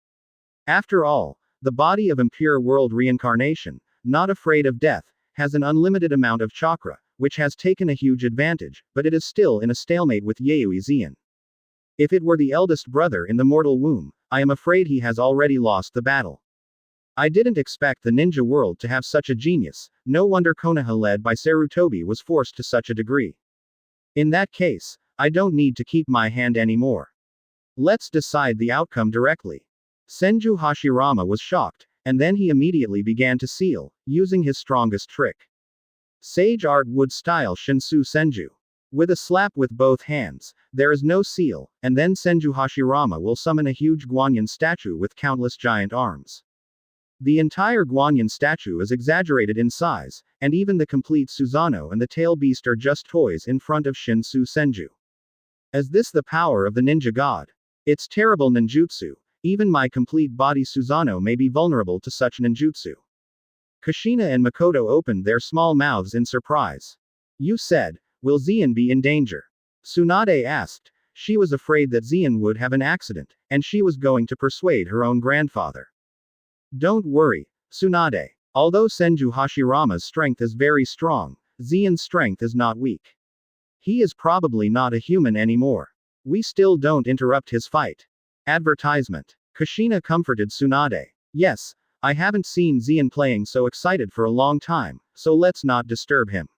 After all, the body of impure world reincarnation, not afraid of death, has an unlimited amount of chakra, which has taken a huge advantage, but it is still in a stalemate with Yayoi Xian. If it were the eldest brother in the mortal womb, I am afraid he has already lost the battle. I didn't expect the ninja world to have such a genius, no wonder Konoha led by Sarutobi was forced to such a degree. In that case, I don't need to keep my hand anymore. Let's decide the outcome directly. Senju Hashirama was shocked, and then he immediately began to seal, using his strongest trick. Sage Art Wood Style Shinsu Senju. With a slap with both hands, there is no seal, and then Senju Hashirama will summon a huge Guanyin statue with countless giant arms. The entire Guanyin statue is exaggerated in size, and even the complete Susanoo and the tail beast are just toys in front of Shinsu Senju. Is this the power of the ninja god? It's terrible ninjutsu. Even my complete body Susanoo may be vulnerable to such ninjutsu. Kushina and Makoto opened their small mouths in surprise. You said, will Xian be in danger? Tsunade asked. She was afraid that Xian would have an accident, and she was going to persuade her own grandfather. Don't worry, Tsunade. Although Senju Hashirama's strength is very strong, Xian's strength is not weak. He is probably not a human anymore. We still don't interrupt his fight. Advertisement. Kushina comforted Tsunade. Yes, I haven't seen Xian playing so excited for a long time, so let's not disturb him.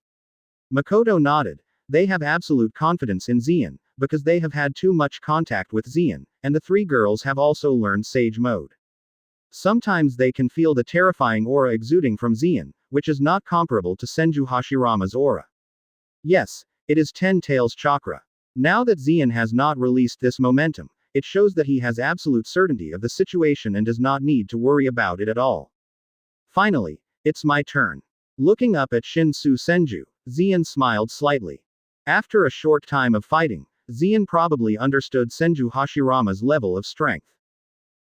Makoto nodded. They have absolute confidence in Xian, because they have had too much contact with Xian, and the three girls have also learned Sage Mode. Sometimes they can feel the terrifying aura exuding from Zeon, which is not comparable to Senju Hashirama's aura. Yes, it is Ten Tails chakra. Now that Zeon has not released this momentum, it shows that he has absolute certainty of the situation and does not need to worry about it at all. Finally, it's my turn. Looking up at Shinsu Senju, Zeon smiled slightly. After a short time of fighting, Zeon probably understood Senju Hashirama's level of strength.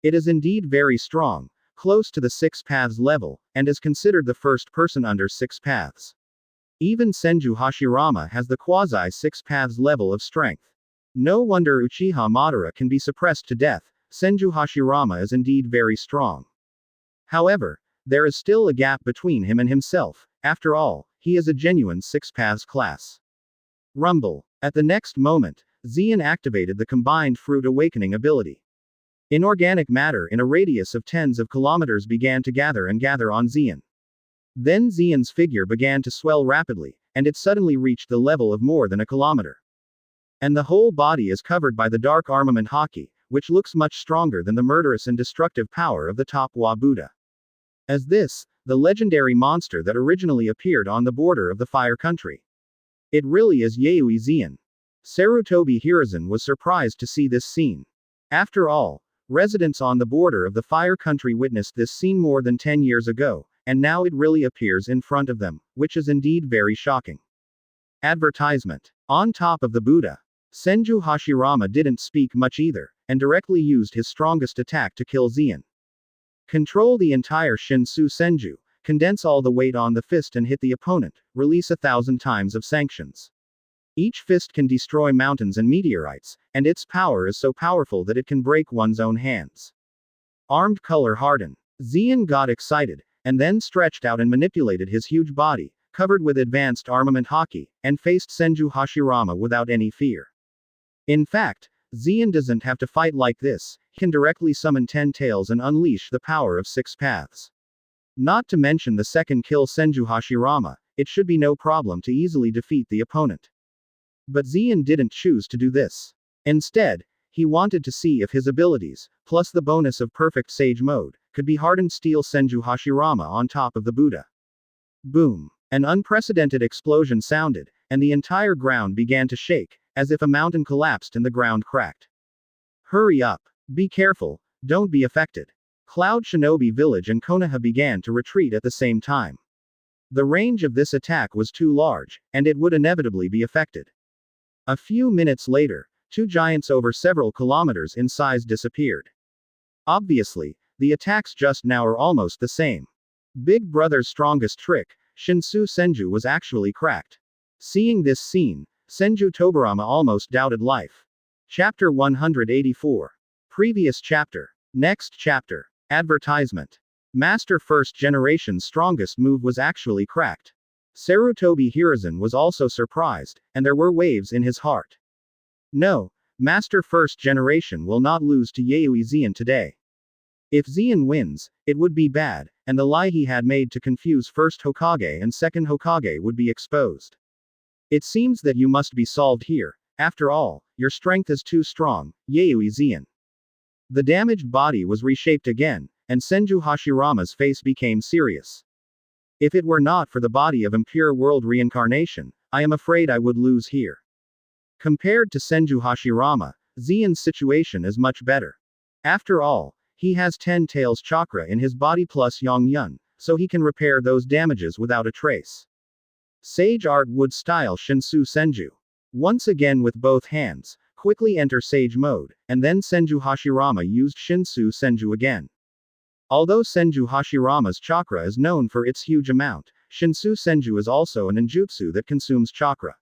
It is indeed very strong, close to the Six Paths level, and is considered the first person under Six Paths. Even Senju Hashirama has the quasi-Six Paths level of strength. No wonder Uchiha Madara can be suppressed to death. Senju Hashirama is indeed very strong. However, there is still a gap between him and himself. After all, he is a genuine Six Paths class. Rumble. At the next moment, Zeon activated the combined fruit awakening ability. Inorganic matter in a radius of tens of kilometers began to gather on Zeon. Then Zeon's figure began to swell rapidly, and it suddenly reached the level of more than a kilometer. And the whole body is covered by the dark armament haki, which looks much stronger than the murderous and destructive power of the top Wa Buddha. As this, the legendary monster that originally appeared on the border of the Fire Country. It really is Yaoi Zeon. Sarutobi Hiruzen was surprised to see this scene. After all, residents on the border of the Fire Country witnessed this scene more than 10 years ago, and now it really appears in front of them, which is indeed very shocking. Advertisement. On top of the Buddha, Senju Hashirama didn't speak much either, and directly used his strongest attack to kill Zeon. Control the entire Shinsu Senju, condense all the weight on the fist and hit the opponent, release 1,000 times of sanctions. Each fist can destroy mountains and meteorites, and its power is so powerful that it can break one's own hands. Armed color harden. Zeon got excited, and then stretched out and manipulated his huge body, covered with advanced armament haki, and faced Senju Hashirama without any fear. In fact, Zeon doesn't have to fight like this, he can directly summon 10 tails and unleash the power of 6 paths. Not to mention the second kill Senju Hashirama, it should be no problem to easily defeat the opponent. But Zeon didn't choose to do this. Instead, he wanted to see if his abilities, plus the bonus of perfect Sage Mode, could be hardened steel Senju Hashirama on top of the Buddha. Boom. An unprecedented explosion sounded, and the entire ground began to shake, as if a mountain collapsed and the ground cracked. Hurry up. Be careful, don't be affected. Cloud Shinobi Village and Konoha began to retreat at the same time. The range of this attack was too large, and it would inevitably be affected. A few minutes later, two giants over several kilometers in size disappeared. Obviously, the attacks just now are almost the same. Big Brother's strongest trick, Shinsu Senju, was actually cracked. Seeing this scene, Senju Tobarama almost doubted life. Chapter 184. Previous chapter. Next chapter. Advertisement. Master First Generation's strongest move was actually cracked. Sarutobi Hiruzen was also surprised, and there were waves in his heart. No, Master First Generation will not lose to Yaoi Zeon today. If Zeon wins, it would be bad, and the lie he had made to confuse First Hokage and Second Hokage would be exposed. It seems that you must be solved here. After all, your strength is too strong, Yaoi Zeon. The damaged body was reshaped again, and Senju Hashirama's face became serious. If it were not for the body of impure world reincarnation, I am afraid I would lose here. Compared to Senju Hashirama, Zeon's situation is much better. After all, he has 10 tails chakra in his body plus Yongyun, so he can repair those damages without a trace. Sage Art Wood Style Shinsu Senju. Once again with both hands, quickly enter Sage Mode, and then Senju Hashirama used Shinsu Senju again. Although Senju Hashirama's chakra is known for its huge amount, Shinsu Senju is also an ninjutsu that consumes chakra.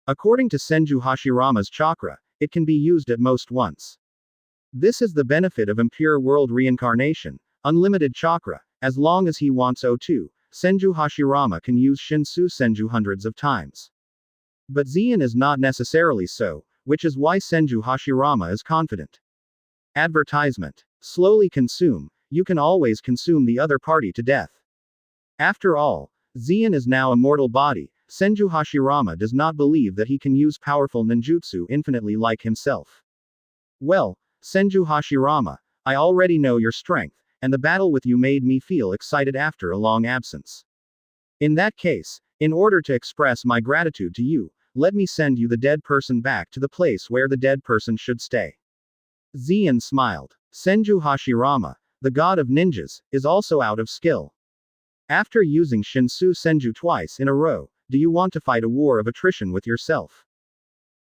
According to Senju Hashirama's chakra, it can be used at most once. This is the benefit of impure world reincarnation, unlimited chakra. As long as he wants O2, Senju Hashirama can use Shinsu Senju hundreds of times. But Zeon is not necessarily so, which is why Senju Hashirama is confident. Advertisement. Slowly consume, you can always consume the other party to death. After all, Zeon is now a mortal body. Senju Hashirama does not believe that he can use powerful ninjutsu infinitely like himself. Well, Senju Hashirama, I already know your strength, and the battle with you made me feel excited after a long absence. In that case, in order to express my gratitude to you, let me send you the dead person back to the place where the dead person should stay. Zien smiled. Senju Hashirama, the god of ninjas, is also out of skill. After using Shinsu Senju twice in a row, do you want to fight a war of attrition with yourself?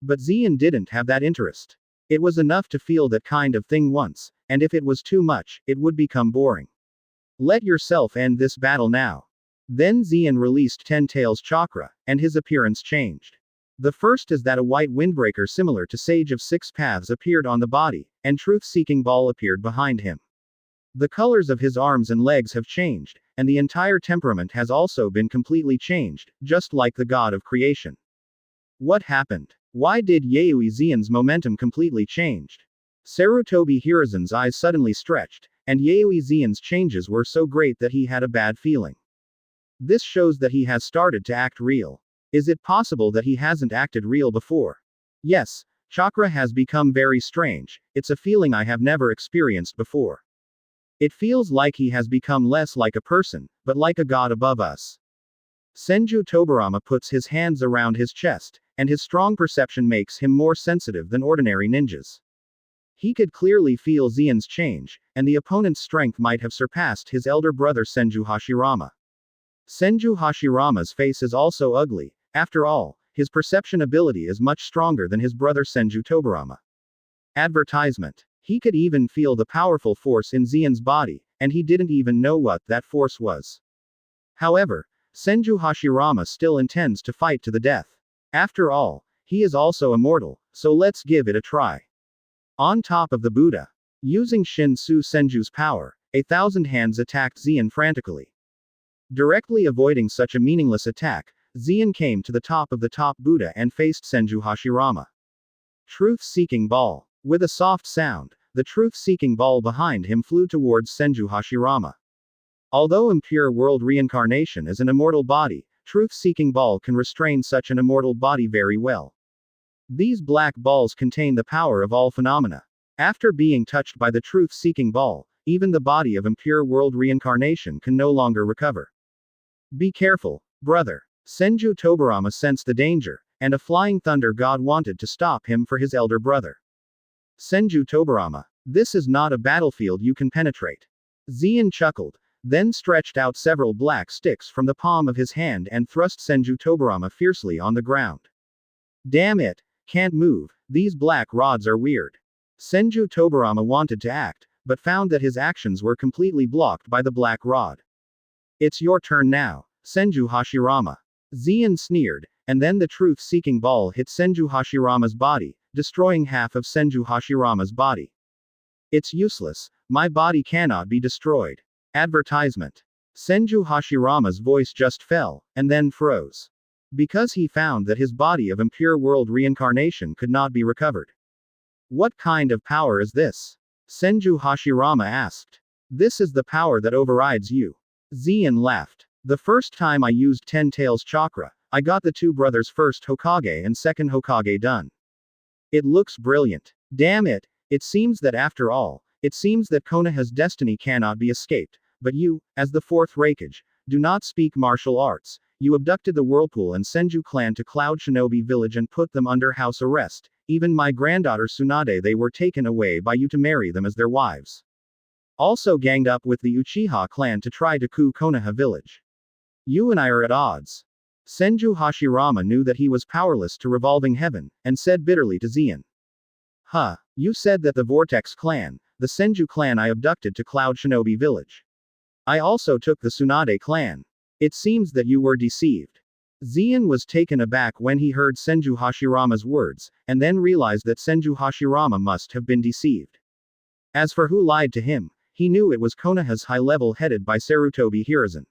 But Zien didn't have that interest. It was enough to feel that kind of thing once, and if it was too much, it would become boring. Let yourself end this battle now. Then Zien released Ten Tails chakra, and his appearance changed. The first is that a white windbreaker similar to Sage of Six Paths appeared on the body, and Truth-Seeking Ball appeared behind him. The colors of his arms and legs have changed, and the entire temperament has also been completely changed, just like the god of creation. What happened? Why did Yayoi Zien's momentum completely changed? Sarutobi Hiruzen's eyes suddenly stretched, and Yayoi Zien's changes were so great that he had a bad feeling. This shows that he has started to act real. Is it possible that he hasn't acted real before? Yes, chakra has become very strange, it's a feeling I have never experienced before. It feels like he has become less like a person, but like a god above us. Senju Tobarama puts his hands around his chest, and his strong perception makes him more sensitive than ordinary ninjas. He could clearly feel Zien's change, and the opponent's strength might have surpassed his elder brother Senju Hashirama. Senju Hashirama's face is also ugly, after all, his perception ability is much stronger than his brother Senju Tobarama. Advertisement. He could even feel the powerful force in Zien's body, and he didn't even know what that force was. However, Senju Hashirama still intends to fight to the death. After all, he is also immortal, so let's give it a try. On top of the Buddha. Using Shinsu Senju's power, 1,000 hands attacked Zien frantically. Directly avoiding such a meaningless attack, Zien came to the top of the top Buddha and faced Senju Hashirama. Truth-Seeking Ball. With a soft sound, the truth-seeking ball behind him flew towards Senju Hashirama. Although impure world reincarnation is an immortal body, truth-seeking ball can restrain such an immortal body very well. These black balls contain the power of all phenomena. After being touched by the truth-seeking ball, even the body of impure world reincarnation can no longer recover. Be careful, brother. Senju Tobarama sensed the danger, and a flying thunder god wanted to stop him for his elder brother. Senju Tobarama. This is not a battlefield you can penetrate. Zien chuckled, then stretched out several black sticks from the palm of his hand and thrust Senju Tobarama fiercely on the ground. Damn it, can't move, these black rods are weird. Senju Tobarama wanted to act, but found that his actions were completely blocked by the black rod. It's your turn now, Senju Hashirama. Zien sneered, and then the truth-seeking ball hit Senju Hashirama's body, destroying half of Senju Hashirama's body. It's useless, my body cannot be destroyed. Advertisement. Senju Hashirama's voice just fell, and then froze. Because he found that his body of impure world reincarnation could not be recovered. What kind of power is this? Senju Hashirama asked. This is the power that overrides you. Zien laughed. The first time I used Ten Tails chakra, I got the two brothers' first Hokage and second Hokage done. It looks brilliant. Damn it, it seems that after all, it seems that Konoha's destiny cannot be escaped, but you, as the fourth Raikage, do not speak martial arts. You abducted the Whirlpool and Senju clan to Cloud Shinobi village and put them under house arrest. Even my granddaughter Tsunade, they were taken away by you to marry them as their wives. Also ganged up with the Uchiha clan to try to coup Konoha village. You and I are at odds. Senju Hashirama knew that he was powerless to Revolving Heaven, and said bitterly to Zien. Huh, you said that the Vortex clan, the Senju clan I abducted to Cloud Shinobi village. I also took the Tsunade clan. It seems that you were deceived. Zien was taken aback when he heard Senju Hashirama's words, and then realized that Senju Hashirama must have been deceived. As for who lied to him, he knew it was Konoha's high level headed by Sarutobi Hiruzen.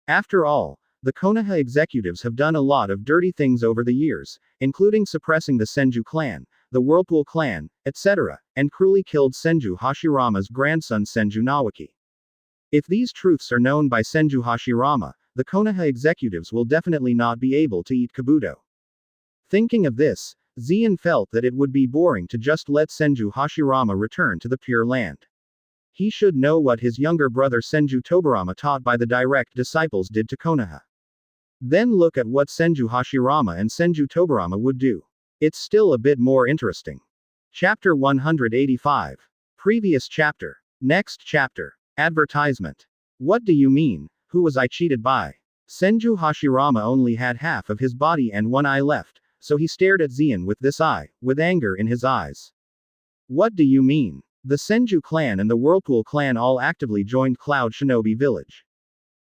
After all, the Konoha executives have done a lot of dirty things over the years, including suppressing the Senju clan, the Whirlpool clan, etc., and cruelly killed Senju Hashirama's grandson Senju Nawaki. If these truths are known by Senju Hashirama, the Konoha executives will definitely not be able to eat Kabuto. Thinking of this, Zien felt that it would be boring to just let Senju Hashirama return to the Pure Land. He should know what his younger brother Senju Tobarama taught by the direct disciples did to Konoha. Then look at what Senju Hashirama and Senju Tobarama would do. It's still a bit more interesting. Chapter 185. Previous chapter. Next chapter. Advertisement. What do you mean? Who was I cheated by? Senju Hashirama only had half of his body and one eye left, so he stared at Zien with this eye, with anger in his eyes. What do you mean? The Senju clan and the Whirlpool clan all actively joined Cloud Shinobi Village.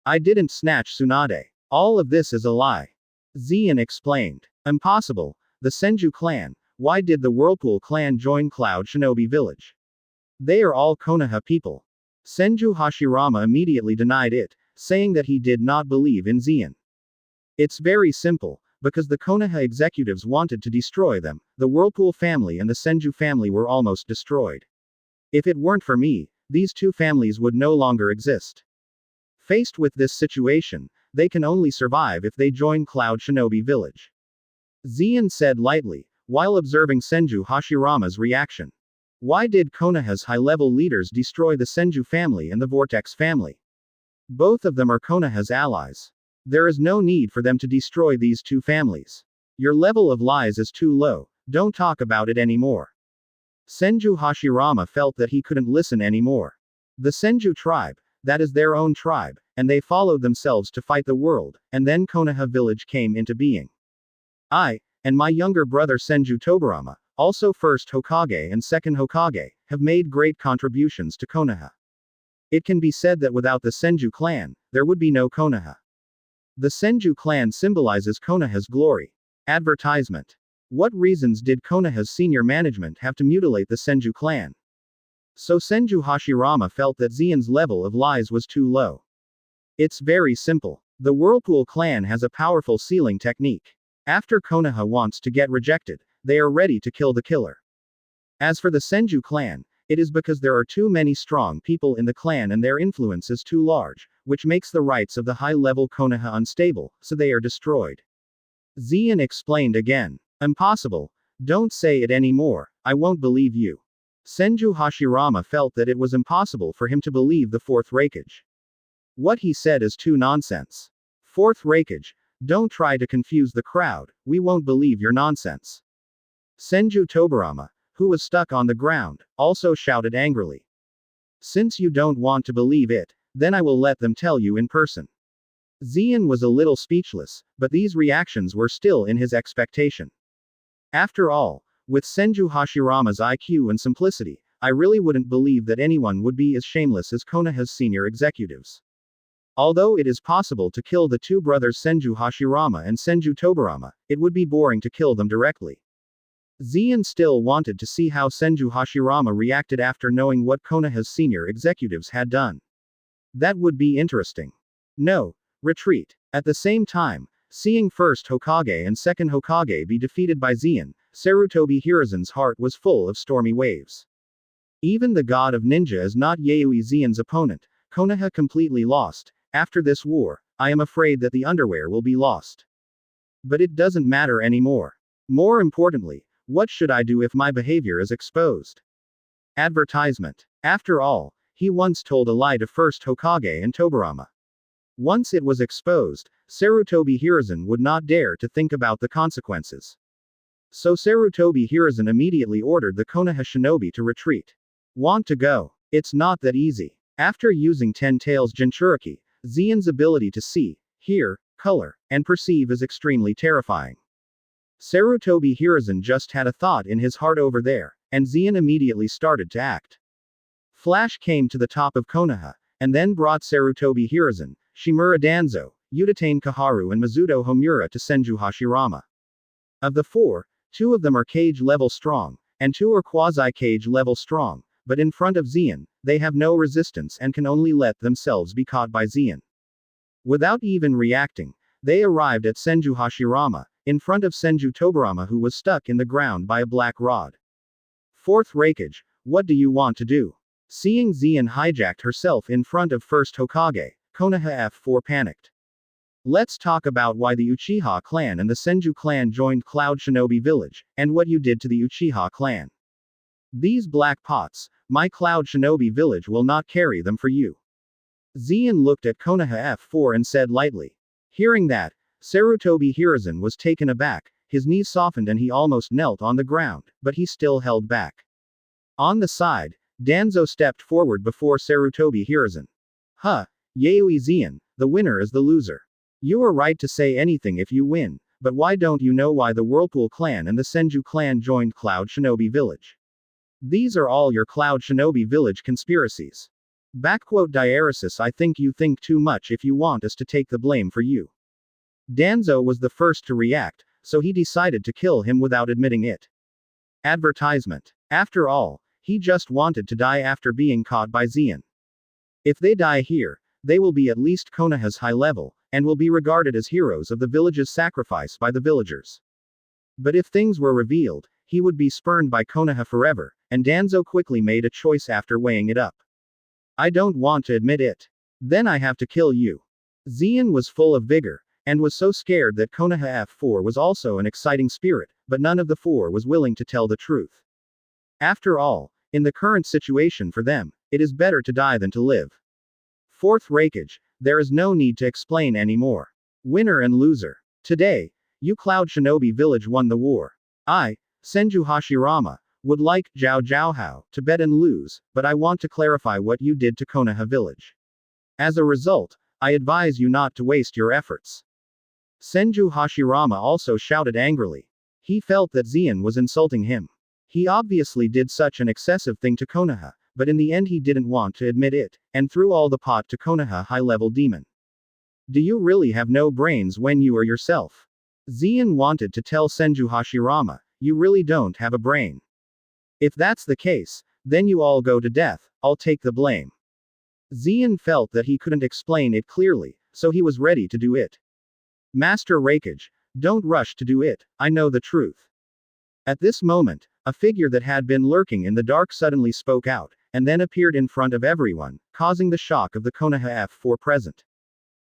I didn't snatch Tsunade. All of this is a lie. Zien explained. Impossible. The Senju clan. Why did the Whirlpool clan join Cloud Shinobi Village? They are all Konoha people. Senju Hashirama immediately denied it, saying that he did not believe in Zien. It's very simple. Because the Konoha executives wanted to destroy them, the Whirlpool family and the Senju family were almost destroyed. If it weren't for me, these two families would no longer exist. Faced with this situation, they can only survive if they join Cloud Shinobi Village. Zien said lightly, while observing Senju Hashirama's reaction. Why did Konoha's high-level leaders destroy the Senju family and the Vortex family? Both of them are Konoha's allies. There is no need for them to destroy these two families. Your level of lies is too low, don't talk about it anymore. Senju Hashirama felt that he couldn't listen anymore. The Senju tribe, that is their own tribe, and they followed themselves to fight the world, and then Konoha village came into being. I, and my younger brother Senju Tobarama, also first Hokage and second Hokage, have made great contributions to Konoha. It can be said that without the Senju clan, there would be no Konoha. The Senju clan symbolizes Konoha's glory. Advertisement. What reasons did Konoha's senior management have to mutilate the Senju clan? So Senju Hashirama felt that Zien's level of lies was too low. It's very simple. The Whirlpool clan has a powerful sealing technique. After Konoha wants to get rejected, they are ready to kill the killer. As for the Senju clan, it is because there are too many strong people in the clan and their influence is too large, which makes the rights of the high-level Konoha unstable, so they are destroyed. Zien explained again. Impossible. Don't say it anymore, I won't believe you. Senju Hashirama felt that it was impossible for him to believe the fourth Raikage. What he said is too nonsense. Fourth Raikage, don't try to confuse the crowd, we won't believe your nonsense. Senju Tobarama, who was stuck on the ground, also shouted angrily. Since you don't want to believe it, then I will let them tell you in person. Zien was a little speechless, but these reactions were still in his expectation. After all, with Senju Hashirama's IQ and simplicity, I really wouldn't believe that anyone would be as shameless as Konoha's senior executives. Although it is possible to kill the two brothers Senju Hashirama and Senju Tobarama, it would be boring to kill them directly. Zien still wanted to see how Senju Hashirama reacted after knowing what Konoha's senior executives had done. That would be interesting. No. Retreat. At the same time, seeing first Hokage and second Hokage be defeated by Zien, Sarutobi Hiruzen's heart was full of stormy waves. Even the god of ninja is not Yayoi Zien's opponent. Konoha completely lost. After this war, I am afraid that the underwear will be lost. But it doesn't matter anymore. More importantly, what should I do if my behavior is exposed? Advertisement. After all, he once told a lie to first Hokage and Tobarama. Once it was exposed, Sarutobi Hiruzen would not dare to think about the consequences. So Sarutobi Hiruzen immediately ordered the Konoha shinobi to retreat. Want to go? It's not that easy. After using Ten Tails Jinchuriki, Zien's ability to see, hear, color, and perceive is extremely terrifying. Sarutobi Hiruzen just had a thought in his heart over there, and Zien immediately started to act. Flash came to the top of Konoha, and then brought Sarutobi Hiruzen, Shimura Danzo, Udatane Kaharu and Mizuto Homura to Senju Hashirama. Of the four, two of them are cage level strong, and two are quasi-cage level strong, but in front of Zien, they have no resistance and can only let themselves be caught by Zien. Without even reacting, they arrived at Senju Hashirama, in front of Senju Tobarama who was stuck in the ground by a black rod. Fourth Raikage, what do you want to do? Seeing Zien hijacked herself in front of first Hokage, Konoha F4 panicked. Let's talk about why the Uchiha clan and the Senju clan joined Cloud Shinobi Village, and what you did to the Uchiha clan. These black pots, my Cloud Shinobi Village will not carry them for you. Zien looked at Konoha F4 and said lightly. Hearing that, Sarutobi Hiruzen was taken aback, his knees softened and he almost knelt on the ground, but he still held back. On the side, Danzo stepped forward before Sarutobi Hiruzen. Huh, Yaoi Zien, the winner is the loser. You are right to say anything if you win, but why don't you know why the Whirlpool clan and the Senju clan joined Cloud Shinobi Village? These are all your Cloud Shinobi Village conspiracies. Diaresis, I think you think too much if you want us to take the blame for you. Danzo was the first to react, so he decided to kill him without admitting it. Advertisement. After all, he just wanted to die after being caught by Zien. If they die here, they will be at least Konoha's high level, and will be regarded as heroes of the village's sacrifice by the villagers. But if things were revealed, he would be spurned by Konoha forever, and Danzo quickly made a choice after weighing it up. I don't want to admit it. Then I have to kill you. Zien was full of vigor, and was so scared that Konoha F4 was also an exciting spirit, but none of the four was willing to tell the truth. After all, in the current situation for them, it is better to die than to live. Fourth Raikage, there is no need to explain anymore. Winner and loser. Today, you Cloud Shinobi Village won the war. I, Senju Hashirama, would like Zhao Zhaohao to bet and lose, but I want to clarify what you did to Konoha Village. As a result, I advise you not to waste your efforts. Senju Hashirama also shouted angrily. He felt that Zien was insulting him. He obviously did such an excessive thing to Konoha, but in the end he didn't want to admit it, and threw all the pot to Konoha high-level demon. Do you really have no brains when you are yourself? Zien wanted to tell Senju Hashirama, you really don't have a brain. If that's the case, then you all go to death, I'll take the blame. Zien felt that he couldn't explain it clearly, so he was ready to do it. Master Raikage, don't rush to do it, I know the truth. At this moment, a figure that had been lurking in the dark suddenly spoke out, and then appeared in front of everyone, causing the shock of the Konoha F4 present.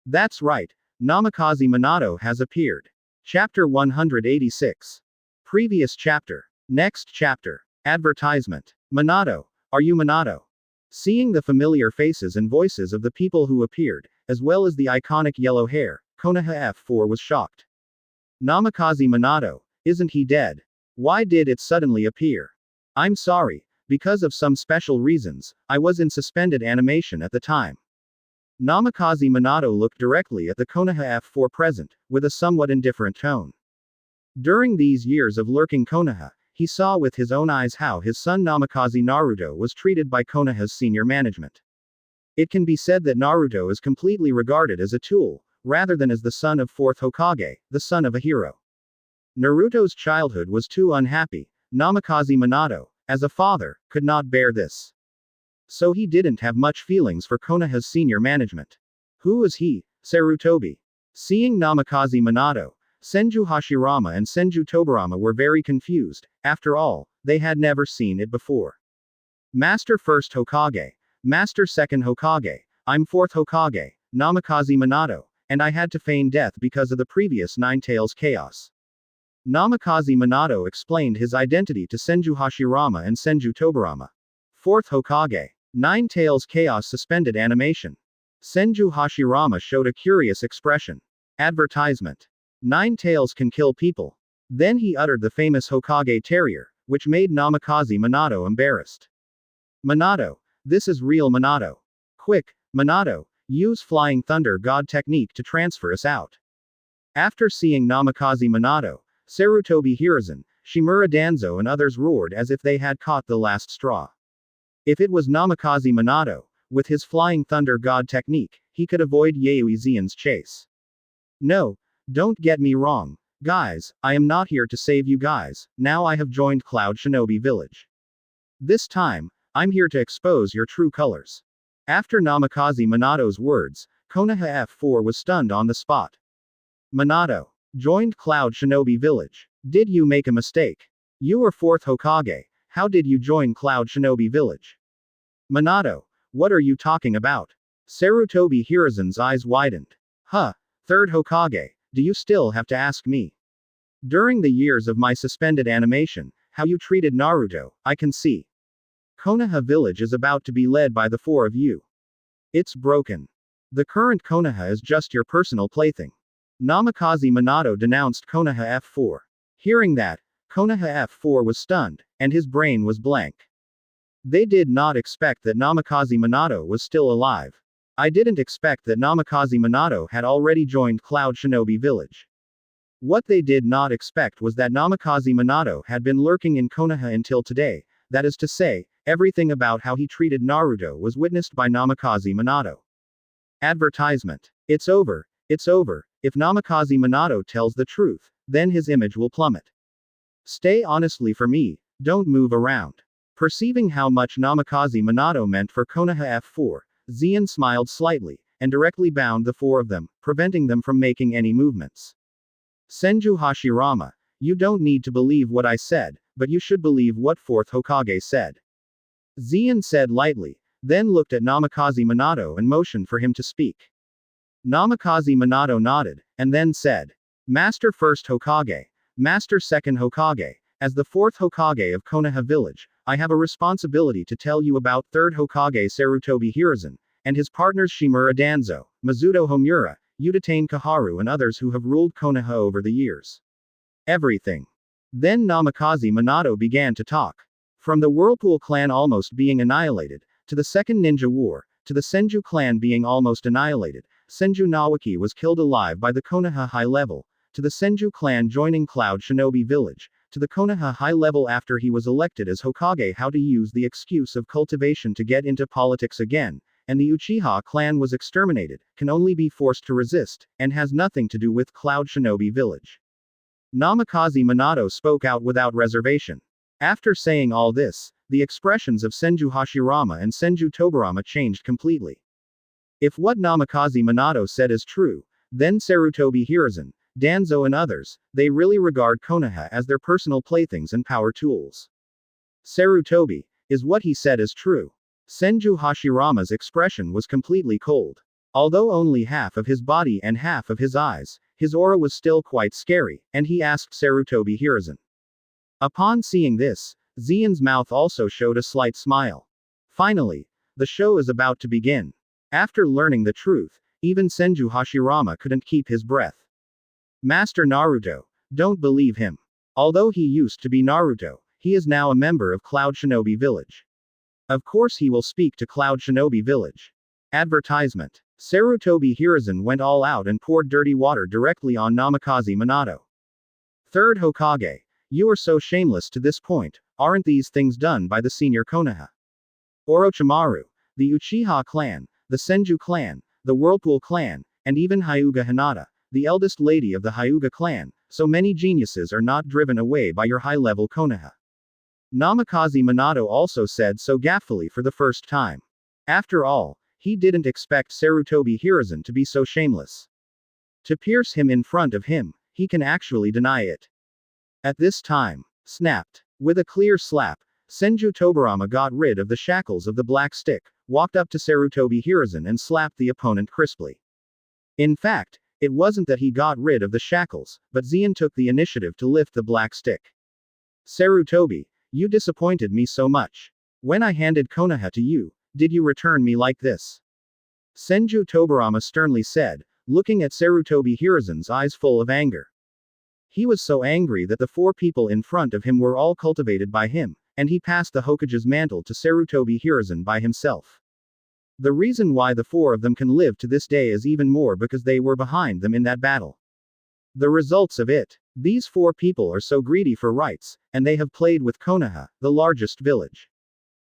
That's right, Namikaze Minato has appeared. Chapter 186. Previous chapter. Next chapter. Advertisement. Minato, are you Minato? Seeing the familiar faces and voices of the people who appeared, as well as the iconic yellow hair, Konoha F4 was shocked. Namikaze Minato, isn't he dead? Why did it suddenly appear? I'm sorry, because of some special reasons, I was in suspended animation at the time. Namikaze Minato looked directly at the Konoha F4 present, with a somewhat indifferent tone. During these years of lurking Konoha, he saw with his own eyes how his son Namikaze Naruto was treated by Konoha's senior management. It can be said that Naruto is completely regarded as a tool, rather than as the son of 4th Hokage, the son of a hero. Naruto's childhood was too unhappy. Namikaze Minato, as a father, could not bear this. So he didn't have much feelings for Konoha's senior management. Who is he? Sarutobi. Seeing Namikaze Minato, Senju Hashirama and Senju Tobirama were very confused. After all, they had never seen it before. Master 1st Hokage. Master 2nd Hokage. I'm 4th Hokage, Namikaze Minato, and I had to feign death because of the previous Nine Tails chaos. Namikaze Minato explained his identity to Senju Hashirama and Senju Tobirama. 4th Hokage. Nine Tails chaos suspended animation. Senju Hashirama showed a curious expression. Advertisement. Nine Tails can kill people. Then he uttered the famous Hokage terrier, which made Namikaze Minato embarrassed. Minato, this is real Minato. Quick, Minato, use Flying Thunder God technique to transfer us out. After seeing Namikaze Minato, Sarutobi Hiruzen, Shimura Danzo and others roared as if they had caught the last straw. If it was Namikaze Minato, with his Flying Thunder God technique, he could avoid Yaoi Zien's chase. No, don't get me wrong. Guys, I am not here to save you guys, now I have joined Cloud Shinobi Village. This time, I'm here to expose your true colors. After Namikaze Minato's words, Konoha F4 was stunned on the spot. Minato joined Cloud Shinobi Village. Did you make a mistake? You were 4th Hokage, how did you join Cloud Shinobi Village? Minato, what are you talking about? Sarutobi Hiruzen's eyes widened. Huh, Third Hokage, do you still have to ask me? During the years of my suspended animation, how you treated Naruto, I can see. Konoha village is about to be led by the four of you. It's broken. The current Konoha is just your personal plaything. Namikaze Minato denounced Konoha F4. Hearing that, Konoha F4 was stunned, and his brain was blank. They did not expect that Namikaze Minato was still alive. I didn't expect that Namikaze Minato had already joined Cloud Shinobi Village. What they did not expect was that Namikaze Minato had been lurking in Konoha until today, that is to say, everything about how he treated Naruto was witnessed by Namikaze Minato. Advertisement. It's over, it's over. If Namikaze Minato tells the truth, then his image will plummet. Stay honestly for me, don't move around. Perceiving how much Namikaze Minato meant for Konoha F4, Zeon smiled slightly, and directly bound the four of them, preventing them from making any movements. Senju Hashirama, you don't need to believe what I said, but you should believe what fourth Hokage said. Zeon said lightly, then looked at Namikaze Minato and motioned for him to speak. Namikaze Minato nodded, and then said, Master First Hokage, Master Second Hokage, as the fourth Hokage of Konoha Village, I have a responsibility to tell you about third Hokage Sarutobi Hiruzen, and his partners Shimura Danzo, Mizuto Homura, Udatane Kaharu and others who have ruled Konoha over the years. Everything. Then Namikaze Minato began to talk. From the Whirlpool clan almost being annihilated, to the Second Ninja War, to the Senju clan being almost annihilated, Senju Nawaki was killed alive by the Konoha High Level, to the Senju clan joining Cloud Shinobi Village, to the Konoha High Level after he was elected as Hokage how to use the excuse of cultivation to get into politics again, and the Uchiha clan was exterminated, can only be forced to resist, and has nothing to do with Cloud Shinobi Village. Namikaze Minato spoke out without reservation. After saying all this, the expressions of Senju Hashirama and Senju Tobarama changed completely. If what Namikaze Minato said is true, then Sarutobi Hiruzen, Danzo and others, they really regard Konoha as their personal playthings and power tools. Sarutobi, is what he said is true. Senju Hashirama's expression was completely cold. Although only half of his body and half of his eyes, his aura was still quite scary, and he asked Sarutobi Hiruzen. Upon seeing this, Zeon's mouth also showed a slight smile. Finally, the show is about to begin. After learning the truth, even Senju Hashirama couldn't keep his breath. Master Naruto, don't believe him. Although he used to be Naruto, he is now a member of Cloud Shinobi Village. Of course he will speak to Cloud Shinobi Village. Advertisement. Sarutobi Hiruzen went all out and poured dirty water directly on Namikaze Minato. Third Hokage, you are so shameless to this point, aren't these things done by the senior Konoha? Orochimaru, the Uchiha clan, the Senju clan, the Whirlpool clan, and even Hyuga Hinata, the eldest lady of the Hyuga clan, so many geniuses are not driven away by your high-level Konoha. Namikaze Minato also said so gaffily for the first time. After all, he didn't expect Sarutobi Hiruzen to be so shameless. To pierce him in front of him, he can actually deny it. At this time, snapped. With a clear slap, Senju Tobarama got rid of the shackles of the black stick, walked up to Sarutobi Hiruzen and slapped the opponent crisply. In fact, it wasn't that he got rid of the shackles, but Zeon took the initiative to lift the black stick. Sarutobi, you disappointed me so much. When I handed Konoha to you, did you return me like this? Senju Tobarama sternly said, looking at Sarutobi Hiruzen's eyes full of anger. He was so angry that the four people in front of him were all cultivated by him, and he passed the Hokage's mantle to Sarutobi Hiruzen by himself. The reason why the four of them can live to this day is even more because they were behind them in that battle. The results of it. These four people are so greedy for rights, and they have played with Konoha, the largest village.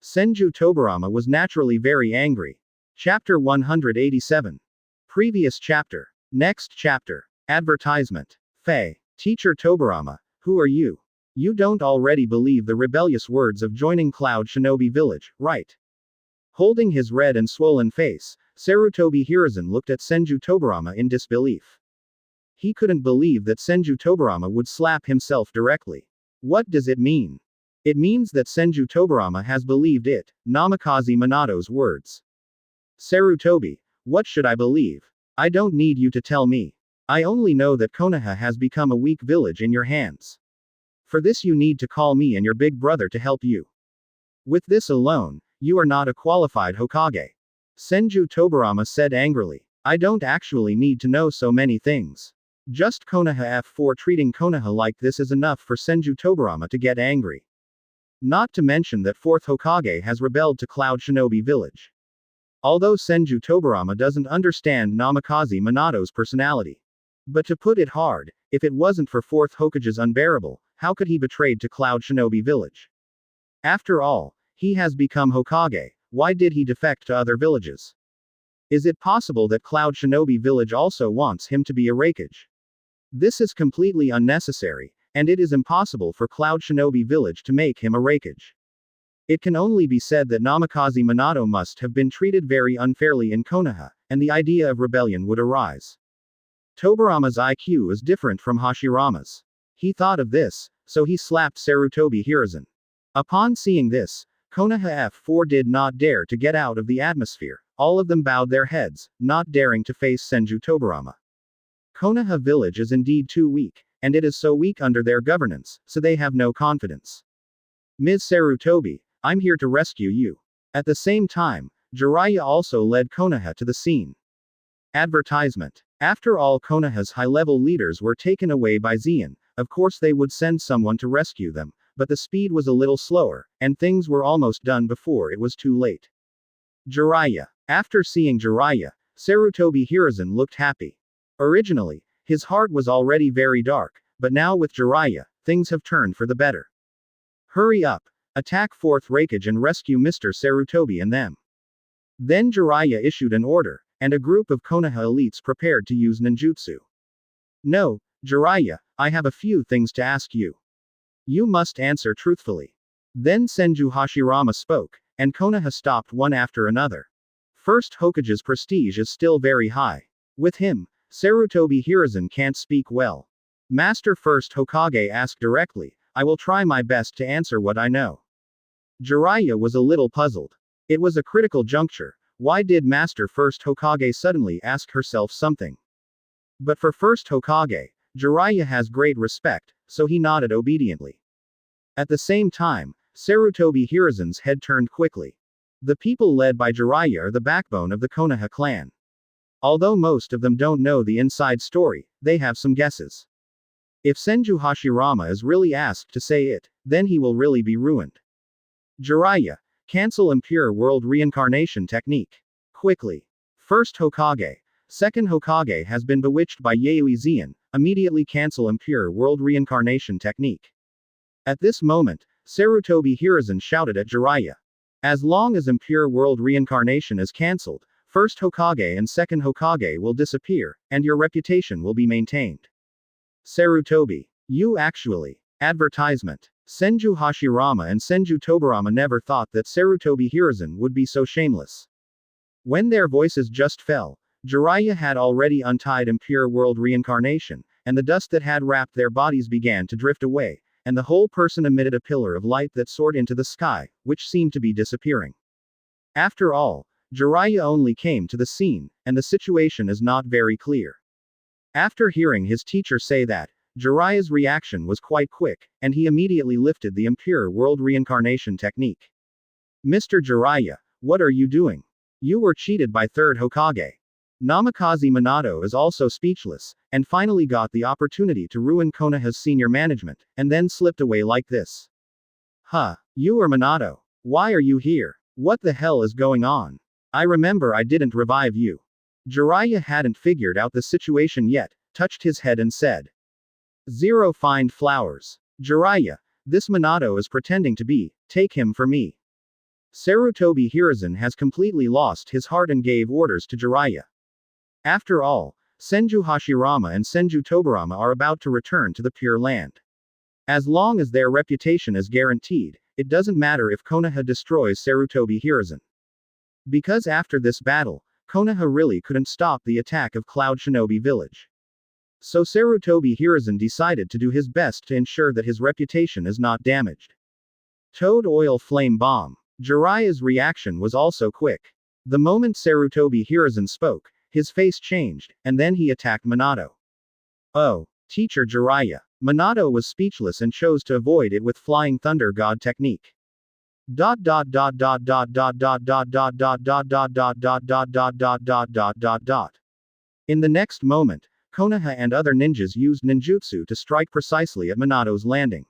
Senju Tobarama was naturally very angry. Chapter 187. Previous chapter. Next chapter. Advertisement. Faye. Teacher Tobarama, who are you? You don't already believe the rebellious words of joining Cloud Shinobi Village, right? Holding his red and swollen face, Sarutobi Hiruzen looked at Senju Tobarama in disbelief. He couldn't believe that Senju Tobarama would slap himself directly. What does it mean? It means that Senju Tobarama has believed it, Namikaze Minato's words. Sarutobi, what should I believe? I don't need you to tell me. I only know that Konoha has become a weak village in your hands. For this you need to call me and your big brother to help you. With this alone, you are not a qualified Hokage. Senju Tobarama said angrily. I don't actually need to know so many things. Just Konoha F4 treating Konoha like this is enough for Senju Tobarama to get angry. Not to mention that 4th Hokage has rebelled to Cloud Shinobi Village. Although Senju Tobarama doesn't understand Namikaze Minato's personality. But to put it hard, if it wasn't for 4th Hokage's unbearable, how could he betrayed to Cloud Shinobi Village? After all, he has become Hokage, why did he defect to other villages? Is it possible that Cloud Shinobi Village also wants him to be a Raikage? This is completely unnecessary, and it is impossible for Cloud Shinobi Village to make him a Raikage. It can only be said that Namikaze Minato must have been treated very unfairly in Konoha, and the idea of rebellion would arise. Tobarama's IQ is different from Hashirama's. He thought of this, so he slapped Sarutobi Hiruzen. Upon seeing this, Konoha F4 did not dare to get out of the atmosphere. All of them bowed their heads, not daring to face Senju Tobarama. Konoha village is indeed too weak, and it is so weak under their governance, so they have no confidence. Ms. Sarutobi, I'm here to rescue you. At the same time, Jiraiya also led Konoha to the scene. Advertisement. After all Konoha's high-level leaders were taken away by Zeon, of course they would send someone to rescue them, but the speed was a little slower, and things were almost done before it was too late. Jiraiya. After seeing Jiraiya, Sarutobi Hiruzen looked happy. Originally, his heart was already very dark, but now with Jiraiya, things have turned for the better. Hurry up! Attack 4th Raikage and rescue Mr. Sarutobi and them. Then Jiraiya issued an order, and a group of Konoha elites prepared to use ninjutsu. No, Jiraiya, I have a few things to ask you. You must answer truthfully. Then Senju Hashirama spoke, and Konoha stopped one after another. First Hokage's prestige is still very high. With him, Sarutobi Hiruzen can't speak well. Master First Hokage asked directly, I will try my best to answer what I know. Jiraiya was a little puzzled. It was a critical juncture. Why did Master First Hokage suddenly ask herself something? But for First Hokage, Jiraiya has great respect, so he nodded obediently. At the same time, Sarutobi Hiruzen's head turned quickly. The people led by Jiraiya are the backbone of the Konoha clan. Although most of them don't know the inside story, they have some guesses. If Senju Hashirama is really asked to say it, then he will really be ruined. Jiraiya, cancel Impure World Reincarnation Technique. Quickly. First Hokage. Second Hokage has been bewitched by Yayoi Zeon, immediately cancel Impure World Reincarnation Technique. At this moment, Sarutobi Hiruzen shouted at Jiraiya. As long as Impure World Reincarnation is cancelled, First Hokage and Second Hokage will disappear, and your reputation will be maintained. Sarutobi. You actually. Advertisement. Senju Hashirama and Senju Tobarama never thought that Sarutobi Hiruzen would be so shameless. When their voices just fell, Jiraiya had already untied Impure World Reincarnation, and the dust that had wrapped their bodies began to drift away, and the whole person emitted a pillar of light that soared into the sky, which seemed to be disappearing. After all, Jiraiya only came to the scene, and the situation is not very clear. After hearing his teacher say that, Jiraiya's reaction was quite quick, and he immediately lifted the Impure World Reincarnation Technique. Mr. Jiraiya, what are you doing? You were cheated by Third Hokage. Namikaze Minato is also speechless, and finally got the opportunity to ruin Konoha's senior management, and then slipped away like this. Huh, you are Minato. Why are you here? What the hell is going on? I remember I didn't revive you. Jiraiya hadn't figured out the situation yet, touched his head and said. Zero find flowers. Jiraiya, this Minato is pretending to be, take him for me. Sarutobi Hiruzen has completely lost his heart and gave orders to Jiraiya. After all, Senju Hashirama and Senju Tobarama are about to return to the Pure Land. As long as their reputation is guaranteed, it doesn't matter if Konoha destroys Sarutobi Hiruzen. Because after this battle, Konoha really couldn't stop the attack of Cloud Shinobi Village. So Sarutobi Hiruzen decided to do his best to ensure that his reputation is not damaged. Toad Oil Flame Bomb. Jiraiya's reaction was also quick. The moment Sarutobi Hiruzen spoke, His face changed, and then he attacked Minato. Oh, Teacher Jiraiya. Minato was speechless and chose to avoid it with Flying Thunder God technique. Dot dot dot dot dot dot dot dot dot dot dot dot dot dot dot dot dot dot dot dot. In the next moment, Konoha and other ninjas used ninjutsu to strike precisely at Minato's landing.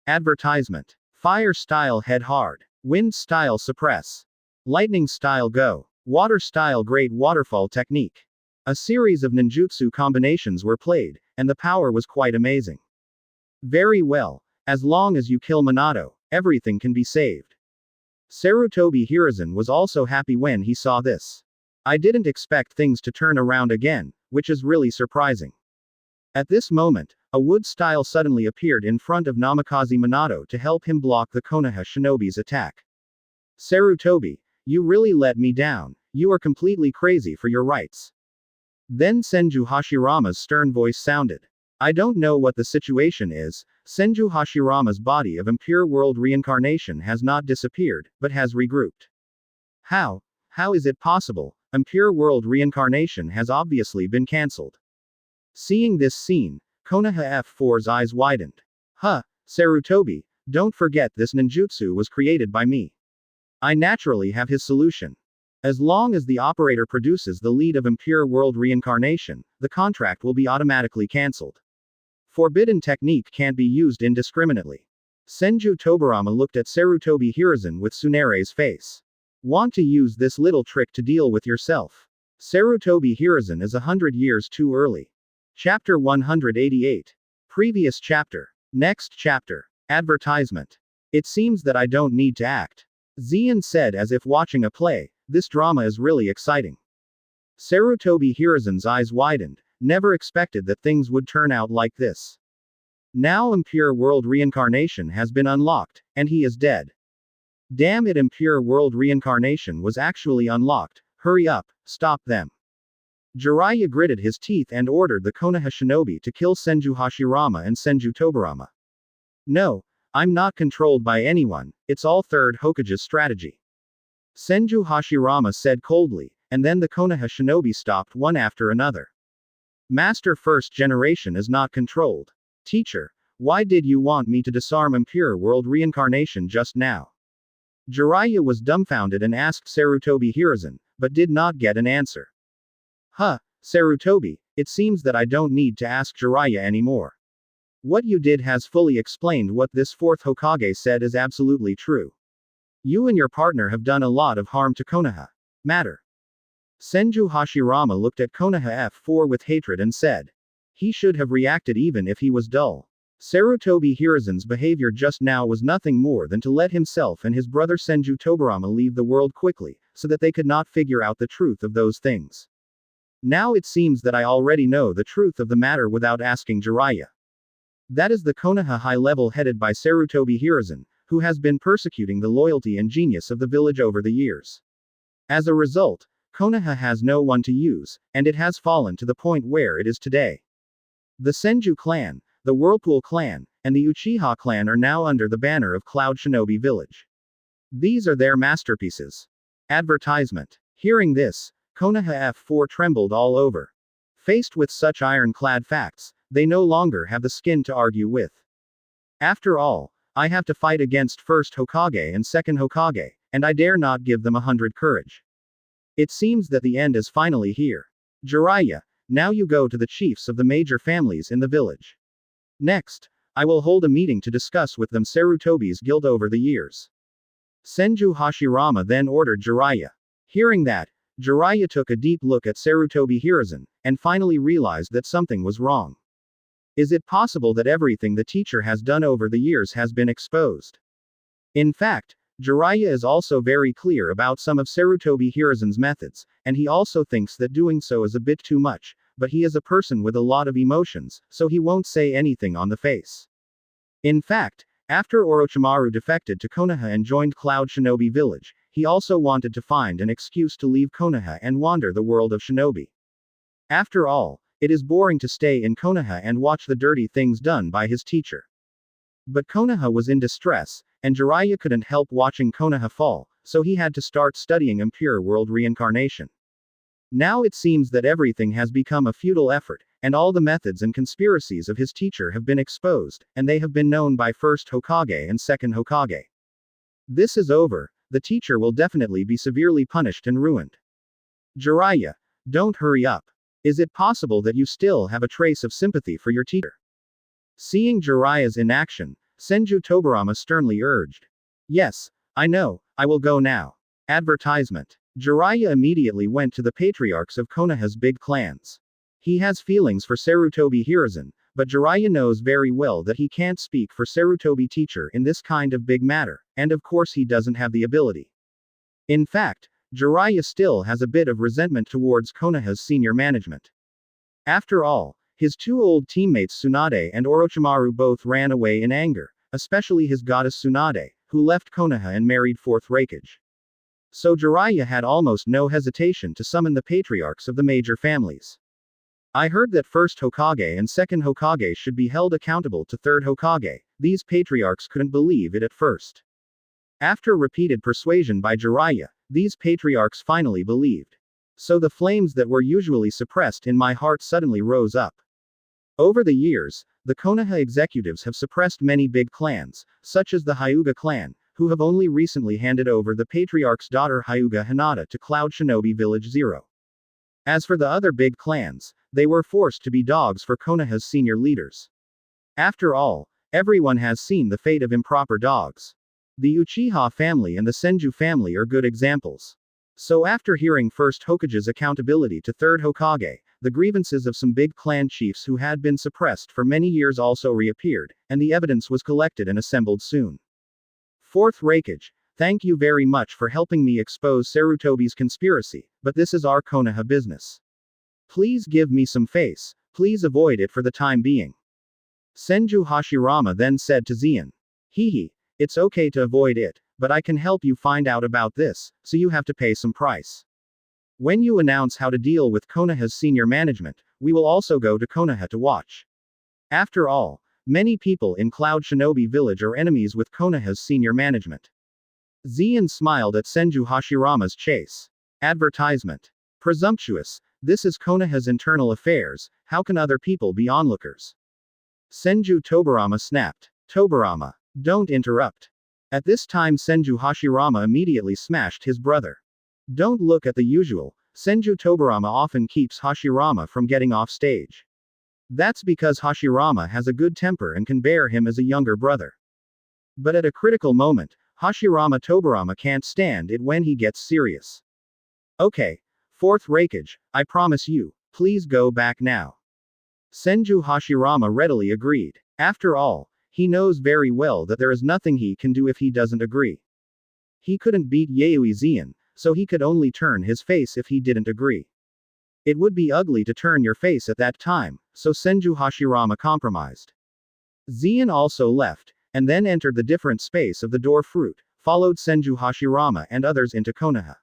Advertisement. Fire style head hard. Wind style suppress. Lightning style go. Water style great waterfall technique. A series of ninjutsu combinations were played, and the power was quite amazing. Very well. As long as you kill Minato, everything can be saved. Sarutobi Hiruzen was also happy when he saw this. I didn't expect things to turn around again, which is really surprising. At this moment, a wood style suddenly appeared in front of Namikaze Minato to help him block the Konoha shinobi's attack. Sarutobi, you really let me down, you are completely crazy for your rights. Then Senju Hashirama's stern voice sounded. I don't know what the situation is, Senju Hashirama's body of impure world reincarnation has not disappeared, but has regrouped. How? How is it possible? Impure world reincarnation has obviously been cancelled. Seeing this scene, Konoha F4's eyes widened. Huh, Sarutobi, don't forget this ninjutsu was created by me. I naturally have his solution. As long as the operator produces the lead of impure world reincarnation, the contract will be automatically cancelled. Forbidden technique can't be used indiscriminately. Senju Tobarama looked at Sarutobi Hiruzen with Tsunere's face. Want to use this little trick to deal with yourself? Sarutobi Hiruzen is 100 years too early. Chapter 188. Previous chapter. Next chapter. Advertisement. It seems that I don't need to act. Zion said as if watching a play, this drama is really exciting. Sarutobi Hiruzen's eyes widened, never expected that things would turn out like this. Now impure world reincarnation has been unlocked, and he is dead. Damn it, impure world reincarnation was actually unlocked, hurry up, stop them. Jiraiya gritted his teeth and ordered the Konoha shinobi to kill Senju Hashirama and Senju Tobarama. No, I'm not controlled by anyone, it's all third Hokage's strategy. Senju Hashirama said coldly, and then the Konoha shinobi stopped one after another. Master first generation is not controlled. Teacher, why did you want me to disarm impure world reincarnation just now? Jiraiya was dumbfounded and asked Sarutobi Hiruzen, but did not get an answer. Huh, Sarutobi, it seems that I don't need to ask Jiraiya anymore. What you did has fully explained what this fourth Hokage said is absolutely true. You and your partner have done a lot of harm to Konoha. Matter. Senju Hashirama looked at Konoha F4 with hatred and said. He should have reacted even if he was dull. Sarutobi Hiruzen's behavior just now was nothing more than to let himself and his brother Senju Tobarama leave the world quickly, so that they could not figure out the truth of those things. Now it seems that I already know the truth of the matter without asking Jiraiya. That is the Konoha high level headed by Sarutobi Hiruzen, who has been persecuting the loyalty and genius of the village over the years. As a result, Konoha has no one to use, and it has fallen to the point where it is today. The Senju clan, the Whirlpool clan, and the Uchiha clan are now under the banner of Cloud Shinobi Village. These are their masterpieces. Advertisement. Hearing this, Konoha F4 trembled all over. Faced with such ironclad facts, they no longer have the skin to argue with. After all, I have to fight against first Hokage and second Hokage, and I dare not give them 100 courage. It seems that the end is finally here. Jiraiya, now you go to the chiefs of the major families in the village. Next, I will hold a meeting to discuss with them Sarutobi's guilt over the years. Senju Hashirama then ordered Jiraiya. Hearing that, Jiraiya took a deep look at Sarutobi Hiruzen, and finally realized that something was wrong. Is it possible that everything the teacher has done over the years has been exposed? In fact, Jiraiya is also very clear about some of Sarutobi Hiruzen's methods, and he also thinks that doing so is a bit too much, but he is a person with a lot of emotions, so he won't say anything on the face. In fact, after Orochimaru defected to Konoha and joined Cloud Shinobi Village, he also wanted to find an excuse to leave Konoha and wander the world of shinobi. After all, it is boring to stay in Konoha and watch the dirty things done by his teacher. But Konoha was in distress, and Jiraiya couldn't help watching Konoha fall, so he had to start studying impure world reincarnation. Now it seems that everything has become a futile effort, and all the methods and conspiracies of his teacher have been exposed, and they have been known by first Hokage and second Hokage. This is over, the teacher will definitely be severely punished and ruined. Jiraiya, don't hurry up. Is it possible that you still have a trace of sympathy for your teacher? Seeing Jiraiya's inaction, Senju Tobirama sternly urged. Yes, I know, I will go now. Advertisement. Jiraiya immediately went to the patriarchs of Konoha's big clans. He has feelings for Sarutobi Hiruzen, but Jiraiya knows very well that he can't speak for Sarutobi teacher in this kind of big matter, and of course he doesn't have the ability. In fact, Jiraiya still has a bit of resentment towards Konoha's senior management. After all, his two old teammates Tsunade and Orochimaru both ran away in anger, especially his goddess Tsunade, who left Konoha and married fourth Raikage. So Jiraiya had almost no hesitation to summon the patriarchs of the major families. I heard that first Hokage and second Hokage should be held accountable to third Hokage. These patriarchs couldn't believe it at first. After repeated persuasion by Jiraiya, these patriarchs finally believed. So the flames that were usually suppressed in my heart suddenly rose up. Over the years, the Konoha executives have suppressed many big clans, such as the Hyuga clan, who have only recently handed over the patriarch's daughter Hyuga Hinata to Cloud Shinobi Village Zero. As for the other big clans, they were forced to be dogs for Konoha's senior leaders. After all, everyone has seen the fate of improper dogs. The Uchiha family and the Senju family are good examples. So after hearing first Hokage's accountability to third Hokage, the grievances of some big clan chiefs who had been suppressed for many years also reappeared, and the evidence was collected and assembled soon. Fourth Raikage, thank you very much for helping me expose Sarutobi's conspiracy, but this is our Konoha business. Please give me some face, please avoid it for the time being. Senju Hashirama then said to Zeon. Hehe, it's okay to avoid it, but I can help you find out about this, so you have to pay some price. When you announce how to deal with Konoha's senior management, we will also go to Konoha to watch. After all, many people in Cloud Shinobi Village are enemies with Konoha's senior management. Zeon smiled at Senju Hashirama's chase. Advertisement. Presumptuous, this is Konoha's internal affairs, how can other people be onlookers? Senju Tobirama snapped. Tobirama, don't interrupt. At this time Senju Hashirama immediately smashed his brother. Don't look at the usual, Senju Tobirama often keeps Hashirama from getting off stage. That's because Hashirama has a good temper and can bear him as a younger brother. But at a critical moment, Hashirama Tobirama can't stand it when he gets serious. Okay, fourth Raikage, I promise you, please go back now. Senju Hashirama readily agreed. After all, he knows very well that there is nothing he can do if he doesn't agree. He couldn't beat Yayoi Zeon, so he could only turn his face if he didn't agree. It would be ugly to turn your face at that time, so Senju Hashirama compromised. Zeon also left, and then entered the different space of the door fruit, followed Senju Hashirama and others into Konoha.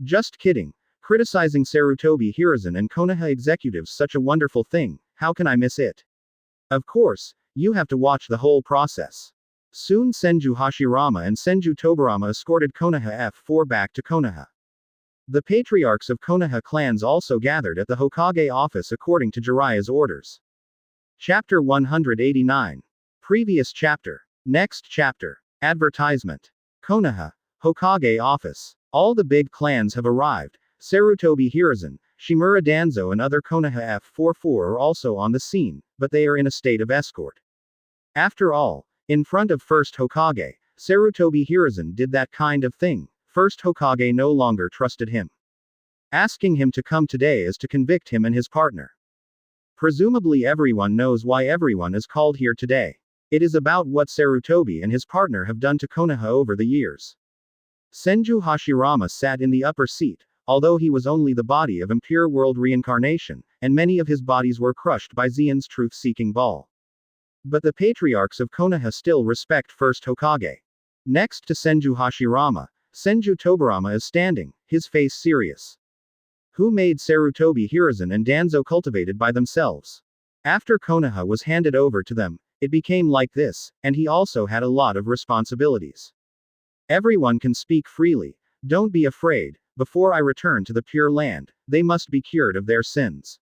Just kidding, criticizing Sarutobi Hiruzen and Konoha executives such a wonderful thing, how can I miss it? Of course, you have to watch the whole process. Soon Senju Hashirama and Senju Tobirama escorted Konoha F4 back to Konoha. The patriarchs of Konoha clans also gathered at the Hokage office according to Jiraiya's orders. Chapter 189. Previous chapter. Next chapter. Advertisement. Konoha, Hokage office. All the big clans have arrived. Sarutobi Hiruzen, Shimura Danzo and other Konoha F44 are also on the scene, but they are in a state of escort. After all, in front of first Hokage, Sarutobi Hiruzen did that kind of thing. First Hokage no longer trusted him. Asking him to come today is to convict him and his partner. Presumably everyone knows why everyone is called here today. It is about what Sarutobi and his partner have done to Konoha over the years. Senju Hashirama sat in the upper seat, although he was only the body of impure world reincarnation, and many of his bodies were crushed by Zeon's truth-seeking ball. But the patriarchs of Konoha still respect first Hokage. Next to Senju Hashirama, Senju Tobirama is standing, his face serious. Who made Sarutobi Hiruzen and Danzo cultivated by themselves? After Konoha was handed over to them, it became like this, and he also had a lot of responsibilities. Everyone can speak freely, don't be afraid, before I return to the Pure Land, they must be cured of their sins.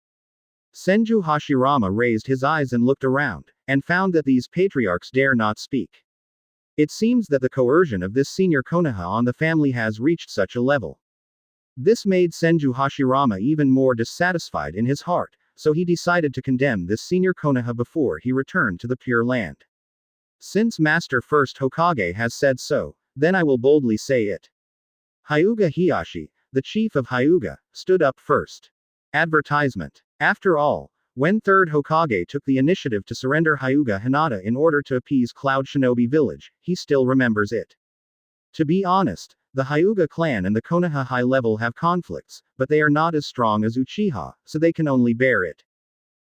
Senju Hashirama raised his eyes and looked around, and found that these patriarchs dare not speak. It seems that the coercion of this senior Konoha on the family has reached such a level. This made Senju Hashirama even more dissatisfied in his heart, so he decided to condemn this senior Konoha before he returned to the Pure Land. Since Master First Hokage has said so, then I will boldly say it. Hyuga Hiyashi, the chief of Hyuga, stood up first. Advertisement. After all, when Third Hokage took the initiative to surrender Hyuga Hinata in order to appease Cloud Shinobi Village, he still remembers it. To be honest, the Hyuga clan and the Konoha high level have conflicts, but they are not as strong as Uchiha, so they can only bear it.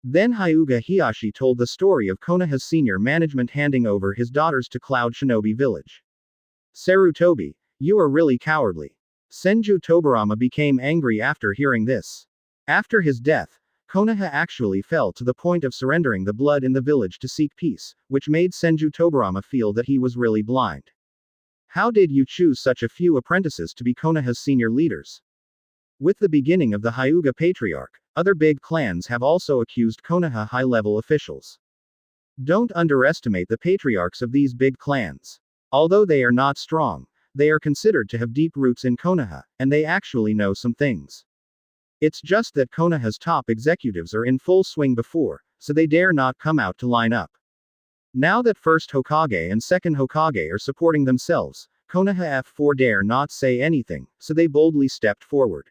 Then Hyuga Hiyashi told the story of Konoha's senior management handing over his daughters to Cloud Shinobi Village. Sarutobi, you are really cowardly. Senju Tobarama became angry after hearing this. After his death, Konoha actually fell to the point of surrendering the blood in the village to seek peace, which made Senju Tobarama feel that he was really blind. How did you choose such a few apprentices to be Konoha's senior leaders? With the beginning of the Hyuga Patriarch, other big clans have also accused Konoha high-level officials. Don't underestimate the patriarchs of these big clans. Although they are not strong, they are considered to have deep roots in Konoha, and they actually know some things. It's just that Konoha's top executives are in full swing before, so they dare not come out to line up. Now that First Hokage and Second Hokage are supporting themselves, Konoha F4 dare not say anything, so they boldly stepped forward.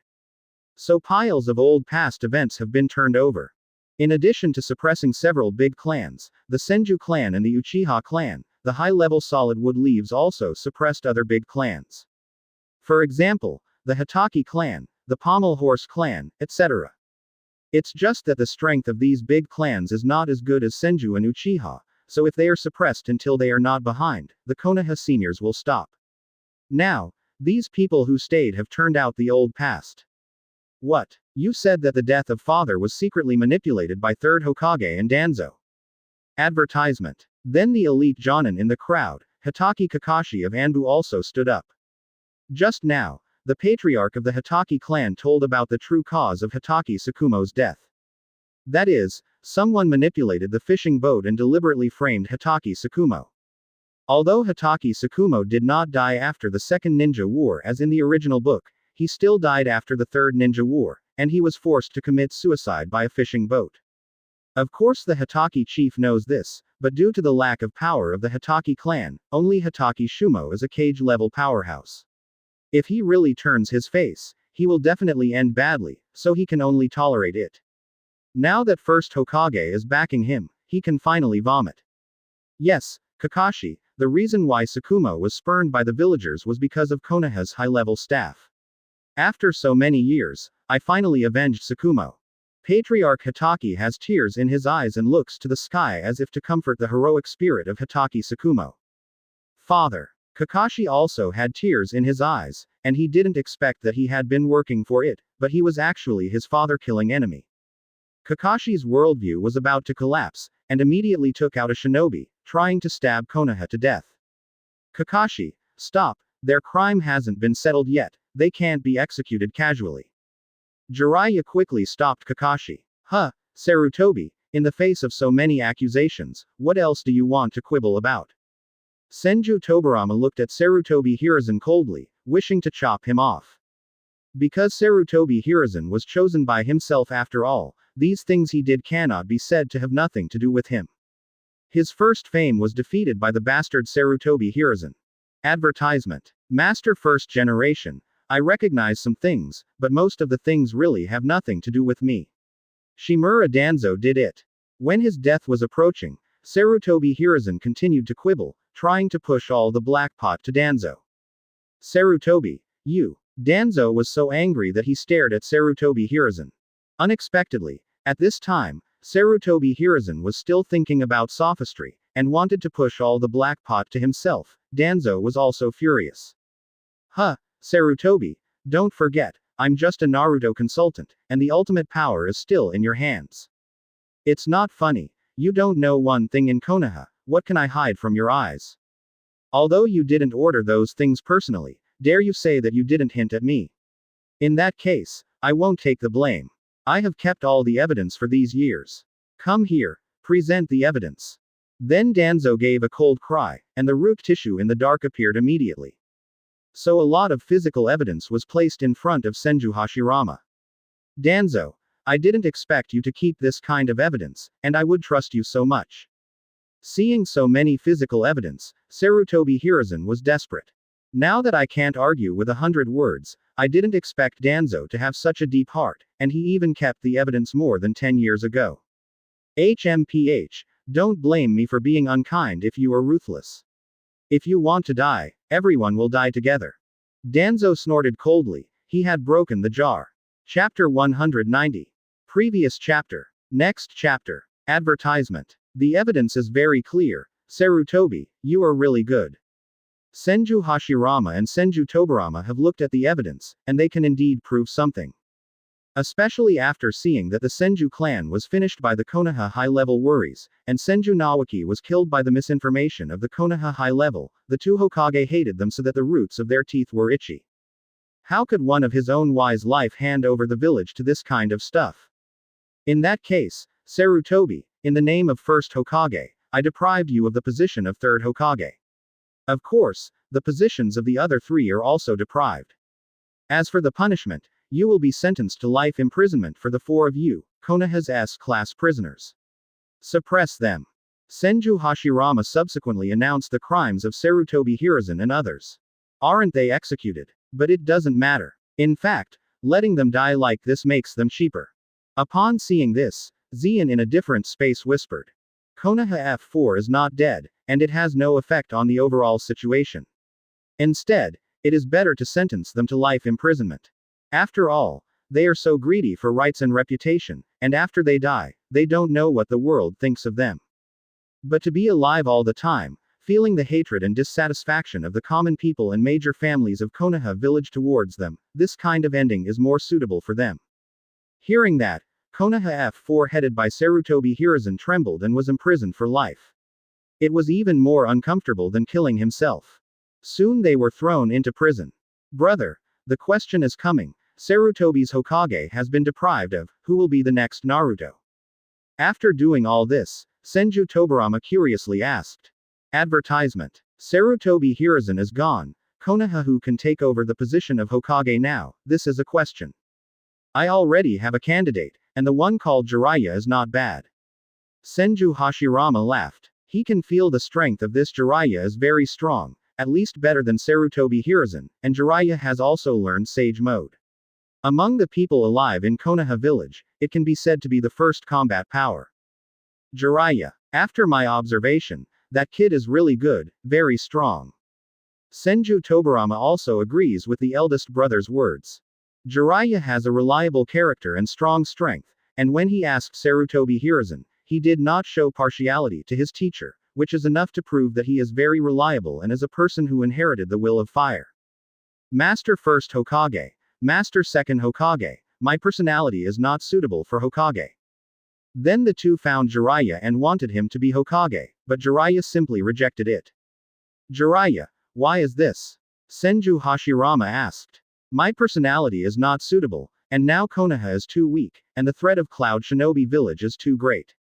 So piles of old past events have been turned over. In addition to suppressing several big clans, the Senju clan and the Uchiha clan, the high-level solid wood leaves also suppressed other big clans. For example, the Hitaki clan, the Pommel Horse clan, etc. It's just that the strength of these big clans is not as good as Senju and Uchiha, so if they are suppressed until they are not behind, the Konoha seniors will stop. Now, these people who stayed have turned out the old past. What? You said that the death of father was secretly manipulated by Third Hokage and Danzo. Advertisement. Then the elite Jonin in the crowd, Hitaki Kakashi of Anbu also stood up. Just now, the patriarch of the Hitaki clan told about the true cause of Hitaki Tsukumo's death. That is, someone manipulated the fishing boat and deliberately framed Hitaki Tsukumo. Although Hitaki Tsukumo did not die after the Second Ninja War as in the original book, he still died after the Third Ninja War, and he was forced to commit suicide by a fishing boat. Of course the Hitaki chief knows this, but due to the lack of power of the Hitaki clan, only Hitaki Shumo is a cage-level powerhouse. If he really turns his face, he will definitely end badly, so he can only tolerate it. Now that First Hokage is backing him, he can finally vomit. Yes, Kakashi, the reason why Tsukumo was spurned by the villagers was because of Konoha's high-level staff. After so many years, I finally avenged Tsukumo. Patriarch Hitaki has tears in his eyes and looks to the sky as if to comfort the heroic spirit of Hitaki Tsukumo. Father. Kakashi also had tears in his eyes, and he didn't expect that he had been working for it, but he was actually his father-killing enemy. Kakashi's worldview was about to collapse, and immediately took out a shinobi, trying to stab Konoha to death. Kakashi, stop, their crime hasn't been settled yet, they can't be executed casually. Jiraiya quickly stopped Kakashi. Huh, Sarutobi, in the face of so many accusations, what else do you want to quibble about? Senju Tobarama looked at Sarutobi Hiruzen coldly, wishing to chop him off. Because Sarutobi Hiruzen was chosen by himself after all, these things he did cannot be said to have nothing to do with him. His first fame was defeated by the bastard Sarutobi Hiruzen. Advertisement. Master First Generation. I recognize some things, but most of the things really have nothing to do with me. Shimura Danzo did it. When his death was approaching, Sarutobi Hiruzen continued to quibble, trying to push all the black pot to Danzo. Sarutobi, you. Danzo was so angry that he stared at Sarutobi Hiruzen. Unexpectedly, at this time, Sarutobi Hiruzen was still thinking about sophistry, and wanted to push all the black pot to himself. Danzo was also furious. Huh, Sarutobi, don't forget, I'm just a Naruto consultant, and the ultimate power is still in your hands. It's not funny. You don't know one thing in Konoha, what can I hide from your eyes? Although you didn't order those things personally, dare you say that you didn't hint at me? In that case, I won't take the blame. I have kept all the evidence for these years. Come here, present the evidence. Then Danzo gave a cold cry, and the root tissue in the dark appeared immediately. So a lot of physical evidence was placed in front of Senju Hashirama. Danzo, I didn't expect you to keep this kind of evidence, and I would trust you so much. Seeing so many physical evidence, Sarutobi Hiruzen was desperate. Now that I can't argue with 100 words, I didn't expect Danzo to have such a deep heart, and he even kept the evidence more than 10 years ago. HMPH, don't blame me for being unkind if you are ruthless. If you want to die, everyone will die together. Danzo snorted coldly, he had broken the jar. Chapter 190. Previous chapter. Next chapter. Advertisement. The evidence is very clear. Sarutobi, you are really good. Senju Hashirama and Senju Tobarama have looked at the evidence, and they can indeed prove something. Especially after seeing that the Senju clan was finished by the Konoha high-level worries, and Senju Nawaki was killed by the misinformation of the Konoha high-level, the two Hokage hated them so that the roots of their teeth were itchy. How could one of his own wise life hand over the village to this kind of stuff? In that case, Sarutobi, in the name of first Hokage, I deprived you of the position of third Hokage. Of course, the positions of the other three are also deprived. As for the punishment, you will be sentenced to life imprisonment for the four of you, Konoha's S-class prisoners. Suppress them. Senju Hashirama subsequently announced the crimes of Sarutobi Hiruzen and others. Aren't they executed? But it doesn't matter. In fact, letting them die like this makes them cheaper. Upon seeing this, Zeon in a different space whispered. Konoha F4 is not dead, and it has no effect on the overall situation. Instead, it is better to sentence them to life imprisonment. After all, they are so greedy for rights and reputation, and after they die, they don't know what the world thinks of them. But to be alive all the time, feeling the hatred and dissatisfaction of the common people and major families of Konoha village towards them, this kind of ending is more suitable for them. Hearing that, Konoha F4 headed by Sarutobi Hiruzen trembled and was imprisoned for life. It was even more uncomfortable than killing himself. Soon they were thrown into prison. Brother, the question is coming. Sarutobi's Hokage has been deprived of, who will be the next Naruto? After doing all this, Senju Tobarama curiously asked. Advertisement. Sarutobi Hiruzen is gone. Konoha who can take over the position of Hokage now, this is a question. I already have a candidate, and the one called Jiraiya is not bad. Senju Hashirama laughed. He can feel the strength of this Jiraiya is very strong, at least better than Sarutobi Hiruzen, and Jiraiya has also learned Sage Mode. Among the people alive in Konoha village, it can be said to be the first combat power. Jiraiya. After my observation, that kid is really good, very strong. Senju Tobarama also agrees with the eldest brother's words. Jiraiya has a reliable character and strong strength, and when he asked Sarutobi Hiruzen, he did not show partiality to his teacher, which is enough to prove that he is very reliable and is a person who inherited the will of fire. Master First Hokage. Master Second Hokage. My personality is not suitable for Hokage. Then the two found Jiraiya and wanted him to be Hokage, but Jiraiya simply rejected it. Jiraiya, why is this? Senju Hashirama asked. My personality is not suitable, and now Konoha is too weak, and the threat of Cloud Shinobi village is too great.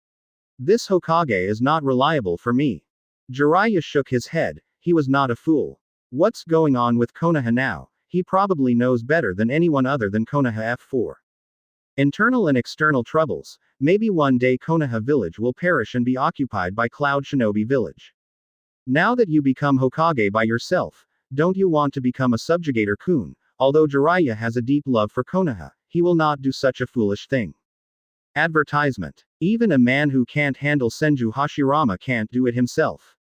This Hokage is not reliable for me. Jiraiya shook his head, he was not a fool. What's going on with Konoha now? He probably knows better than anyone other than Konoha F4. Internal and external troubles, maybe one day Konoha village will perish and be occupied by Cloud Shinobi village. Now that you become Hokage by yourself, don't you want to become a subjugator kun? Although Jiraiya has a deep love for Konoha, he will not do such a foolish thing. Advertisement. Even a man who can't handle Senju Hashirama can't do it himself.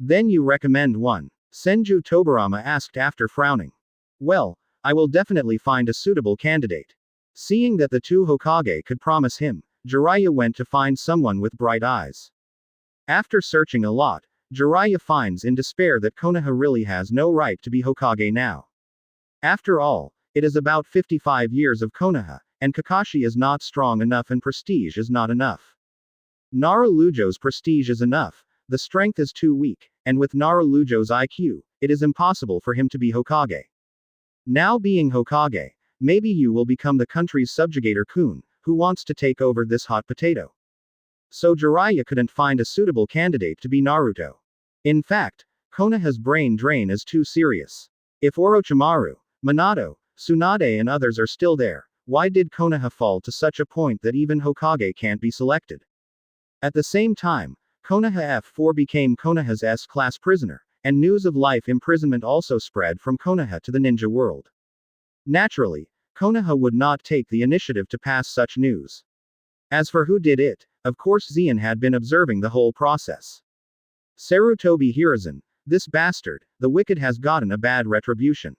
Then you recommend one? Senju Tobarama asked after frowning. Well, I will definitely find a suitable candidate. Seeing that the two Hokage could promise him, Jiraiya went to find someone with bright eyes. After searching a lot, Jiraiya finds in despair that Konoha really has no right to be Hokage now. After all, it is about 55 years of Konoha, and Kakashi is not strong enough and prestige is not enough. Naruto's prestige is enough, the strength is too weak, and with Naruto's IQ, it is impossible for him to be Hokage. Now being Hokage, maybe you will become the country's subjugator Kun, who wants to take over this hot potato. So Jiraiya couldn't find a suitable candidate to be Naruto. In fact, Konoha's brain drain is too serious. If Orochimaru, Minato, Tsunade and others are still there, why did Konoha fall to such a point that even Hokage can't be selected? At the same time, Konoha F4 became Konoha's S-class prisoner, and news of life imprisonment also spread from Konoha to the ninja world. Naturally, Konoha would not take the initiative to pass such news. As for who did it, of course Zeon had been observing the whole process. Sarutobi Hiruzen, this bastard, the wicked has gotten a bad retribution.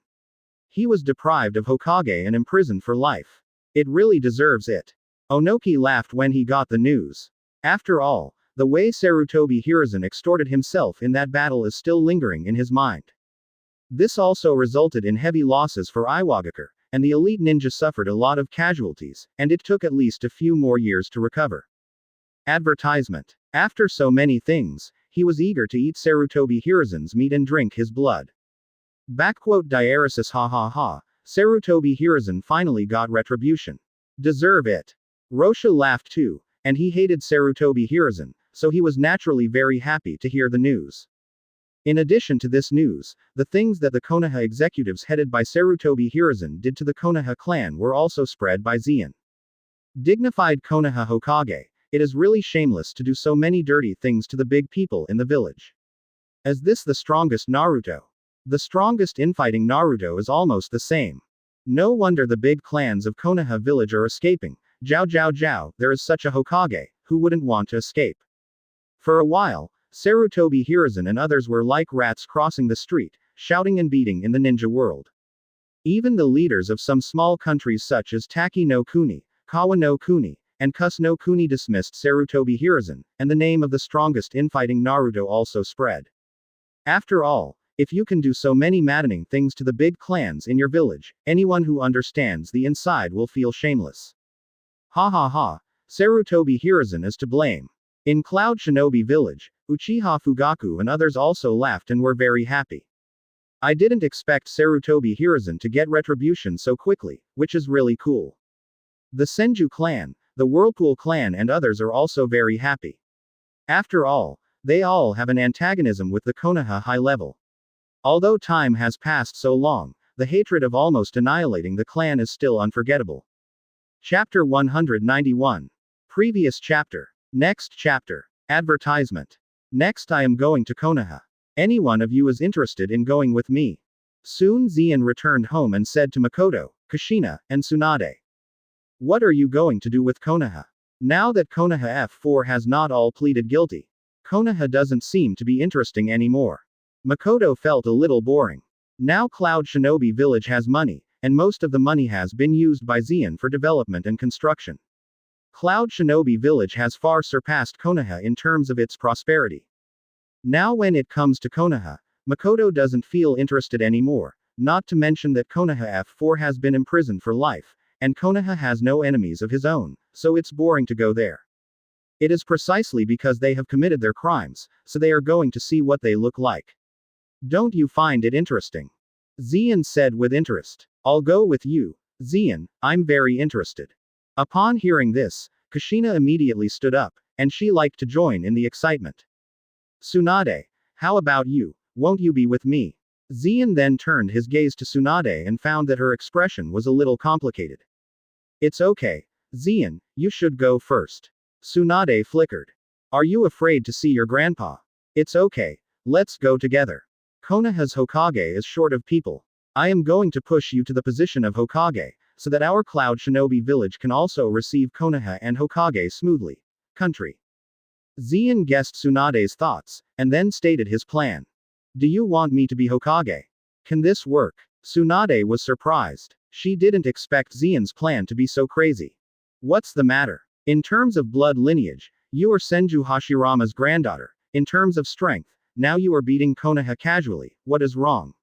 He was deprived of Hokage and imprisoned for life. It really deserves it. Onoki laughed when he got the news. After all, the way Sarutobi Hiruzen extorted himself in that battle is still lingering in his mind. This also resulted in heavy losses for Iwagakure, and the elite ninja suffered a lot of casualties, and it took at least a few more years to recover. Advertisement. After so many things, he was eager to eat Sarutobi Hiruzen's meat and drink his blood. Diaresis ha ha ha, Sarutobi Hiruzen finally got retribution. Deserve it. Rosha laughed too, and he hated Sarutobi Hiruzen, so he was naturally very happy to hear the news. In addition to this news, the things that the Konoha executives headed by Sarutobi Hiruzen did to the Konoha clan were also spread by Zeon. Dignified Konoha Hokage, it is really shameless to do so many dirty things to the big people in the village. Is this the strongest Naruto? The strongest infighting Naruto is almost the same. No wonder the big clans of Konoha village are escaping. Jiao Jiao Jiao, there is such a Hokage, who wouldn't want to escape? For a while, Sarutobi Hiruzen and others were like rats crossing the street, shouting and beating in the ninja world. Even the leaders of some small countries such as Taki no Kuni, Kawa no Kuni, and Kus no Kuni dismissed Sarutobi Hiruzen, and the name of the strongest infighting Naruto also spread. After all, if you can do so many maddening things to the big clans in your village, anyone who understands the inside will feel shameless. Ha ha ha, Sarutobi Hiruzen is to blame. In Cloud Shinobi Village, Uchiha Fugaku and others also laughed and were very happy. I didn't expect Sarutobi Hiruzen to get retribution so quickly, which is really cool. The Senju clan, the Whirlpool clan and others are also very happy. After all, they all have an antagonism with the Konoha high level. Although time has passed so long, the hatred of almost annihilating the clan is still unforgettable. Chapter 191. Previous chapter. Next chapter. Advertisement. Next I am going to Konoha. Any one of you is interested in going with me? Soon Zeon returned home and said to Makoto, Kushina, and Tsunade. What are you going to do with Konoha? Now that Konoha F4 has not all pleaded guilty, Konoha doesn't seem to be interesting anymore. Makoto felt a little boring. Now Cloud Shinobi Village has money, and most of the money has been used by Zeon for development and construction. Cloud Shinobi Village has far surpassed Konoha in terms of its prosperity. Now when it comes to Konoha, Makoto doesn't feel interested anymore, not to mention that Konoha F4 has been imprisoned for life, and Konoha has no enemies of his own, so it's boring to go there. It is precisely because they have committed their crimes, so they are going to see what they look like. Don't you find it interesting? Zeon said with interest. I'll go with you, Zeon, I'm very interested. Upon hearing this, Kushina immediately stood up, and she liked to join in the excitement. Tsunade, how about you, won't you be with me? Zeon then turned his gaze to Tsunade and found that her expression was a little complicated. It's okay, Zeon, you should go first. Tsunade flickered. Are you afraid to see your grandpa? It's okay, let's go together. Konoha's Hokage is short of people. I am going to push you to the position of Hokage, so that our Cloud Shinobi Village can also receive Konoha and Hokage smoothly. Country. Zeon guessed Tsunade's thoughts, and then stated his plan. Do you want me to be Hokage? Can this work? Tsunade was surprised. She didn't expect Zeon's plan to be so crazy. What's the matter? In terms of blood lineage, you are Senju Hashirama's granddaughter. In terms of strength, now you are beating Konoha casually. What is wrong?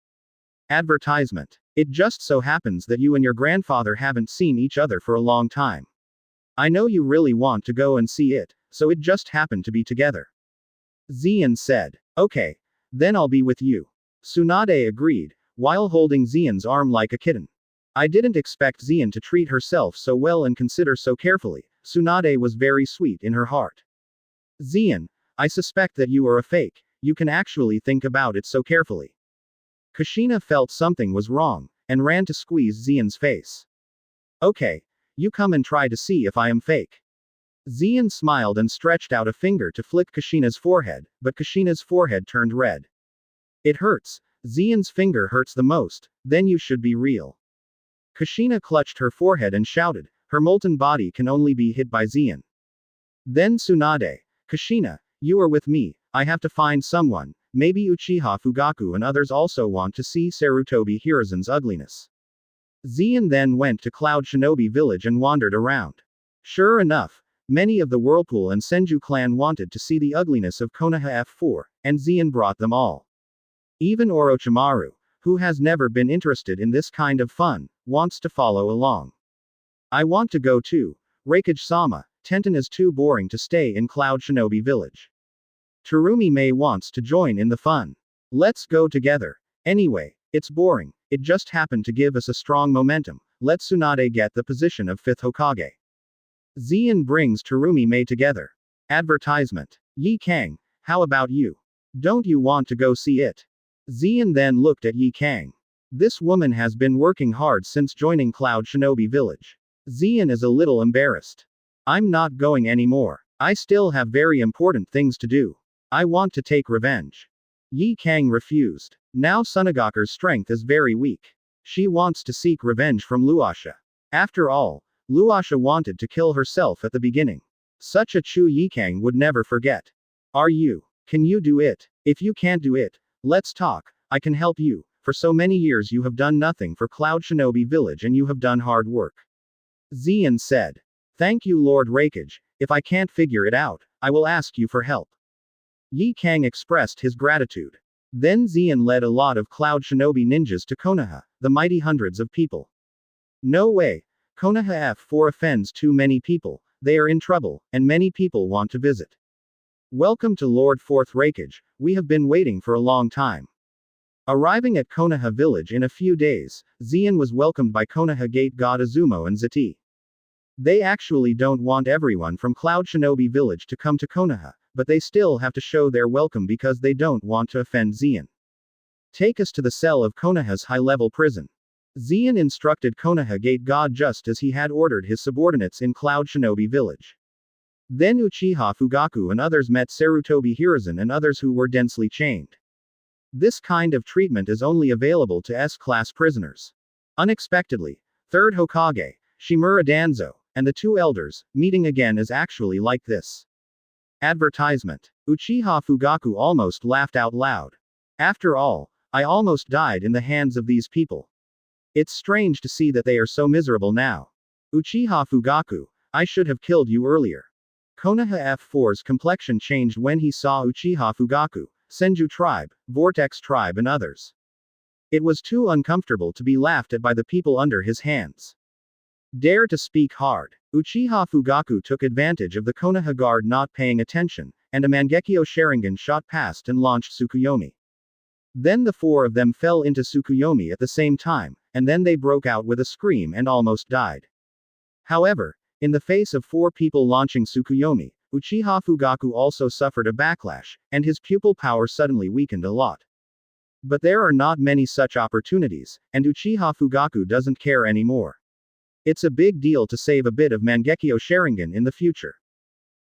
Advertisement. It just so happens that you and your grandfather haven't seen each other for a long time. I know you really want to go and see it, so it just happened to be together. Zeon said. Okay, then I'll be with you. Tsunade agreed, while holding Zeon's arm like a kitten. I didn't expect Zien to treat herself so well and consider so carefully. Tsunade was very sweet in her heart. Zien, I suspect that you are a fake. You can actually think about it so carefully. Kushina felt something was wrong, and ran to squeeze Zien's face. Okay. You come and try to see if I am fake. Zien smiled and stretched out a finger to flick Kushina's forehead, but Kushina's forehead turned red. It hurts. Zien's finger hurts the most, then you should be real. Kushina clutched her forehead and shouted, her molten body can only be hit by Zien. Then Tsunade, Kushina, you are with me, I have to find someone, maybe Uchiha Fugaku and others also want to see Sarutobi Hiruzen's ugliness. Zien then went to Cloud Shinobi village and wandered around. Sure enough, many of the Whirlpool and Senju clan wanted to see the ugliness of Konoha F4, and Zien brought them all. Even Orochimaru, who has never been interested in this kind of fun, wants to follow along. I want to go too. Raikage-sama, Tenten is too boring to stay in Cloud Shinobi village. Terumi May wants to join in the fun. Let's go together. Anyway, it's boring, it just happened to give us a strong momentum. Let Tsunade get the position of 5th Hokage. Zien brings Terumi May together. Advertisement. Yi Kang, how about you? Don't you want to go see it? Zien then looked at Yi Kang. This woman has been working hard since joining Cloud Shinobi village. Zien is a little embarrassed. I'm not going anymore. I still have very important things to do. I want to take revenge. Yi Kang refused. Now Sunagaku's strength is very weak. She wants to seek revenge from Luasha. After all, Luasha wanted to kill herself at the beginning. Such a Chu Yi Kang would never forget. Can you do it? If you can't do it, let's talk. I can help you. For so many years you have done nothing for Cloud Shinobi village and you have done hard work. Zien said. Thank you Lord Raikage, if I can't figure it out, I will ask you for help. Yi Kang expressed his gratitude. Then Zien led a lot of Cloud Shinobi ninjas to Konoha, the mighty hundreds of people. No way. Konoha F4 offends too many people, they are in trouble, and many people want to visit. Welcome to Lord 4th Raikage, we have been waiting for a long time. Arriving at Konoha village in a few days, Zien was welcomed by Konoha Gate God Izumo and Zati. They actually don't want everyone from Cloud Shinobi village to come to Konoha, but they still have to show their welcome because they don't want to offend Zien. Take us to the cell of Konoha's high-level prison. Zien instructed Konoha Gate God just as he had ordered his subordinates in Cloud Shinobi village. Then Uchiha Fugaku and others met Sarutobi Hiruzen and others who were densely chained. This kind of treatment is only available to S-class prisoners. Unexpectedly, 3rd Hokage, Shimura Danzo, and the two elders, meeting again is actually like this. Advertisement. Uchiha Fugaku almost laughed out loud. After all, I almost died in the hands of these people. It's strange to see that they are so miserable now. Uchiha Fugaku, I should have killed you earlier. Konoha F4's complexion changed when he saw Uchiha Fugaku, Senju tribe, Vortex tribe and others. It was too uncomfortable to be laughed at by the people under his hands. Dare to speak hard. Uchiha Fugaku took advantage of the Konoha guard not paying attention, and a Mangekyo Sharingan shot past and launched Tsukuyomi. Then the four of them fell into Tsukuyomi at the same time, and then they broke out with a scream and almost died. However, in the face of four people launching Tsukuyomi, Uchiha Fugaku also suffered a backlash, and his pupil power suddenly weakened a lot. But there are not many such opportunities, and Uchiha Fugaku doesn't care anymore. It's a big deal to save a bit of Mangekyo Sharingan in the future.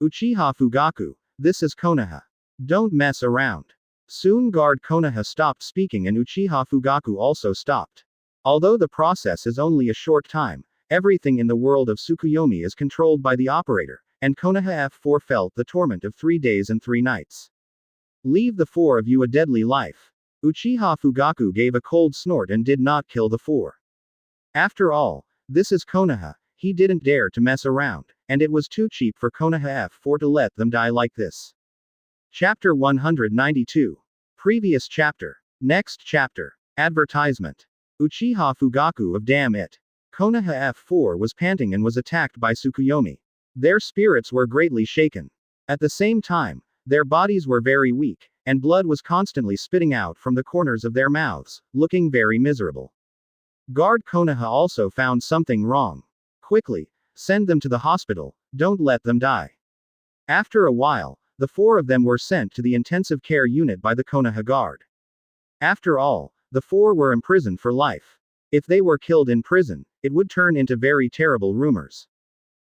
Uchiha Fugaku, this is Konoha. Don't mess around. Soon guard Konoha stopped speaking and Uchiha Fugaku also stopped. Although the process is only a short time, everything in the world of Tsukuyomi is controlled by the operator, and Konoha F4 felt the torment of 3 days and 3 nights. Leave the four of you a deadly life. Uchiha Fugaku gave a cold snort and did not kill the four. After all, this is Konoha, he didn't dare to mess around, and it was too cheap for Konoha F4 to let them die like this. Chapter 192. Previous chapter. Next chapter. Advertisement. Uchiha Fugaku of Damn It. Konoha F4 was panting and was attacked by Tsukuyomi. Their spirits were greatly shaken. At the same time, their bodies were very weak, and blood was constantly spitting out from the corners of their mouths, looking very miserable. Guard Konoha also found something wrong. Quickly, send them to the hospital, don't let them die. After a while, the four of them were sent to the intensive care unit by the Konoha guard. After all, the four were imprisoned for life. If they were killed in prison, it would turn into very terrible rumors.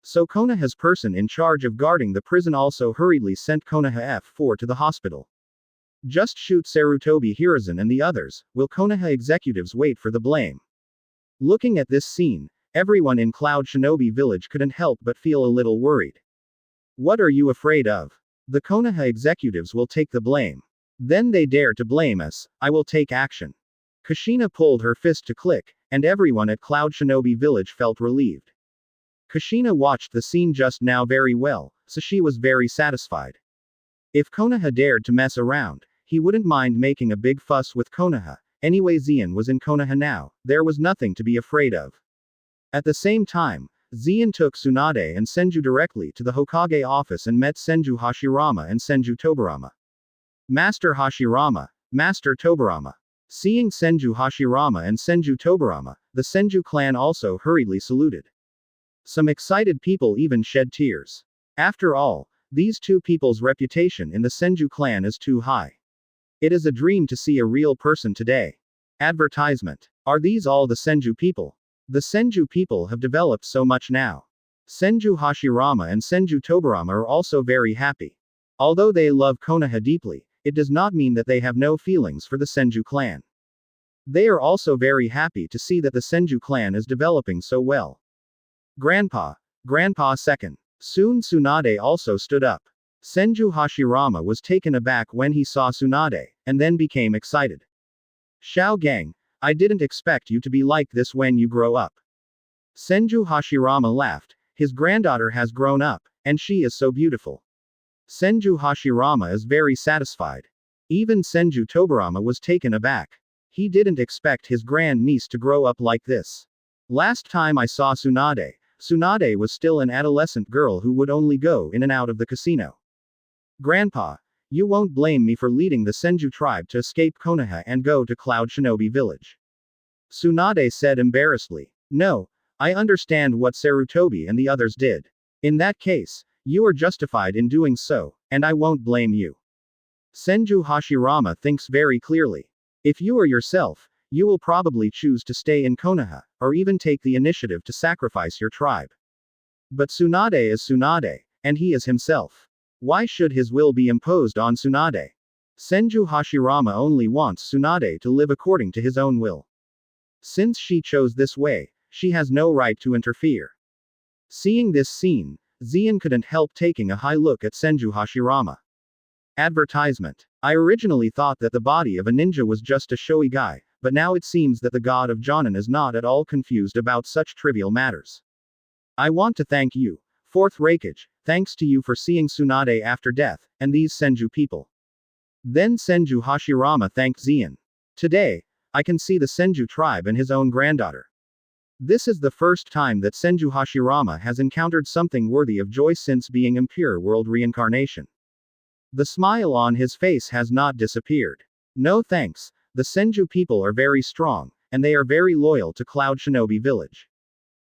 So Konoha's person in charge of guarding the prison also hurriedly sent Konoha F4 to the hospital. Just shoot Sarutobi Hiruzen and the others, will Konoha executives wait for the blame. Looking at this scene, everyone in Cloud Shinobi Village couldn't help but feel a little worried. What are you afraid of? The Konoha executives will take the blame. Then they dare to blame us, I will take action. Kushina pulled her fist to click, and everyone at Cloud Shinobi Village felt relieved. Kushina watched the scene just now very well, so she was very satisfied. If Konoha dared to mess around, he wouldn't mind making a big fuss with Konoha. Anyway, Zeon was in Konoha now, there was nothing to be afraid of. At the same time, Zeon took Tsunade and Senju directly to the Hokage office and met Senju Hashirama and Senju Tobarama. Master Hashirama, Master Tobarama. Seeing Senju Hashirama and Senju Tobarama, the Senju clan also hurriedly saluted. Some excited people even shed tears. After all, these two people's reputation in the Senju clan is too high. It is a dream to see a real person today. Advertisement. Are these all the Senju people? The Senju people have developed so much now. Senju Hashirama and Senju Tobarama are also very happy. Although they love Konoha deeply, it does not mean that they have no feelings for the Senju clan. They are also very happy to see that the Senju clan is developing so well. Grandpa second. Soon Tsunade also stood up. Senju Hashirama was taken aback when he saw Tsunade, and then became excited. Xiao Gang, I didn't expect you to be like this when you grow up. Senju Hashirama laughed, his granddaughter has grown up, and she is so beautiful. Senju Hashirama is very satisfied. Even Senju Tobarama was taken aback. He didn't expect his grand-niece to grow up like this. Last time I saw Tsunade, Tsunade was still an adolescent girl who would only go in and out of the casino. Grandpa, you won't blame me for leading the Senju tribe to escape Konoha and go to Cloud Shinobi Village. Tsunade said embarrassedly. No, I understand what Sarutobi and the others did. In that case, you are justified in doing so, and I won't blame you. Senju Hashirama thinks very clearly. If you are yourself, you will probably choose to stay in Konoha, or even take the initiative to sacrifice your tribe. But Tsunade is Tsunade, and he is himself. Why should his will be imposed on Tsunade? Senju Hashirama only wants Tsunade to live according to his own will. Since she chose this way, she has no right to interfere. Seeing this scene, Zeon couldn't help taking a high look at Senju Hashirama. Advertisement. I originally thought that the body of a ninja was just a showy guy, but now it seems that the god of Jonin is not at all confused about such trivial matters. I want to thank you, Fourth Raikage, thanks to you for seeing Tsunade after death, and these Senju people. Then Senju Hashirama thanked Zeon. Today, I can see the Senju tribe and his own granddaughter. This is the first time that Senju Hashirama has encountered something worthy of joy since being Impure World reincarnation. The smile on his face has not disappeared. No thanks, the Senju people are very strong, and they are very loyal to Cloud Shinobi Village.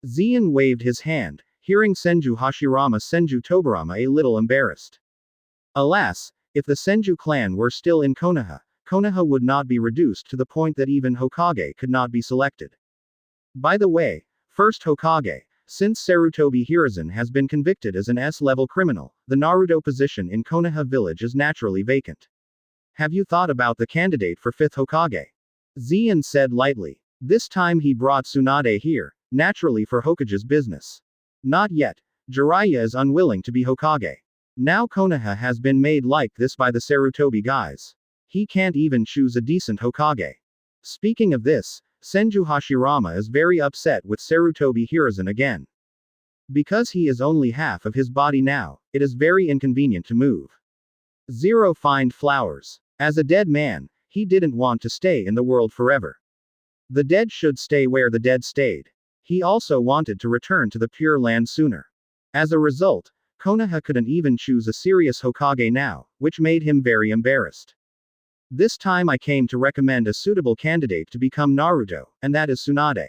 Zeon waved his hand, hearing Senju Hashirama Senju Tobarama a little embarrassed. Alas, if the Senju clan were still in Konoha, Konoha would not be reduced to the point that even Hokage could not be selected. By the way, first Hokage, since Sarutobi Hiruzen has been convicted as an S-level criminal, the Naruto position in Konoha village is naturally vacant. Have you thought about the candidate for 5th Hokage? Zeon said lightly. This time he brought Tsunade here, naturally for Hokage's business. Not yet. Jiraiya is unwilling to be Hokage. Now Konoha has been made like this by the Sarutobi guys. He can't even choose a decent Hokage. Speaking of this, Senju Hashirama is very upset with Sarutobi Hiruzen again. Because he is only half of his body now, it is very inconvenient to move. Zero find flowers. As a dead man, he didn't want to stay in the world forever. The dead should stay where the dead stayed. He also wanted to return to the Pure Land sooner. As a result, Konoha couldn't even choose a serious Hokage now, which made him very embarrassed. This time I came to recommend a suitable candidate to become Naruto, and that is Tsunade.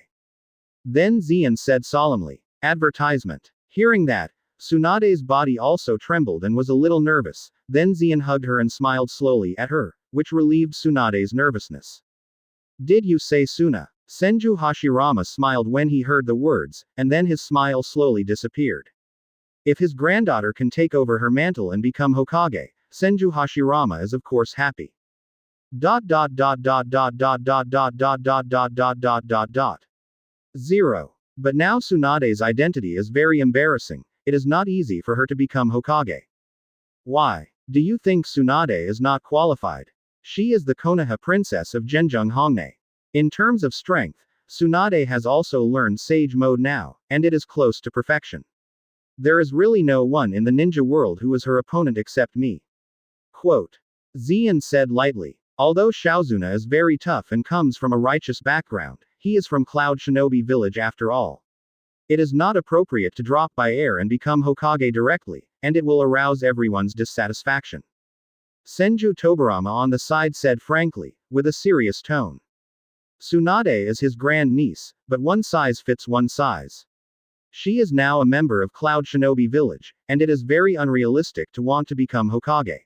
Then Zian said solemnly. Advertisement. Hearing that, Tsunade's body also trembled and was a little nervous, then Zian hugged her and smiled slowly at her, which relieved Tsunade's nervousness. Did you say Suna? Senju Hashirama smiled when he heard the words, and then his smile slowly disappeared. If his granddaughter can take over her mantle and become Hokage, Senju Hashirama is of course happy. 0. But now Tsunade's identity is very embarrassing, it is not easy for her to become Hokage. Why? Do you think Tsunade is not qualified? She is the Konoha princess of Genjung Hongne. In terms of strength, Tsunade has also learned Sage Mode now, and it is close to perfection. There is really no one in the ninja world who is her opponent except me. Quote. Zian said lightly. Although Shaozuna is very tough and comes from a righteous background, he is from Cloud Shinobi Village after all. It is not appropriate to drop by air and become Hokage directly, and it will arouse everyone's dissatisfaction. Senju Tobarama on the side said frankly, with a serious tone. Tsunade is his grand-niece, but one size fits one size. She is now a member of Cloud Shinobi Village, and it is very unrealistic to want to become Hokage.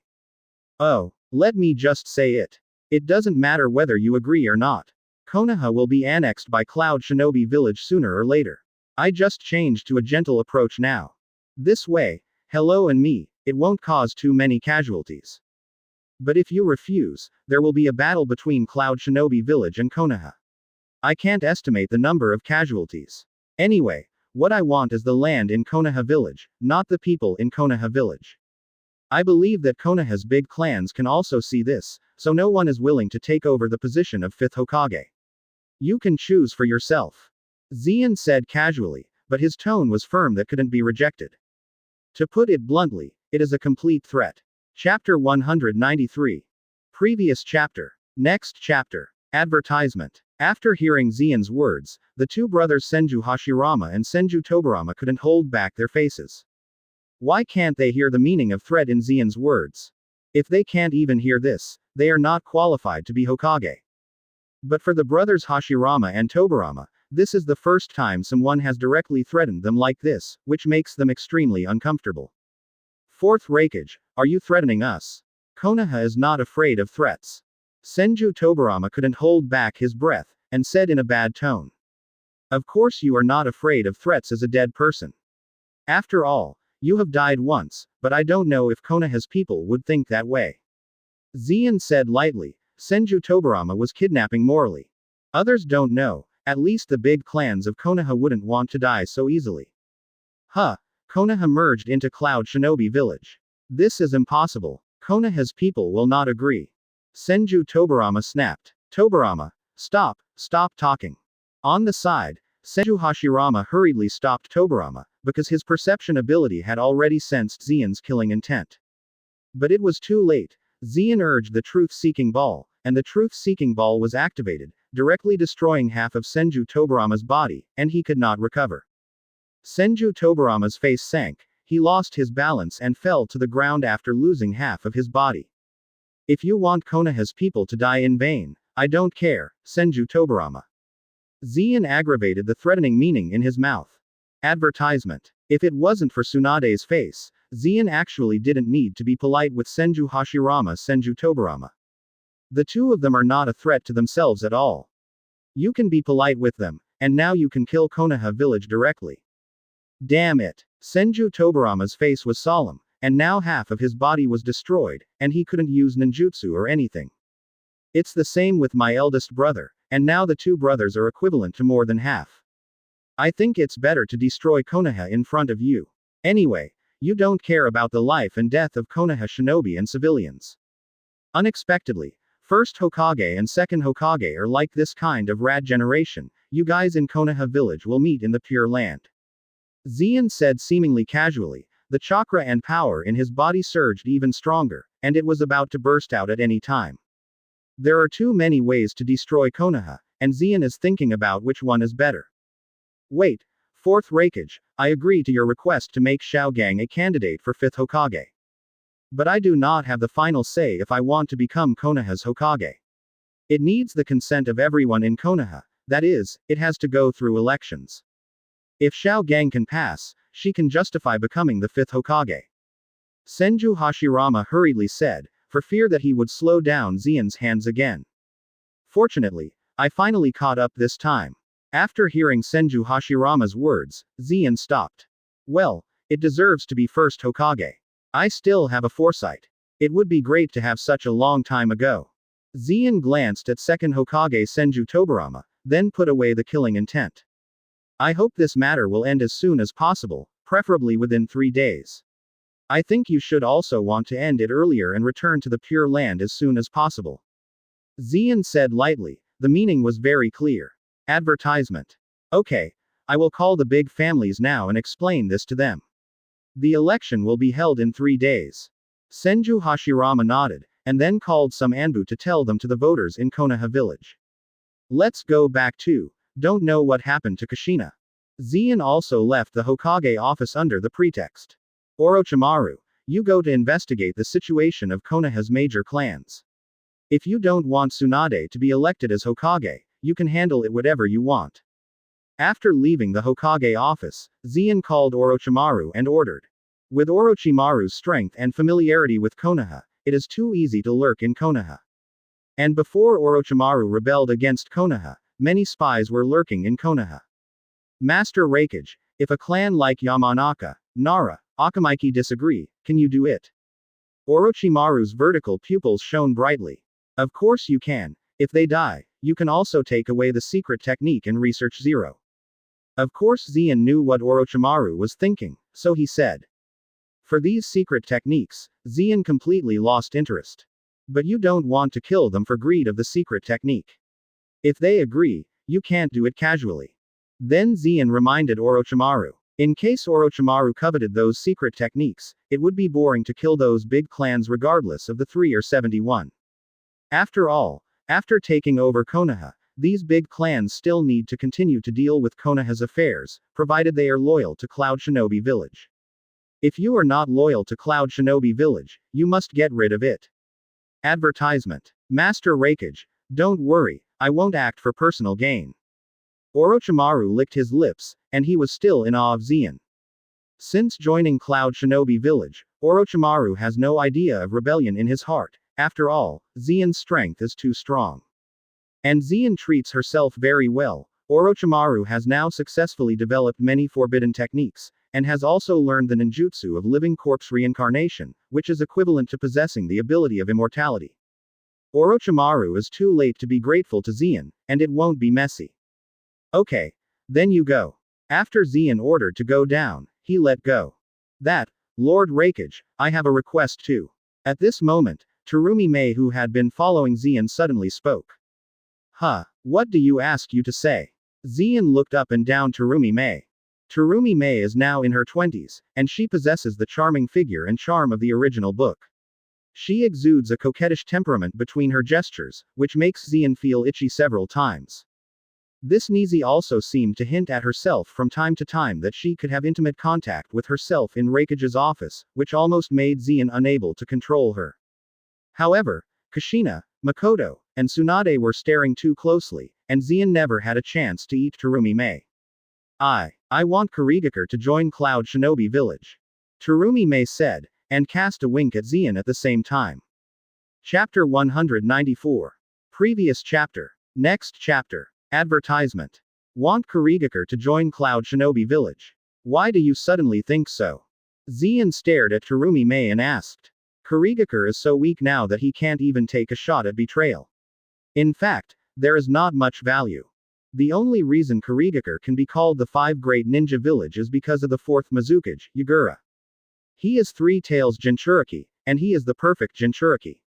Oh, let me just say it. It doesn't matter whether you agree or not. Konoha will be annexed by Cloud Shinobi Village sooner or later. I just changed to a gentle approach now. This way, hello and me, it won't cause too many casualties. But if you refuse, there will be a battle between Cloud Shinobi Village and Konoha. I can't estimate the number of casualties. Anyway, what I want is the land in Konoha Village, not the people in Konoha Village. I believe that Konoha's big clans can also see this, so no one is willing to take over the position of 5th Hokage. You can choose for yourself. Zian said casually, but his tone was firm that couldn't be rejected. To put it bluntly, it is a complete threat. Chapter 193. Previous chapter. Next chapter. Advertisement. After hearing Zian's words, the two brothers Senju Hashirama and Senju Tobarama couldn't hold back their faces. Why can't they hear the meaning of threat in Zian's words? If they can't even hear this, they are not qualified to be Hokage. But for the brothers Hashirama and Tobarama, this is the first time someone has directly threatened them like this, which makes them extremely uncomfortable. 4th Raikage, are you threatening us? Konoha is not afraid of threats. Senju Tobarama couldn't hold back his breath, and said in a bad tone. Of course you are not afraid of threats as a dead person. After all, you have died once, but I don't know if Konoha's people would think that way. Zian said lightly, Senju Tobarama was kidnapping morally. Others don't know, at least the big clans of Konoha wouldn't want to die so easily. Huh. Konoha merged into Cloud Shinobi Village. This is impossible. Konoha's people will not agree. Senju Tobarama snapped. Tobarama, stop talking. On the side, Senju Hashirama hurriedly stopped Tobarama, because his perception ability had already sensed Zian's killing intent. But it was too late. Zian urged the truth-seeking ball, and the truth-seeking ball was activated, directly destroying half of Senju Tobarama's body, and he could not recover. Senju Tobarama's face sank, he lost his balance and fell to the ground after losing half of his body. If you want Konoha's people to die in vain, I don't care, Senju Tobarama. Zian aggravated the threatening meaning in his mouth. Advertisement. If it wasn't for Tsunade's face, Zian actually didn't need to be polite with Senju Hashirama Senju Tobarama. The two of them are not a threat to themselves at all. You can be polite with them, and now you can kill Konoha Village directly. Damn it. Senju Tobarama's face was solemn, and now half of his body was destroyed, and he couldn't use ninjutsu or anything. It's the same with my eldest brother, and now the two brothers are equivalent to more than half. I think it's better to destroy Konoha in front of you. Anyway, you don't care about the life and death of Konoha shinobi and civilians. Unexpectedly, first Hokage and second Hokage are like this kind of rad generation, you guys in Konoha village will meet in the Pure Land. Zian said seemingly casually, the chakra and power in his body surged even stronger, and it was about to burst out at any time. There are too many ways to destroy Konoha, and Zian is thinking about which one is better. Wait, 4th Raikage, I agree to your request to make Xiaogang a candidate for 5th Hokage. But I do not have the final say if I want to become Konoha's Hokage. It needs the consent of everyone in Konoha, that is, it has to go through elections. If Xiao Gang can pass, she can justify becoming the 5th Hokage. Senju Hashirama hurriedly said, for fear that he would slow down Zen's hands again. Fortunately, I finally caught up this time. After hearing Senju Hashirama's words, Zen stopped. Well, it deserves to be first Hokage. I still have a foresight. It would be great to have such a long time ago. Zen glanced at second Hokage Senju Tobirama, then put away the killing intent. I hope this matter will end as soon as possible, preferably within 3 days. I think you should also want to end it earlier and return to the Pure Land as soon as possible. Zen said lightly, the meaning was very clear. Advertisement. Okay, I will call the big families now and explain this to them. The election will be held in 3 days. Senju Hashirama nodded, and then called some Anbu to tell them to the voters in Konoha village. Let's go back to, don't know what happened to Kushina. Zen also left the Hokage office under the pretext. Orochimaru, you go to investigate the situation of Konoha's major clans. If you don't want Tsunade to be elected as Hokage, you can handle it whatever you want. After leaving the Hokage office, Zen called Orochimaru and ordered. With Orochimaru's strength and familiarity with Konoha, it is too easy to lurk in Konoha. And before Orochimaru rebelled against Konoha, many spies were lurking in Konoha. Master Raikage, if a clan like Yamanaka, Nara, Akamaiki disagree, can you do it? Orochimaru's vertical pupils shone brightly. Of course you can. If they die, you can also take away the secret technique and research zero. Of course Zen knew what Orochimaru was thinking, so he said. For these secret techniques, Zen completely lost interest. But you don't want to kill them for greed of the secret technique. If they agree, you can't do it casually. Then Zen reminded Orochimaru. In case Orochimaru coveted those secret techniques, it would be boring to kill those big clans regardless of the 3 or 71. After all, after taking over Konoha, these big clans still need to continue to deal with Konoha's affairs, provided they are loyal to Cloud Shinobi Village. If you are not loyal to Cloud Shinobi Village, you must get rid of it. Advertisement. Master Raikage, don't worry, I won't act for personal gain. Orochimaru licked his lips, and he was still in awe of Zen. Since joining Cloud Shinobi Village, Orochimaru has no idea of rebellion in his heart. After all, Zen's strength is too strong. And Zen treats herself very well. Orochimaru has now successfully developed many forbidden techniques, and has also learned the ninjutsu of living corpse reincarnation, which is equivalent to possessing the ability of immortality. Orochimaru is too late to be grateful to Zen, and it won't be messy. Okay. Then you go. After Zen ordered to go down, he let go. That, Lord Raikage, I have a request too. At this moment, Terumi Mei, who had been following Zen, suddenly spoke. Huh, what do you ask you to say? Zen looked up and down Terumi Mei. Terumi Mei is now in her 20s, and she possesses the charming figure and charm of the original book. She exudes a coquettish temperament between her gestures, which makes Zen feel itchy several times. This Nizi also seemed to hint at herself from time to time that she could have intimate contact with herself in Raikage's office, which almost made Zen unable to control her. However, Kushina, Makoto, and Tsunade were staring too closely, and Zen never had a chance to eat Terumi Mei. I want Kurigakure to join Cloud Shinobi Village. Terumi Mei said, and cast a wink at Zen at the same time. Chapter 194. Previous chapter. Next chapter. Advertisement. Want Kurigakure to join Cloud Shinobi Village. Why do you suddenly think so? Zen stared at Terumi Mei and asked. Kurigakure is so weak now that he can't even take a shot at betrayal. In fact, there is not much value. The only reason Kurigakure can be called the 5 Great Ninja Village is because of the 4th Mizukage, Yagura. He is 3 Tails Jinchuriki, and he is the perfect Jinchuriki.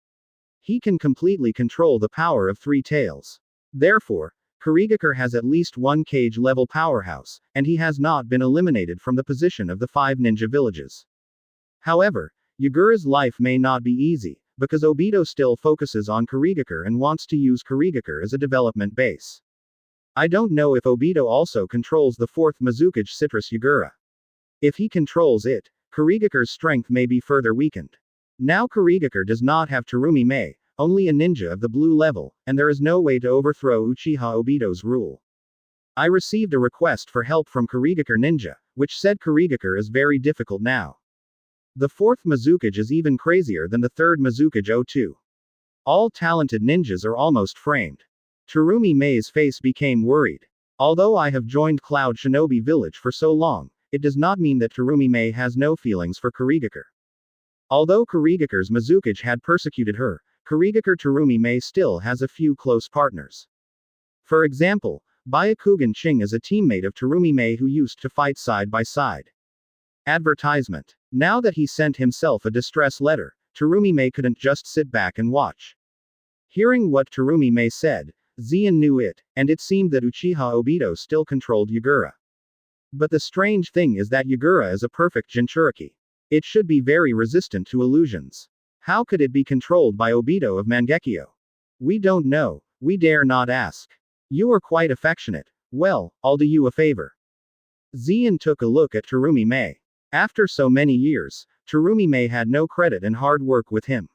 He can completely control the power of 3 Tails. Therefore, Kurigakure has at least 1 cage level powerhouse, and he has not been eliminated from the position of the 5 ninja villages. However, Yagura's life may not be easy, because Obito still focuses on Kurigakure and wants to use Kurigakure as a development base. I don't know if Obito also controls the 4th Mizukage Citrus Yagura. If he controls it, Kurigakure's strength may be further weakened. Now Kurigakure does not have Terumi Mei, only a ninja of the blue level, and there is no way to overthrow Uchiha Obito's rule. I received a request for help from Kurigakure Ninja, which said Kurigakure is very difficult now. The fourth Mizukage is even crazier than the third Mizukage O2. All talented ninjas are almost framed. Terumi Mei's face became worried. Although I have joined Cloud Shinobi Village for so long, it does not mean that Terumi Mei has no feelings for Kurigakure. Although Kurigakure's Mizukage had persecuted her, Kurigakure Terumi Mei still has a few close partners. For example, Byakugan Ching is a teammate of Terumi Mei who used to fight side by side. Advertisement. Now that he sent himself a distress letter, Terumi Mei couldn't just sit back and watch. Hearing what Terumi Mei said, Zien knew it, and it seemed that Uchiha Obito still controlled Yagura. But the strange thing is that Yagura is a perfect Jinchuriki. It should be very resistant to illusions. How could it be controlled by Obito of Mangekyo? We don't know, we dare not ask. You are quite affectionate. Well, I'll do you a favor. Zien took a look at Terumi Mei. After so many years, Terumi Mei had no credit and hard work with him.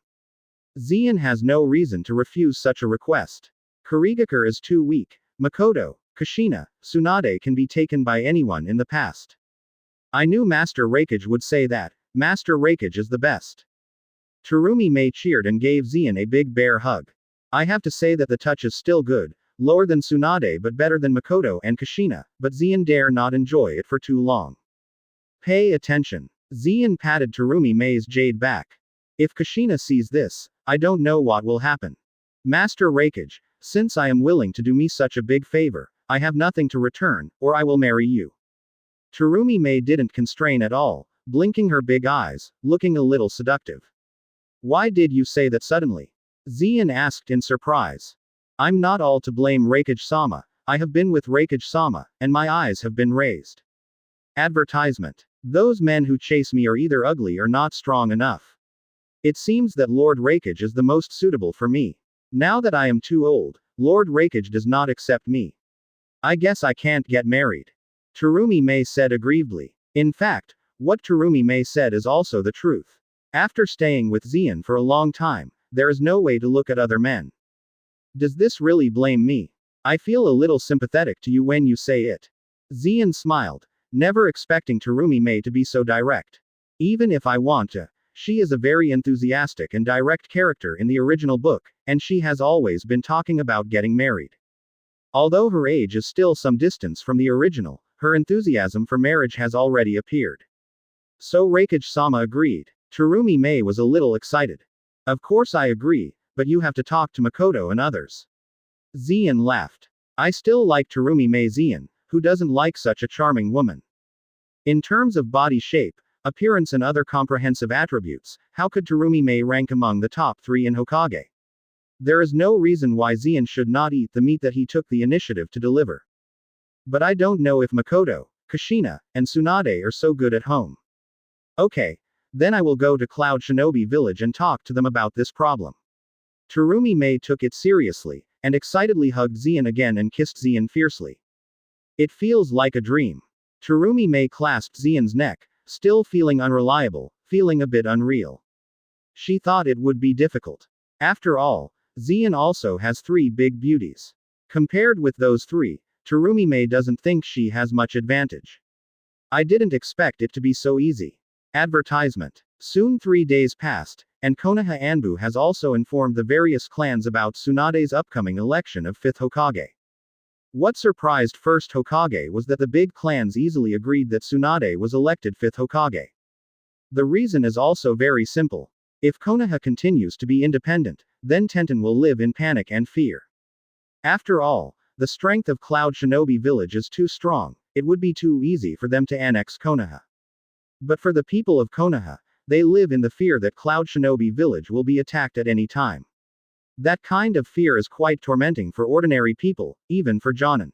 Zien has no reason to refuse such a request. Kurigakure is too weak. Makoto, Kushina, Tsunade can be taken by anyone in the past. I knew Master Raikage would say that. Master Raikage is the best. Terumi Mei cheered and gave Zien a big bear hug. I have to say that the touch is still good, lower than Tsunade but better than Makoto and Kushina, but Zien dare not enjoy it for too long. Pay attention. Zien patted Terumi Mei's jade back. If Kushina sees this, I don't know what will happen. Master Raikage, since I am willing to do me such a big favor, I have nothing to return, or I will marry you. Terumi Mei didn't constrain at all, blinking her big eyes, looking a little seductive. Why did you say that suddenly? Zien asked in surprise. I'm not all to blame Raikage-sama, I have been with Raikage-sama, and my eyes have been raised. Advertisement. Those men who chase me are either ugly or not strong enough. It seems that Lord Raikage is the most suitable for me. Now that I am too old, Lord Raikage does not accept me. I guess I can't get married. Terumi Mei said aggrievedly. In fact, what Terumi Mei said is also the truth. After staying with Zien for a long time, there is no way to look at other men. Does this really blame me? I feel a little sympathetic to you when you say it. Zien smiled, never expecting Terumi Mei to be so direct. Even if I want to, she is a very enthusiastic and direct character in the original book, and she has always been talking about getting married. Although her age is still some distance from the original, her enthusiasm for marriage has already appeared. So Raikage-sama agreed. Terumi Mei was a little excited. Of course I agree, but you have to talk to Makoto and others. Zien laughed. I still like Terumi Mei. Zien, who doesn't like such a charming woman? In terms of body shape, appearance and other comprehensive attributes, how could Terumi Mei rank among the top 3 in Hokage? There is no reason why Zien should not eat the meat that he took the initiative to deliver. But I don't know if Makoto, Kushina, and Tsunade are so good at home. Okay. Then I will go to Cloud Shinobi Village and talk to them about this problem. Terumi Mei took it seriously, and excitedly hugged Zien again and kissed Zien fiercely. It feels like a dream. Terumi Mei clasped Zien's neck, still feeling unreliable, feeling a bit unreal. She thought it would be difficult. After all, Zien also has 3 big beauties. Compared with those 3, Terumi Mei doesn't think she has much advantage. I didn't expect it to be so easy. Advertisement. Soon 3 days passed, and Konoha Anbu has also informed the various clans about Tsunade's upcoming election of 5th Hokage. What surprised first Hokage was that the big clans easily agreed that Tsunade was elected 5th Hokage. The reason is also very simple. If Konoha continues to be independent, then Tenten will live in panic and fear. After all, the strength of Cloud Shinobi Village is too strong, it would be too easy for them to annex Konoha. But for the people of Konoha, they live in the fear that Cloud Shinobi Village will be attacked at any time. That kind of fear is quite tormenting for ordinary people, even for Jonin.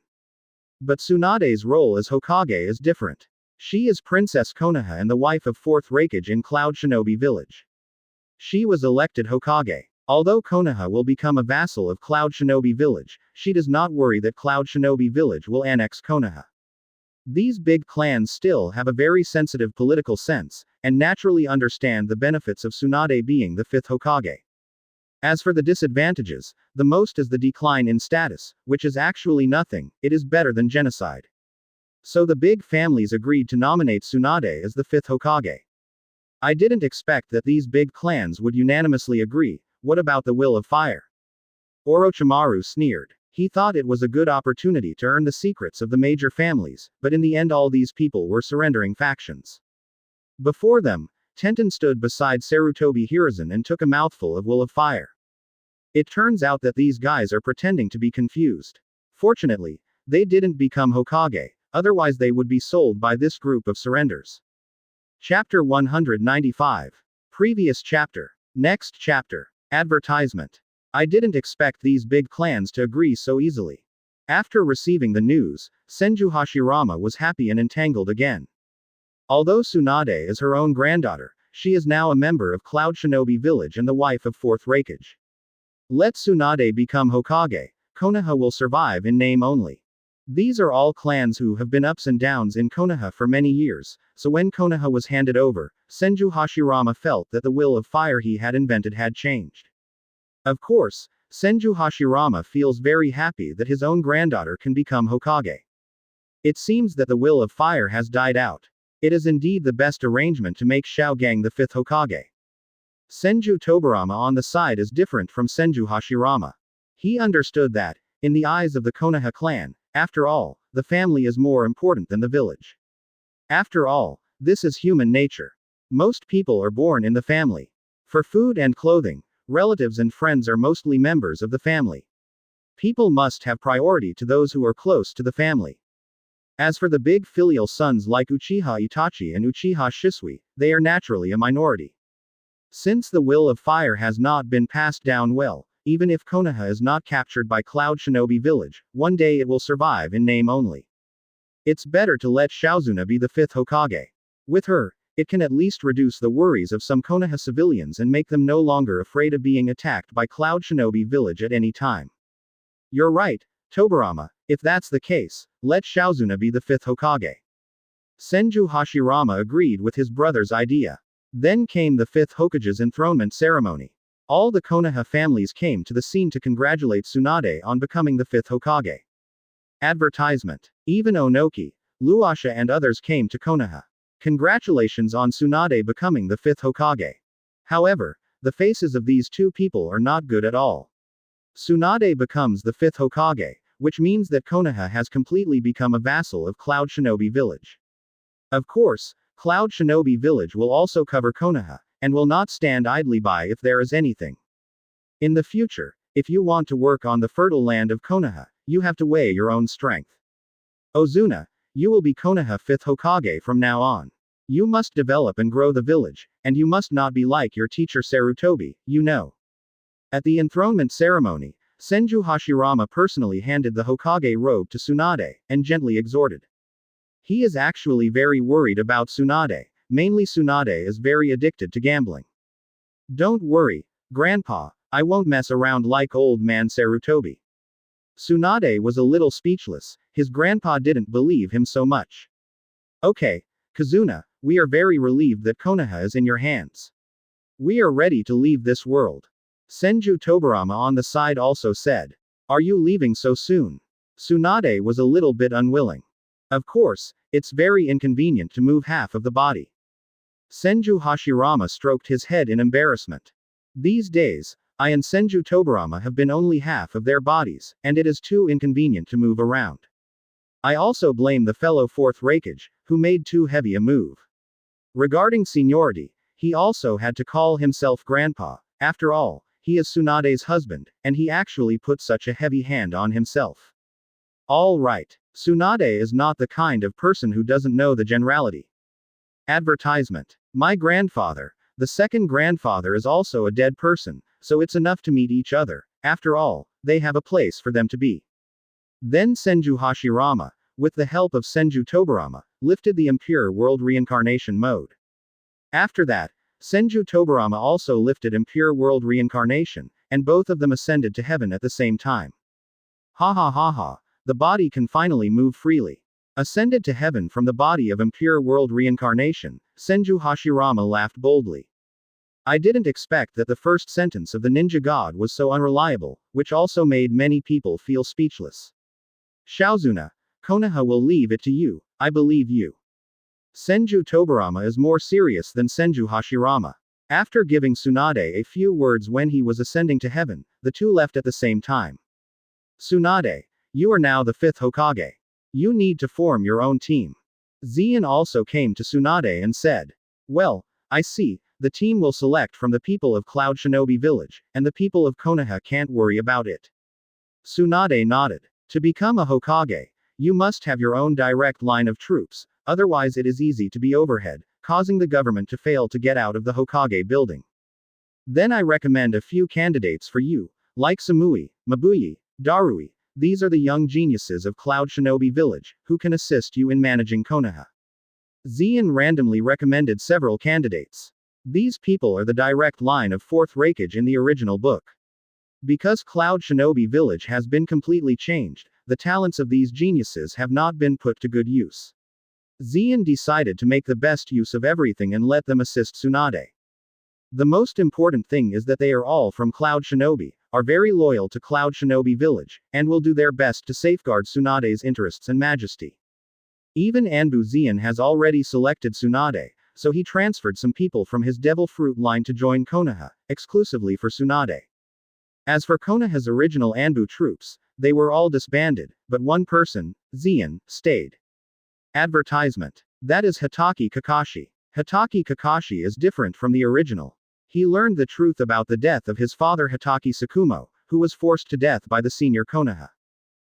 But Tsunade's role as Hokage is different. She is Princess Konoha and the wife of 4th Raikage in Cloud Shinobi Village. She was elected Hokage. Although Konoha will become a vassal of Cloud Shinobi Village, she does not worry that Cloud Shinobi Village will annex Konoha. These big clans still have a very sensitive political sense, and naturally understand the benefits of Tsunade being the fifth Hokage. As for the disadvantages, the most is the decline in status, which is actually nothing, it is better than genocide. So the big families agreed to nominate Tsunade as the fifth Hokage. I didn't expect that these big clans would unanimously agree. What about the will of fire? Orochimaru sneered. He thought it was a good opportunity to earn the secrets of the major families, but in the end all these people were surrendering factions. Before them, Tenten stood beside Sarutobi Hiruzen and took a mouthful of will of fire. It turns out that these guys are pretending to be confused. Fortunately, they didn't become Hokage, otherwise they would be sold by this group of surrenders. Chapter 195. Previous chapter. Next chapter. Advertisement. I didn't expect these big clans to agree so easily. After receiving the news, Senju Hashirama was happy and entangled again. Although Tsunade is her own granddaughter, she is now a member of Cloud Shinobi Village and the wife of 4th Raikage. Let Tsunade become Hokage, Konoha will survive in name only. These are all clans who have been ups and downs in Konoha for many years, so when Konoha was handed over, Senju Hashirama felt that the will of fire he had invented had changed. Of course, Senju Hashirama feels very happy that his own granddaughter can become Hokage. It seems that the will of fire has died out. It is indeed the best arrangement to make Shaogang the 5th Hokage. Senju Tobarama on the side is different from Senju Hashirama. He understood that, in the eyes of the Konoha clan, after all, the family is more important than the village. After all, this is human nature. Most people are born in the family. For food and clothing, relatives and friends are mostly members of the family. People must have priority to those who are close to the family. As for the big filial sons like Uchiha Itachi and Uchiha Shisui, they are naturally a minority. Since the will of fire has not been passed down well, even if Konoha is not captured by Cloud Shinobi Village, one day it will survive in name only. It's better to let Shaozuna be the 5th Hokage. With her, it can at least reduce the worries of some Konoha civilians and make them no longer afraid of being attacked by Cloud Shinobi Village at any time. You're right, Tobarama, if that's the case, let Shaozuna be the 5th Hokage. Senju Hashirama agreed with his brother's idea. Then came the 5th Hokage's enthronement ceremony. All the Konoha families came to the scene to congratulate Tsunade on becoming the 5th Hokage. Advertisement. Even Onoki, Luasha and others came to Konoha. Congratulations on Tsunade becoming the 5th Hokage. However, the faces of these two people are not good at all. Tsunade becomes the 5th Hokage, which means that Konoha has completely become a vassal of Cloud Shinobi Village. Of course, Cloud Shinobi Village will also cover Konoha, and will not stand idly by if there is anything. In the future, if you want to work on the fertile land of Konoha, you have to weigh your own strength. Ozuna, you will be Konoha 5th Hokage from now on. You must develop and grow the village, and you must not be like your teacher Sarutobi, you know. At the enthronement ceremony, Senju Hashirama personally handed the Hokage robe to Tsunade, and gently exhorted. He is actually very worried about Tsunade, mainly Tsunade is very addicted to gambling. Don't worry, Grandpa, I won't mess around like old man Sarutobi. Tsunade was a little speechless, his grandpa didn't believe him so much. Okay, Kazuna, we are very relieved that Konoha is in your hands. We are ready to leave this world. Senju Tobarama on the side also said. Are you leaving so soon? Tsunade was a little bit unwilling. Of course, it's very inconvenient to move half of the body. Senju Hashirama stroked his head in embarrassment. These days, I and Senju Tobarama have been only half of their bodies, and it is too inconvenient to move around. I also blame the fellow 4th Raikage, who made too heavy a move. Regarding seniority, he also had to call himself Grandpa, after all, he is Tsunade's husband, and he actually put such a heavy hand on himself. All right, Tsunade is not the kind of person who doesn't know the generality. Advertisement. My grandfather, the second grandfather is also a dead person, so it's enough to meet each other, after all, they have a place for them to be. Then Senju Hashirama, with the help of Senju Tobarama, lifted the impure world reincarnation mode. After that, Senju Tobarama also lifted impure world reincarnation, and both of them ascended to heaven at the same time. Ha ha ha ha, the body can finally move freely. Ascended to heaven from the body of impure world reincarnation, Senju Hashirama laughed boldly. I didn't expect that the first sentence of the ninja god was so unreliable, which also made many people feel speechless. Shaozuna, Konoha will leave it to you, I believe you. Senju Tobarama is more serious than Senju Hashirama. After giving Tsunade a few words when he was ascending to heaven, the two left at the same time. Tsunade, you are now the 5th Hokage. You need to form your own team. Zien also came to Tsunade and said, well, I see, the team will select from the people of Cloud Shinobi Village, and the people of Konoha can't worry about it. Tsunade nodded. To become a Hokage, you must have your own direct line of troops, otherwise it is easy to be overhead, causing the government to fail to get out of the Hokage building. Then I recommend a few candidates for you, like Samui, Mabuyi, Darui. These are the young geniuses of Cloud Shinobi Village, who can assist you in managing Konoha. Zien randomly recommended several candidates. These people are the direct line of 4th Raikage in the original book. Because Cloud Shinobi Village has been completely changed, the talents of these geniuses have not been put to good use. Zien decided to make the best use of everything and let them assist Tsunade. The most important thing is that they are all from Cloud Shinobi, are very loyal to Cloud Shinobi Village, and will do their best to safeguard Tsunade's interests and majesty. Even Anbu Zien has already selected Tsunade, so he transferred some people from his Devil Fruit line to join Konoha, exclusively for Tsunade. As for Konoha's original Anbu troops, they were all disbanded, but one person, Zien, stayed. Advertisement. That is Hitaki Kakashi. Hitaki Kakashi is different from the original. He learned the truth about the death of his father Hitaki Sakumo, who was forced to death by the senior Konoha.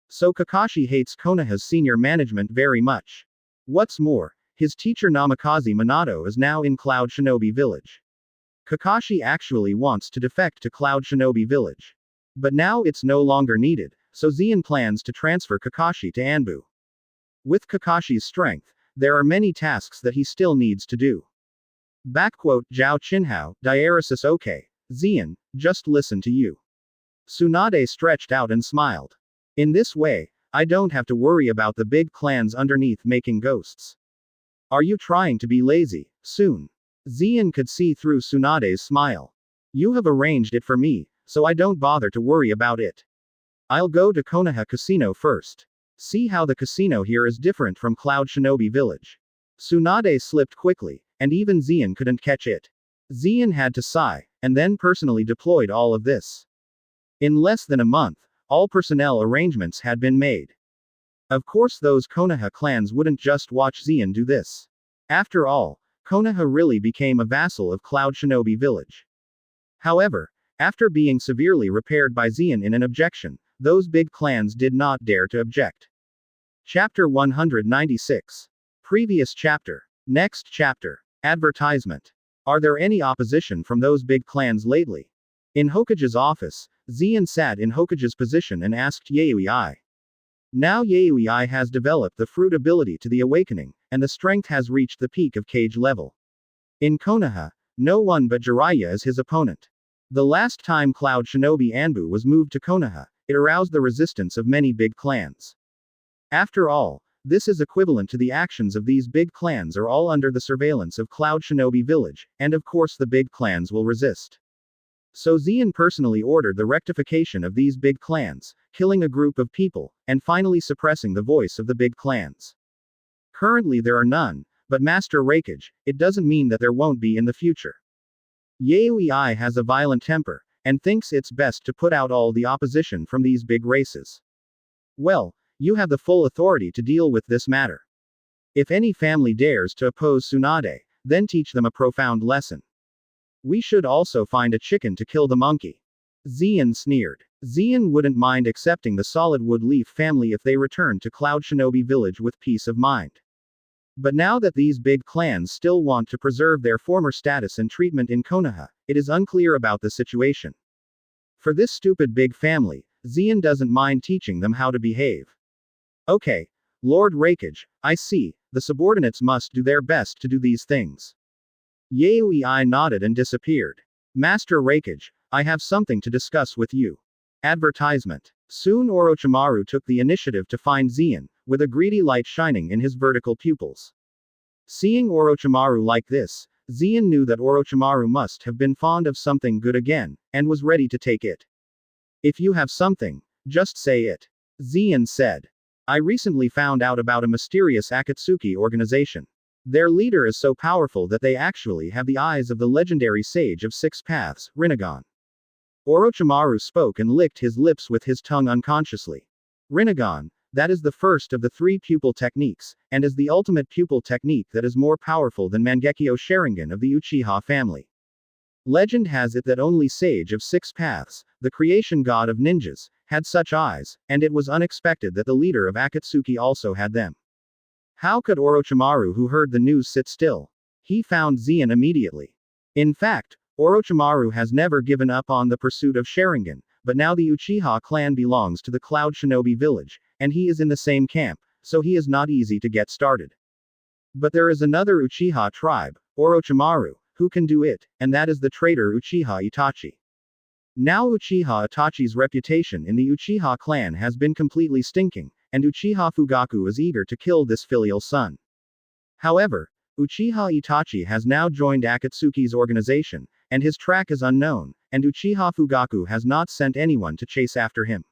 So Kakashi hates Konoha's senior management very much. What's more, his teacher Namikaze Minato is now in Cloud Shinobi Village. Kakashi actually wants to defect to Cloud Shinobi Village. But now it's no longer needed, so Zien plans to transfer Kakashi to Anbu. With Kakashi's strength, there are many tasks that he still needs to do. Backquote Zhao Qinhao, diaresis okay. Zien, just listen to you. Tsunade stretched out and smiled. In this way, I don't have to worry about the big clans underneath making ghosts. Are you trying to be lazy, soon? Zien could see through Tsunade's smile. You have arranged it for me, so I don't bother to worry about it. I'll go to Konoha Casino first. See how the casino here is different from Cloud Shinobi Village. Tsunade slipped quickly, and even Zien couldn't catch it. Zien had to sigh, and then personally deployed all of this. In less than a month, all personnel arrangements had been made. Of course those Konoha clans wouldn't just watch Zien do this. After all, Konoha really became a vassal of Cloud Shinobi Village. However, after being severely repaired by Zien in an objection, those big clans did not dare to object. Chapter 196. Previous chapter. Next chapter. Advertisement. Are there any opposition from those big clans lately? In Hokage's office, Zien sat in Hokage's position and asked Yaoi. Now Yaoi has developed the fruit ability to the awakening, and the strength has reached the peak of cage level. In Konoha, no one but Jiraiya is his opponent. The last time Cloud Shinobi Anbu was moved to Konoha, it aroused the resistance of many big clans. After all, this is equivalent to the actions of these big clans are all under the surveillance of Cloud Shinobi Village, and of course the big clans will resist. So Zien personally ordered the rectification of these big clans, killing a group of people, and finally suppressing the voice of the big clans. Currently there are none, but Master Raikage, it doesn't mean that there won't be in the future. Yaoi has a violent temper, and thinks it's best to put out all the opposition from these big races. Well, you have the full authority to deal with this matter. If any family dares to oppose Tsunade, then teach them a profound lesson. We should also find a chicken to kill the monkey. Zien sneered. Zien wouldn't mind accepting the Solid Wood Leaf family if they returned to Cloud Shinobi Village with peace of mind. But now that these big clans still want to preserve their former status and treatment in Konoha, it is unclear about the situation. For this stupid big family, Zien doesn't mind teaching them how to behave. Okay, Lord Raikage, I see, the subordinates must do their best to do these things. Yaoi nodded and disappeared. Master Raikage, I have something to discuss with you. Advertisement. Soon Orochimaru took the initiative to find Zien, with a greedy light shining in his vertical pupils. Seeing Orochimaru like this, Zeon knew that Orochimaru must have been fond of something good again, and was ready to take it. If you have something, just say it. Zeon said. I recently found out about a mysterious Akatsuki organization. Their leader is so powerful that they actually have the eyes of the legendary sage of six paths, Rinnegan. Orochimaru spoke and licked his lips with his tongue unconsciously. Rinnegan, that is the first of the three pupil techniques, and is the ultimate pupil technique that is more powerful than Mangekyo Sharingan of the Uchiha family. Legend has it that only Sage of Six Paths, the creation god of ninjas, had such eyes, and it was unexpected that the leader of Akatsuki also had them. How could Orochimaru, who heard the news, sit still? He found Zeon immediately. In fact, Orochimaru has never given up on the pursuit of Sharingan, but now the Uchiha clan belongs to the Cloud Shinobi village, and he is in the same camp, so he is not easy to get started. But there is another Uchiha tribe, Orochimaru, who can do it, and that is the traitor Uchiha Itachi. Now Uchiha Itachi's reputation in the Uchiha clan has been completely stinking, and Uchiha Fugaku is eager to kill this filial son. However, Uchiha Itachi has now joined Akatsuki's organization, and his track is unknown, and Uchiha Fugaku has not sent anyone to chase after him.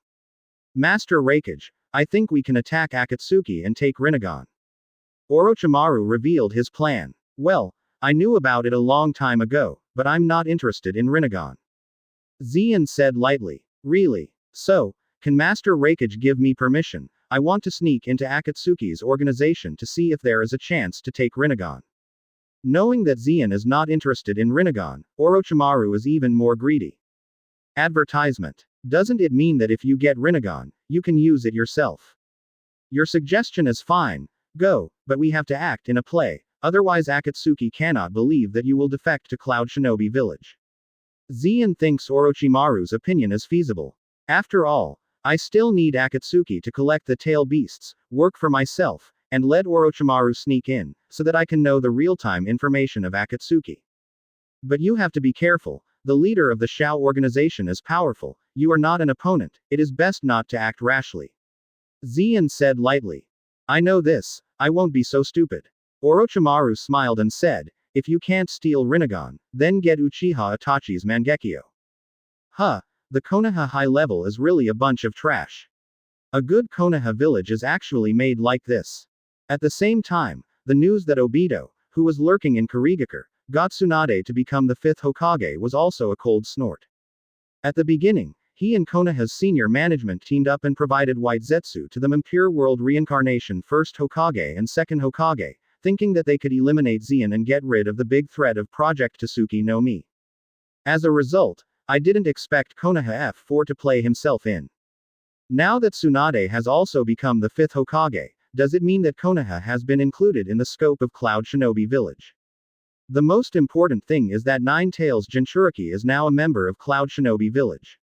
Master Raikage, I think we can attack Akatsuki and take Rinnegan. Orochimaru revealed his plan. Well, I knew about it a long time ago, but I'm not interested in Rinnegan. Zeon said lightly. Really? So, can Master Raikage give me permission? I want to sneak into Akatsuki's organization to see if there is a chance to take Rinnegan. Knowing that Zeon is not interested in Rinnegan, Orochimaru is even more greedy. Advertisement. Doesn't it mean that if you get Rinnegan, you can use it yourself? Your suggestion is fine. Go, but we have to act in a play, otherwise Akatsuki cannot believe that you will defect to Cloud Shinobi village. Zeon thinks Orochimaru's opinion is feasible. After all, I still need Akatsuki to collect the tail beasts, work for myself, and let Orochimaru sneak in, so that I can know the real-time information of Akatsuki. But you have to be careful, the leader of the Shao organization is powerful, you are not an opponent, it is best not to act rashly. Zeon said lightly. I know this, I won't be so stupid. Orochimaru smiled and said, if you can't steal Rinnegan, then get Uchiha Itachi's Mangekyo. Huh, the Konoha high level is really a bunch of trash. A good Konoha village is actually made like this. At the same time, the news that Obito, who was lurking in Kurigakure, got Tsunade to become the 5th Hokage was also a cold snort. At the beginning, he and Konoha's senior management teamed up and provided White Zetsu to the Impure World reincarnation 1st Hokage and 2nd Hokage, thinking that they could eliminate Zeon and get rid of the big threat of Project Tsuki no Mi. As a result, I didn't expect Konoha F4 to play himself in. Now that Tsunade has also become the 5th Hokage, does it mean that Konoha has been included in the scope of Cloud Shinobi village? The most important thing is that 9 Tails Jinchuriki is now a member of Cloud Shinobi village.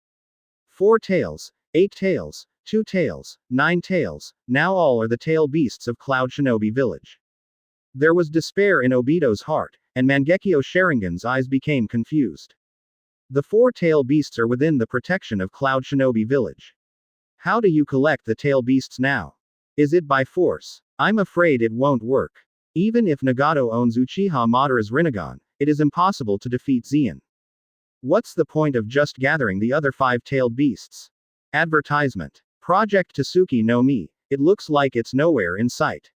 4 Tails, 8 Tails, 2 Tails, 9 Tails, now all are the tail beasts of Cloud Shinobi village. There was despair in Obito's heart, and Mangekyo Sharingan's eyes became confused. The 4 tail beasts are within the protection of Cloud Shinobi village. How do you collect the tail beasts now? Is it by force? I'm afraid it won't work. Even if Nagato owns Uchiha Madara's Rinnegan, it is impossible to defeat Zeon. What's the point of just gathering the other 5-tailed beasts? Advertisement. Project Tsuki no Mi, it looks like it's nowhere in sight.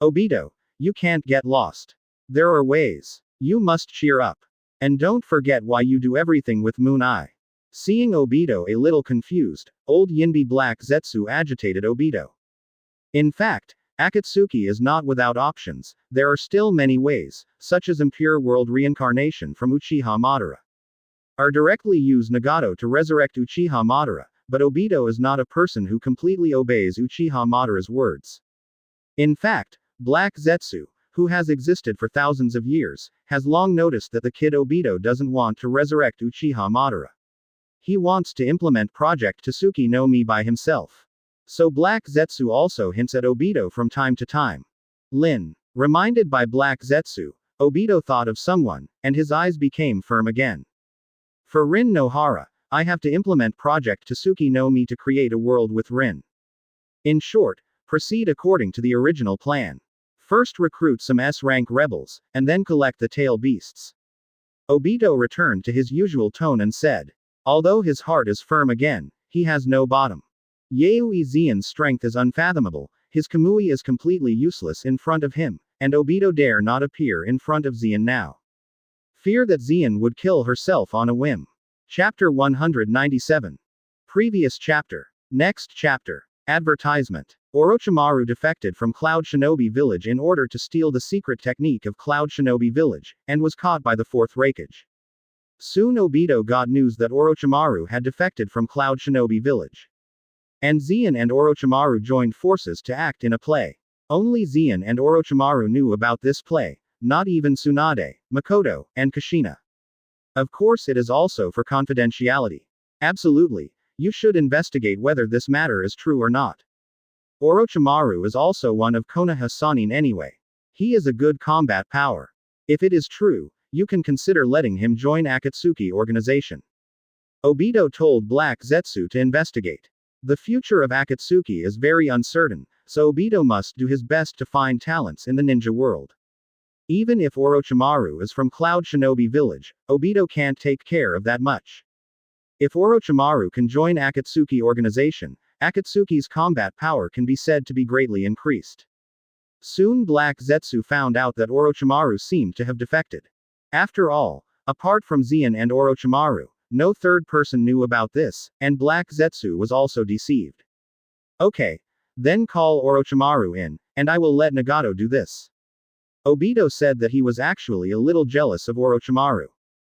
Obito, you can't get lost. There are ways. You must cheer up. And don't forget why you do everything with Moon Eye. Seeing Obito a little confused, old Yinbi Black Zetsu agitated Obito. In fact, Akatsuki is not without options, there are still many ways, such as Impure World reincarnation from Uchiha Madara. Or directly use Nagato to resurrect Uchiha Madara, but Obito is not a person who completely obeys Uchiha Madara's words. In fact, Black Zetsu, who has existed for thousands of years, has long noticed that the kid Obito doesn't want to resurrect Uchiha Madara. He wants to implement Project Tsuki no Mi by himself. So Black Zetsu also hints at Obito from time to time. Lin. Reminded by Black Zetsu, Obito thought of someone, and his eyes became firm again. For Rin Nohara, I have to implement Project Tsuki no Mi to create a world with Rin. In short, Proceed according to the original plan. First recruit some S-rank rebels, and then collect the tail beasts. Obito returned to his usual tone and said. Although his heart is firm again, he has no bottom. Yaoi Zean's strength is unfathomable, his Kamui is completely useless in front of him, and Obito dare not appear in front of Zean now. Fear that Zean would kill herself on a whim. Chapter 197. Previous chapter. Next chapter. Advertisement. Orochimaru defected from Cloud Shinobi Village in order to steal the secret technique of Cloud Shinobi Village, and was caught by the fourth Raikage. Soon Obito got news that Orochimaru had defected from Cloud Shinobi Village. And Zean and Orochimaru joined forces to act in a play. Only Zean and Orochimaru knew about this play, not even Tsunade, Makoto, and Kushina. Of course it is also for confidentiality. Absolutely, you should investigate whether this matter is true or not. Orochimaru is also one of Konoha Sannin anyway. He is a good combat power. If it is true, you can consider letting him join Akatsuki organization. Obito told Black Zetsu to investigate. The future of Akatsuki is very uncertain, so Obito must do his best to find talents in the ninja world. Even if Orochimaru is from Cloud Shinobi Village, Obito can't take care of that much. If Orochimaru can join Akatsuki organization, Akatsuki's combat power can be said to be greatly increased. Soon Black Zetsu found out that Orochimaru seemed to have defected. After all, apart from Zean and Orochimaru, no third person knew about this, and Black Zetsu was also deceived. Okay. Then call Orochimaru in, and I will let Nagato do this. Obito said that he was actually a little jealous of Orochimaru.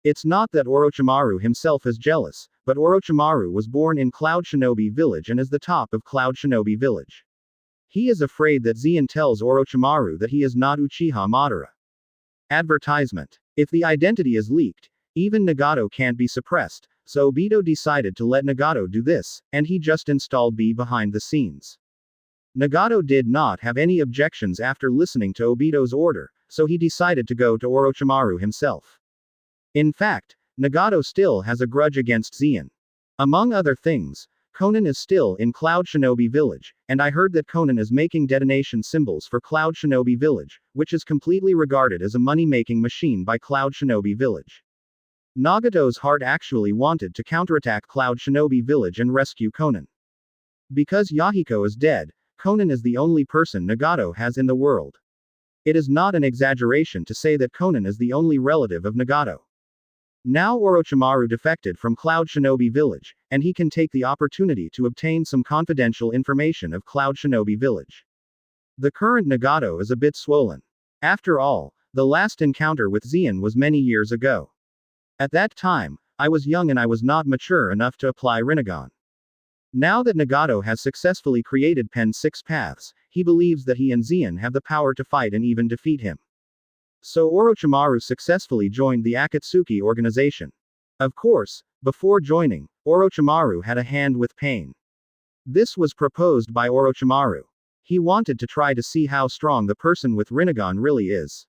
It's not that Orochimaru himself is jealous, but Orochimaru was born in Cloud Shinobi Village and is the top of Cloud Shinobi Village. He is afraid that Zean tells Orochimaru that he is not Uchiha Madara. Advertisement. If the identity is leaked, even Nagato can't be suppressed, so Obito decided to let Nagato do this, and he just installed B behind the scenes. Nagato did not have any objections after listening to Obito's order, so he decided to go to Orochimaru himself. In fact, Nagato still has a grudge against Zean. Among other things, Conan is still in Cloud Shinobi Village, and I heard that Conan is making detonation symbols for Cloud Shinobi Village, which is completely regarded as a money-making machine by Cloud Shinobi Village. Nagato's heart actually wanted to counterattack Cloud Shinobi Village and rescue Conan. Because Yahiko is dead, Conan is the only person Nagato has in the world. It is not an exaggeration to say that Conan is the only relative of Nagato. Now Orochimaru defected from Cloud Shinobi Village, and he can take the opportunity to obtain some confidential information of Cloud Shinobi Village. The current Nagato is a bit swollen. After all, the last encounter with Zean was many years ago. At that time, I was young and I was not mature enough to apply Rinnegan. Now that Nagato has successfully created Pen 6 Paths, he believes that he and Zean have the power to fight and even defeat him. So Orochimaru successfully joined the Akatsuki organization. Of course, before joining, Orochimaru had a hand with pain. This was proposed by Orochimaru. He wanted to try to see how strong the person with Rinnegan really is.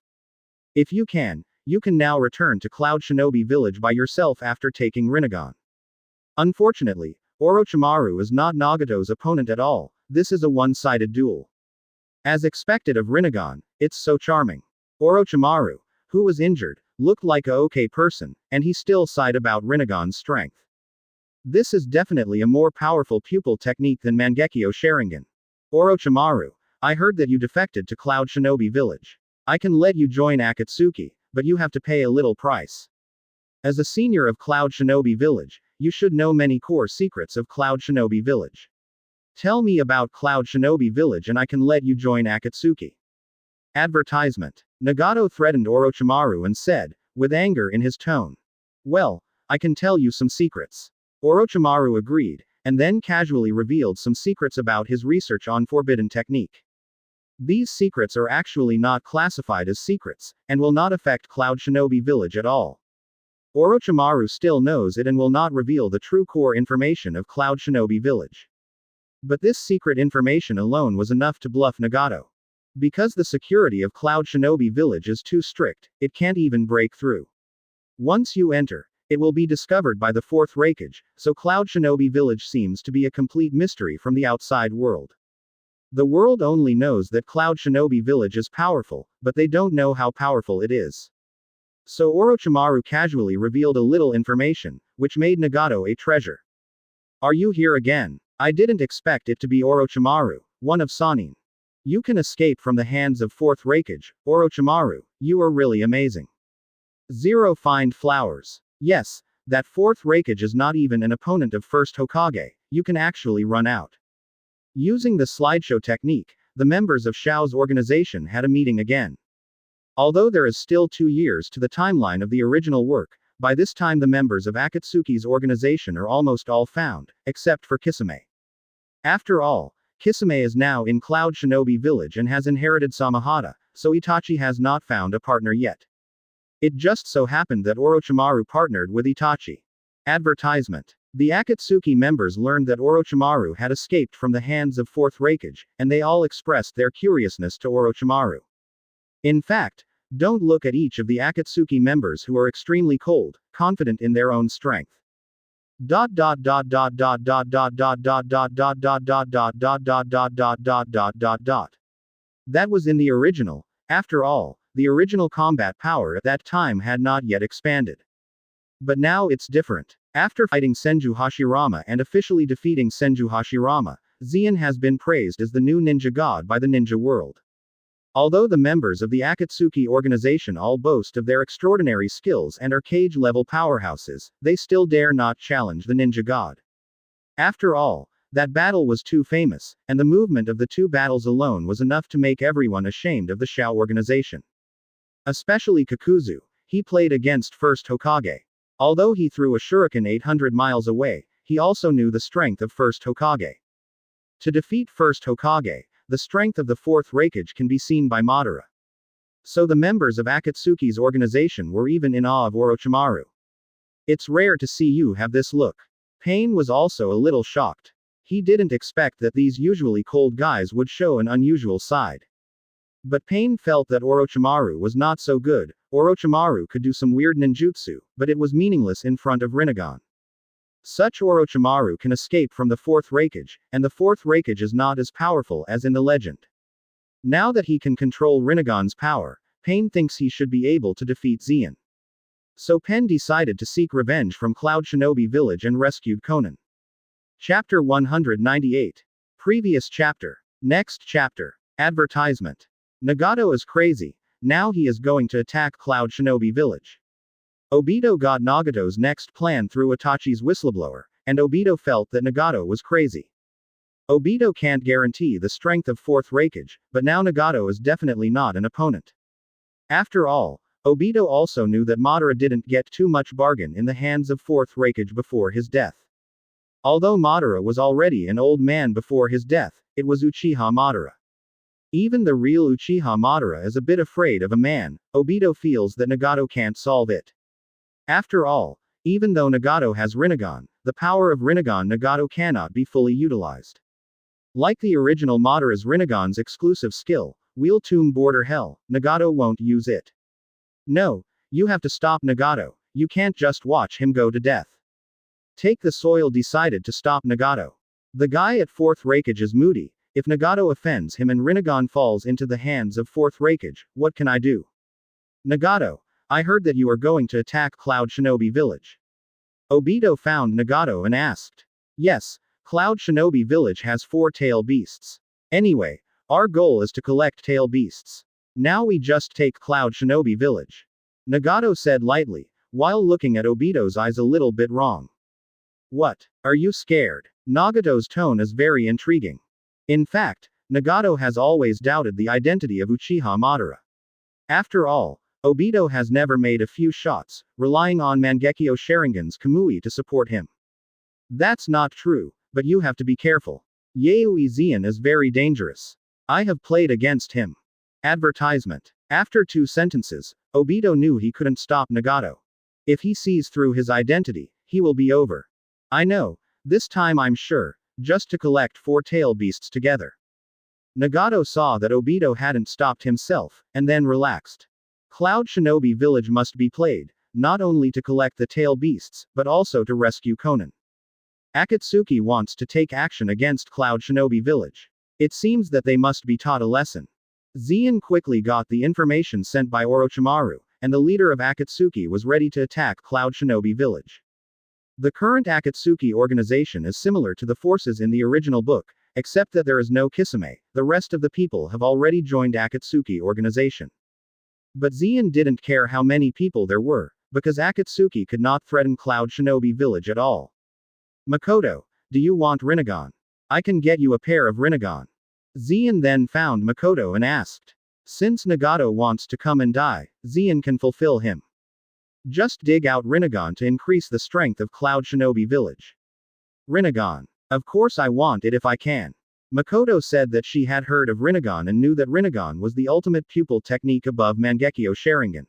If you can now return to Cloud Shinobi Village by yourself after taking Rinnegan. Unfortunately, Orochimaru is not Nagato's opponent at all, this is a one-sided duel. As expected of Rinnegan, it's so charming. Orochimaru, who was injured, looked like a okay person, and he still sighed about Rinnegan's strength. This is definitely a more powerful pupil technique than Mangekyo Sharingan. Orochimaru, I heard that you defected to Cloud Shinobi Village. I can let you join Akatsuki, but you have to pay a little price. As a senior of Cloud Shinobi Village, you should know many core secrets of Cloud Shinobi Village. Tell me about Cloud Shinobi Village and I can let you join Akatsuki. Advertisement. Nagato threatened Orochimaru and said, with anger in his tone. Well, I can tell you some secrets. Orochimaru agreed, and then casually revealed some secrets about his research on forbidden technique. These secrets are actually not classified as secrets, and will not affect Cloud Shinobi Village at all. Orochimaru still knows it and will not reveal the true core information of Cloud Shinobi Village. But this secret information alone was enough to bluff Nagato. Because the security of Cloud Shinobi Village is too strict, it can't even break through. Once you enter, it will be discovered by the fourth Raikage, so Cloud Shinobi Village seems to be a complete mystery from the outside world. The world only knows that Cloud Shinobi Village is powerful, but they don't know how powerful it is. So Orochimaru casually revealed a little information, which made Nagato a treasure. Are you here again? I didn't expect it to be Orochimaru, one of Sannin. You can escape from the hands of fourth Raikage, Orochimaru, you are really amazing. Zero find flowers. Yes, that fourth Raikage is not even an opponent of first Hokage, you can actually run out. Using the slideshow technique, the members of Xiao's organization had a meeting again. Although there is still 2 years to the timeline of the original work, by this time the members of Akatsuki's organization are almost all found, except for Kisame. After all, Kisame is now in Cloud Shinobi Village and has inherited Samahata, so Itachi has not found a partner yet. It just so happened that Orochimaru partnered with Itachi. Advertisement. The Akatsuki members learned that Orochimaru had escaped from the hands of fourth Raikage, and they all expressed their curiousness to Orochimaru. In fact, don't look at each of the Akatsuki members who are extremely cold, confident in their own strength. That was in the original. After all, the original combat power at that time had not yet expanded. But now it's different. After fighting Senju Hashirama and officially defeating Senju Hashirama, Zeon has been praised as the new ninja god by the ninja world. Although the members of the Akatsuki organization all boast of their extraordinary skills and are cage-level powerhouses, they still dare not challenge the ninja god. After all, that battle was too famous, and the movement of the 2 battles alone was enough to make everyone ashamed of the Xiao organization. Especially Kakuzu, he played against first Hokage. Although he threw a shuriken 800 miles away, he also knew the strength of first Hokage. To defeat first Hokage, the strength of the fourth Raikage can be seen by Madara. So the members of Akatsuki's organization were even in awe of Orochimaru. It's rare to see you have this look. Pain was also a little shocked. He didn't expect that these usually cold guys would show an unusual side. But Pain felt that Orochimaru was not so good. Orochimaru could do some weird ninjutsu, but it was meaningless in front of Rinnegan. Such Orochimaru can escape from the fourth Raikage, and the fourth Raikage is not as powerful as in the legend. Now that he can control Rinnegan's power, Pain thinks he should be able to defeat Zeon. So Pen decided to seek revenge from Cloud Shinobi Village and rescued Konan. Chapter 198. Previous chapter. Next chapter. Advertisement. Nagato is crazy. Now he is going to attack Cloud Shinobi Village. Obito got Nagato's next plan through Itachi's whistleblower, and Obito felt that Nagato was crazy. Obito can't guarantee the strength of fourth Raikage, but now Nagato is definitely not an opponent. After all, Obito also knew that Madara didn't get too much bargain in the hands of fourth Raikage before his death. Although Madara was already an old man before his death, it was Uchiha Madara. Even the real Uchiha Madara is a bit afraid of a man. Obito feels that Nagato can't solve it. After all, even though Nagato has Rinnegan, the power of Rinnegan Nagato cannot be fully utilized. Like the original Madara's Rinnegan's exclusive skill, Wheel Tomb Border Hell, Nagato won't use it. No, you have to stop Nagato, you can't just watch him go to death. Take the Soil decided to stop Nagato. The guy at fourth Raikage is moody. If Nagato offends him and Rinnegan falls into the hands of fourth Raikage, what can I do? Nagato, I heard that you are going to attack Cloud Shinobi Village. Obito found Nagato and asked. Yes, Cloud Shinobi Village has 4 tail beasts. Anyway, our goal is to collect tail beasts. Now we just take Cloud Shinobi Village. Nagato said lightly, while looking at Obito's eyes a little bit wrong. What? Are you scared? Nagato's tone is very intriguing. In fact, Nagato has always doubted the identity of Uchiha Madara. After all, Obito has never made a few shots, relying on Mangekyo Sharingan's Kamui to support him. That's not true, but you have to be careful. Yaoi Zeon is very dangerous. I have played against him. Advertisement. After 2 sentences, Obito knew he couldn't stop Nagato. If he sees through his identity, he will be over. I know, this time I'm sure, just to collect 4 tail beasts together. Nagato saw that Obito hadn't stopped himself, and then relaxed. Cloud Shinobi Village must be played, not only to collect the tail beasts, but also to rescue Konan. Akatsuki wants to take action against Cloud Shinobi Village. It seems that they must be taught a lesson. Zien quickly got the information sent by Orochimaru, and the leader of Akatsuki was ready to attack Cloud Shinobi Village. The current Akatsuki organization is similar to the forces in the original book, except that there is no Kisame. The rest of the people have already joined Akatsuki organization. But Zien didn't care how many people there were, because Akatsuki could not threaten Cloud Shinobi Village at all. Makoto, do you want Rinnegan? I can get you a pair of Rinnegan. Zien then found Makoto and asked. Since Nagato wants to come and die, Zien can fulfill him. Just dig out Rinnegan to increase the strength of Cloud Shinobi Village. Rinnegan. Of course I want it if I can. Makoto said that she had heard of Rinnegan and knew that Rinnegan was the ultimate pupil technique above Mangekyo Sharingan.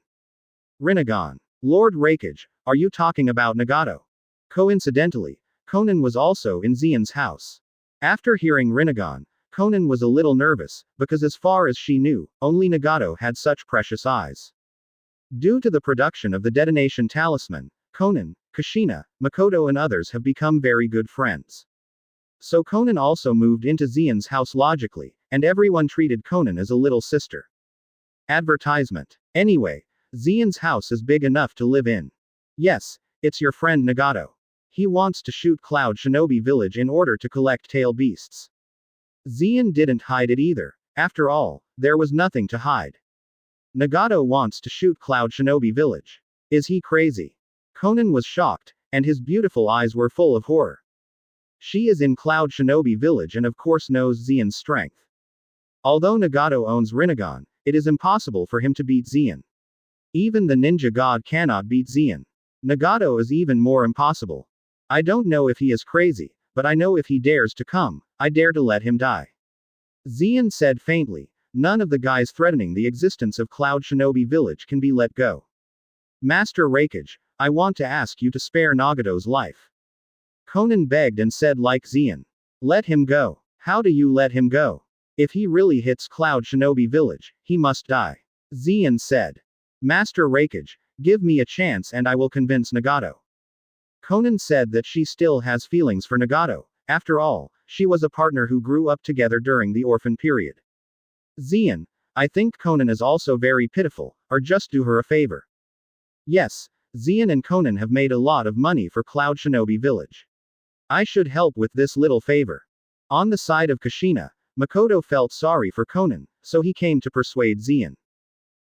Rinnegan. Lord Raikage, are you talking about Nagato? Coincidentally, Konan was also in Zien's house. After hearing Rinnegan, Konan was a little nervous, because as far as she knew, only Nagato had such precious eyes. Due to the production of the detonation talisman, Konan, Kushina, Makoto and others have become very good friends. So Konan also moved into Zien's house logically, and everyone treated Konan as a little sister. Advertisement. Anyway, Zien's house is big enough to live in. Yes, it's your friend Nagato. He wants to shoot Cloud Shinobi Village in order to collect tail beasts. Zien didn't hide it either. After all, there was nothing to hide. Nagato wants to shoot Cloud Shinobi Village. Is he crazy? Konan was shocked, and his beautiful eyes were full of horror. She is in Cloud Shinobi Village and of course knows Zien's strength. Although Nagato owns Rinnegan, it is impossible for him to beat Zien. Even the ninja god cannot beat Zien. Nagato is even more impossible. I don't know if he is crazy, but I know if he dares to come, I dare to let him die. Zien said faintly, none of the guys threatening the existence of Cloud Shinobi Village can be let go. Master Raikage, I want to ask you to spare Nagato's life. Konan begged and said like Zien. Let him go. How do you let him go? If he really hits Cloud Shinobi Village, he must die. Zien said. Master Raikage, give me a chance and I will convince Nagato. Konan said that she still has feelings for Nagato. After all, she was a partner who grew up together during the orphan period. Zien, I think Konan is also very pitiful, or just do her a favor. Yes, Zien and Konan have made a lot of money for Cloud Shinobi Village. I should help with this little favor. On the side of Kushina, Makoto felt sorry for Konan, so he came to persuade Zien.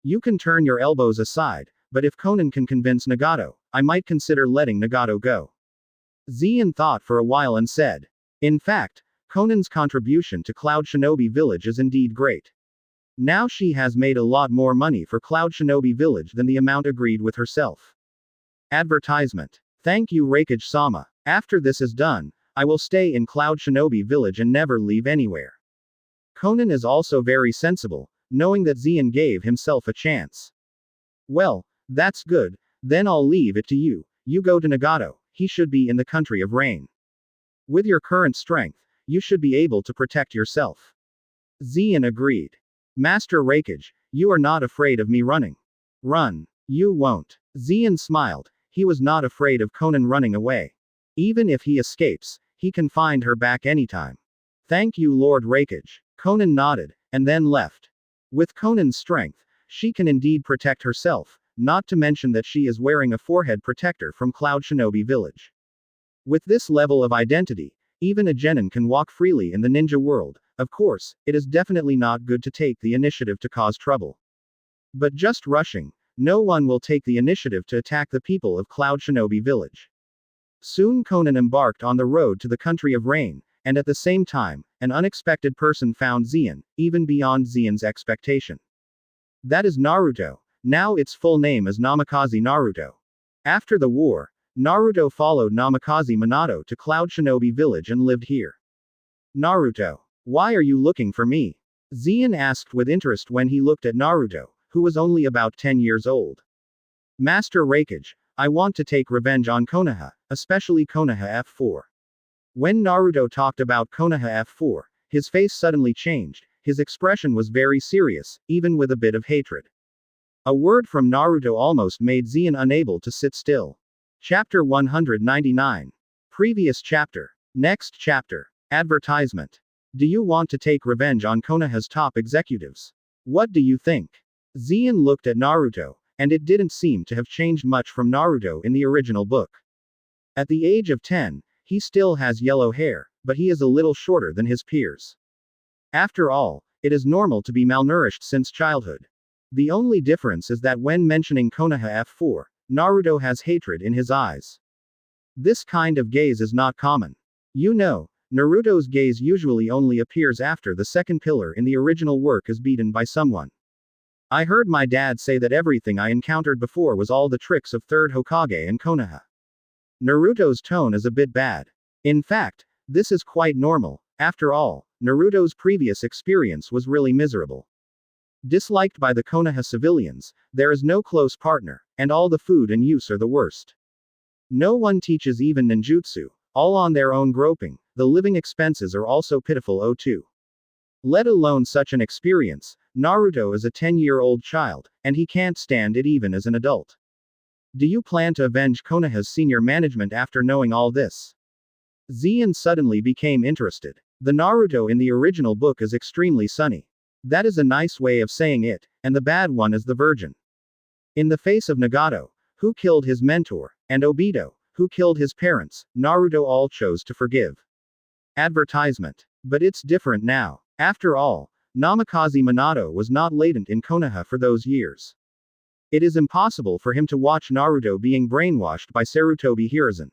You can turn your elbows aside, but if Konan can convince Nagato, I might consider letting Nagato go. Zien thought for a while and said. In fact, Konan's contribution to Cloud Shinobi Village is indeed great. Now she has made a lot more money for Cloud Shinobi Village than the amount agreed with herself. Advertisement. Thank you Raikage-sama. After this is done, I will stay in Cloud Shinobi Village and never leave anywhere. Konan is also very sensible, knowing that Zien gave himself a chance. Well, that's good, then I'll leave it to you. You go to Nagato, he should be in the country of rain. With your current strength, you should be able to protect yourself. Zien agreed. Master Raikage, you are not afraid of me running. Run. You won't. Zien smiled, he was not afraid of Konan running away. Even if he escapes, he can find her back anytime. Thank you Lord Raikage. Konan nodded, and then left. With Konan's strength, she can indeed protect herself, not to mention that she is wearing a forehead protector from Cloud Shinobi Village. With this level of identity, even a genin can walk freely in the ninja world. Of course, it is definitely not good to take the initiative to cause trouble. But just rushing, no one will take the initiative to attack the people of Cloud Shinobi Village. Soon Konan embarked on the road to the country of rain, and at the same time, an unexpected person found Zien, even beyond Zien's expectation. That is Naruto. Now its full name is Namikaze Naruto. After the war, Naruto followed Namikaze Minato to Cloud Shinobi Village and lived here. Naruto. Why are you looking for me? Zien asked with interest when he looked at Naruto, who was only about 10 years old. Master Raikage, I want to take revenge on Konoha, especially Konoha F4. When Naruto talked about Konoha F4, his face suddenly changed, his expression was very serious, even with a bit of hatred. A word from Naruto almost made Zien unable to sit still. Chapter 199. Previous chapter. Next chapter. Advertisement. Do you want to take revenge on Konoha's top executives? What do you think? Zien looked at Naruto, and it didn't seem to have changed much from Naruto in the original book. At the age of 10, he still has yellow hair, but he is a little shorter than his peers. After all, it is normal to be malnourished since childhood. The only difference is that when mentioning Konoha F4, Naruto has hatred in his eyes. This kind of gaze is not common. You know, Naruto's gaze usually only appears after the second pillar in the original work is beaten by someone. I heard my dad say that everything I encountered before was all the tricks of third Hokage and Konoha. Naruto's tone is a bit bad. In fact, this is quite normal. After all, Naruto's previous experience was really miserable. Disliked by the Konoha civilians, there is no close partner, and all the food and use are the worst. No one teaches even ninjutsu, all on their own groping, the living expenses are also pitiful too. Let alone such an experience, Naruto is a 10-year-old child, and he can't stand it even as an adult. Do you plan to avenge Konoha's senior management after knowing all this? Zien suddenly became interested. The Naruto in the original book is extremely sunny. That is a nice way of saying it, and the bad one is the virgin. In the face of Nagato, who killed his mentor, and Obito, who killed his parents, Naruto all chose to forgive. Advertisement. But it's different now. After all, Namikaze Minato was not latent in Konoha for those years. It is impossible for him to watch Naruto being brainwashed by Sarutobi Hiruzen.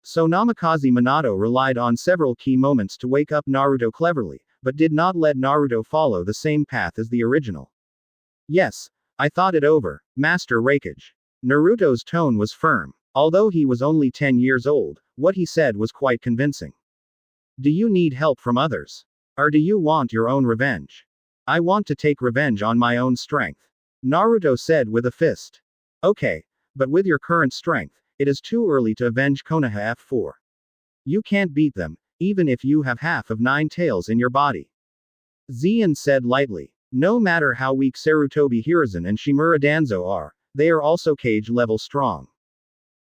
So Namikaze Minato relied on several key moments to wake up Naruto cleverly, but did not let Naruto follow the same path as the original. Yes, I thought it over, Master Raikage. Naruto's tone was firm. Although he was only 10 years old, what he said was quite convincing. Do you need help from others? Or do you want your own revenge? I want to take revenge on my own strength. Naruto said with a fist. Okay, but with your current strength, it is too early to avenge Konoha F4. You can't beat them, even if you have half of 9 tails in your body. Zien said lightly. No matter how weak Sarutobi Hiruzen and Shimura Danzo are, they are also cage level strong.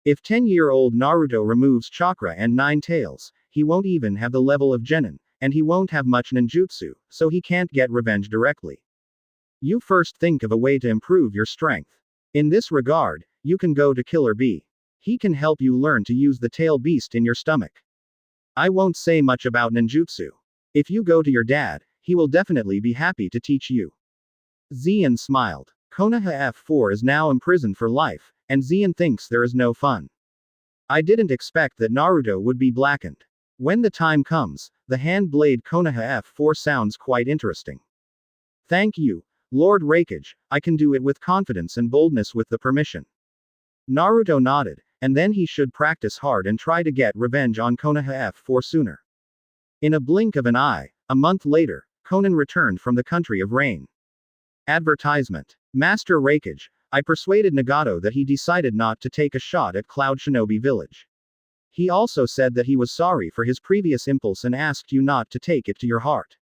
If 10-year-old Naruto removes chakra and 9 tails, he won't even have the level of genin, and he won't have much ninjutsu, so he can't get revenge directly. You first think of a way to improve your strength. In this regard, you can go to Killer B. He can help you learn to use the tail beast in your stomach. I won't say much about ninjutsu. If you go to your dad, he will definitely be happy to teach you. Zien smiled. Konoha F4 is now imprisoned for life, and Zien thinks there is no fun. I didn't expect that Naruto would be blackened. When the time comes, the hand blade Konoha F4 sounds quite interesting. Thank you, Lord Raikage, I can do it with confidence and boldness with the permission. Naruto nodded, and then he should practice hard and try to get revenge on Konoha F4 sooner. In a blink of an eye, a month later, Conan returned from the country of rain. Advertisement. Master Raikage, I persuaded Nagato that he decided not to take a shot at Cloud Shinobi Village. He also said that he was sorry for his previous impulse and asked you not to take it to your heart.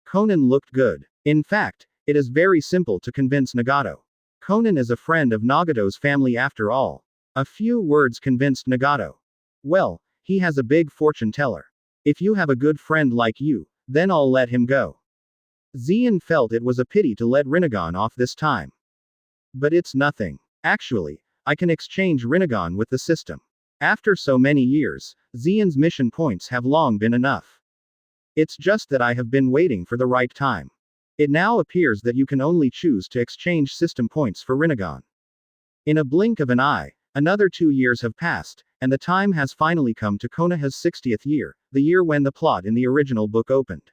Conan looked good. In fact, it is very simple to convince Nagato. Conan is a friend of Nagato's family after all. A few words convinced Nagato. Well, he has a big fortune teller. If you have a good friend like you, then I'll let him go. Zien felt it was a pity to let Rinnegan off this time. But it's nothing. Actually, I can exchange Rinnegan with the system. After so many years, Zien's mission points have long been enough. It's just that I have been waiting for the right time. It now appears that you can only choose to exchange system points for Rinnegan. In a blink of an eye, another 2 years have passed, and the time has finally come to Konoha's 60th year, the year when the plot in the original book opened.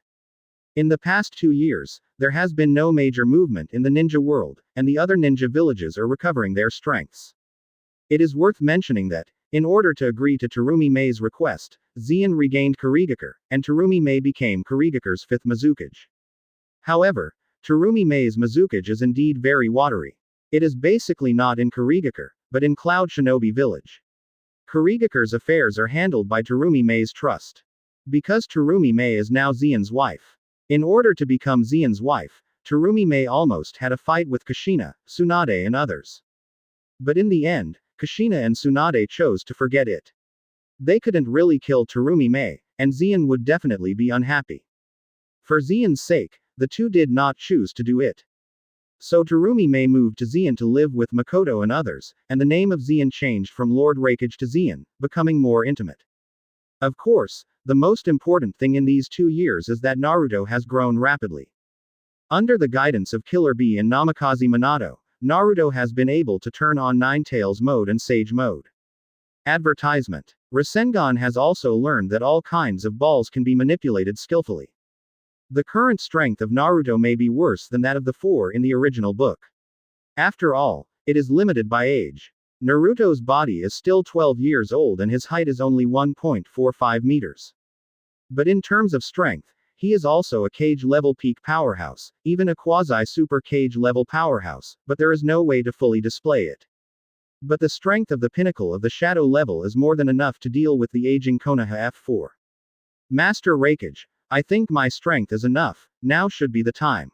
In the past 2 years, there has been no major movement in the ninja world, and the other ninja villages are recovering their strengths. It is worth mentioning that, in order to agree to Terumi Mei's request, Zien regained Kurigakure, and Terumi Mei became Kurigakure's 5th Mizukage. However, Terumi Mei's Mizukage is indeed very watery. It is basically not in Kurigakure, but in Cloud Shinobi Village. Kurigakure's affairs are handled by Terumi Mei's trust. Because Terumi Mei is now Zien's wife. In order to become Zien's wife, Terumi Mei almost had a fight with Kushina, Tsunade and others. But in the end, Kushina and Tsunade chose to forget it. They couldn't really kill Terumi Mei, and Zien would definitely be unhappy. For Zian's sake, the two did not choose to do it. So Terumi May moved to Zian to live with Makoto and others, and the name of Zian changed from Lord Raikage to Zian, becoming more intimate. Of course, the most important thing in these 2 years is that Naruto has grown rapidly. Under the guidance of Killer Bee and Namikaze Minato, Naruto has been able to turn on Nine Tails mode and Sage mode. Advertisement. Rasengan has also learned that all kinds of balls can be manipulated skillfully. The current strength of Naruto may be worse than that of the four in the original book. After all, it is limited by age. Naruto's body is still 12 years old and his height is only 1.45 meters. But in terms of strength, he is also a cage-level peak powerhouse, even a quasi-super cage-level powerhouse, but there is no way to fully display it. But the strength of the pinnacle of the shadow level is more than enough to deal with the aging Konoha F4. Master Raikage, I think my strength is enough, now should be the time.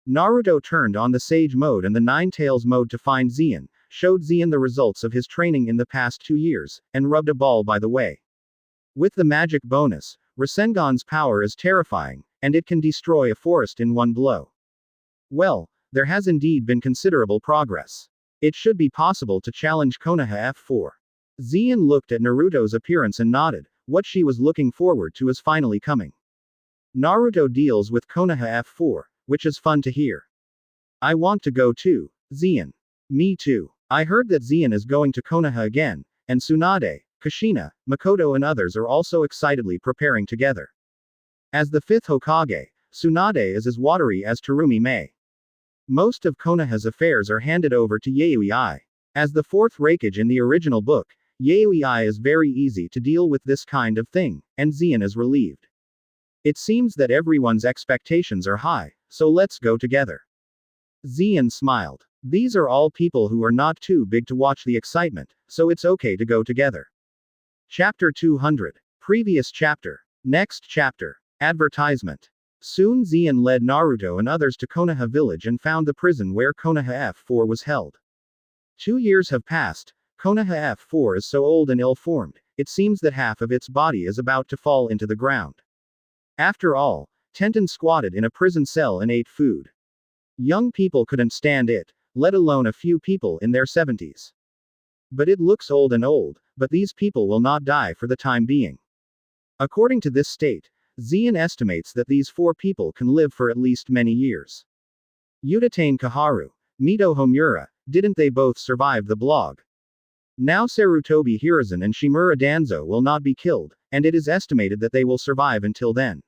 Naruto turned on the Sage mode and the Nine Tails mode to find Zian, showed Zian the results of his training in the past 2 years, and rubbed a ball by the way. With the magic bonus, Rasengan's power is terrifying, and it can destroy a forest in one blow. Well, there has indeed been considerable progress. It should be possible to challenge Konoha F4. Zian looked at Naruto's appearance and nodded, what she was looking forward to is finally coming. Naruto deals with Konoha F4, which is fun to hear. I want to go too, Zian. Me too. I heard that Zian is going to Konoha again, and Tsunade, Kushina, Makoto and others are also excitedly preparing together. As the 5th Hokage, Tsunade is as watery as Terumi May. Most of Konoha's affairs are handed over to Yaoi Ai. As the 4th Raikage in the original book, Yaoi Ai is very easy to deal with this kind of thing, and Zian is relieved. It seems that everyone's expectations are high, so let's go together. Zian smiled. These are all people who are not too big to watch the excitement, so it's okay to go together. Chapter 200. Previous chapter. Next chapter. Advertisement. Soon Zian led Naruto and others to Konoha village and found the prison where Konoha F4 was held. 2 years have passed. Konoha F4 is so old and ill-formed, it seems that half of its body is about to fall into the ground. After all, Tenten squatted in a prison cell and ate food. Young people couldn't stand it, let alone a few people in their 70s. But it looks old and old, but these people will not die for the time being. According to this state, Zian estimates that these 4 people can live for at least many years. Udatane Kaharu, Mito Homura, didn't they both survive the blog? Now Sarutobi Hiruzen and Shimura Danzo will not be killed, and it is estimated that they will survive until then.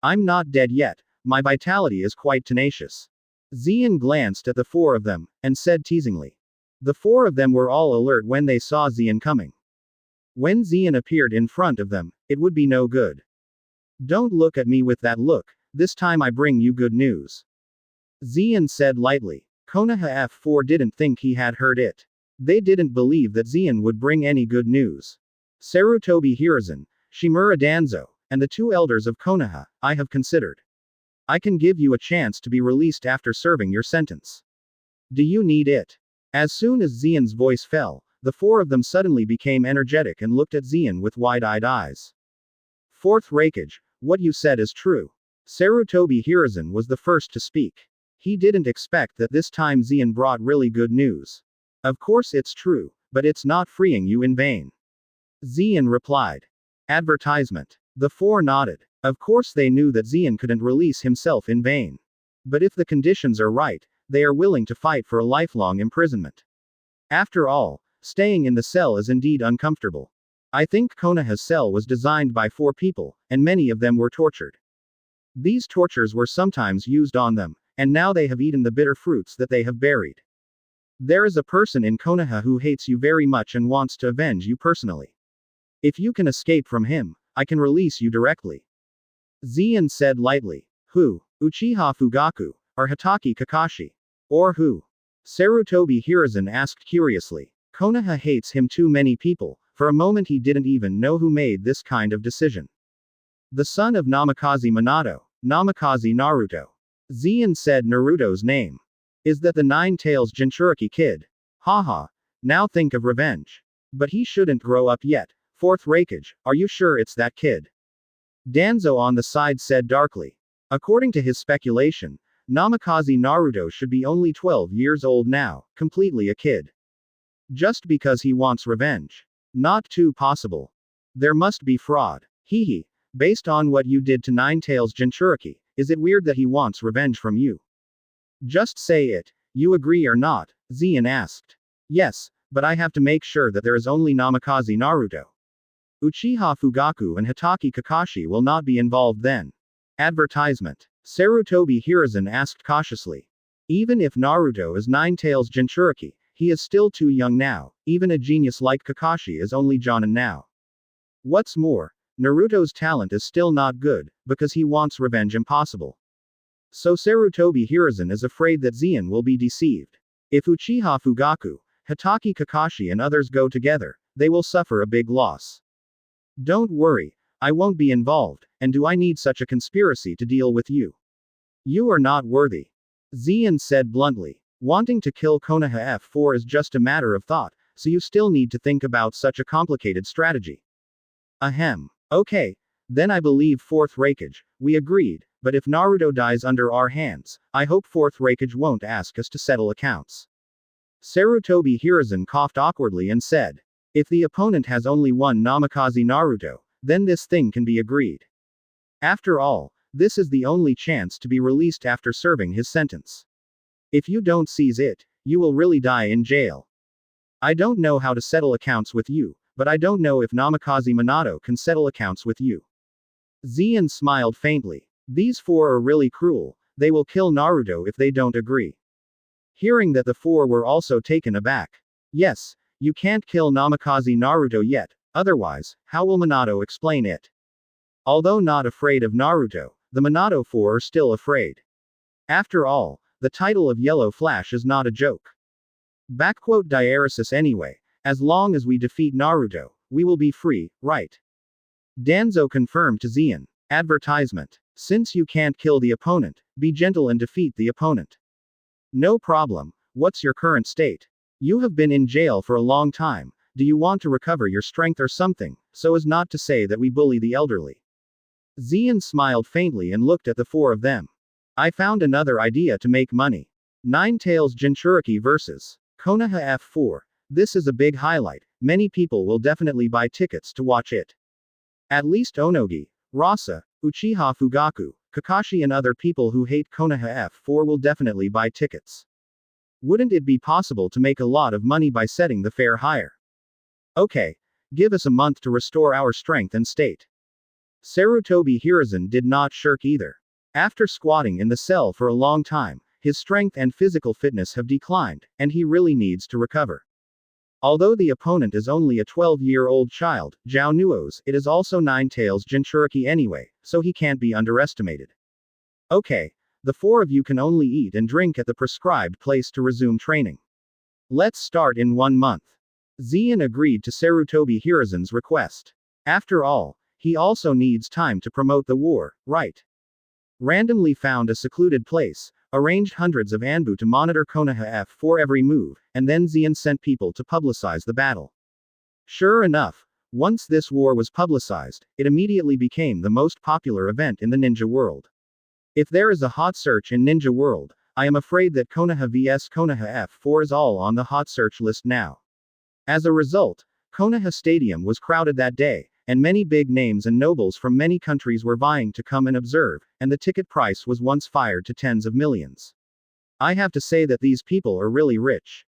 I'm not dead yet, my vitality is quite tenacious. Zian glanced at the 4 of them, and said teasingly. The 4 of them were all alert when they saw Zian coming. When Zian appeared in front of them, it would be no good. Don't look at me with that look, this time I bring you good news. Zian said lightly. Konoha F4 didn't think he had heard it. They didn't believe that Zian would bring any good news. Sarutobi Hiruzen, Shimura Danzo, and the 2 elders of Konoha, I have considered. I can give you a chance to be released after serving your sentence. Do you need it? As soon as Zian's voice fell, the 4 of them suddenly became energetic and looked at Zian with wide-eyed eyes. 4th Raikage, what you said is true. Sarutobi Hiruzen was the first to speak. He didn't expect that this time Zian brought really good news. Of course it's true, but it's not freeing you in vain. Zian replied. Advertisement. The 4 nodded. Of course they knew that Zian couldn't release himself in vain. But if the conditions are right, they are willing to fight for a lifelong imprisonment. After all, staying in the cell is indeed uncomfortable. I think Konoha's cell was designed by 4 people, and many of them were tortured. These tortures were sometimes used on them, and now they have eaten the bitter fruits that they have buried. There is a person in Konoha who hates you very much and wants to avenge you personally. If you can escape from him, I can release you directly. Zian said lightly. Who? Uchiha Fugaku, or Hitaki Kakashi? Or who? Sarutobi Hiruzen asked curiously. Konoha hates him too many people, for a moment he didn't even know who made this kind of decision. The son of Namikaze Minato, Namikaze Naruto. Zian said Naruto's name. Is that the Nine Tails Jinchuriki kid? Haha, now think of revenge. But he shouldn't grow up yet. 4th Raikage, are you sure it's that kid? Danzo on the side said darkly. According to his speculation, Namikaze Naruto should be only 12 years old now, completely a kid. Just because he wants revenge. Not too possible. There must be fraud. Hehe. Based on what you did to Ninetales Jinchuriki, is it weird that he wants revenge from you? Just say it. You agree or not? Zien asked. Yes, but I have to make sure that there is only Namikaze Naruto. Uchiha Fugaku and Hitaki Kakashi will not be involved then. Advertisement. Sarutobi Hiruzen asked cautiously. Even if Naruto is Ninetales Jinchuriki, he is still too young now, even a genius like Kakashi is only Jonin now. What's more, Naruto's talent is still not good, because he wants revenge impossible. So Sarutobi Hiruzen is afraid that Zien will be deceived. If Uchiha Fugaku, Hitaki Kakashi and others go together, they will suffer a big loss. Don't worry, I won't be involved, and do I need such a conspiracy to deal with you? You are not worthy. Zien said bluntly. Wanting to kill Konoha F4 is just a matter of thought, so you still need to think about such a complicated strategy. Ahem. Okay. Then I believe 4th Raikage, we agreed, but if Naruto dies under our hands, I hope 4th Raikage won't ask us to settle accounts. Sarutobi Hiruzen coughed awkwardly and said. If the opponent has only one Namikaze Naruto, then this thing can be agreed. After all, this is the only chance to be released after serving his sentence. If you don't seize it, you will really die in jail. I don't know how to settle accounts with you, but I don't know if Namikaze Minato can settle accounts with you. Zien smiled faintly. These 4 are really cruel, they will kill Naruto if they don't agree. Hearing that the 4 were also taken aback. Yes, you can't kill Namikaze Naruto yet, otherwise, how will Minato explain it? Although not afraid of Naruto, the Minato 4 are still afraid. After all, the title of Yellow Flash is not a joke. Diaresis anyway, as long as we defeat Naruto, we will be free, right? Danzo confirmed to Zien. Advertisement. Since you can't kill the opponent, be gentle and defeat the opponent. No problem. What's your current state? You have been in jail for a long time, do you want to recover your strength or something, so as not to say that we bully the elderly? Zien smiled faintly and looked at the 4 of them. I found another idea to make money. Ninetales Jinchuriki vs. Konoha F4. This is a big highlight, many people will definitely buy tickets to watch it. At least Onogi, Rasa, Uchiha Fugaku, Kakashi and other people who hate Konoha F4 will definitely buy tickets. Wouldn't it be possible to make a lot of money by setting the fare higher? Okay. Give us a month to restore our strength and state. Sarutobi Hiruzen did not shirk either. After squatting in the cell for a long time, his strength and physical fitness have declined, and he really needs to recover. Although the opponent is only a 12-year-old child, Zhao Nuo's, it is also Ninetales Jinchuriki anyway, so he can't be underestimated. Okay. The 4 of you can only eat and drink at the prescribed place to resume training. Let's start in 1 month. Zien agreed to Sarutobi Hiruzen's request. After all, he also needs time to promote the war, right? Randomly found a secluded place, arranged hundreds of Anbu to monitor Konoha F4 every move, and then Zien sent people to publicize the battle. Sure enough, once this war was publicized, it immediately became the most popular event in the ninja world. If there is a hot search in ninja world, I am afraid that Konoha vs Konoha F4 is all on the hot search list now. As a result, Konoha Stadium was crowded that day, and many big names and nobles from many countries were vying to come and observe, and the ticket price was once fired to tens of millions. I have to say that these people are really rich.